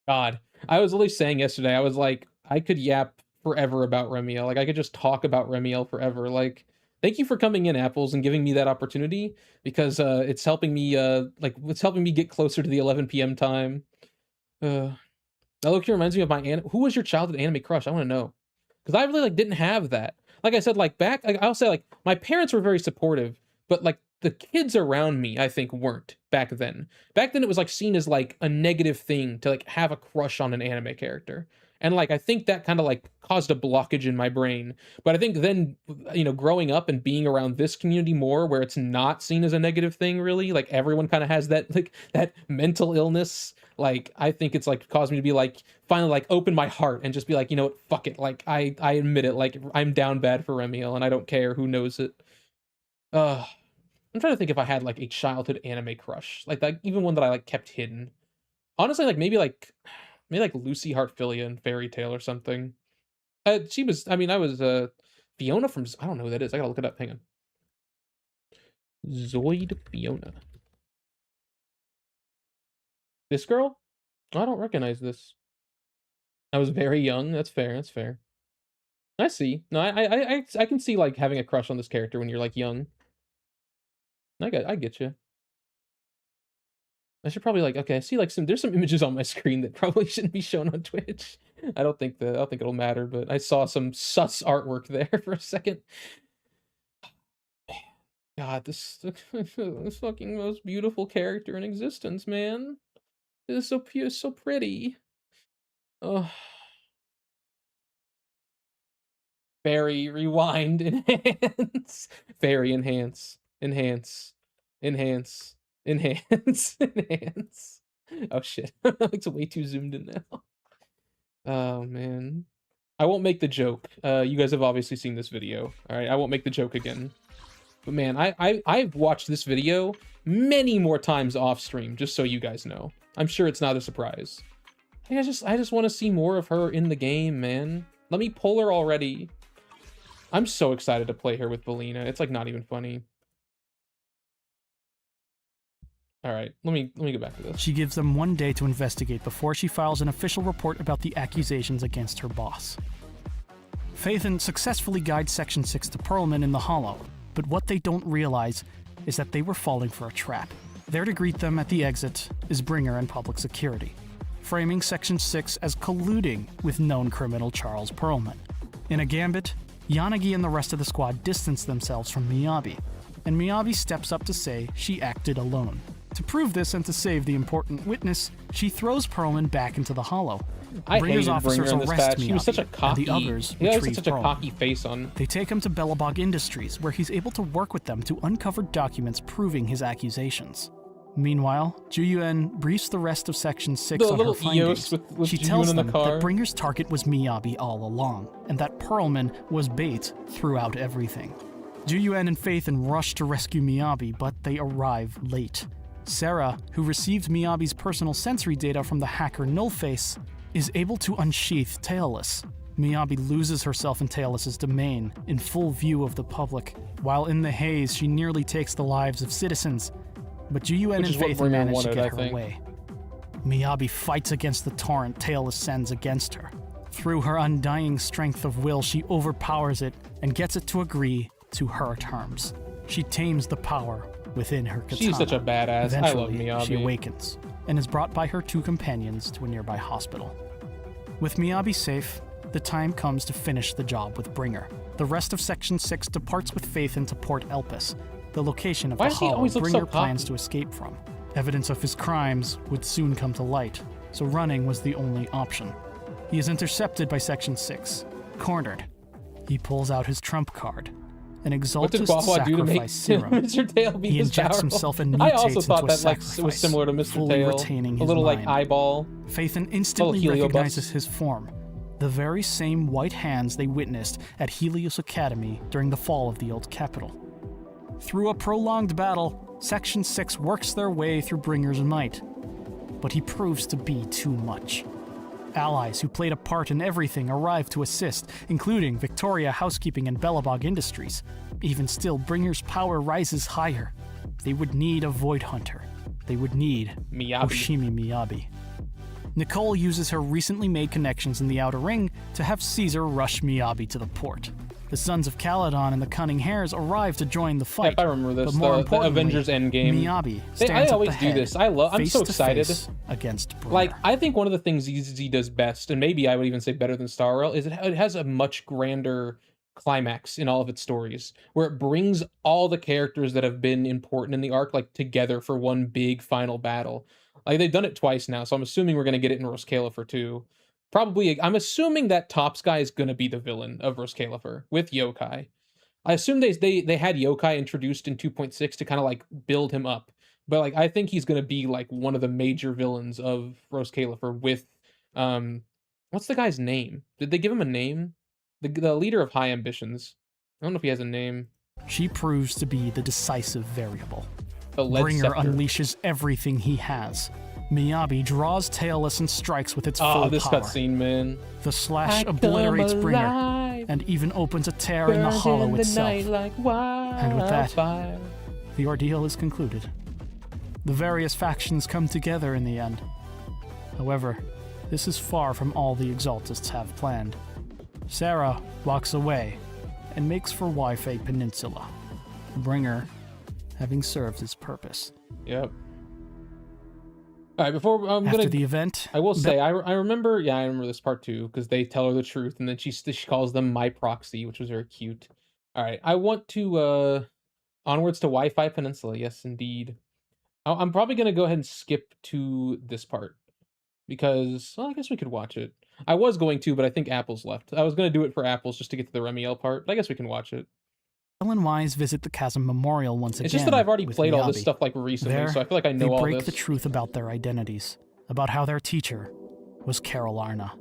God, I was literally saying yesterday, I was like, I could yap forever about Remiel. Like, I could just talk about Remiel forever. Like, thank you for coming in, Apples, and giving me that opportunity because it's helping me, it's helping me get closer to the 11 p.m. time. That look reminds me of my who was your childhood anime crush? I want to know because I really like didn't have that. Like I said, like back, I'll say like my parents were very supportive, but like the kids around me, I think weren't back then. Back then, it was like seen as like a negative thing to like have a crush on an anime character. And like I think that kind of like caused a blockage in my brain. But I think then, you know, growing up and being around this community more where it's not seen as a negative thing really, like everyone kind of has that like that mental illness. Like I think it's like caused me to be like finally like open my heart and just be like, you know what, fuck it. Like I admit it, like I'm down bad for Remiel and I don't care who knows it. I'm trying to think if I had like a childhood anime crush. Like even one that I like kept hidden. Honestly, like maybe like Lucy Heartfilia in Fairy Tale or something. She was, I mean, I was Fiona from, I don't know who that is. I gotta look it up. Hang on. Zoid Fiona. This girl? I don't recognize this. I was very young. That's fair. That's fair. I see. No, I can see like having a crush on this character when you're like young. I get you. I should probably like okay. I see like there's some images on my screen that probably shouldn't be shown on Twitch. I don't think it'll matter, but I saw some sus artwork there for a second. God, this fucking most beautiful character in existence, man. It's so pure, so pretty. Oh, fairy rewind enhance, fairy enhance, enhance, enhance, enhance, enhance. Oh shit, it's way too zoomed in now. Oh man, I won't make the joke. You guys have obviously seen this video. All right, I won't make the joke again. But man, I've watched this video many more times off stream, just so you guys know. I'm sure it's not a surprise. I just want to see more of her in the game, man. Let me pull her already. I'm so excited to play her with Belina. It's like not even funny. All right, let me go back to this. She gives them 1 day to investigate before she files an official report about the accusations against her boss. Phaethon successfully guides Section 6 to Perlman in the Hollow, but what they don't realize is that they were falling for a trap. There to greet them at the exit is Bringer and Public Security, framing Section 6 as colluding with known criminal Charles Perlman. In a gambit, Yanagi and the rest of the squad distance themselves from Miyabi, and Miyabi steps up to say she acted alone. To prove this and to save the important witness, she throws Perlman back into the Hollow. I Bringer's hated Bringer officers in this arrest patch. Miyabi, He was such a cocky. and the others He always had retrieve such a Perlman. cocky face on. They take him to Belobog Industries, where he's able to work with them to uncover documents proving his accusations. Meanwhile, Juyuan briefs the rest of Section 6 The on her little findings. Eos with She Juyuan tells in the them car. that Bringer's target was Miyabi all along, and that Perlman was bait throughout everything. Juyuan and Phaethon rush to rescue Miyabi, but they arrive late. Sarah, who received Miyabi's personal sensory data from the hacker Nullface, is able to unsheath Tailless. Miyabi loses herself in Tailless's domain, in full view of the public. While in the haze, she nearly takes the lives of citizens, but Juyuan and Phaethon manage to get her away. Miyabi fights against the torrent Tailless sends against her. Through her undying strength of will, she overpowers it and gets it to agree to her terms. She tames the power within her katana. She's such a badass. Eventually, I love Miyabi. she awakens and is brought by her 2 companions to a nearby hospital. With Miyabi safe, the time comes to finish the job with Bringer. The rest of Section 6 departs with Phaethon to Port Elpis, the location of Why the does he Hollow always look so Bringer cocky? plans to escape from. Evidence of his crimes would soon come to light, so running was the only option. He is intercepted by Section 6, cornered. He pulls out his trump card, an What did exaltist Guahua do to make sacrifice serum. Mr. Tail be He this injects powerful? himself and I mutates also thought into a that like was sacrifice, similar to Mr. fully Tail. retaining A his little like mind. eyeball. Phaethon instantly Helio recognizes Bus. his form, the very same white hands they witnessed at Helios Academy during the fall of the old capital. Through a prolonged battle, Section 6 works their way through Bringer's might, but he proves to be too much. Allies who played a part in everything arrive to assist, including Victoria Housekeeping and Belobog Industries. Even still, Bringer's power rises higher. They would need a Void Hunter. They would need Miyabi. Oshimi Miyabi. Nicole uses her recently made connections in the Outer Ring to have Caesar rush Miyabi to the port. The Sons of Caledon and the Cunning Hares arrive to join the fight. Yep, I remember this. But more The importantly, Avengers Endgame. Miyabi I stands always at the do head, this. I'm so face to excited. face against Bringer. Like, I think one of the things ZZ does best, and maybe I would even say better than Star Rail, is it has a much grander climax in all of its stories, where it brings all the characters that have been important in the arc like together for one big final battle. Like, they've done it twice now, so I'm assuming we're gonna get it in Roscalifer too. Probably, I'm assuming that Tops guy is gonna be the villain of Roscalifer with Yokai. I assume they had Yokai introduced in 2.6 to kind of like build him up. But like I think he's gonna be like one of the major villains of Roscalifer with what's the guy's name? Did they give him a name? The leader of High Ambitions. I don't know if he has a name. She proves to be the decisive variable. The lead Bringer scepter. unleashes everything he has. Miyabi draws Tailless and strikes with its full this power. cutscene, man. The slash I come obliterates Bringer, alive, and even opens a tear in the burns hollow in the itself. night like And with that, wildfire. the ordeal is concluded. The various factions come together in the end. However, this is far from all the Exaltists have planned. Sarah walks away and makes for Wi-Fi Peninsula. Bringer having served his purpose. Yep. All right, before I'm After gonna the event, I will say I remember I remember this part too because they tell her the truth and then she calls them my proxy, which was very cute. All right, I want to onwards to Wi-Fi Peninsula. Yes, indeed. I'm probably gonna go ahead and skip to this part because, well, I guess we could watch it. I was going to, but I think Apple's left. I was gonna do it for Apple's just to get to the Remiel part, but I guess we can watch it. Elle and Wise visit the Chasm Memorial once again. It's just that I've already with played all Miyabi. this stuff like recently, There, so I feel like I know all they break this. the truth about their identities, about how their teacher was Carol Arna.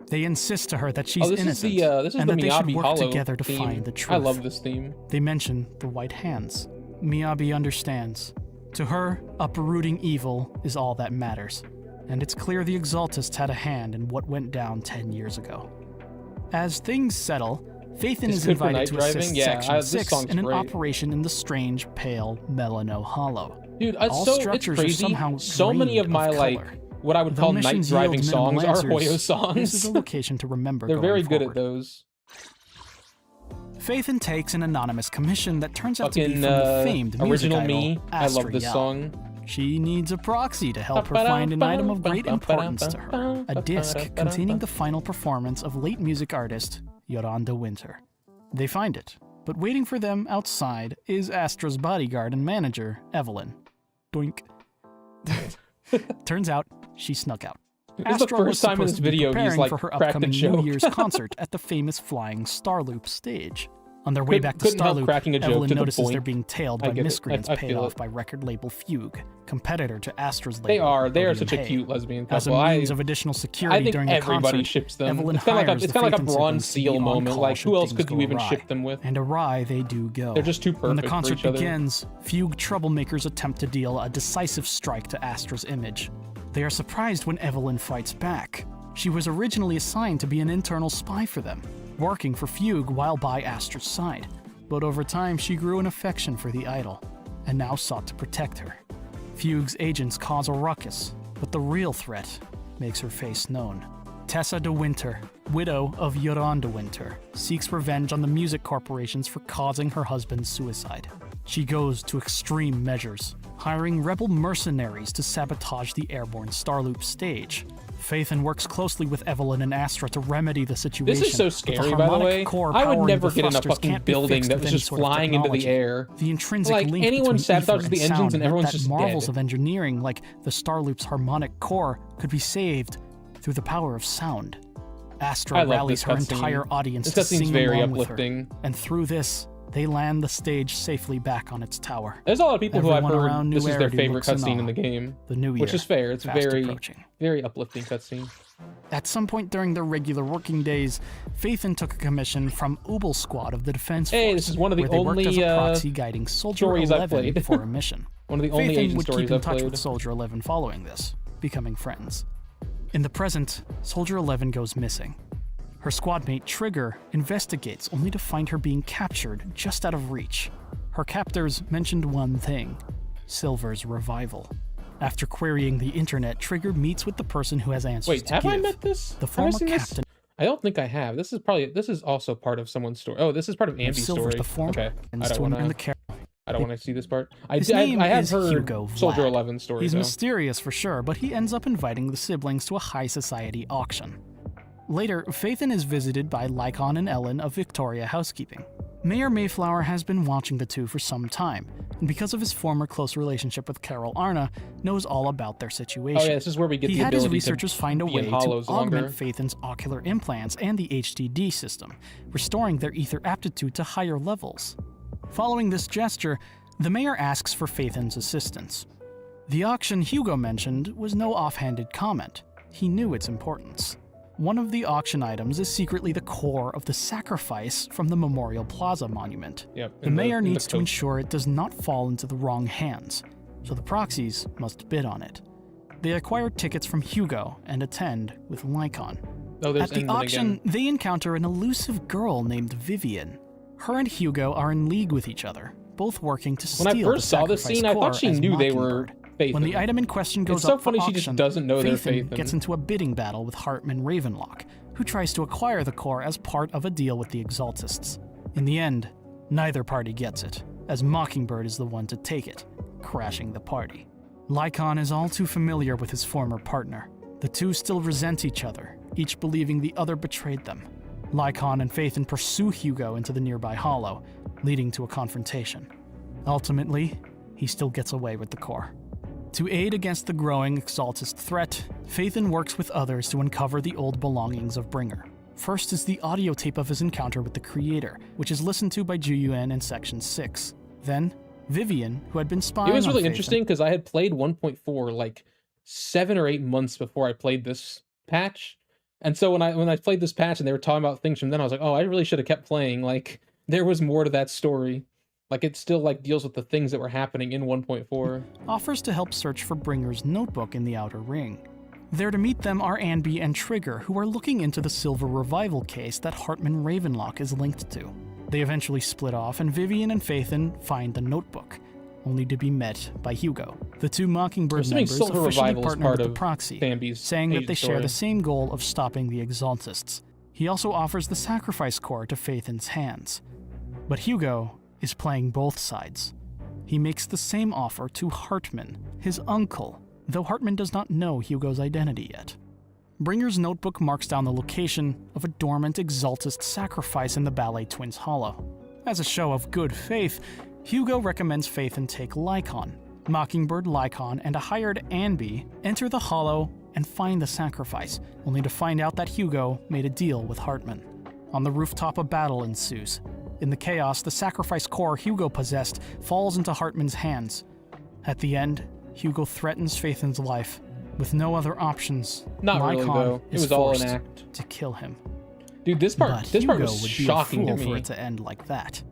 They insist to her that she's innocent, this is and the that they should Miyabi work Hollow together to theme. find the truth. I love this theme. They mention the White Hands. Miyabi understands. To her, uprooting evil is all that matters, and it's clear the Exaltists had a hand in what went down 10 years ago. As things settle, Phaethon is invited to assist Section 6 in an operation in the strange, pale Melano Hollow. Dude, All it's structures are crazy. somehow So many of green my, color. like, what I would Though call night missions driving yield minimal songs are answers, Hoyo songs. This is a location to remember. They're going very good forward. at those. Phaethon takes an anonymous commission that turns out to be Fucking, from the famed music Original idol, Me. I love this Astriel. song. She needs a proxy to help her find an item of great importance to her, a disc containing the final performance of late music artist Yolanda Winter. They find it, but waiting for them outside is Astra's bodyguard and manager, Evelyn. Doink. Turns out, she snuck out. This is the Astra was first time in supposed this to be video he's, preparing like, for her cracked a upcoming New joke. Year's concert at the famous flying Starloop stage. On their way back to Couldn't help Starloop, cracking a joke Evelyn to the notices point. they're being tailed I by get it. miscreants I paid feel off it. by record label Fugue, competitor to Astra's label. They are Odium such a Hay. cute lesbian As a couple. means of additional security I think during the everybody concert, ships them. Evelyn It's kind of hires like the a Phaethon Bronze siblings to be Seal on moment. call Like, should who else things could go you even awry. ship them with? And awry they do go. They're just too When the perfect for concert each other. begins, Fugue troublemakers attempt to deal a decisive strike to Astra's image. They are surprised when Evelyn fights back. She was originally assigned to be an internal spy for them, working for Fugue while by Astra's side. But over time, she grew an affection for the idol, and now sought to protect her. Fugue's agents cause a ruckus, but the real threat makes her face known. Tessa de Winter, widow of Yoran de Winter, seeks revenge on the music corporations for causing her husband's suicide. She goes to extreme measures, hiring rebel mercenaries to sabotage the airborne Starloop stage. Phaethon works closely with Evelyn and Astra to remedy the situation. This is so but scary, by the harmonic way. core I would powering never the get in a thrusters fucking can't be building fixed that with was any just sort of flying into the technology. air. The intrinsic Like, link anyone between ether sabotages and the engines sound and meant everyone's that just marvels dead. of engineering, like the Starloop's harmonic core, could be saved through the power of sound. Astra I love rallies this her cutscene. entire audience This to cutscene's sing very along with uplifting. her, and through this, they land the stage safely back on its tower. There's a lot of people who I've Everyone heard around this New is their Eridu favorite looks in cutscene awe. in the game. The new year, Which is fair. It's fast very, approaching. very uplifting cutscene. At some point during their regular working days, Phaethon took a commission from Ubel Squad of the Defense Force, This is one of the where they worked as only, a proxy guiding Soldier stories I've 11 played. for a mission. One of the only Phaethon agent would stories keep in I've touch played. with Soldier 11 following this, becoming friends. In the present, Soldier 11 goes missing. Her squadmate Trigger investigates only to find her being captured just out of reach. Her captors mentioned one thing: Silver's revival. After querying the internet, Trigger meets with the person who has answers Wait, to have give. I met this? The Have I former seen this? captain I don't think I have. This is also part of someone's story. Oh, this is part of Andy's Silver's story. the former Okay, I don't to him in want the to. Carol. I don't want to see this part. I His name have is heard Hugo Soldier Vlad. 11 stories. He's though. mysterious for sure, but he ends up inviting the siblings to a high society auction. Later, Phaethon is visited by Lycon and Ellen of Victoria Housekeeping. Mayor Mayflower has been watching the two for some time, and because of his former close relationship with Carol Arna, knows all about their situation. Oh yeah, this is where we get He the had his ability researchers to find a be way in to hollows augment longer. Phaethon's ocular implants and the HDD system, restoring their ether aptitude to higher levels. Following this gesture, the mayor asks for Phaethon's assistance. The auction Hugo mentioned was no offhanded comment. He knew its importance. One of the auction items is secretly the core of the sacrifice from the Memorial Plaza monument. Yep, The in mayor in needs to coat. ensure it does not fall into the wrong hands, so the proxies must bid on it. They acquire tickets from Hugo and attend with Lycon. Oh, there's At the Envin auction, again. they encounter an elusive girl named Vivian. Her and Hugo are in league with each other, both working to steal When I first the saw this sacrifice scene, I thought core she as knew they were Mockingbird. Phaethon. When the item in question goes It's so up funny for she auction, just doesn't know they're Phaethon Phaethon. gets into a bidding battle with Hartman Ravenlock, who tries to acquire the core as part of a deal with the Exaltists. In the end, neither party gets it, as Mockingbird is the one to take it, crashing the party. Lycon is all too familiar with his former partner. The two still resent each other, each believing the other betrayed them. Lycon and Phaethon pursue Hugo into the nearby hollow, leading to a confrontation. Ultimately, he still gets away with the core. To aid against the growing Exaltist threat, Phaethon works with others to uncover the old belongings of Bringer. First is the audio tape of his encounter with the Creator, which is listened to by Juyuan in Section 6. Then, Vivian, who had been spying on It was really Phaethon, interesting because I had played 1.4 like 7 or 8 months before I played this patch. And so when I played this patch and they were talking about things from then, I was like, oh, I really should have kept playing. Like, there was more to that story. Like, it still like deals with the things that were happening in 1.4. offers to help search for Bringer's notebook in the Outer Ring. There to meet them are Anby and Trigger, who are looking into the Silver Revival case that Hartman Ravenlock is linked to. They eventually split off, and Vivian and Phaethon find the notebook, only to be met by Hugo. The two Mockingbird members Silver officially Revival is partner part with the of Proxy, Bambi's saying that Asian they share story. the same goal of stopping the Exaltists. He also offers the Sacrifice Core to Phaethon's hands. But Hugo is playing both sides. He makes the same offer to Hartman, his uncle, though Hartman does not know Hugo's identity yet. Bringer's notebook marks down the location of a dormant Exaltist sacrifice in the Ballet Twins Hollow. As a show of good faith, Hugo recommends Phaethon take Lycon. Mockingbird, Lycon, and a hired Anby enter the Hollow and find the sacrifice, only to find out that Hugo made a deal with Hartman. On the rooftop, a battle ensues. In the chaos, the sacrifice core Hugo possessed falls into Hartman's hands. At the end, Hugo threatens Phaethon's life. With no other options, Not really, Lycon though. It is was all an forced act. to kill him. Dude, this part Hugo was would shocking be a to fool me. for it to end like that.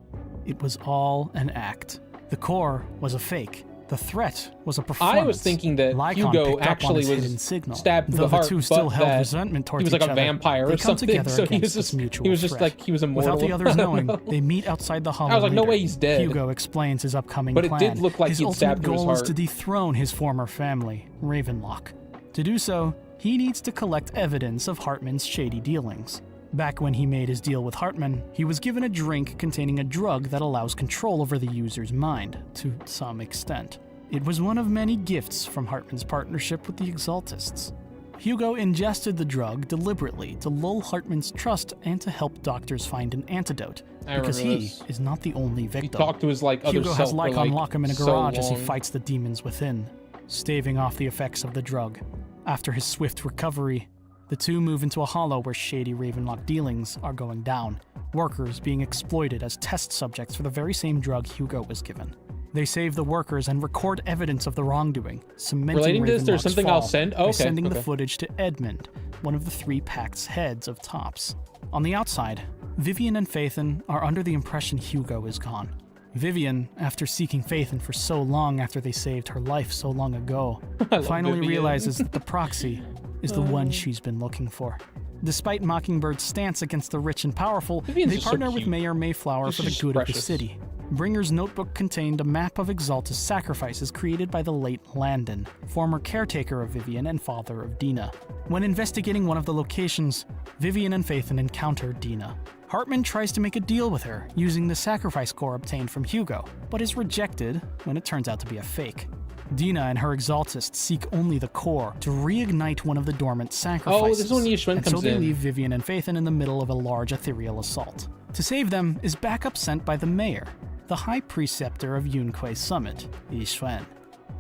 It was all an act. The core was a fake. The threat was a performance. I was thinking that Lycon Hugo picked up on actually his hidden was signal. stabbed through Though the heart, two still but held that resentment towards he was like each a other, vampire they or come something. together So he against was this just mutual he was just threat. like he was immortal. Without the others knowing, they meet outside the Hollow. I was like, no later. way, he's dead. Hugo explains his upcoming But it plan. did look like his he'd ultimate stabbed through his goal is heart. to dethrone his former family, Ravenlock. To do so, he needs to collect evidence of Hartman's shady dealings. Back when he made his deal with Hartman, he was given a drink containing a drug that allows control over the user's mind, to some extent. It was one of many gifts from Hartman's partnership with the Exaltists. Hugo ingested the drug deliberately to lull Hartman's trust and to help doctors find an antidote, I because remember he this. is not the only victim. He talked to his other Hugo self has for, Lycon lock him in a so garage as he long. fights the demons within, staving off the effects of the drug. After his swift recovery, the two move into a hollow where shady Ravenlock dealings are going down, workers being exploited as test subjects for the very same drug Hugo was given. They save the workers and record evidence of the wrongdoing, cementing Relating to this, there's Ravenlock's something fall I'll send? by Okay, sending the okay. footage to Edmund, one of the three Pact's heads of Tops. On the outside, Vivian and Phaethon are under the impression Hugo is gone. Vivian, after seeking Phaethon for so long after they saved her life so long ago, finally Vivian. realizes that the Proxy is the one she's been looking for. Despite Mockingbird's stance against the rich and powerful, Vivian's they just so partner with cute. Mayor Mayflower She's for the just good of the precious. city. Bringer's notebook contained a map of Exaltus sacrifices created by the late Landon, former caretaker of Vivian and father of Dina. When investigating one of the locations, Vivian and Phaethon encounter Dina. Hartman tries to make a deal with her using the sacrifice core obtained from Hugo, but is rejected when it turns out to be a fake. Dina and her Exaltists seek only the core to reignite one of the dormant sacrifices. Oh, this is when Yishwen and so comes they in. leave Vivian and Phaethon in the middle of a large ethereal assault. To save them is backup sent by the mayor, the high preceptor of Yunque's summit, Yishwen.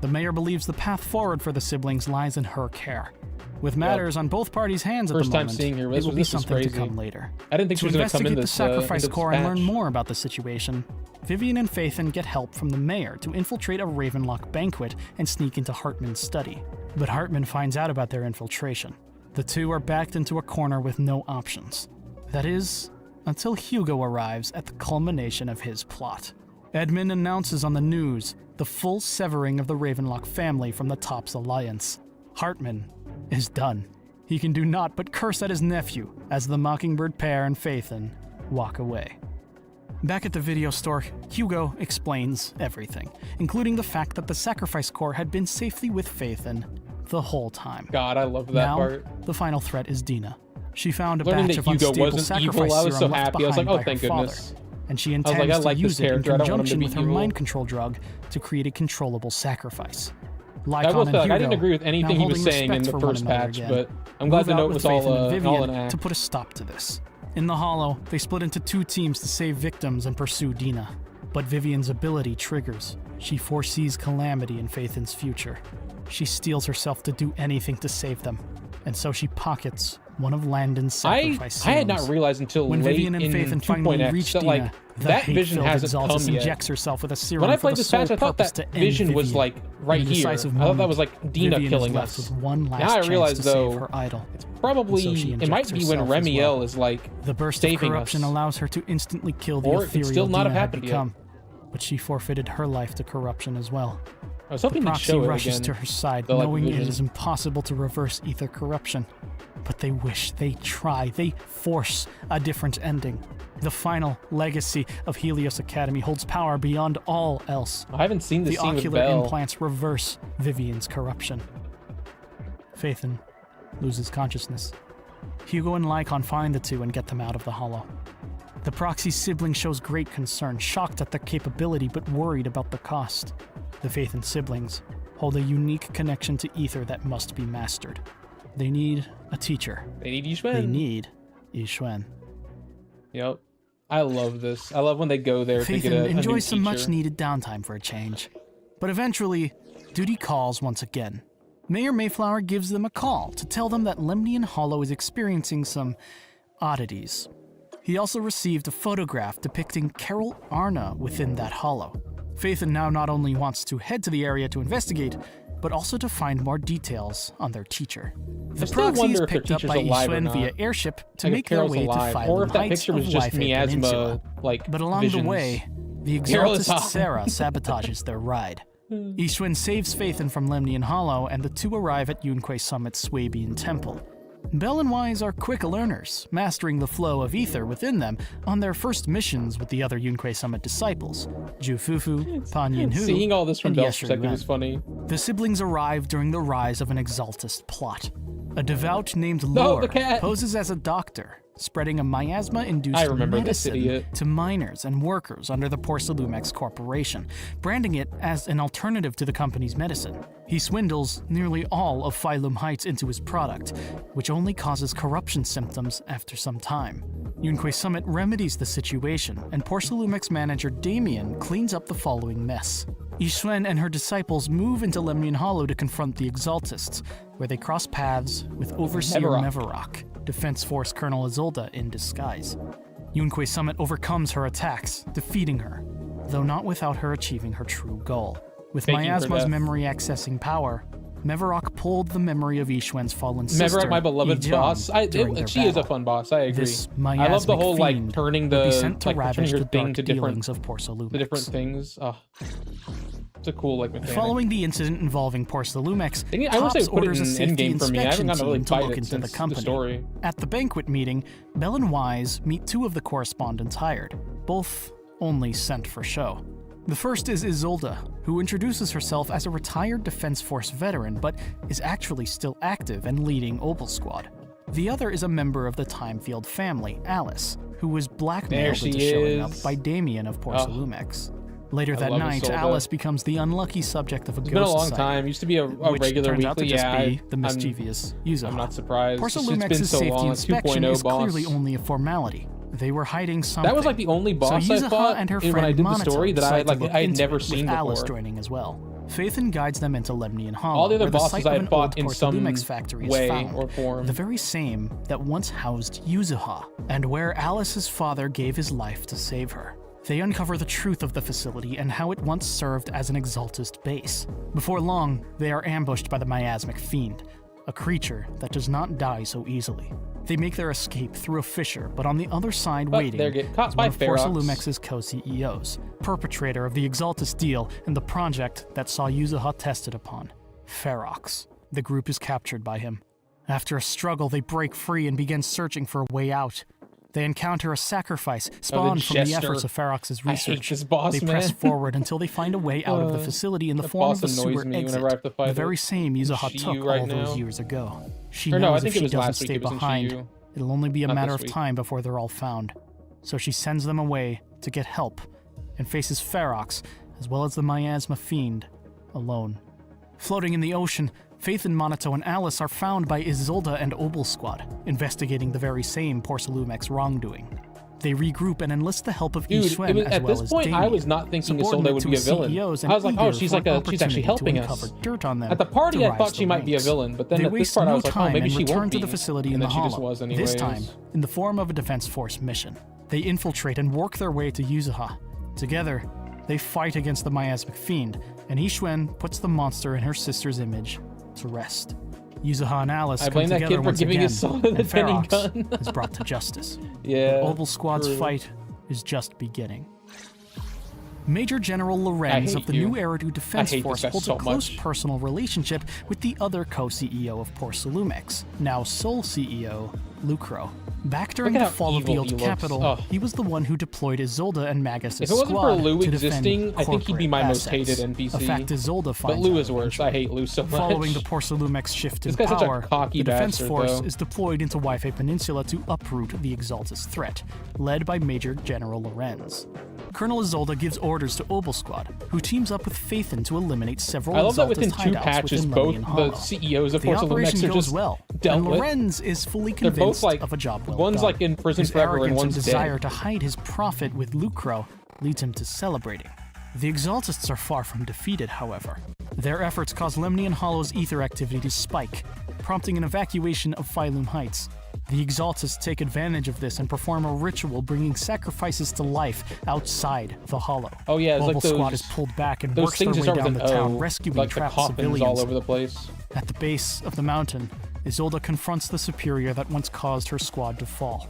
The mayor believes the path forward for the siblings lies in her care. With matters on both parties' hands at First the time moment, seeing her. it This will was- be this was something to crazy. come later. I didn't think she To was going to come in investigate the this sacrifice into this core and learn patch. more about the situation, Vivian and Phaethon get help from the mayor to infiltrate a Ravenlock banquet and sneak into Hartman's study. But Hartman finds out about their infiltration. The two are backed into a corner with no options. That is, until Hugo arrives at the culmination of his plot. Edmund announces on the news the full severing of the Ravenlock family from the Tops Alliance. Hartman is done. He can do naught but curse at his nephew as the Mockingbird pair and Phaethon walk away. Back at the video store, Hugo explains everything, including the fact that the sacrifice core had been safely with Phaethon the whole time. God, I love that Now, part. the final threat is Dina. She found a Learning batch that of Hugo unstable wasn't sacrifice evil, I was so serum left happy. I was like, behind oh, by thank her father, goodness. and she I was intends like, I to like use this it in character. I don't want him to conjunction be with her evil. mind control drug to create a controllable sacrifice. I will Lycon say, and like, I Hugo, didn't agree with anything now he was holding saying in respect the for one first another patch, again, but I'm glad move to out know it with was Phaethon all and an Vivian act. to put a stop to this. In the Hollow, they split into two teams to save victims and pursue Dina. But Vivian's ability triggers. She foresees calamity in Phaethon's future. She steels herself to do anything to save them, and so she pockets one of Landon's sacrifice I had serums. not realized until when late Vivian and in Phaethon finally 2.x reach that Dina, like the that vision hate-filled hasn't come Exaltus yet. injects herself with a serum When I for played the this sole patch, I thought purpose that to end vision was Vivian. like right In a here. I decisive thought that moment, was like Dina Vivian killing is left us. with one last Now I chance realize to though, save her idol. it's probably And so she it might injects be when herself as Remielle well. is like The burst of saving corruption us. allows her to instantly kill the Or it could ethereal still not have Dina had happened yet. become, but she forfeited her life to corruption as well. I was hoping the they'd proxy show it rushes again, to her side, the, like, knowing it vision. is impossible to reverse ether corruption. But they wish, they try, they force a different ending. The final legacy of Helios Academy holds power beyond all else. I haven't seen this the scene with ocular Belle. implants reverse Vivian's corruption. Phaethon loses consciousness. Hugo and Lycon find the two and get them out of the hollow. The proxy's sibling shows great concern, shocked at their capability but worried about the cost. The Phaethon siblings hold a unique connection to ether that must be mastered. They need a teacher. They need Yixuan. They need Yixuan. Yep. I love this. I love when they go there to get Phaethon a new enjoys some teacher. much-needed downtime for a change. But eventually, duty calls once again. Mayor Mayflower gives them a call to tell them that Lemnian Hollow is experiencing some oddities. He also received a photograph depicting Carol Arna within that hollow. Phaethon now not only wants to head to the area to investigate, but also to find more details on their teacher. The still proxy is wonder if their picked up teacher's by alive or Yixuan not. via airship to Like, if make their Carol's way alive, to or Phylum if that Heights picture of was just Wi-Fi miasma, Peninsula. like, But along visions. the way, the Carol is Exaltist hot. Sarah sabotages their ride. Yixuan saves Phaethon from Lemnian Hollow, and the two arrive at Yunque Summit's Swabian Temple. Belle and Wise are quick learners, mastering the flow of ether within them on their first missions with the other Yunque Summit disciples, Ju Fufu, Pan Yin Hu, Seeing all this from and Belle's Yesher perspective Yuan. is funny. The siblings arrive during the rise of an Exaltist plot. A devout named No, Lore the cat! poses as a doctor, spreading a miasma-induced I remember this medicine idiot. to miners and workers under the Porcelumex Corporation, branding it as an alternative to the company's medicine. He swindles nearly all of Phylum Heights into his product, which only causes corruption symptoms after some time. Yunque Summit remedies the situation, and Porcelumex manager Damien cleans up the following mess. Yixuan and her disciples move into Lemnian Hollow to confront the Exaltists, where they cross paths with Overseer Mevarok, Defense Force Colonel Isolda in disguise. Yunque Summit overcomes her attacks, defeating her, though not without her achieving her true goal. With Faking her Miasma's death. memory accessing power, Mevarok pulled the memory of Yixuan's fallen sister, Mevarok, my beloved Yijang, boss. during their She is a battle. fun boss. I agree. This I love the miasmic whole like fiend turning would be the sent to like ravage turning your the thing dark to different dealings of Porcelumex. the different things. Oh, it's a cool like mechanic. Following the incident involving Porcelumex, I wish they Tops would put it orders a in safety Endgame for me. I haven't inspection gotten to really team to fight look it into since the the company. story. At the banquet meeting, Belle and Wise meet two of the correspondents hired, both only sent for show. The first is Isolda, who introduces herself as a retired Defense Force veteran, but is actually still active and leading Opal Squad. The other is a member of the Timefield family, Alice, who was blackmailed There into she showing up is. by Damien of Porcelumex. Later I that love night, Isolda. Alice becomes the unlucky subject of a It's ghost been a long sighting, time. Used to be a which regular turns out to weekly. just Yeah, be the mischievous Yuzo. I'm not surprised. It's just been Porcelumex's so safety long. inspection 2.0 is boss. clearly only a formality. They were hiding something. That was like the only boss so I Yuzuha fought and her when friend I did the Monotone story that I decide to like look I had into never it, seen with Alice before. joining as well. Phaethon guides them into Lemnian Hollow, All the other where the bosses site I of had an fought old in some Porcelumex factory way is found, or form. the very same that once housed Yuzuha, and where Alice's father gave his life to save her. They uncover the truth of the facility and how it once served as an Exaltist base. Before long, they are ambushed by the miasmic fiend, a creature that does not die so easily. They make their escape through a fissure, but on the other side But waiting they get caught is by one of Ferox. Porcelumex's co-CEOs, perpetrator of the Exaltist deal and the project that saw Yuzuha tested upon, Ferox. The group is captured by him. After a struggle, they break free and begin searching for a way out. They encounter a sacrifice spawned from the jester. efforts of Ferox's I research. hate this boss, they press man. forward until they find a way out of the facility in the that form boss of the annoys sewer me exit, whenever I have to fight the it. very same Yuzuha Shiyu took right all those now. years ago. She Or no, I knows think if it she was doesn't last week stay it was in behind, Shiyu. it'll only be a Not matter this of week. time before they're all found. So she sends them away to get help and faces Ferox, as well as the miasma fiend, alone. Floating in the ocean, Phaethon, Monotone, and Alice are found by Isolda and Opal Squad, investigating the very same Porcelumex wrongdoing. They regroup and enlist the help of Dude, Yixuan as at well this as point, I Damien, was not thinking Isolde subordinate would to be a his villain. CEOs I and was like, oh, eager she's for like an she's actually opportunity helping to us. uncover dirt on them At the party, to I thought rise she the might be a ranks. villain, but then They at this waste part, I no was like, oh, time maybe and she return won't to be. the facility And in then the she just hollow, was anyways. this time in the form of a Defense Force mission. They infiltrate and work their way to Yuzuha. Together, they fight against the miasmic fiend, and Yixuan puts the monster in her sister's image to rest. Yuzuha and Alice I come blame that together kid for once giving again, his son the and penny Ferox gun. is brought to justice. Yeah, The Opal Squad's true. fight is just beginning. Major General Lorenz of the new Eridu Defense Force holds a close personal relationship with the other co-CEO of Porcelumex, now sole CEO, Lucro. Back during the fall of the old capital, he was the one who deployed Isolde and Magus' If it wasn't for squad Lou to existing, defend I think he'd be my most corporate hated assets. NPC. A fact Isolde But finds Lou out is worse. I hate Lou so much. Following the Porcelumex shift in This guy's such a power, cocky the Defense bastard, Force though. is deployed into Waife Peninsula to uproot the Exaltus threat, led by Major General Lorenz. Colonel Isolde gives orders to Opal Squad, who teams up with Phaethon to eliminate several I love that Exaltus within 2 hideouts patches, within both Lemnian the Hollow. CEOs of The Porcelain operation X are goes just well, dealt and with. Lorenz is fully They're both convinced like, of a job well one's done. like in prison His forever and arrogance one's and desire dead. to hide his profit with Lucro leads him to celebrating. The Exaltists are far from defeated, however. Their efforts cause Lemnian Hollow's ether activity to spike, prompting an evacuation of Phylum Heights. The Exaltists take advantage of this and perform a ritual bringing sacrifices to life outside the Hollow. Oh yeah, it's Opal like those, Squad is pulled back and those works their things way that start down with the an town, O, rescuing like the trapped coffins civilians. all over the place. At the base of the mountain, Isolde confronts the superior that once caused her squad to fall,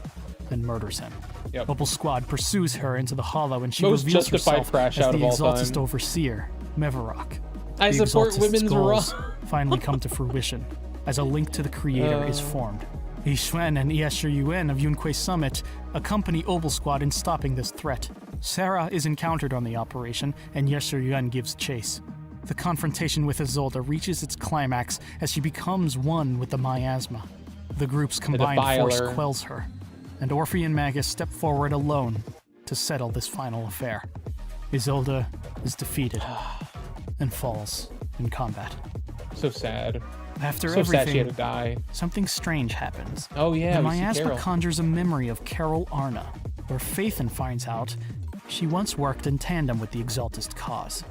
and murders him. Yep. Opal Squad pursues her into the Hollow, and she Most reveals justified herself crash as out the of all Exaltist time. overseer, Mevarok. I The support Exaltist's women's goals rights. finally come to fruition, as a link to the Creator is formed. Yixuan and Yesher Yuen of Yunque Summit accompany Opal Squad in stopping this threat. Sarah is encountered on the operation, and Yesher Yuen gives chase. The confrontation with Isolde reaches its climax as she becomes one with the miasma. The group's combined force defiler. quells her, and Orphe and Magus step forward alone to settle this final affair. Isolde is defeated and falls in combat. So sad. After so everything, sad she had to die. something strange happens. Oh yeah, The we see miasma Carol. conjures a memory of Carol Arna, where Phaethon finds out she once worked in tandem with the Exaltist cause.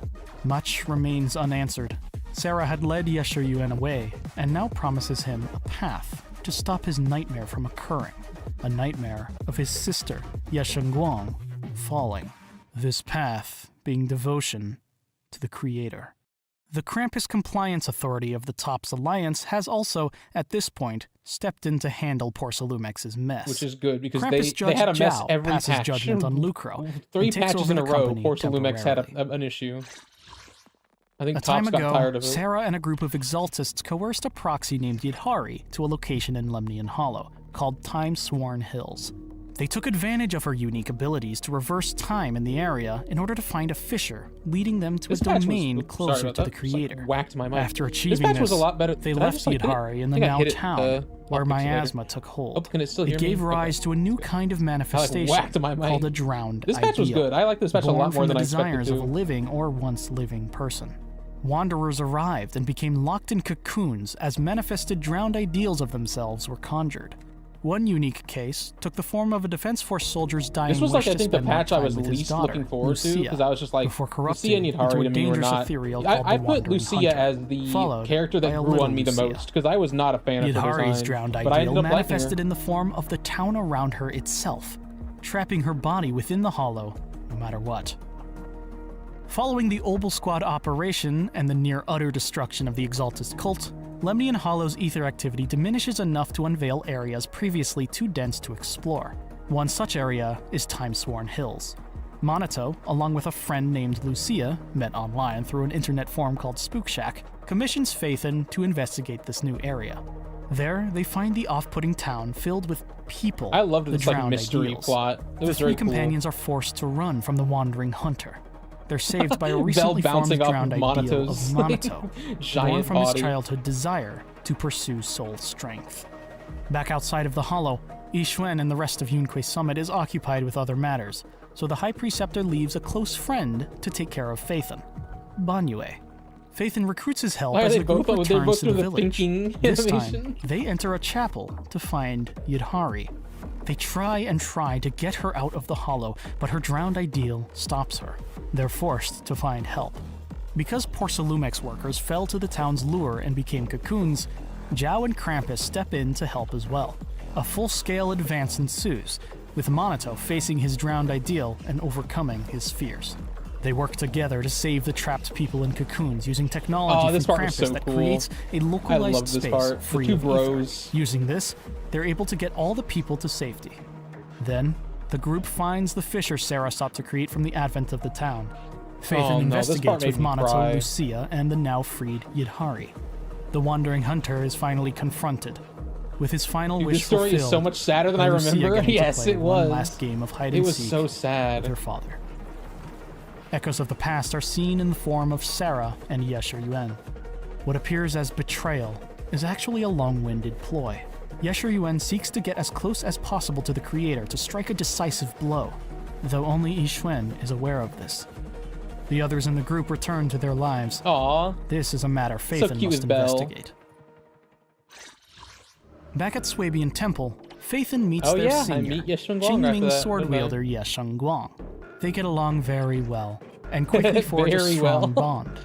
Much remains unanswered. Sarah had led Yesher Yuen away, and now promises him a path to stop his nightmare from occurring. A nightmare of his sister, Yeshen Guang, falling. This path being devotion to the Creator. The Krampus Compliance Authority of the TOPS Alliance has also, at this point, stepped in to handle Porcelumex's mess. Which is good, because Krampus they had a Judge mess Zhao every passes patch. judgment on Lucro. 3 and takes patches over in a the row, company Porcelumex had temporarily. an issue. I think A Tops time got tired ago, of it. Sarah and a group of Exaltists coerced a proxy named Yidhari to a location in Lemnian Hollow, called Time-Sworn Hills. They took advantage of her unique abilities to reverse time in the area in order to find a fissure, leading them to This a patch was- domain oops, sorry closer about to that. the Just, like, Creator. whacked my mic. After This achieving patch this, was a lot better. they Did I left just, like, hit it? Yidhari in the I think I now hit it, town, where opticulated. miasma took hold. Oh, can it still hear It me? gave Okay. rise to a new kind of manifestation whacked my mic. called a drowned This patch was ideal, good. I like this patch a born lot more from than the I expected desires to. of a living or once living person. Wanderers arrived and became locked in cocoons as manifested drowned ideals of themselves were conjured. One unique case took the form of a Defense Force soldier's dying This was like, wish I to think, the spend more patch I time was with his least daughter, looking forward to, Lucia, because I was just like, before Lucia corrupting and into Yidhari a to me were dangerous not... ethereal I called put the Wandering Lucia Hunter, as the followed character by that a grew little on me the Lucia. most, because I was not a fan of her Yidhari's design, drowned but I ideal ended up liking manifested her. in the form of the town around her itself, trapping her body within the hollow no matter what. Following the Opal Squad operation and the near utter destruction of the Exaltist cult, Lemnian Hollow's ether activity diminishes enough to unveil areas previously too dense to explore. One such area is Time-Sworn Hills. Monato, along with a friend named Lucia, met online through an internet forum called Spook Shack, commissions Phaethon to investigate this new area. There, they find the off-putting town filled with people. I loved the this like drowned mystery ideals. plot. It The was three very cool. companions are forced to run from the Wandering Hunter. They're saved by a Bell recently formed bouncing off drowned ideal of Monato's Monato, born giant from his body. childhood desire to pursue soul strength. Back outside of the Hollow, Yixuan and the rest of Yunque Summit is occupied with other matters, so the High Preceptor leaves a close friend to take care of Phaethon, Banyue. Phaethon recruits his help Why are as they the group both- they're returns both to the doing the village. thinking This animation? time, they enter a chapel to find Yidhari. They try and try to get her out of the hollow, but her drowned ideal stops her. They're forced to find help. Because Porcelumex workers fell to the town's lure and became cocoons, Zhao and Krampus step in to help as well. A full-scale advance ensues, with Monato facing his drowned ideal and overcoming his fears. They work together to save the trapped people in cocoons using technology from Krampus that creates a localized space free of ether. Using this, they're able to get all the people to safety. Then, the group finds the fissure Sarah sought to create from the advent of the town. Phaethon investigates with Monato, Lucia, and the now freed Yidhari. The wandering hunter is finally confronted. With his final wish fulfilled, this story is so much sadder than I remember. Yes, it was. One last game of hide and seek so sad. With her father. Echoes of the past are seen in the form of Sarah and Yesher Yuen. What appears as betrayal is actually a long-winded ploy. Yesher Yuen seeks to get as close as possible to the creator to strike a decisive blow, though only Yixuan is aware of this. The others in the group return to their lives. Aww. This is a matter Phaethon must investigate. Back at Swabian Temple, Phaethon meets their senior, Qingming sword wielder Yesheng Guang. They get along very well, and quickly forge a strong bond.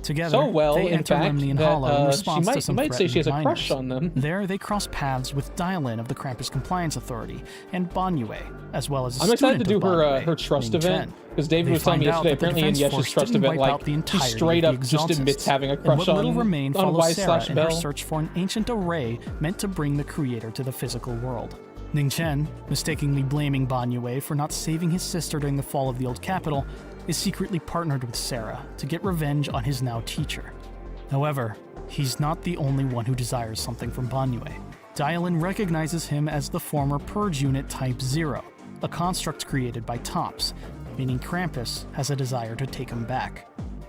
Together, they enter Lemnian Hollow in response to some threatened she has a miners. crush on them. There, they cross paths with Dialin of the Krampus Compliance Authority and Banyue, as well as a I'm excited to student do of Banyue, her trust Ning event, Chen. because David was telling me yesterday, apparently in Yesh's trust event, like, she straight up just admits having a crush what little remained on follows Sarah in her Y/Bell. search for an ancient array meant to bring the creator to the physical world. Ning Chen, mistakenly blaming Banyue for not saving his sister during the fall of the old capital, is secretly partnered with Sarah to get revenge on his now teacher. However, he's not the only one who desires something from Banyue. Dialin recognizes him as the former Purge Unit Type 0, a construct created by Tops, meaning Krampus has a desire to take him back.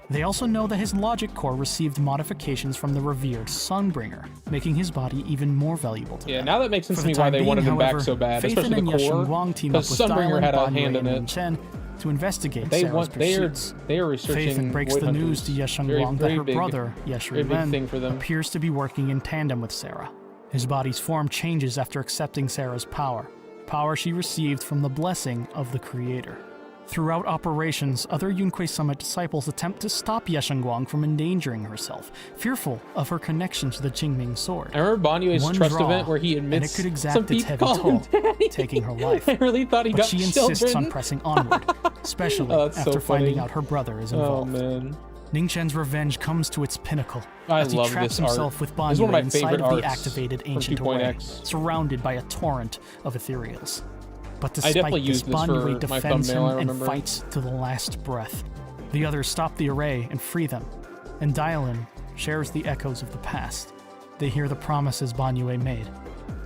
They also know that his logic core received modifications from the revered Sunbringer, making his body even more valuable to them. Yeah, now that makes sense For to the me why time they being, wanted him back however, so bad, Phaethon especially and the Yesheng core, Guang team up because with Sunbringer Dialin, had a Banyue, hand in and Ning it. Chen to investigate They Sarah's want, they pursuits. are researching Phaethon breaks Void the news to Hunters. Yesheng Very- Guang that very her big- brother, Yesher very big Yuen, thing for them. appears to be working in tandem with Sarah. His body's form changes after accepting Sarah's power she received from the blessing of the Creator. Throughout operations, other Yunque Summit disciples attempt to stop Yesheng Guang from endangering herself, fearful of her connection to the Qingming sword. I remember Banyue's One trust draw, event where he and admits it could exact some its people heavy call him toll, daddy. taking her life. I really thought he but got she children. insists on pressing onward, especially Oh, that's after so finding funny. out her brother is Oh, involved. man. Ning Chen's revenge comes to its pinnacle I as he love traps this art. himself with This is one Banyue of my inside favorite of the arts activated from ancient 2.x. array, surrounded by a torrent of ethereals. But I despite definitely this, used this for Banyue my defends him thumbnail, I and remember. fights to the last breath. The others stop the array and free them, and Dialin shares the echoes of the past. They hear the promises Banyue made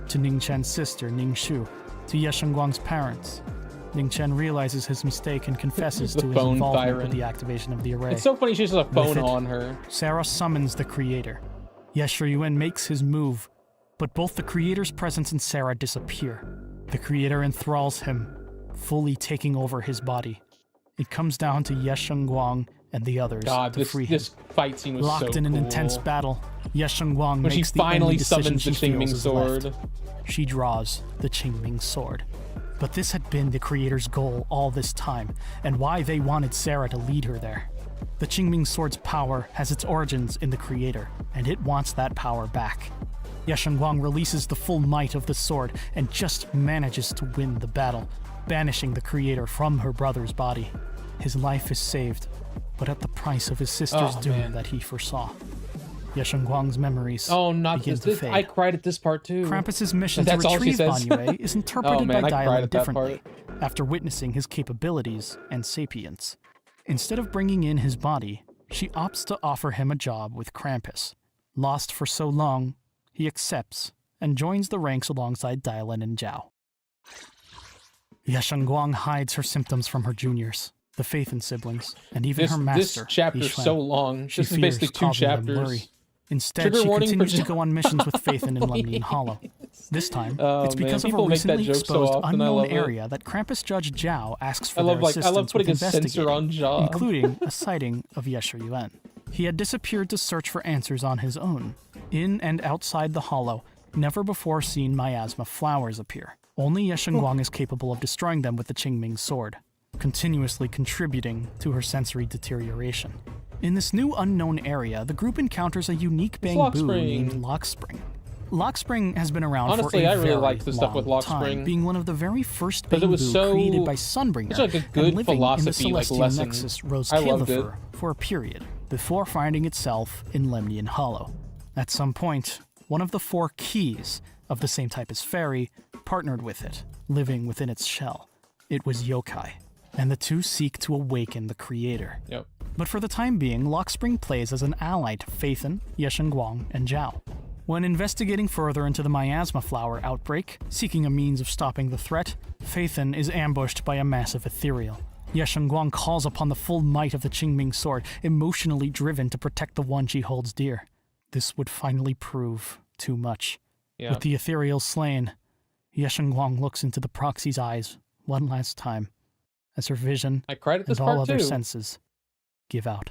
to Ning Chen's sister, Ning Shu, to Yesheng Guang's parents. Ning Chen realizes his mistake and confesses The to his phone involvement tyrant. with the activation of the array. It's so funny she has a phone With it, on her. Sarah summons the Creator. Yesher Yuen makes his move, but both the Creator's presence and Sarah disappear. The Creator enthralls him, fully taking over his body. It comes down to Yesheng Guang and the others God, to free him. this fight scene was Locked so in an cool. intense battle, Yesheng Guang When she makes the only finally decision summons the she feels Qingming is sword. left. She draws the Qingming sword. But this had been the Creator's goal all this time, and why they wanted Sarah to lead her there. The Qingming sword's power has its origins in the Creator, and it wants that power back. Yesheng Guang releases the full might of the sword and just manages to win the battle, banishing the Creator from her brother's body. His life is saved, but at the price of his sister's Oh, doom man. that he foresaw. Yesheng Guang's memories Oh, not begin this. to fade. I cried at this part too. Krampus's mission That's to all she retrieve says. Banyue is interpreted Oh, man, by I cried Dialin at that differently after witnessing his capabilities and sapience. Instead of bringing in his body, she opts to offer him a job with Krampus. Lost for so long, he accepts and joins the ranks alongside Dialin and Zhao. Yesheng Guang hides her symptoms from her juniors, the Phaethon siblings, and even her master. This chapter's Yixuan. so long. She This is basically fears 2 causing them chapters. worry. Instead, Trigger she warning for continues to go on missions with Phaethon in Lemnian Hollow. This time, it's because of a People make that recently joke so exposed often, I unknown love it. area that Krampus Judge Zhao asks for I their love assistance putting with a sensor investigating, on Zhao. including a sighting of Yesher Yuen. He had disappeared to search for answers on his own. In and outside the hollow, never before seen miasma flowers appear, Only Ye Guang is capable of destroying them with the Qingming sword, continuously contributing to her sensory deterioration. In this new unknown area, the group encounters a unique bamboo named Lockspring. Lockspring has been around Honestly, for a I really very liked the stuff with long Lockspring, time, being one of the very first because bamboo it was so created by Sunbringer, it's like a good and living philosophy, in the like Celestial lesson. Nexus Rose I loved it. Califer for a period, before finding itself in Lemnian Hollow. At some point, one of the 4 keys, of the same type as Fairy, partnered with it, living within its shell. It was yokai, and the two seek to awaken the creator. Yep. But for the time being, Lockspring plays as an ally to Phaethon, Ye Guang, and Zhao. When investigating further into the miasma flower outbreak, seeking a means of stopping the threat, Phaethon is ambushed by a massive ethereal. Ye Guang calls upon the full might of the Qingming sword, emotionally driven to protect the one she holds dear. This would finally prove too much. Yeah. With the ethereal slain, Ye Guang looks into the proxy's eyes one last time, as her vision I cried at this and all part other too. senses give out.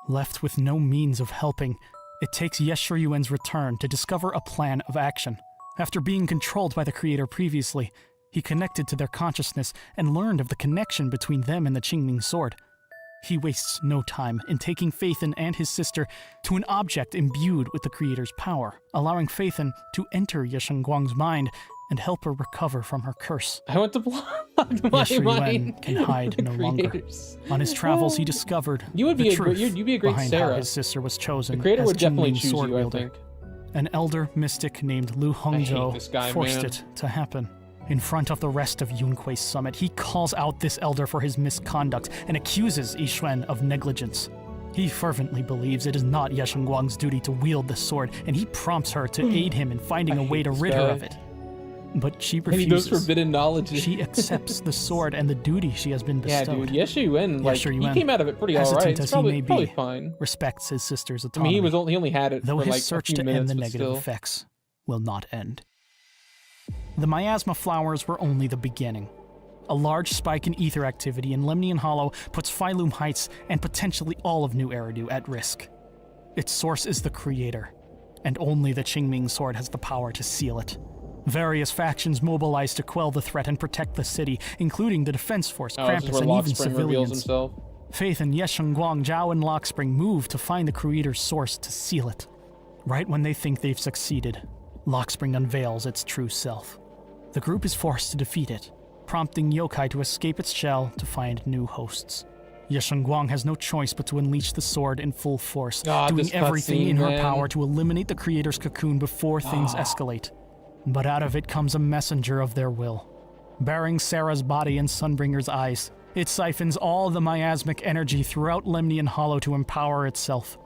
Left with no means of helping, it takes Yeshurun's return to discover a plan of action. After being controlled by the creator previously, he connected to their consciousness and learned of the connection between them and the Qingming sword. He wastes no time in taking Phaethon and his sister to an object imbued with the creator's power, allowing Phaethon to enter Ye Guang's mind and help her recover from her curse. I went to block my mind. Can hide no longer. On his travels, he discovered you'd be the a truth you'd be a great behind Sarah. how his sister was chosen. The creator as would definitely Qingming choose sword you, I wielder. think. An elder mystic named Lu Hongzhou this guy, forced man. it to happen. In front of the rest of Yunkui's summit, he calls out this elder for his misconduct and accuses Yixuan of negligence. He fervently believes it is not Ye Guang's duty to wield the sword, and he prompts her to aid him in finding a way to rid her of it. But she And he knows refuses. forbidden knowledge. She accepts the sword and the duty she has been Yeah, bestowed. dude. Yeshurun, like, he came out of it pretty hesitant alright. as It's he may probably be, fine. respects his sister's I autonomy. mean, he only had it though for his like search a few to minutes, end the but negative still. effects will not end. The miasma flowers were only the beginning. A large spike in ether activity in Lemnian Hollow puts Phylum Heights and potentially all of New Eridu at risk. Its source is the creator, and only the Qingming sword has the power to seal it. Various factions mobilize to quell the threat and protect the city, including the Defense Force, Oh, this is Krampus, where and even Lockspring reveals civilians. himself. Phaethon, Ye Guang, Zhao, and Lockspring move to find the creator's source to seal it. Right when they think they've succeeded, Lockspring unveils its true self. The group is forced to defeat it, prompting yokai to escape its shell to find new hosts. Ye Guang has no choice but to unleash the sword in full force, God, doing this everything cutscene, in her man. power to eliminate the creator's cocoon before things escalate. But out of it comes a messenger of their will. Bearing Sarah's body and Sunbringer's eyes, it siphons all the miasmic energy throughout Lemnian Hollow to empower itself.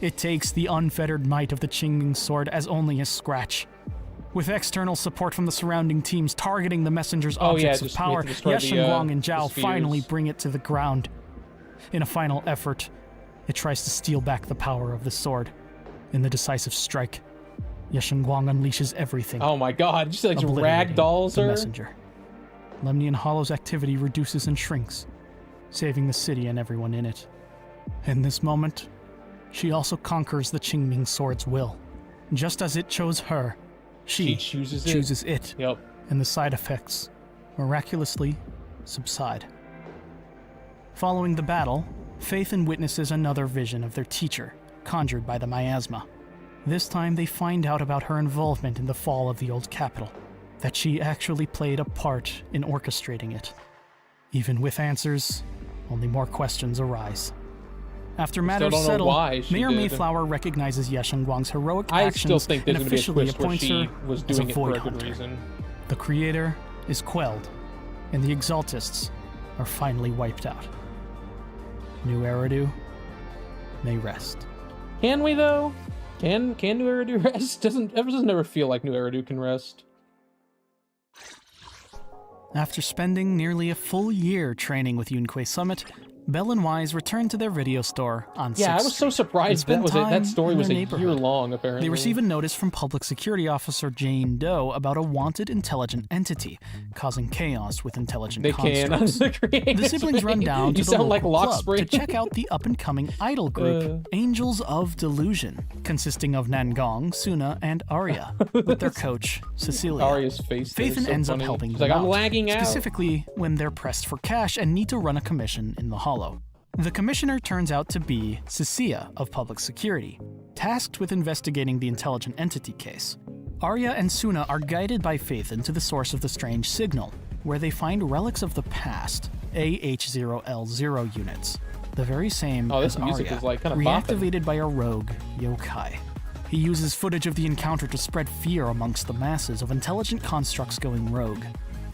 It takes the unfettered might of the Qingming sword as only a scratch. With external support from the surrounding teams targeting the messenger's objects of just- we have power, to Ye destroy the, Guang and the Zhao spheres. finally bring it to the ground. In a final effort, it tries to steal back the power of the sword. In the decisive strike, Ye Guang unleashes everything. Oh my god, just like obliterating ragdolls the her. messenger. Lemnian Hollow's activity reduces and shrinks, saving the city and everyone in it. In this moment, she also conquers the Qingming sword's will. Just as it chose her, she chooses it. Yep. And the side effects miraculously subside. Following the battle, Phaethon witnesses another vision of their teacher, conjured by the miasma. This time they find out about her involvement in the fall of the old capital, that she actually played a part in orchestrating it. Even with answers, only more questions arise. After matters don't know settle, why she Mayor did. Mayflower recognizes Ye Guang's heroic I actions still think there's and gonna be a officially twist where appoints she her was as a doing it for void a good hunter. reason. The creator is quelled, and the Exaltists are finally wiped out. New Eridu may rest. Can we though? Can New Eridu rest? Doesn't ever feel like New Eridu can rest. After spending nearly a full year training with Yunkui Summit, Belle and Wise return to their video store on 6th Yeah, I was so surprised that story was a year long, apparently. They receive a notice from Public Security Officer Jane Doe about a wanted intelligent entity causing chaos with intelligent constructs. The siblings run down to the local club to check out the up-and-coming idol group, Angels of Delusion, consisting of Nangong, Suna, and Arya, with their coach, Cecilia. Arya's face. Phaethon ends up helping them I'm out, lagging out. specifically when they're pressed for cash and need to run a commission in the Hollow. The commissioner turns out to be Cecilia of Public Security, tasked with investigating the intelligent entity case. Arya and Suna are guided by Phaethon to the source of the strange signal, where they find relics of the past, AH0L0 units, the very same as music Arya, is like kind of reactivated by a rogue yokai. He uses footage of the encounter to spread fear amongst the masses of intelligent constructs going rogue.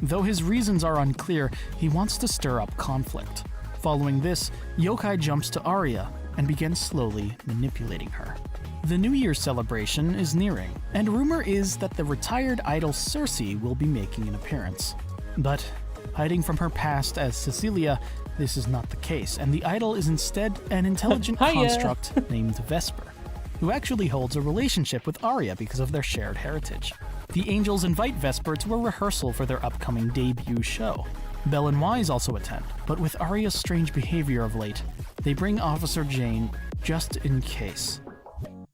Though his reasons are unclear, he wants to stir up conflict. Following this, Yokai jumps to Arya and begins slowly manipulating her. The New Year's celebration is nearing, and rumor is that the retired idol Cersei will be making an appearance. But, hiding from her past as Cecilia, this is not the case, and the idol is instead an intelligent construct named Vesper, who actually holds a relationship with Arya because of their shared heritage. The Angels invite Vesper to a rehearsal for their upcoming debut show. Belle and Wise also attend, but with Arya's strange behavior of late, they bring Officer Jane just in case.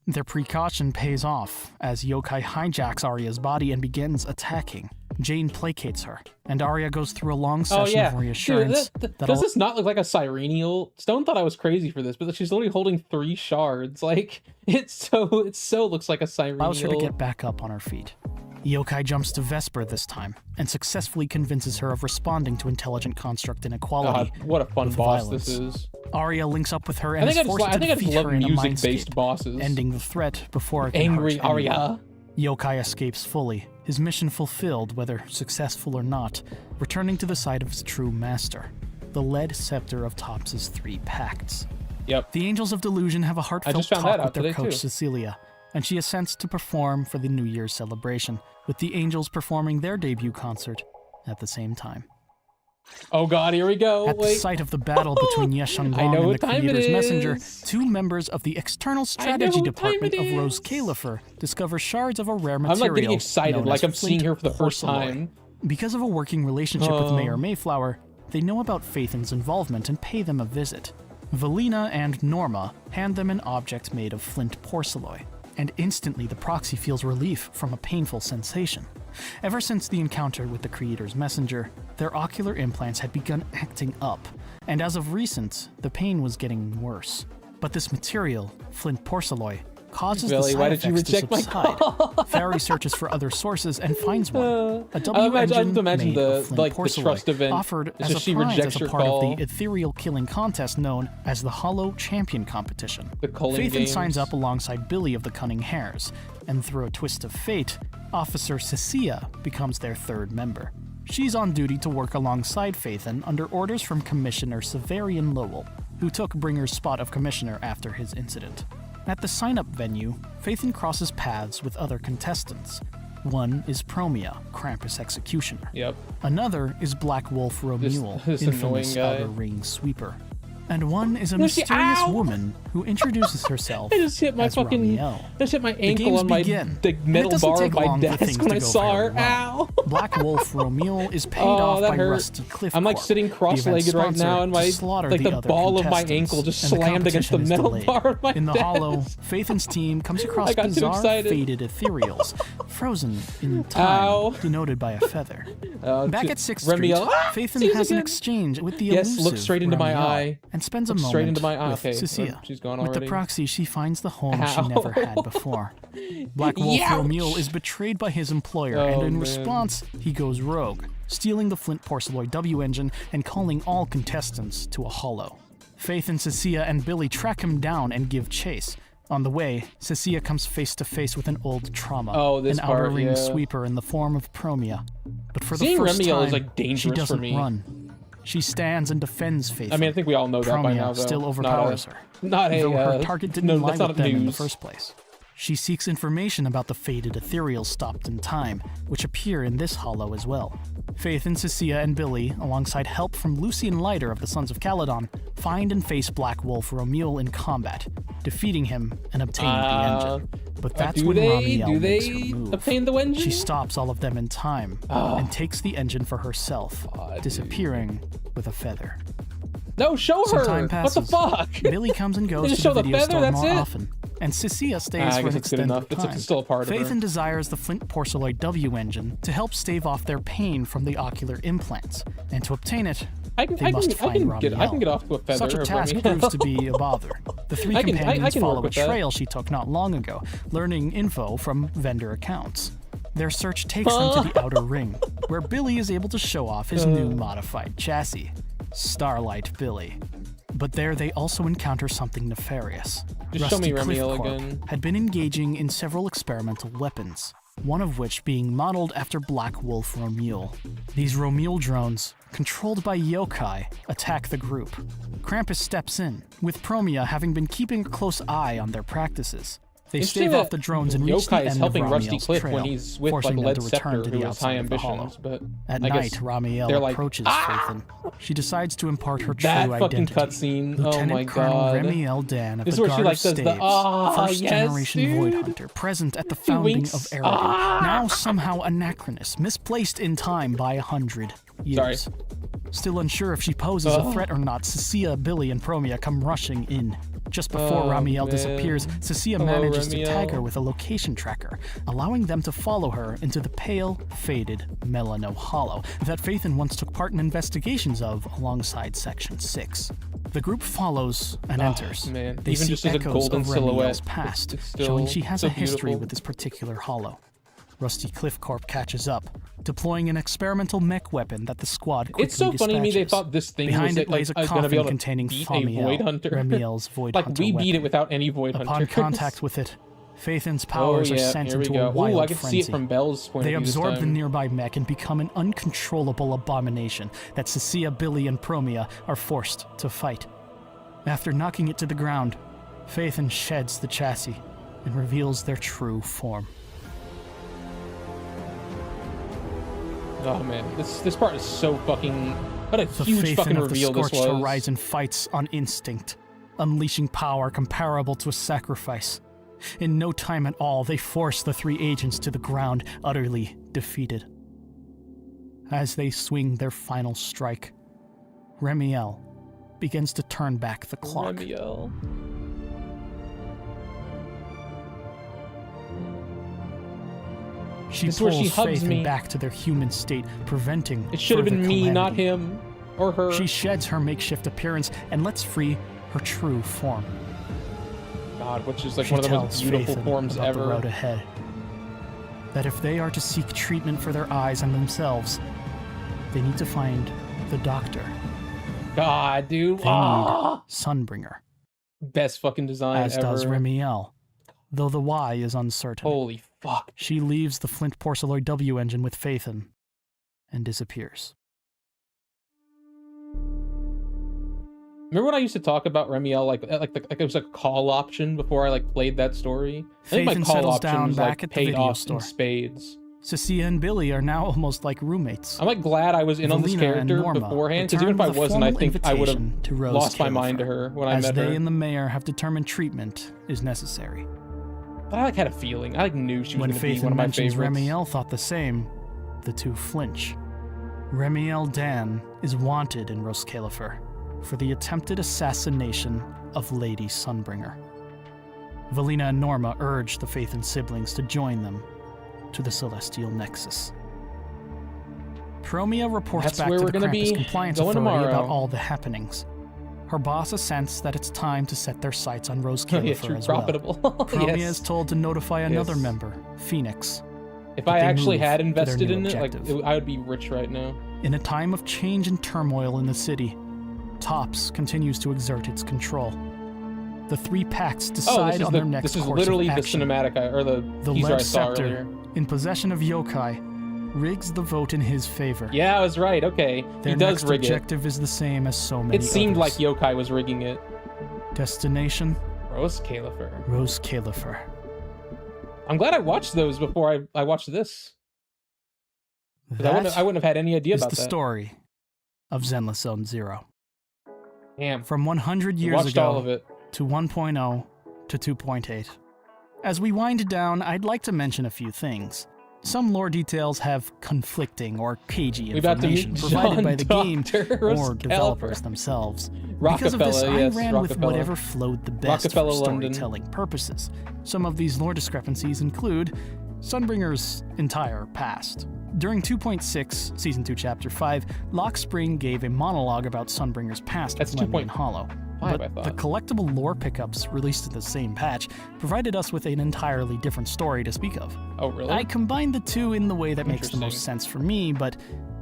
Their precaution pays off as Yokai hijacks Arya's body and begins attacking. Jane placates her, and Arya goes through a long session of reassurance. Does this not look like a Cyrenial? Stone thought I was crazy for this, but she's literally holding 3 shards. Like, it so looks like a Cyrenial. Allows her to get back up on her feet. Yokai jumps to Vesper this time, and successfully convinces her of responding to intelligent construct inequality. God, what a fun boss violence. this is. Arya links up with her and is forced to defeat her in a music-based mindscape, bosses. ending the threat before it can Angry hurt anyone. Arya. Yokai escapes fully, his mission fulfilled whether successful or not, returning to the side of his true master, the lead scepter of Tops's 3 pacts. Yep. The Angels of Delusion have a heartfelt talk with their coach Cecilia, and she assents to perform for the New Year's celebration, with the Angels performing their debut concert at the same time. Oh god, here we go. At the sight of the battle between Yeshun Wong and the Creator's Messenger, 2 members of the External Strategy Department of Rose Califer discover shards of a rare material. I'm like getting excited, like I'm seeing her for the first time. Because of a working relationship with Mayor Mayflower, they know about Phaethon's involvement and pay them a visit. Valina and Norma hand them an object made of flint porcelain, and instantly the proxy feels relief from a painful sensation. Ever since the encounter with the Creator's Messenger, their ocular implants had begun acting up, and as of recent, the pain was getting worse. But this material, flint porcelain, causes the side effects to subside. Fairy searches for other sources and finds one. A W engine made of flint porcelain, offered as a prize as a part of the ethereal killing contest known as the Hollow Champion Competition. Phaethon signs up alongside Billy of the Cunning Hares, and through a twist of fate, Officer Cecilia becomes their 3rd member. She's on duty to work alongside Phaethon under orders from Commissioner Severian Lowell, who took Bringer's spot of Commissioner after his incident. At the sign-up venue, Phaethon crosses paths with other contestants. One is Promia, Krampus Executioner. Yep. Another is Black Wolf Romuel, this infamous Outer Ring Sweeper. And one is a mysterious woman who introduces herself as Remielle. I just hit my ankle on the metal bar of my desk when I saw her. Ow! Black Wolf Romuel is paid off by Rusty Cliff. I'm like sitting cross-legged right now, and the ball of my ankle just slammed against the metal bar of my desk. In the Hollow, Phaethon's team comes across bizarre faded ethereals, frozen in time, denoted by a feather. Back at 6th Street, Phaethon has an exchange with the elusive look straight into my eye. And spends a moment straight into my eye. with Cecilia. She's gone already. With the proxy, she finds the home she never had before. Black Wolf Romuel is betrayed by his employer, and in response, he goes rogue, stealing the flint porcelain W engine and calling all contestants to a hollow. Phaethon, Cecilia, and Billy track him down and give chase. On the way, Cecilia comes face to face with an old trauma, an outer ring sweeper in the form of Promia. But for the first time, is like dangerous she doesn't for me. run. She stands and defends Phaethon. I mean, I think we all know that by now, though. Still overpowers her. Though her target didn't lie with them in the first place. She seeks information about the fated ethereals stopped in time, which appear in this hollow as well. Faith and Cecilia and Billy, alongside help from Lucian Leiter of the Sons of Caledon, find and face Black Wolf Remiel in combat, defeating him and obtaining the engine. But that's when Ramiel makes her move. Obtain the engine? She stops all of them in time and takes the engine for herself, disappearing with a feather. No, show her! Some time passes. What the fuck? Billy comes and goes to the video store more often, and Cecilia stays for an extended time. It's still a part of her. Phaethon desires the Flint Porceloid W engine to help stave off their pain from the ocular implants, and to obtain it, they must find Ramiel. I can get off to a feather. Such a task proves to be a bother. The three companions follow a trail she took not long ago, learning info from vendor accounts. Their search takes them to the Outer Ring, where Billy is able to show off his new modified chassis, Starlight Billy. But there they also encounter something nefarious. Just show me Remiel again. Had been engaging in several experimental weapons, one of which being modeled after Black Wolf Remiel. These Remiel drones, controlled by yokai, attack the group. Krampus steps in, with Promia having been keeping a close eye on their practices. They stave off the drones and reach the Yokai is end helping of Rusty Ramiel's Cliff trail, when he's with forcing like them Led to return Scepter, to who the has high outside of the hollow. ambitions. But At I night, guess Ramiel approaches Phaethon. She decides to impart her true that fucking identity. cutscene! Oh Lieutenant my Colonel god! Remiel Dan of This the is where Guard she of like does Staves, the first yes, generation dude. Void Hunter, present at the founding of winks. Eridu. Now somehow anachronous, misplaced in time by 100 years. Sorry. Still unsure if she poses a threat or not, Cecilia, Billy, and Promia come rushing in. Just before Ramiel disappears, Cecilia manages to tag her with a location tracker, allowing them to follow her into the pale, faded Melano Hollow that Phaethon once took part in investigations of alongside Section 6. The group follows and enters. Man. They Even see just as a echoes golden of silhouette, Remiel's past, it's still showing she has so a history beautiful. with this particular hollow. Rusty Cliff Corp catches up, deploying an experimental mech weapon that the squad quickly It's so funny to me they dispatches. thought this thing Behind was it lays a going to coffin be able to containing beat Famiel, a Void Hunter. Remiel's Void like Hunter we beat weapon. it without any Void Hunters. Upon contact with it, Phaethon's powers are sent into a wild Ooh, I can frenzy. see it from Belle's point They of view this absorb the time. nearby mech and become an uncontrollable abomination that Cecilia, Billy, and Promia are forced to fight. After knocking it to the ground, Phaethon sheds the chassis and reveals their true form. Oh man, this part is so fucking... What a The huge Phaethon fucking of the reveal this Scorched was. Horizon fights on instinct, unleashing power comparable to a sacrifice. In no time at all, they force the three agents to the ground, utterly defeated. As they swing their final strike, Remiel begins to turn back the clock. Remiel. She This is where pulls she hugs Phaethon me. back to their human state, preventing It should have been further me, not calamity. him. Or her. She sheds her makeshift appearance and lets free her true form. God, which is like She one of the most tells beautiful Phaethon forms about ever. the road ahead. That if they are to seek treatment for their eyes and themselves, they need to find the doctor. God, dude. They need Sunbringer, Best fucking design as ever. does Remiel, though the why is uncertain. Holy fuck. She leaves the Flint Porceloid W engine with Phaethon and disappears. Remember when I used to talk about Remiel like it was like a call option before I like played that story? I think my Phaethon call settles option down was back like at the paid video off store. in spades. Cecilia and Billy are now almost like roommates. I'm like glad I was in on this Valina and character Norma beforehand, because even if return I with a wasn't, I formal think I would have invitation to Rose lost my mind to Kalifer, her when I as met they her. and the mayor have determined treatment is necessary. But I like had a feeling. I like knew she was When going to be Phaethon one of my mentions favorites. Remiel thought the same, the two flinch. Remiel Dan is wanted in Rose Kalifer for the attempted assassination of Lady Sunbringer. Valina and Norma urge the Phaethon siblings to join them to the Celestial Nexus. Promia reports That's back where to we're the gonna Krampus be Compliance going Authority tomorrow. about all the happenings. Her boss assents that it's time to set their sights on Rose Yeah, Kalifer true, as well. profitable. Promia Yes. is told to notify another Yes. member, Phoenix. If that I they actually move had to their invested new in it, objective. I would be rich right now. In a time of change and turmoil in the city, TOPS continues to exert its control. The three pacts decide on their next this is course literally of the action. cinematic or the teaser I Lead saw Scepter, earlier. in possession of Yokai, rigs the vote in his favor. Yeah, I was right. Okay, Their he does next rig it. objective is the same as so many It seemed like others. Yokai was rigging it. Destination, Rose Kalifer. Rose Kalifer. I'm glad I watched those before I watched this. I wouldn't have had any idea about that. Is the story of Zenless Zone Zero. Damn. From 100 years watched ago all of it. to 1.0 to 2.8. As we wind down, I'd like to mention a few things. Some lore details have conflicting or cagey information provided by the game or developers themselves. Because of this, I ran with whatever flowed the best for storytelling purposes. Some of these lore discrepancies include Sunbringer's entire past. During 2.6, Season 2, Chapter 5, Lock Spring gave a monologue about Sunbringer's past with Lemnian Hollow. But the collectible lore pickups released in the same patch provided us with an entirely different story to speak of. Oh, really? I combined the two in the way that makes the most sense for me, but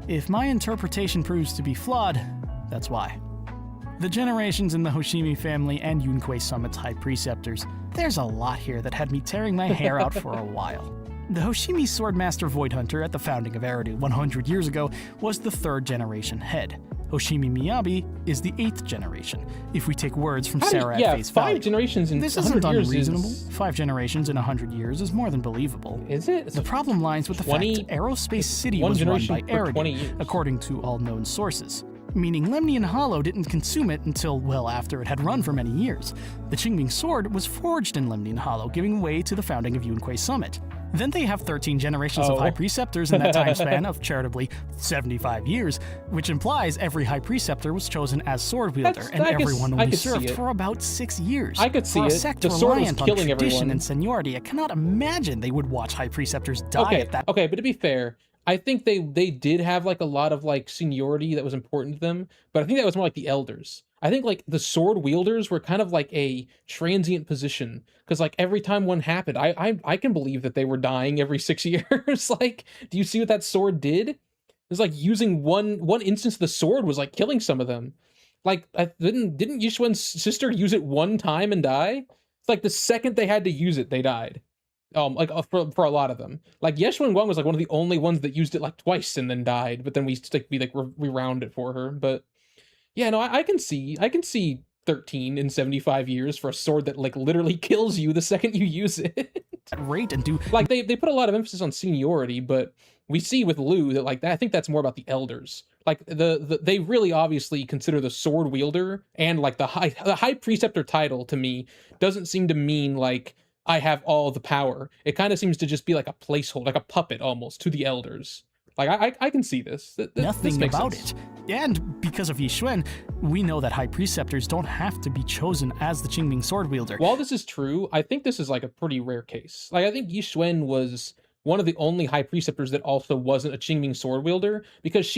if my interpretation proves to be flawed, that's why. The generations in the Hoshimi family and Yunquei Summit's High Preceptors, there's a lot here that had me tearing my hair out for a while. The Hoshimi Swordmaster Void Hunter at the founding of Eridu 100 years ago was the 3rd generation head. Hoshimi Miyabi is the 8th generation, if we take words from Sarah at face value. 5 generations in 100 years. This isn't unreasonable. 5 generations in 100 years is more than believable. Is it? The problem lies with the fact that Aerospace City was run by Eridu, according to all known sources. Meaning Lemnian Hollow didn't consume it until well after it had run for many years. The Qingming Sword was forged in Lemnian Hollow, giving way to the founding of Yunquei Summit. Then they have 13 generations of High Preceptors in that time span of charitably 75 years, which implies every High Preceptor was chosen as sword wielder, and everyone only served for about 6 years. I could see for a it. sect The sword was reliant on killing tradition everyone. and seniority, I cannot imagine they would watch High Preceptors die at that. Okay, but to be fair, I think they did have like a lot of like seniority that was important to them, but I think that was more like the elders. I think like the sword wielders were kind of like a transient position because like every time one happened, I can believe that they were dying every 6 years. Like, do you see what that sword did? It was like using one instance of the sword was like killing some of them. Like, didn't Yishuan's sister use it one time and die? It's like the second they had to use it, they died. Like for a lot of them, like Yeshuan Guang was like one of the only ones that used it like twice and then died. But then we round it for her. But yeah, no, I can see 13 in 75 years for a sword that like literally kills you the second you use it. Rate and do like they put a lot of emphasis on seniority, but we see with Lu that like that, I think that's more about the elders. Like they really obviously consider the sword wielder and like the high preceptor title to me doesn't seem to mean like I have all the power. It kind of seems to just be like a placeholder, like a puppet almost to the elders. Like I can see this. Nothing about it. And because of Yishuan, we know that High Preceptors don't have to be chosen as the Qingming sword wielder. While this is true, I think this is like a pretty rare case. Like I think Yishuan was one of the only High Preceptors that also wasn't a Qingming sword wielder because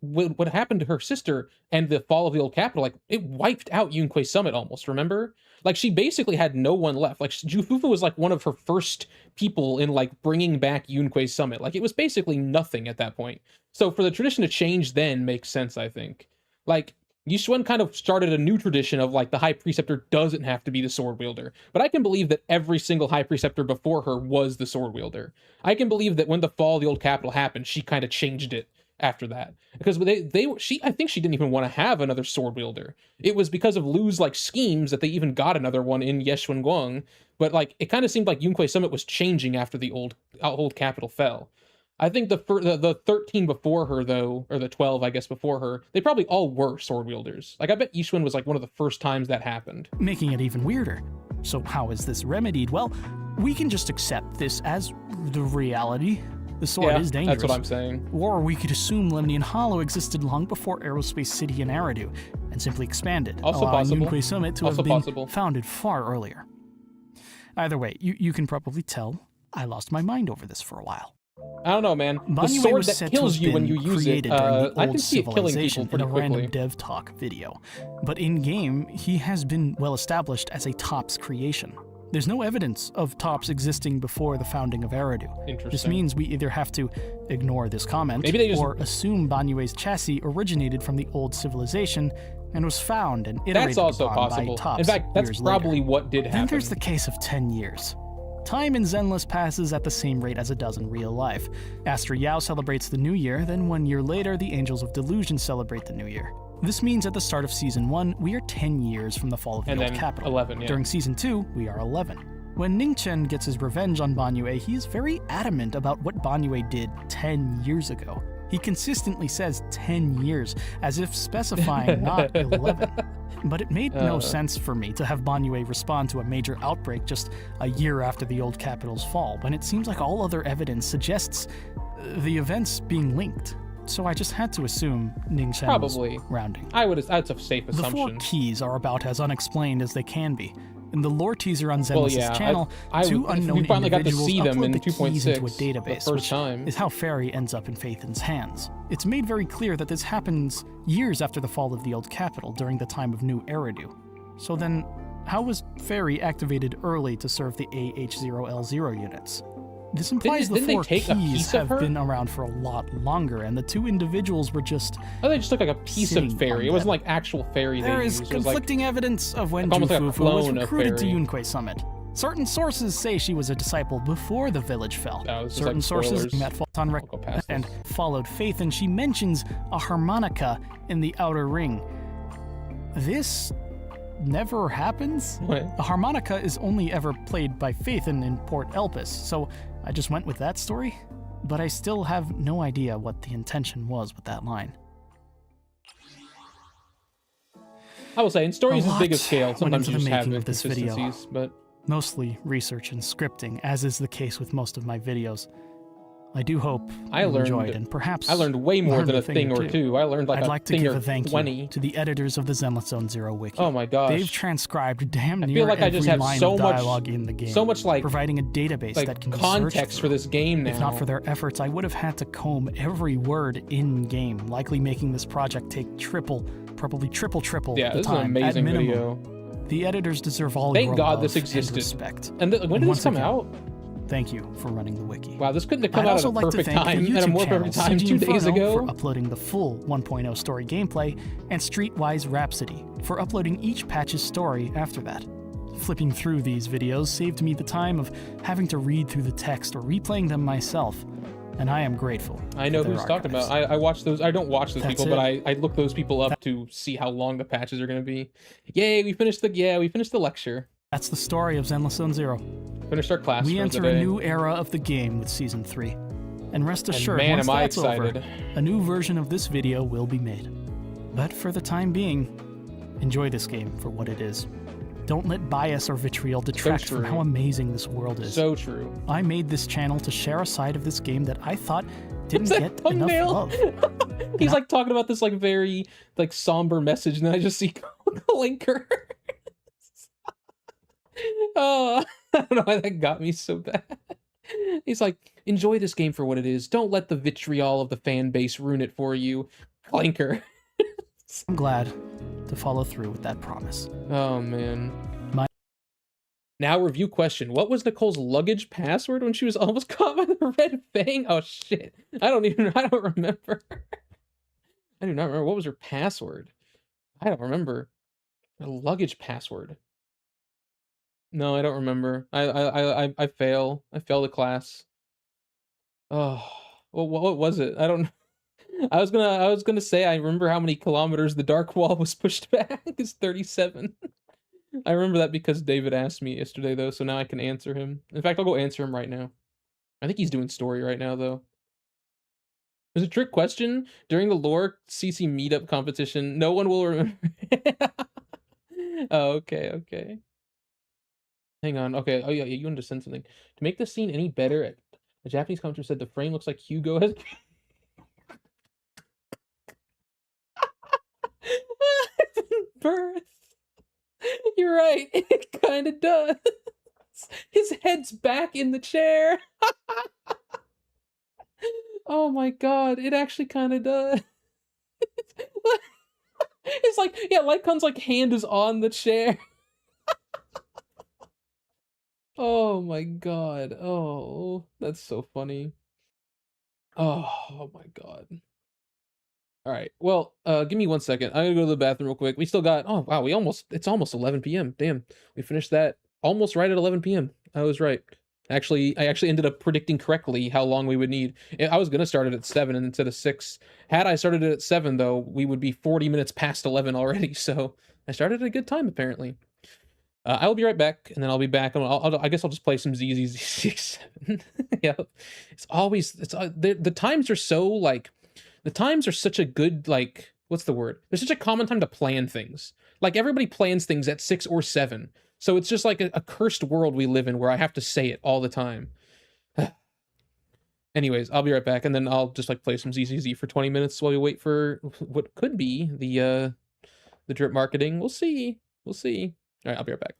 what happened to her sister and the fall of the old capital, like it wiped out Yunquei Summit almost, remember? Like she basically had no one left. Like Jufufu was like one of her first people in like bringing back Yunquei Summit. Like it was basically nothing at that point. So for the tradition to change then makes sense, I think. Like Yishuan kind of started a new tradition of like the High Preceptor doesn't have to be the sword wielder. But I can believe that every single High Preceptor before her was the sword wielder. I can believe that when the fall of the old capital happened, she kind of changed it after that. Because I think she didn't even want to have another sword wielder. It was because of Lu's like schemes that they even got another one in Yeshuan Guang. But like it kind of seemed like Yunquei Summit was changing after the old capital fell. I think the 13 before her, though, or the 12, I guess, before her, they probably all were sword wielders. Like, I bet Yishuan was, like, one of the first times that happened. Making it even weirder. So how is this remedied? Well, we can just accept this as the reality. The sword is dangerous. That's what I'm saying. Or we could assume Lemnian Hollow existed long before Aerospace City and Eridu, and simply expanded, allowing Yunquei Summit to have been founded far earlier. Either way, you can probably tell I lost my mind over this for a while. I don't know, man. The sword that kills you when you use it, I can see it killing people pretty quickly. In a random dev talk video. But in-game, he has been well established as a TOPS creation. There's no evidence of TOPS existing before the founding of Eridu. Interesting. This means we either have to ignore this comment, or assume Banyue's chassis originated from the old civilization and was found and iterated upon by TOPS. In fact, that's probably what did happen. Then there's the case of 10 years. Time in Zenless passes at the same rate as it does in real life. Astra Yao celebrates the New Year, then 1 year later, the Angels of Delusion celebrate the New Year. This means at the start of Season 1, we are 10 years from the fall of the old capital. 11, yeah. During Season 2, we are 11. When Ning Chen gets his revenge on Banyue, he is very adamant about what Banyue did 10 years ago. He consistently says 10 years, as if specifying not 11. But it made no sense for me to have Banyue respond to a major outbreak just a year after the old capital's fall, when it seems like all other evidence suggests the events being linked. So I just had to assume Ning Chen was rounding. That's a safe assumption. The 4 keys are about as unexplained as they can be. In the lore teaser on Zenless' channel, 2 unknown individuals upload the keys into a database, which is how Fairy ends up in Phaethon's hands. It's made very clear that this happens years after the fall of the old capital, during the time of New Eridu. So then, how was Fairy activated early to serve the AH0L0 units? This implies the 4 keys have been around for a lot longer, and the 2 individuals were just... Oh, they just look like a piece of Fairy. It wasn't like actual Fairy they used. There is conflicting evidence of when like Jufufu was recruited to Yunque Summit. Certain sources say she was a disciple before the village fell. Certain sources met Fulton and followed Faith, and she mentions a harmonica in the outer ring. This never happens? What? A harmonica is only ever played by Phaethon in Port Elpis, so I just went with that story. But I still have no idea what the intention was with that line. I will say, in stories as big as scale, sometimes you just have inconsistencies, but... Mostly research and scripting, as is the case with most of my videos. I do hope you enjoyed, and perhaps I learned way more than a thing or two. I learned like I'd a like to thing give or a thank 20. you to the editors of the Zenless Zone Zero wiki. Oh my gosh. They've transcribed damn near I feel like I just have line so of much dialogue in the game, so much like providing a database like that can be context searched for this game now. If not for their efforts, I would have had to comb every word in game, likely making this project take probably triple yeah, the this time. is an amazing at minimum. video. The editors deserve all Thank your God love this existed. And respect. And when did this come again, out? Thank you for running the wiki. Wow, this couldn't have come I'd out also at a like perfect to thank time, the at a YouTube more channel, perfect time 2 Sujin days Fano ago. for uploading the full 1.0 story gameplay, and Streetwise Rhapsody for uploading each patch's story after that. Flipping through these videos saved me the time of having to read through the text or replaying them myself, and I am grateful. I know who he's talking about. I watch those. I don't watch those That's people, but it. I look those people up to see how long the patches are going to be. Yay, we finished the lecture. That's the story of Zenless Zone Zero. Finished our class We for enter the day. a new era of the game with Season 3. And rest assured, man, once am I that's excited. over, a new version of this video will be made. But for the time being, enjoy this game for what it is. Don't let bias or vitriol detract from how amazing this world is. So true. I made this channel to share a side of this game that I thought didn't get enough love. He's like talking about this like very like somber message, and then I just see Clinker. Oh, I don't know why that got me so bad. He's like, enjoy this game for what it is. Don't let the vitriol of the fan base ruin it for you. Clinker. I'm glad to follow through with that promise. Oh, man. Now review question. What was Nicole's luggage password when she was almost caught by the red fang? Oh, shit. I don't remember. I do not remember. What was her password? I don't remember. Her luggage password. No, I don't remember. I fail. I fail the class. Oh, well, what was it? I don't. I was gonna say I remember how many kilometers the dark wall was pushed back. It's 37. I remember that because David asked me yesterday though, so now I can answer him. In fact, I'll go answer him right now. I think he's doing story right now though. There's a trick question during the lore CC meetup competition. No one will remember. Oh, okay. Hang on. Okay. Oh, yeah. You wanted to send something. To make the scene any better, a Japanese commenter said the frame looks like Hugo has... birth. You're right. It kind of does. His head's back in the chair. Oh my god. It actually kind of does. It's like, yeah, Lycon's like hand is on the chair. Oh my god. Oh, that's so funny. Oh my god. All right. Well, give me 1 second. I'm gonna go to the bathroom real quick. We still got, oh wow, it's almost 11 p.m. Damn. We finished that almost right at 11 p.m. I was right. Actually, I actually ended up predicting correctly how long we would need. I was gonna start it at 7 instead of 6. Had I started it at 7 though, we would be 40 minutes past 11 already. So I started at a good time apparently. I will be right back, and then I'll be back, and I guess I'll just play some ZZZ7. Yeah, it's always the times are so like the times are such a good like what's the word? There's such a common time to plan things. Like everybody plans things at 6 or 7, so it's just like a cursed world we live in where I have to say it all the time. Anyways, I'll be right back, and then I'll just like play some ZZZ for 20 minutes while we wait for what could be the drip marketing. We'll see. We'll see. All right, I'll be right back.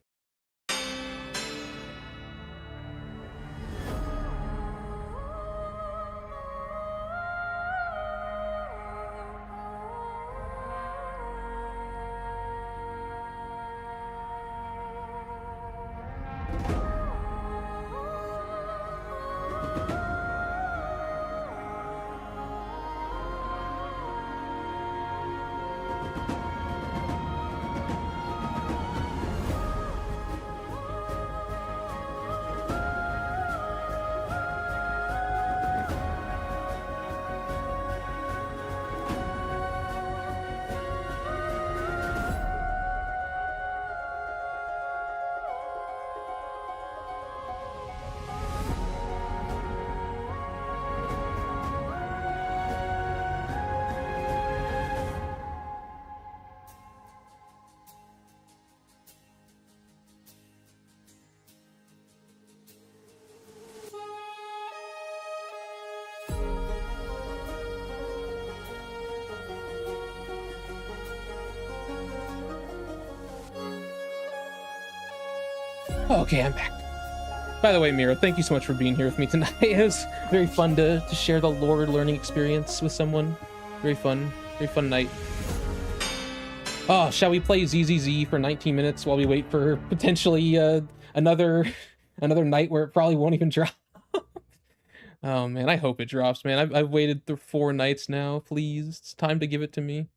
Okay, I'm back. By the way, Mira, thank you so much for being here with me tonight. It was very fun to share the lore learning experience with someone. Very fun night. Oh, shall we play ZZZ for 19 minutes while we wait for potentially another night where it probably won't even drop? Oh man, I hope it drops, man. I've waited through 4 nights now. Please, it's time to give it to me.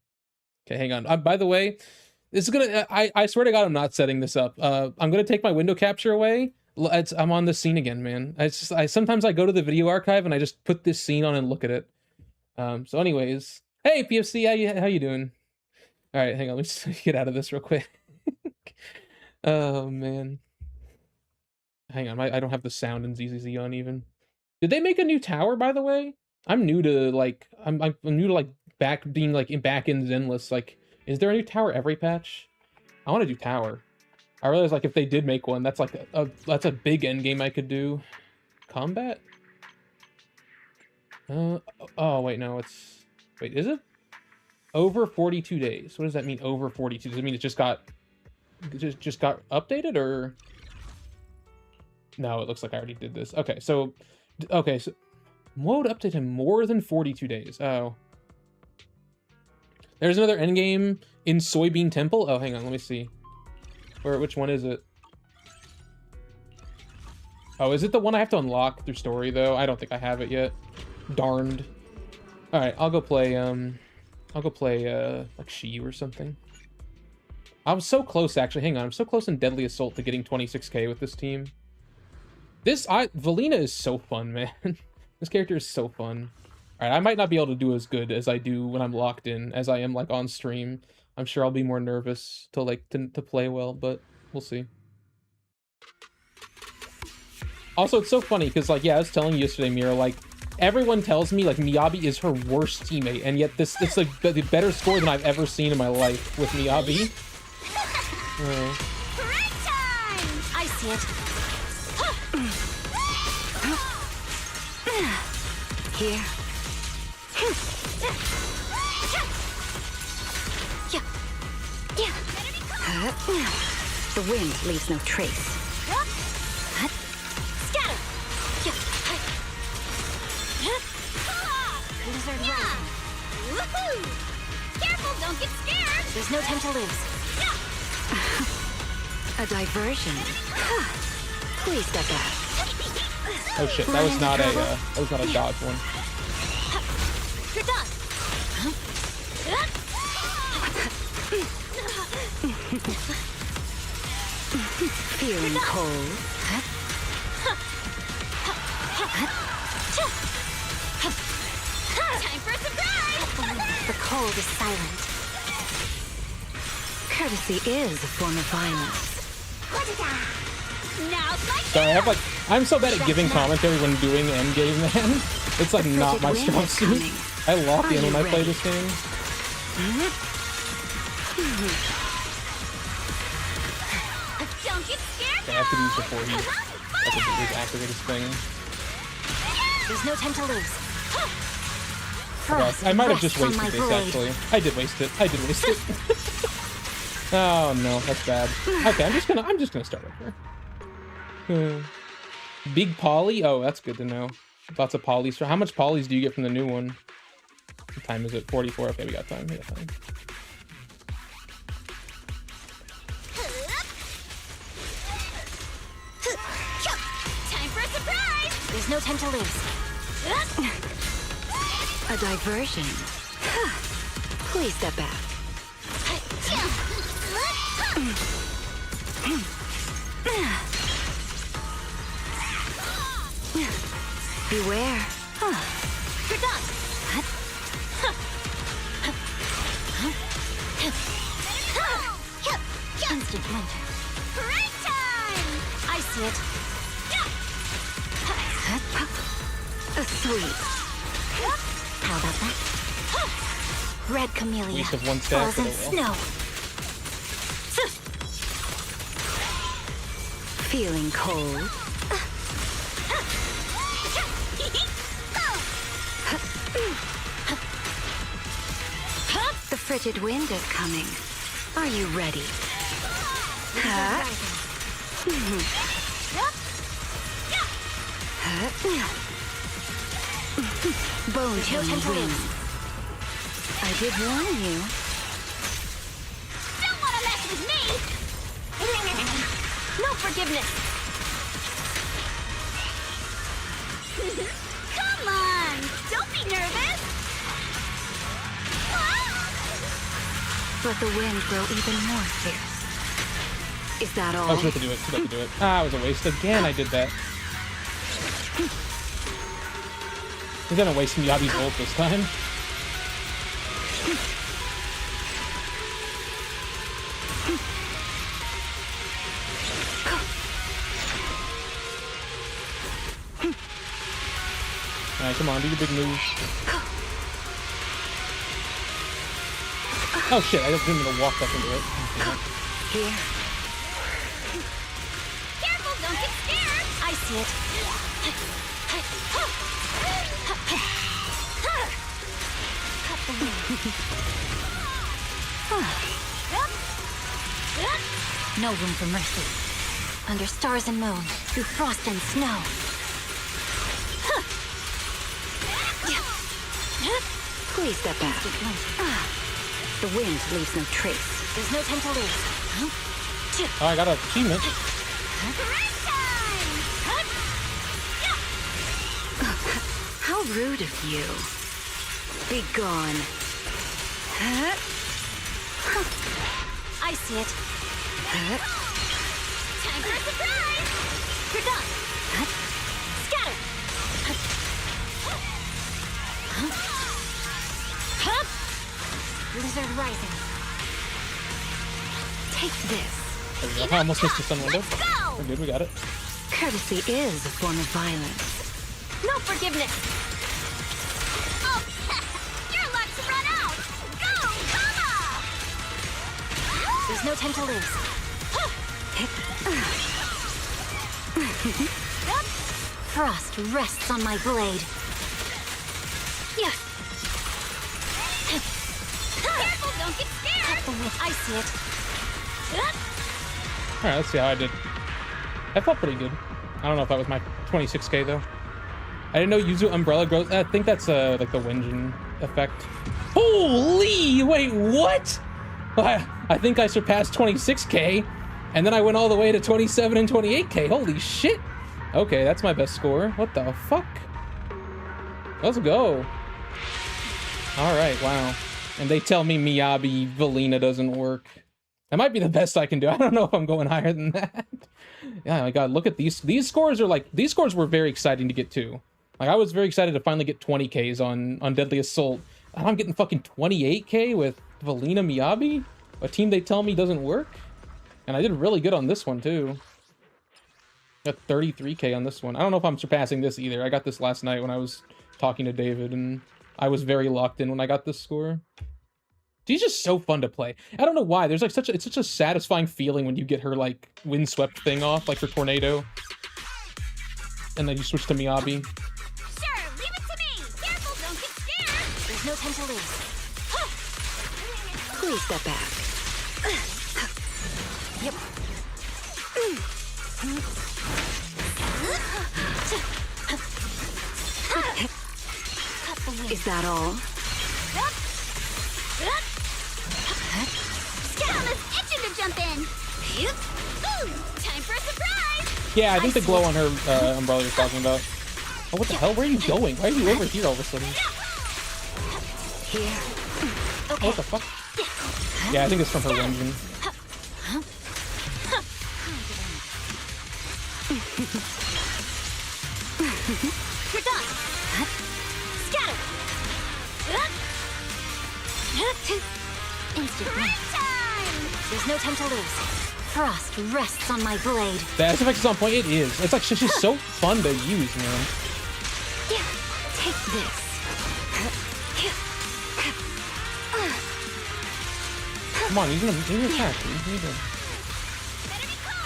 Okay, hang on. By the way, this is gonna. I swear to God, I'm not setting this up. I'm gonna take my window capture away. I'm on the scene again, man. Sometimes I go to the video archive and I just put this scene on and look at it. So anyways, hey PFC, how you doing? All right, hang on. Let's get out of this real quick. Oh man, hang on. I don't have the sound in ZZZ on even. Did they make a new tower, by the way? I'm new to like I'm new to like back in Zenless. Like, is there a new tower every patch? I want to do tower. I realize like if they did make one, that's like that's a big end game I could do. Combat? Oh wait, no, wait, is it? Over 42 days. What does that mean, over 42? Does it mean it just got updated, or? No, it looks like I already did this. Okay, so mode update in more than 42 days. Oh. There's another endgame in Soybean Temple. Oh, hang on, let me see. Which one is it? Oh, is it the one I have to unlock through story though? I don't think I have it yet. Darned. All right, I'll go play like Shi or something. I was so close actually. Hang on, I'm so close in Deadly Assault to getting 26k with this team. Valina is so fun, man. This character is so fun. All right, I might not be able to do as good as I do when I'm locked in as I am like on stream. I'm sure I'll be more nervous to play well, but we'll see. Also, it's so funny because like, yeah, I was telling you yesterday, Mira, like everyone tells me like Miyabi is her worst teammate, and yet it's like the better score than I've ever seen in my life with Miyabi. I see it. Here. The wind leaves no trace. Scatter! Blizzard rising. Woohoo! Careful, don't get scared! There's no time to lose. A diversion. Please step back. Oh shit, that was not a dodge one. You're done. Feeling cold? Time for a surprise! The cold is silent. Courtesy is a form of violence. Sorry, I have like, I'm so bad at giving commentary when doing endgame, man. It's like not my strong suit. I lock in when I play this game. Don't get scared. I have to do this before he activate his thing. There's no time to lose. Okay, I might have just wasted this actually. I did waste it. Oh no, that's bad. Okay, I'm just gonna start over. Big poly? Oh, that's good to know. Lots of polys. How much polys do you get from the new one? What time is it? 44. Okay, we got time. We got time. Time for a surprise. There's no time to lose. A diversion. Please step back. Beware. You're done. Instant wonder. Break time. I see it. Sweet. How about that? Red camellia Waste of one stack, falls in but oh snow. Feeling cold? The frigid wind is coming. Are you ready? Bone chilling wind. I did warn you. Don't want to mess with me. No forgiveness. Come on. Don't be nervous. But the wind grow even more fierce. Is that all? I was about to do it. Ah, it was a waste. Again, I did that. He's gonna waste Miyabi's ult this time. Alright, come on, do your big move. Oh shit, I didn't even walk back into it. Here. Careful, don't get scared. I see it. No room for mercy. Under stars and moon, through frost and snow. Please step back. The wind leaves no trace. There's no time to lose. Oh, I got an achievement. How rude of you. Be gone. I see it. Time for a surprise. You're done. Scatter. Blizzard rising. Take this. There we go. I almost missed the sun window. We're good, we got it. Courtesy is a form of violence. No forgiveness. Oh, your luck's run out. Go, Kama! There's no time to lose. Frost rests on my blade. Yeah. Careful, don't get scared. I see it. Alright, let's see how I did. That felt pretty good. I don't know if that was my 26k though. I didn't know Yuzu Umbrella grows. I think that's like the Wenjin effect. Holy! Wait, what? I think I surpassed 26k, and then I went all the way to 27 and 28k. Holy shit! Okay, that's my best score. What the fuck? Let's go. All right, wow. And they tell me Miyabi Valina doesn't work. That might be the best I can do. I don't know if I'm going higher than that. Yeah, my god, look at these. These scores are like, these scores were very exciting to get to. Like, I was very excited to finally get 20Ks on Deadly Assault. And I'm getting fucking 28K with Valina Miyabi? A team they tell me doesn't work? And I did really good on this one, too. Got 33k on this one. I don't know if I'm surpassing this either. I got this last night when I was talking to David, and I was very locked in when I got this score. She's just so fun to play. I don't know why. There's like it's such a satisfying feeling when you get her like windswept thing off, like her tornado. And then you switch to Miyabi. Sure, leave it to me. Careful, don't get scared. There's no time to lose. Please step back. Yep. Is that all? Scout is itching to jump in. Ooh, time for a surprise. Yeah, I think the glow on her umbrella you're talking about. Oh, what the hell? Where are you going? Why are you over here all of a sudden? Here. Oh, what the fuck? Yeah, I think it's from her engine. You're done. Scatter. Instant Great time. There's no time to lose. Frost rests on my blade. The S-Effect is on point. It is. It's like she's just so fun to use, man. Take this. Come on, use an attack.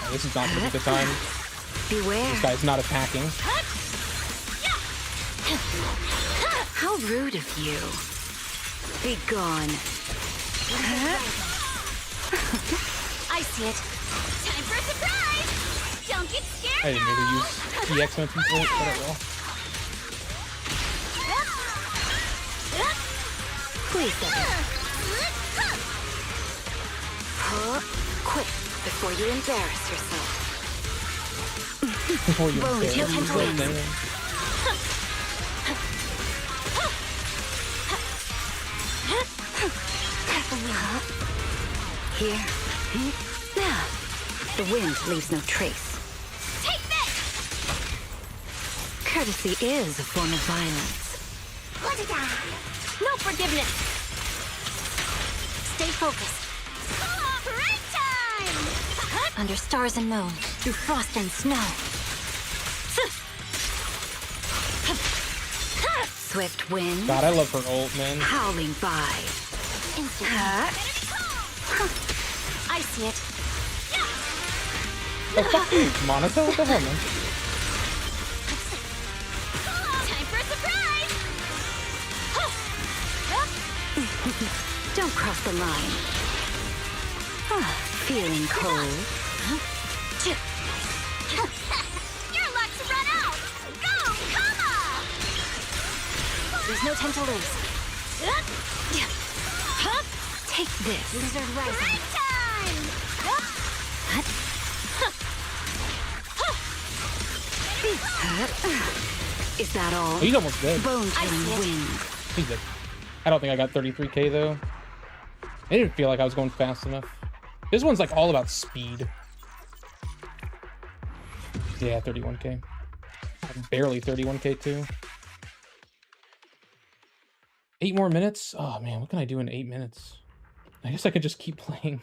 Oh, this is not the good time. Beware. This guy's not attacking. How rude of you. Be gone. I see it. Time for a surprise. Don't get scared. I didn't really use EX momentum for it, but I will. Please step back. Quick, before you embarrass yourself. Before you Bone chilling wind. Here. Now, the wind leaves no trace. Take this. Courtesy is a form of violence. No forgiveness. Stay focused. Great time. Under stars and moon, through frost and snow. Swift wind. God, I love her ult, man. Howling by. I see it. Oh, fuck you, Monaco? What the hell, man? Time for a surprise. Don't cross the line. Feeling cold. Your luck's run out. Go, come on. There's no time to lose. Take this. Lizard rising. Great time. Is that all? He's almost dead. Bone chilling wind. He's dead. I don't think I got 33k though. I didn't feel like I was going fast enough. This one's like all about speed. Yeah, 31k. Barely 31k too. 8 more minutes? Oh man, what can I do in 8 minutes? I guess I could just keep playing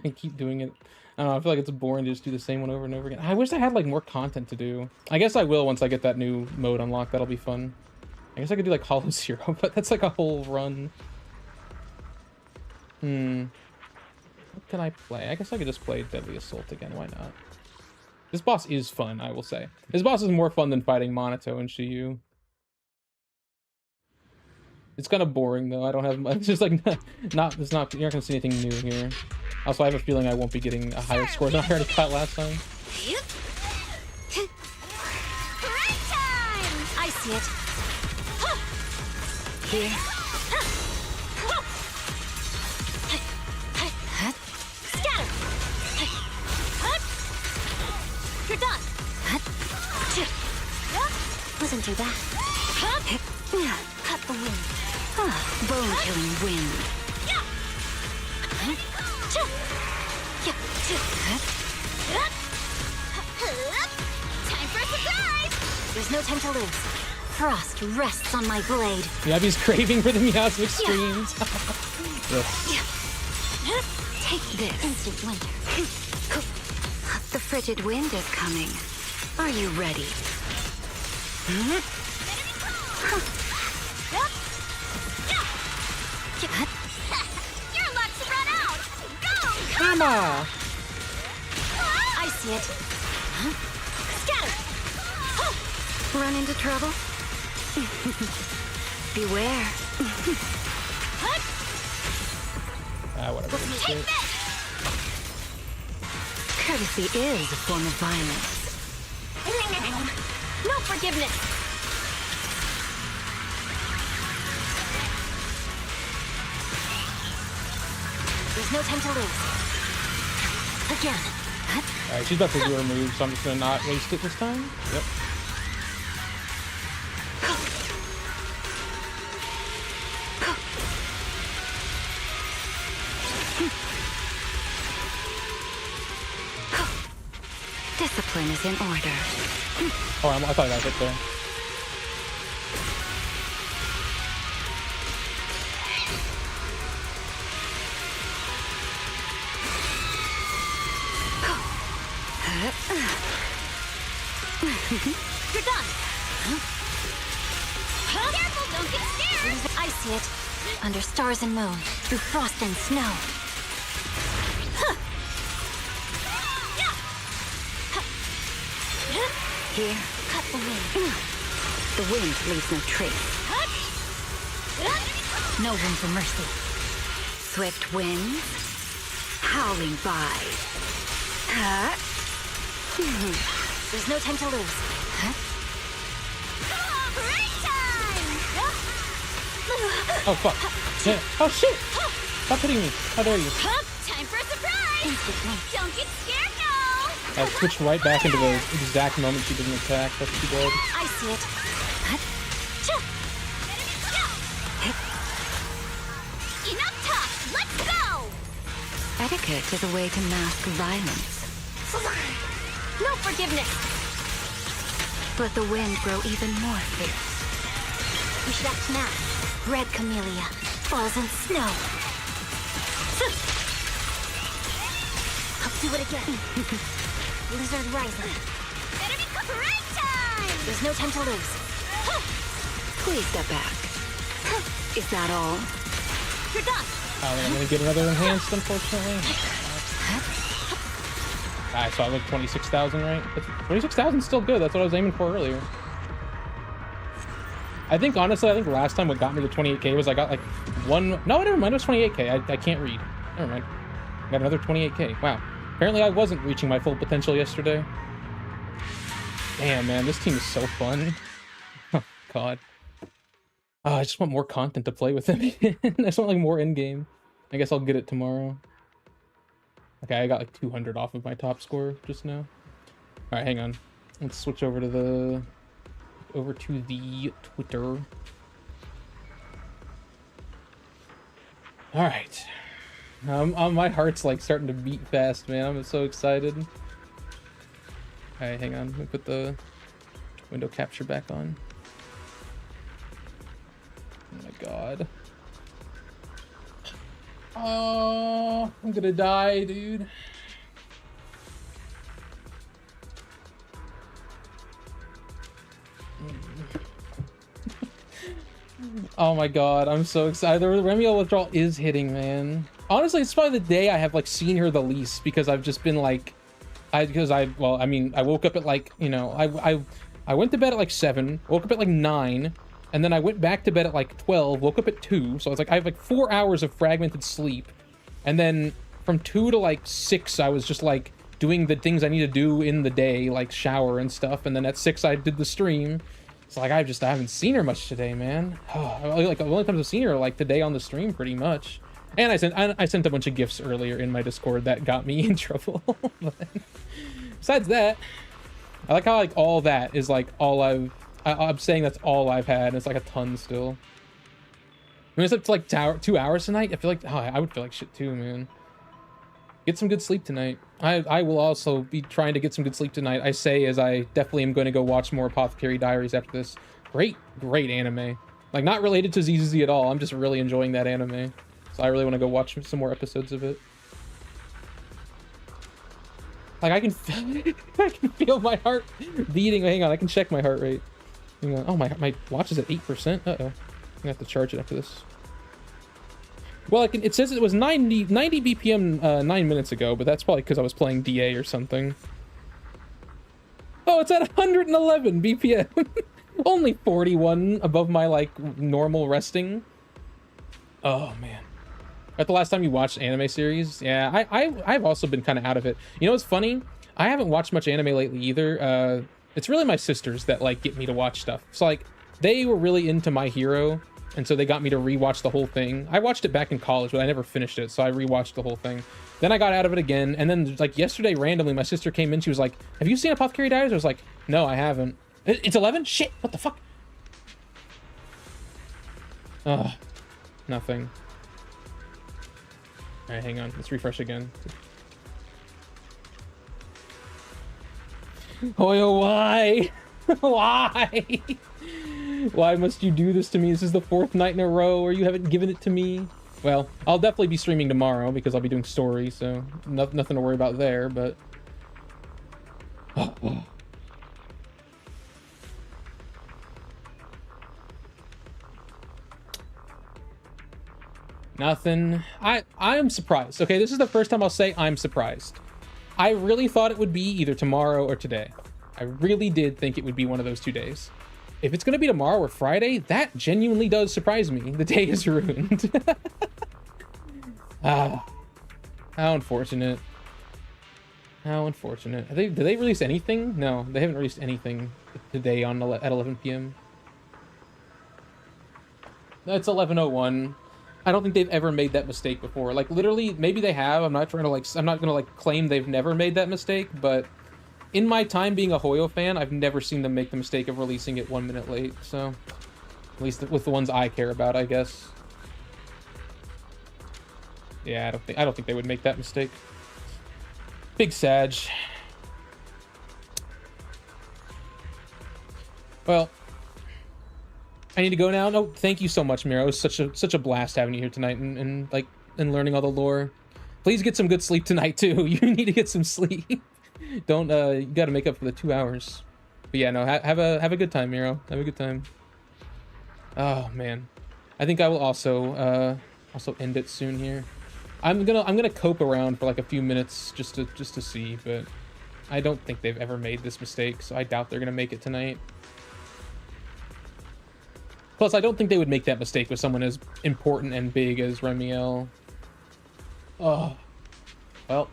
and keep doing it. I don't know, I feel like it's boring to just do the same one over and over again. I wish I had like more content to do. I guess I will once I get that new mode unlocked. That'll be fun. I guess I could do like Hollow Zero, but that's like a whole run. What can I play? I guess I could just play Deadly Assault again. Why not? This boss is fun, I will say. This boss is more fun than fighting Monato and Shiyu. It's kind of boring though. I don't have much. It's just like you're not gonna see anything new here. Also, I have a feeling I won't be getting a higher score than I already got last time. Great time. I see it. Here. Scatter. You're done. Wasn't too bad. Cut the wind. Bone chilling wind. Time for a surprise. There's no time to lose. Frost rests on my blade. Miyabi's craving for the miasmic screams. Yes. Take this. Instant winter. frigid wind is coming. Are you ready? Your luck's run out! Go! Mama! I see it. Scatter! Run into trouble? Beware. Whatever. Take this! Courtesy is a form of violence. No forgiveness! There's no time to lose. Again. Alright, she's about to do her move, so I'm just gonna not waste it this time. Yep. Discipline is in order. Oh, I thought I got hit there. You're done! Careful, don't get scared! I see it. Under stars and moon, through frost and snow. Here, Cut the wind. the wind leaves no trace. No room for mercy. Swift winds, howling by. There's no time to lose. Break time! Oh, fuck. Yeah. Oh, shit! Stop hitting me. How dare you? Time for a surprise! Don't get scared now! I switched right back into the exact moment she didn't attack. That's too bad. I see it. Enough talk! Let's go! Etiquette is a way to mask violence. No forgiveness! Let the wind grow even more fierce. We should act now. Red camellia falls in snow. I'll do it again. Blizzard rising. Break time! There's no time to lose. Please step back. Is that all? You're done! I'm gonna get another enhanced, unfortunately. Alright, so I like 26,000, right? 26,000 is still good. That's what I was aiming for earlier. I think, honestly, last time what got me to 28k was I got like one... No, never mind. It was 28k. I can't read. Never mind. I got another 28k. Wow. Apparently, I wasn't reaching my full potential yesterday. Damn, man. This team is so fun. Oh, God. Oh, I just want more content to play with them. I just want like more in-game. I guess I'll get it tomorrow. Okay, I got like 200 off of my top score just now. All right, hang on. Let's switch over to the Twitter. All right. My heart's like starting to beat fast, man. I'm so excited. All right, hang on. Let me put the window capture back on. Oh my God. Oh, I'm gonna die, dude. Oh my God, I'm so excited. The Remiel withdrawal is hitting, man. Honestly, it's probably the day I have like seen her the least because I've just been like, I woke up at like, you know, I went to bed at like 7, woke up at like 9, and then I went back to bed at like 12, woke up at 2. So I was like, I have like 4 hours of fragmented sleep. And then from 2 to like 6, I was just like doing the things I need to do in the day, like shower and stuff. And then at 6, I did the stream. It's like, I haven't seen her much today, man. Like the only times I've seen her like today on the stream pretty much. And I sent a bunch of gifts earlier in my Discord that got me in trouble. But besides that, I like how like all that is like all I'm saying that's all I've had. And it's like a ton still. When it's up to like 2 hours tonight, I feel like I would feel like shit too, man. Get some good sleep tonight. I will also be trying to get some good sleep tonight. I say as I definitely am going to go watch more Apothecary Diaries after this. Great anime. Like not related to ZZZ at all. I'm just really enjoying that anime. So I really want to go watch some more episodes of it. Like I can I can feel my heart beating. Hang on, I can check my heart rate. Hang on. Oh, my watch is at 8%. Uh-oh. I'm gonna have to charge it after this. Well, it says it was 90 BPM 9 minutes ago, but that's probably because I was playing DA or something. Oh, it's at 111 BPM. Only 41 above my, like, normal resting. Oh, man. At the last time you watched anime series? Yeah, I've also been kind of out of it. You know what's funny? I haven't watched much anime lately either. It's really my sisters that, like, get me to watch stuff. So, like, they were really into My Hero, and so they got me to rewatch the whole thing. I watched it back in college, but I never finished it, so I rewatched the whole thing. Then I got out of it again, and then, like, yesterday, randomly, my sister came in, she was like, have you seen Apothecary Diaries? I was like, no, I haven't. It's 11? Shit, what the fuck? Ugh, nothing. All right, hang on, let's refresh again. Oh, why? Why? Why must you do this to me? This is the 4th night in a row where you haven't given it to me. Well, I'll definitely be streaming tomorrow because I'll be doing story, so nothing to worry about there, but... Nothing. I'm surprised. Okay, this is the first time I'll say I'm surprised. I really thought it would be either tomorrow or today. I really did think it would be one of those 2 days. If it's going to be tomorrow or Friday, that genuinely does surprise me. The day is ruined. Ah, how unfortunate. How unfortunate. Did they release anything? No, they haven't released anything today at 11 p.m. It's 11:01. I don't think they've ever made that mistake before. Like, literally, maybe they have. I'm not gonna like claim they've never made that mistake, but in my time being a Hoyo fan, I've never seen them make the mistake of releasing it 1 minute late. So, at least with the ones I care about, I guess. Yeah, I don't think they would make that mistake. Big Sag. Well, I need to go now. No, thank you so much, Miro. It was such a blast having you here tonight and learning all the lore. Please get some good sleep tonight too. You need to get some sleep. Don't you got to make up for the 2 hours. But yeah, no, have a good time, Miro. Have a good time. Oh man, I think I will also end it soon here. I'm gonna cope around for like a few minutes just to see, but I don't think they've ever made this mistake, so I doubt they're gonna make it tonight. Plus, I don't think they would make that mistake with someone as important and big as Remielle. Oh, well,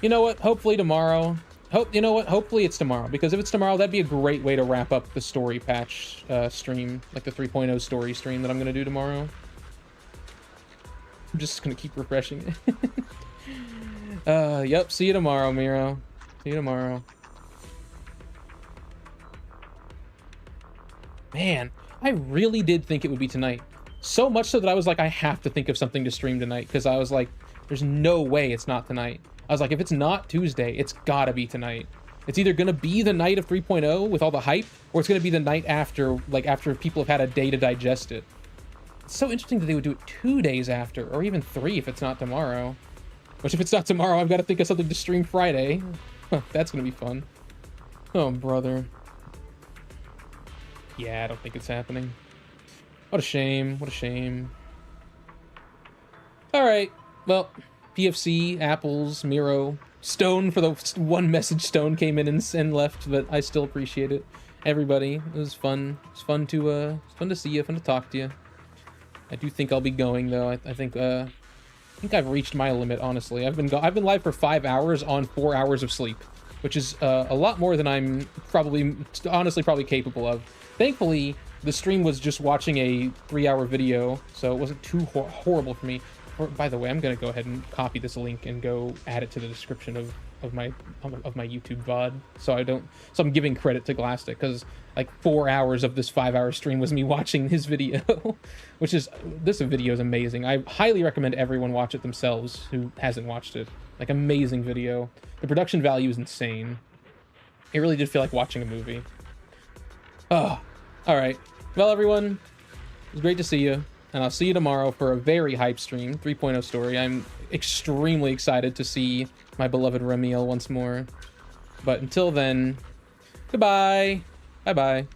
you know what? Hopefully tomorrow. You know what? Hopefully it's tomorrow, because if it's tomorrow, that'd be a great way to wrap up the story patch stream, like the 3.0 story stream that I'm gonna do tomorrow. I'm just gonna keep refreshing it. Yep. See you tomorrow, Miro. See you tomorrow. Man, I really did think it would be tonight. So much so that I was like, I have to think of something to stream tonight, because I was like, there's no way it's not tonight. I was like, if it's not Tuesday, it's gotta be tonight. It's either gonna be the night of 3.0 with all the hype, or it's gonna be the night after, like after people have had a day to digest it. It's so interesting that they would do it 2 days after, or even 3 if it's not tomorrow. Which if it's not tomorrow, I've got to think of something to stream Friday. Huh, that's gonna be fun. Oh, brother. Yeah, I don't think it's happening. What a shame. What a shame. Alright. Well, PFC, Apples, Miro, Stone for the one message Stone came in and left, but I still appreciate it. Everybody, it was fun. It's fun to see you, fun to talk to you. I do think I'll be going though. I think I've reached my limit, honestly. I've been live for 5 hours on 4 hours of sleep, which is a lot more than I'm honestly probably capable of. Thankfully, the stream was just watching a 3-hour video, so it wasn't too horrible for me. By the way, I'm gonna go ahead and copy this link and go add it to the description of my YouTube VOD, so I'm giving credit to Glastic, because like 4 hours of this 5-hour stream was me watching his video. This video is amazing. I highly recommend everyone watch it themselves who hasn't watched it. Like, amazing video. The production value is insane. It really did feel like watching a movie. Oh, all right. Well, everyone, it was great to see you. and I'll see you tomorrow for a very hype stream, 3.0 story. I'm extremely excited to see my beloved Remiel once more. But until then, goodbye. Bye-bye.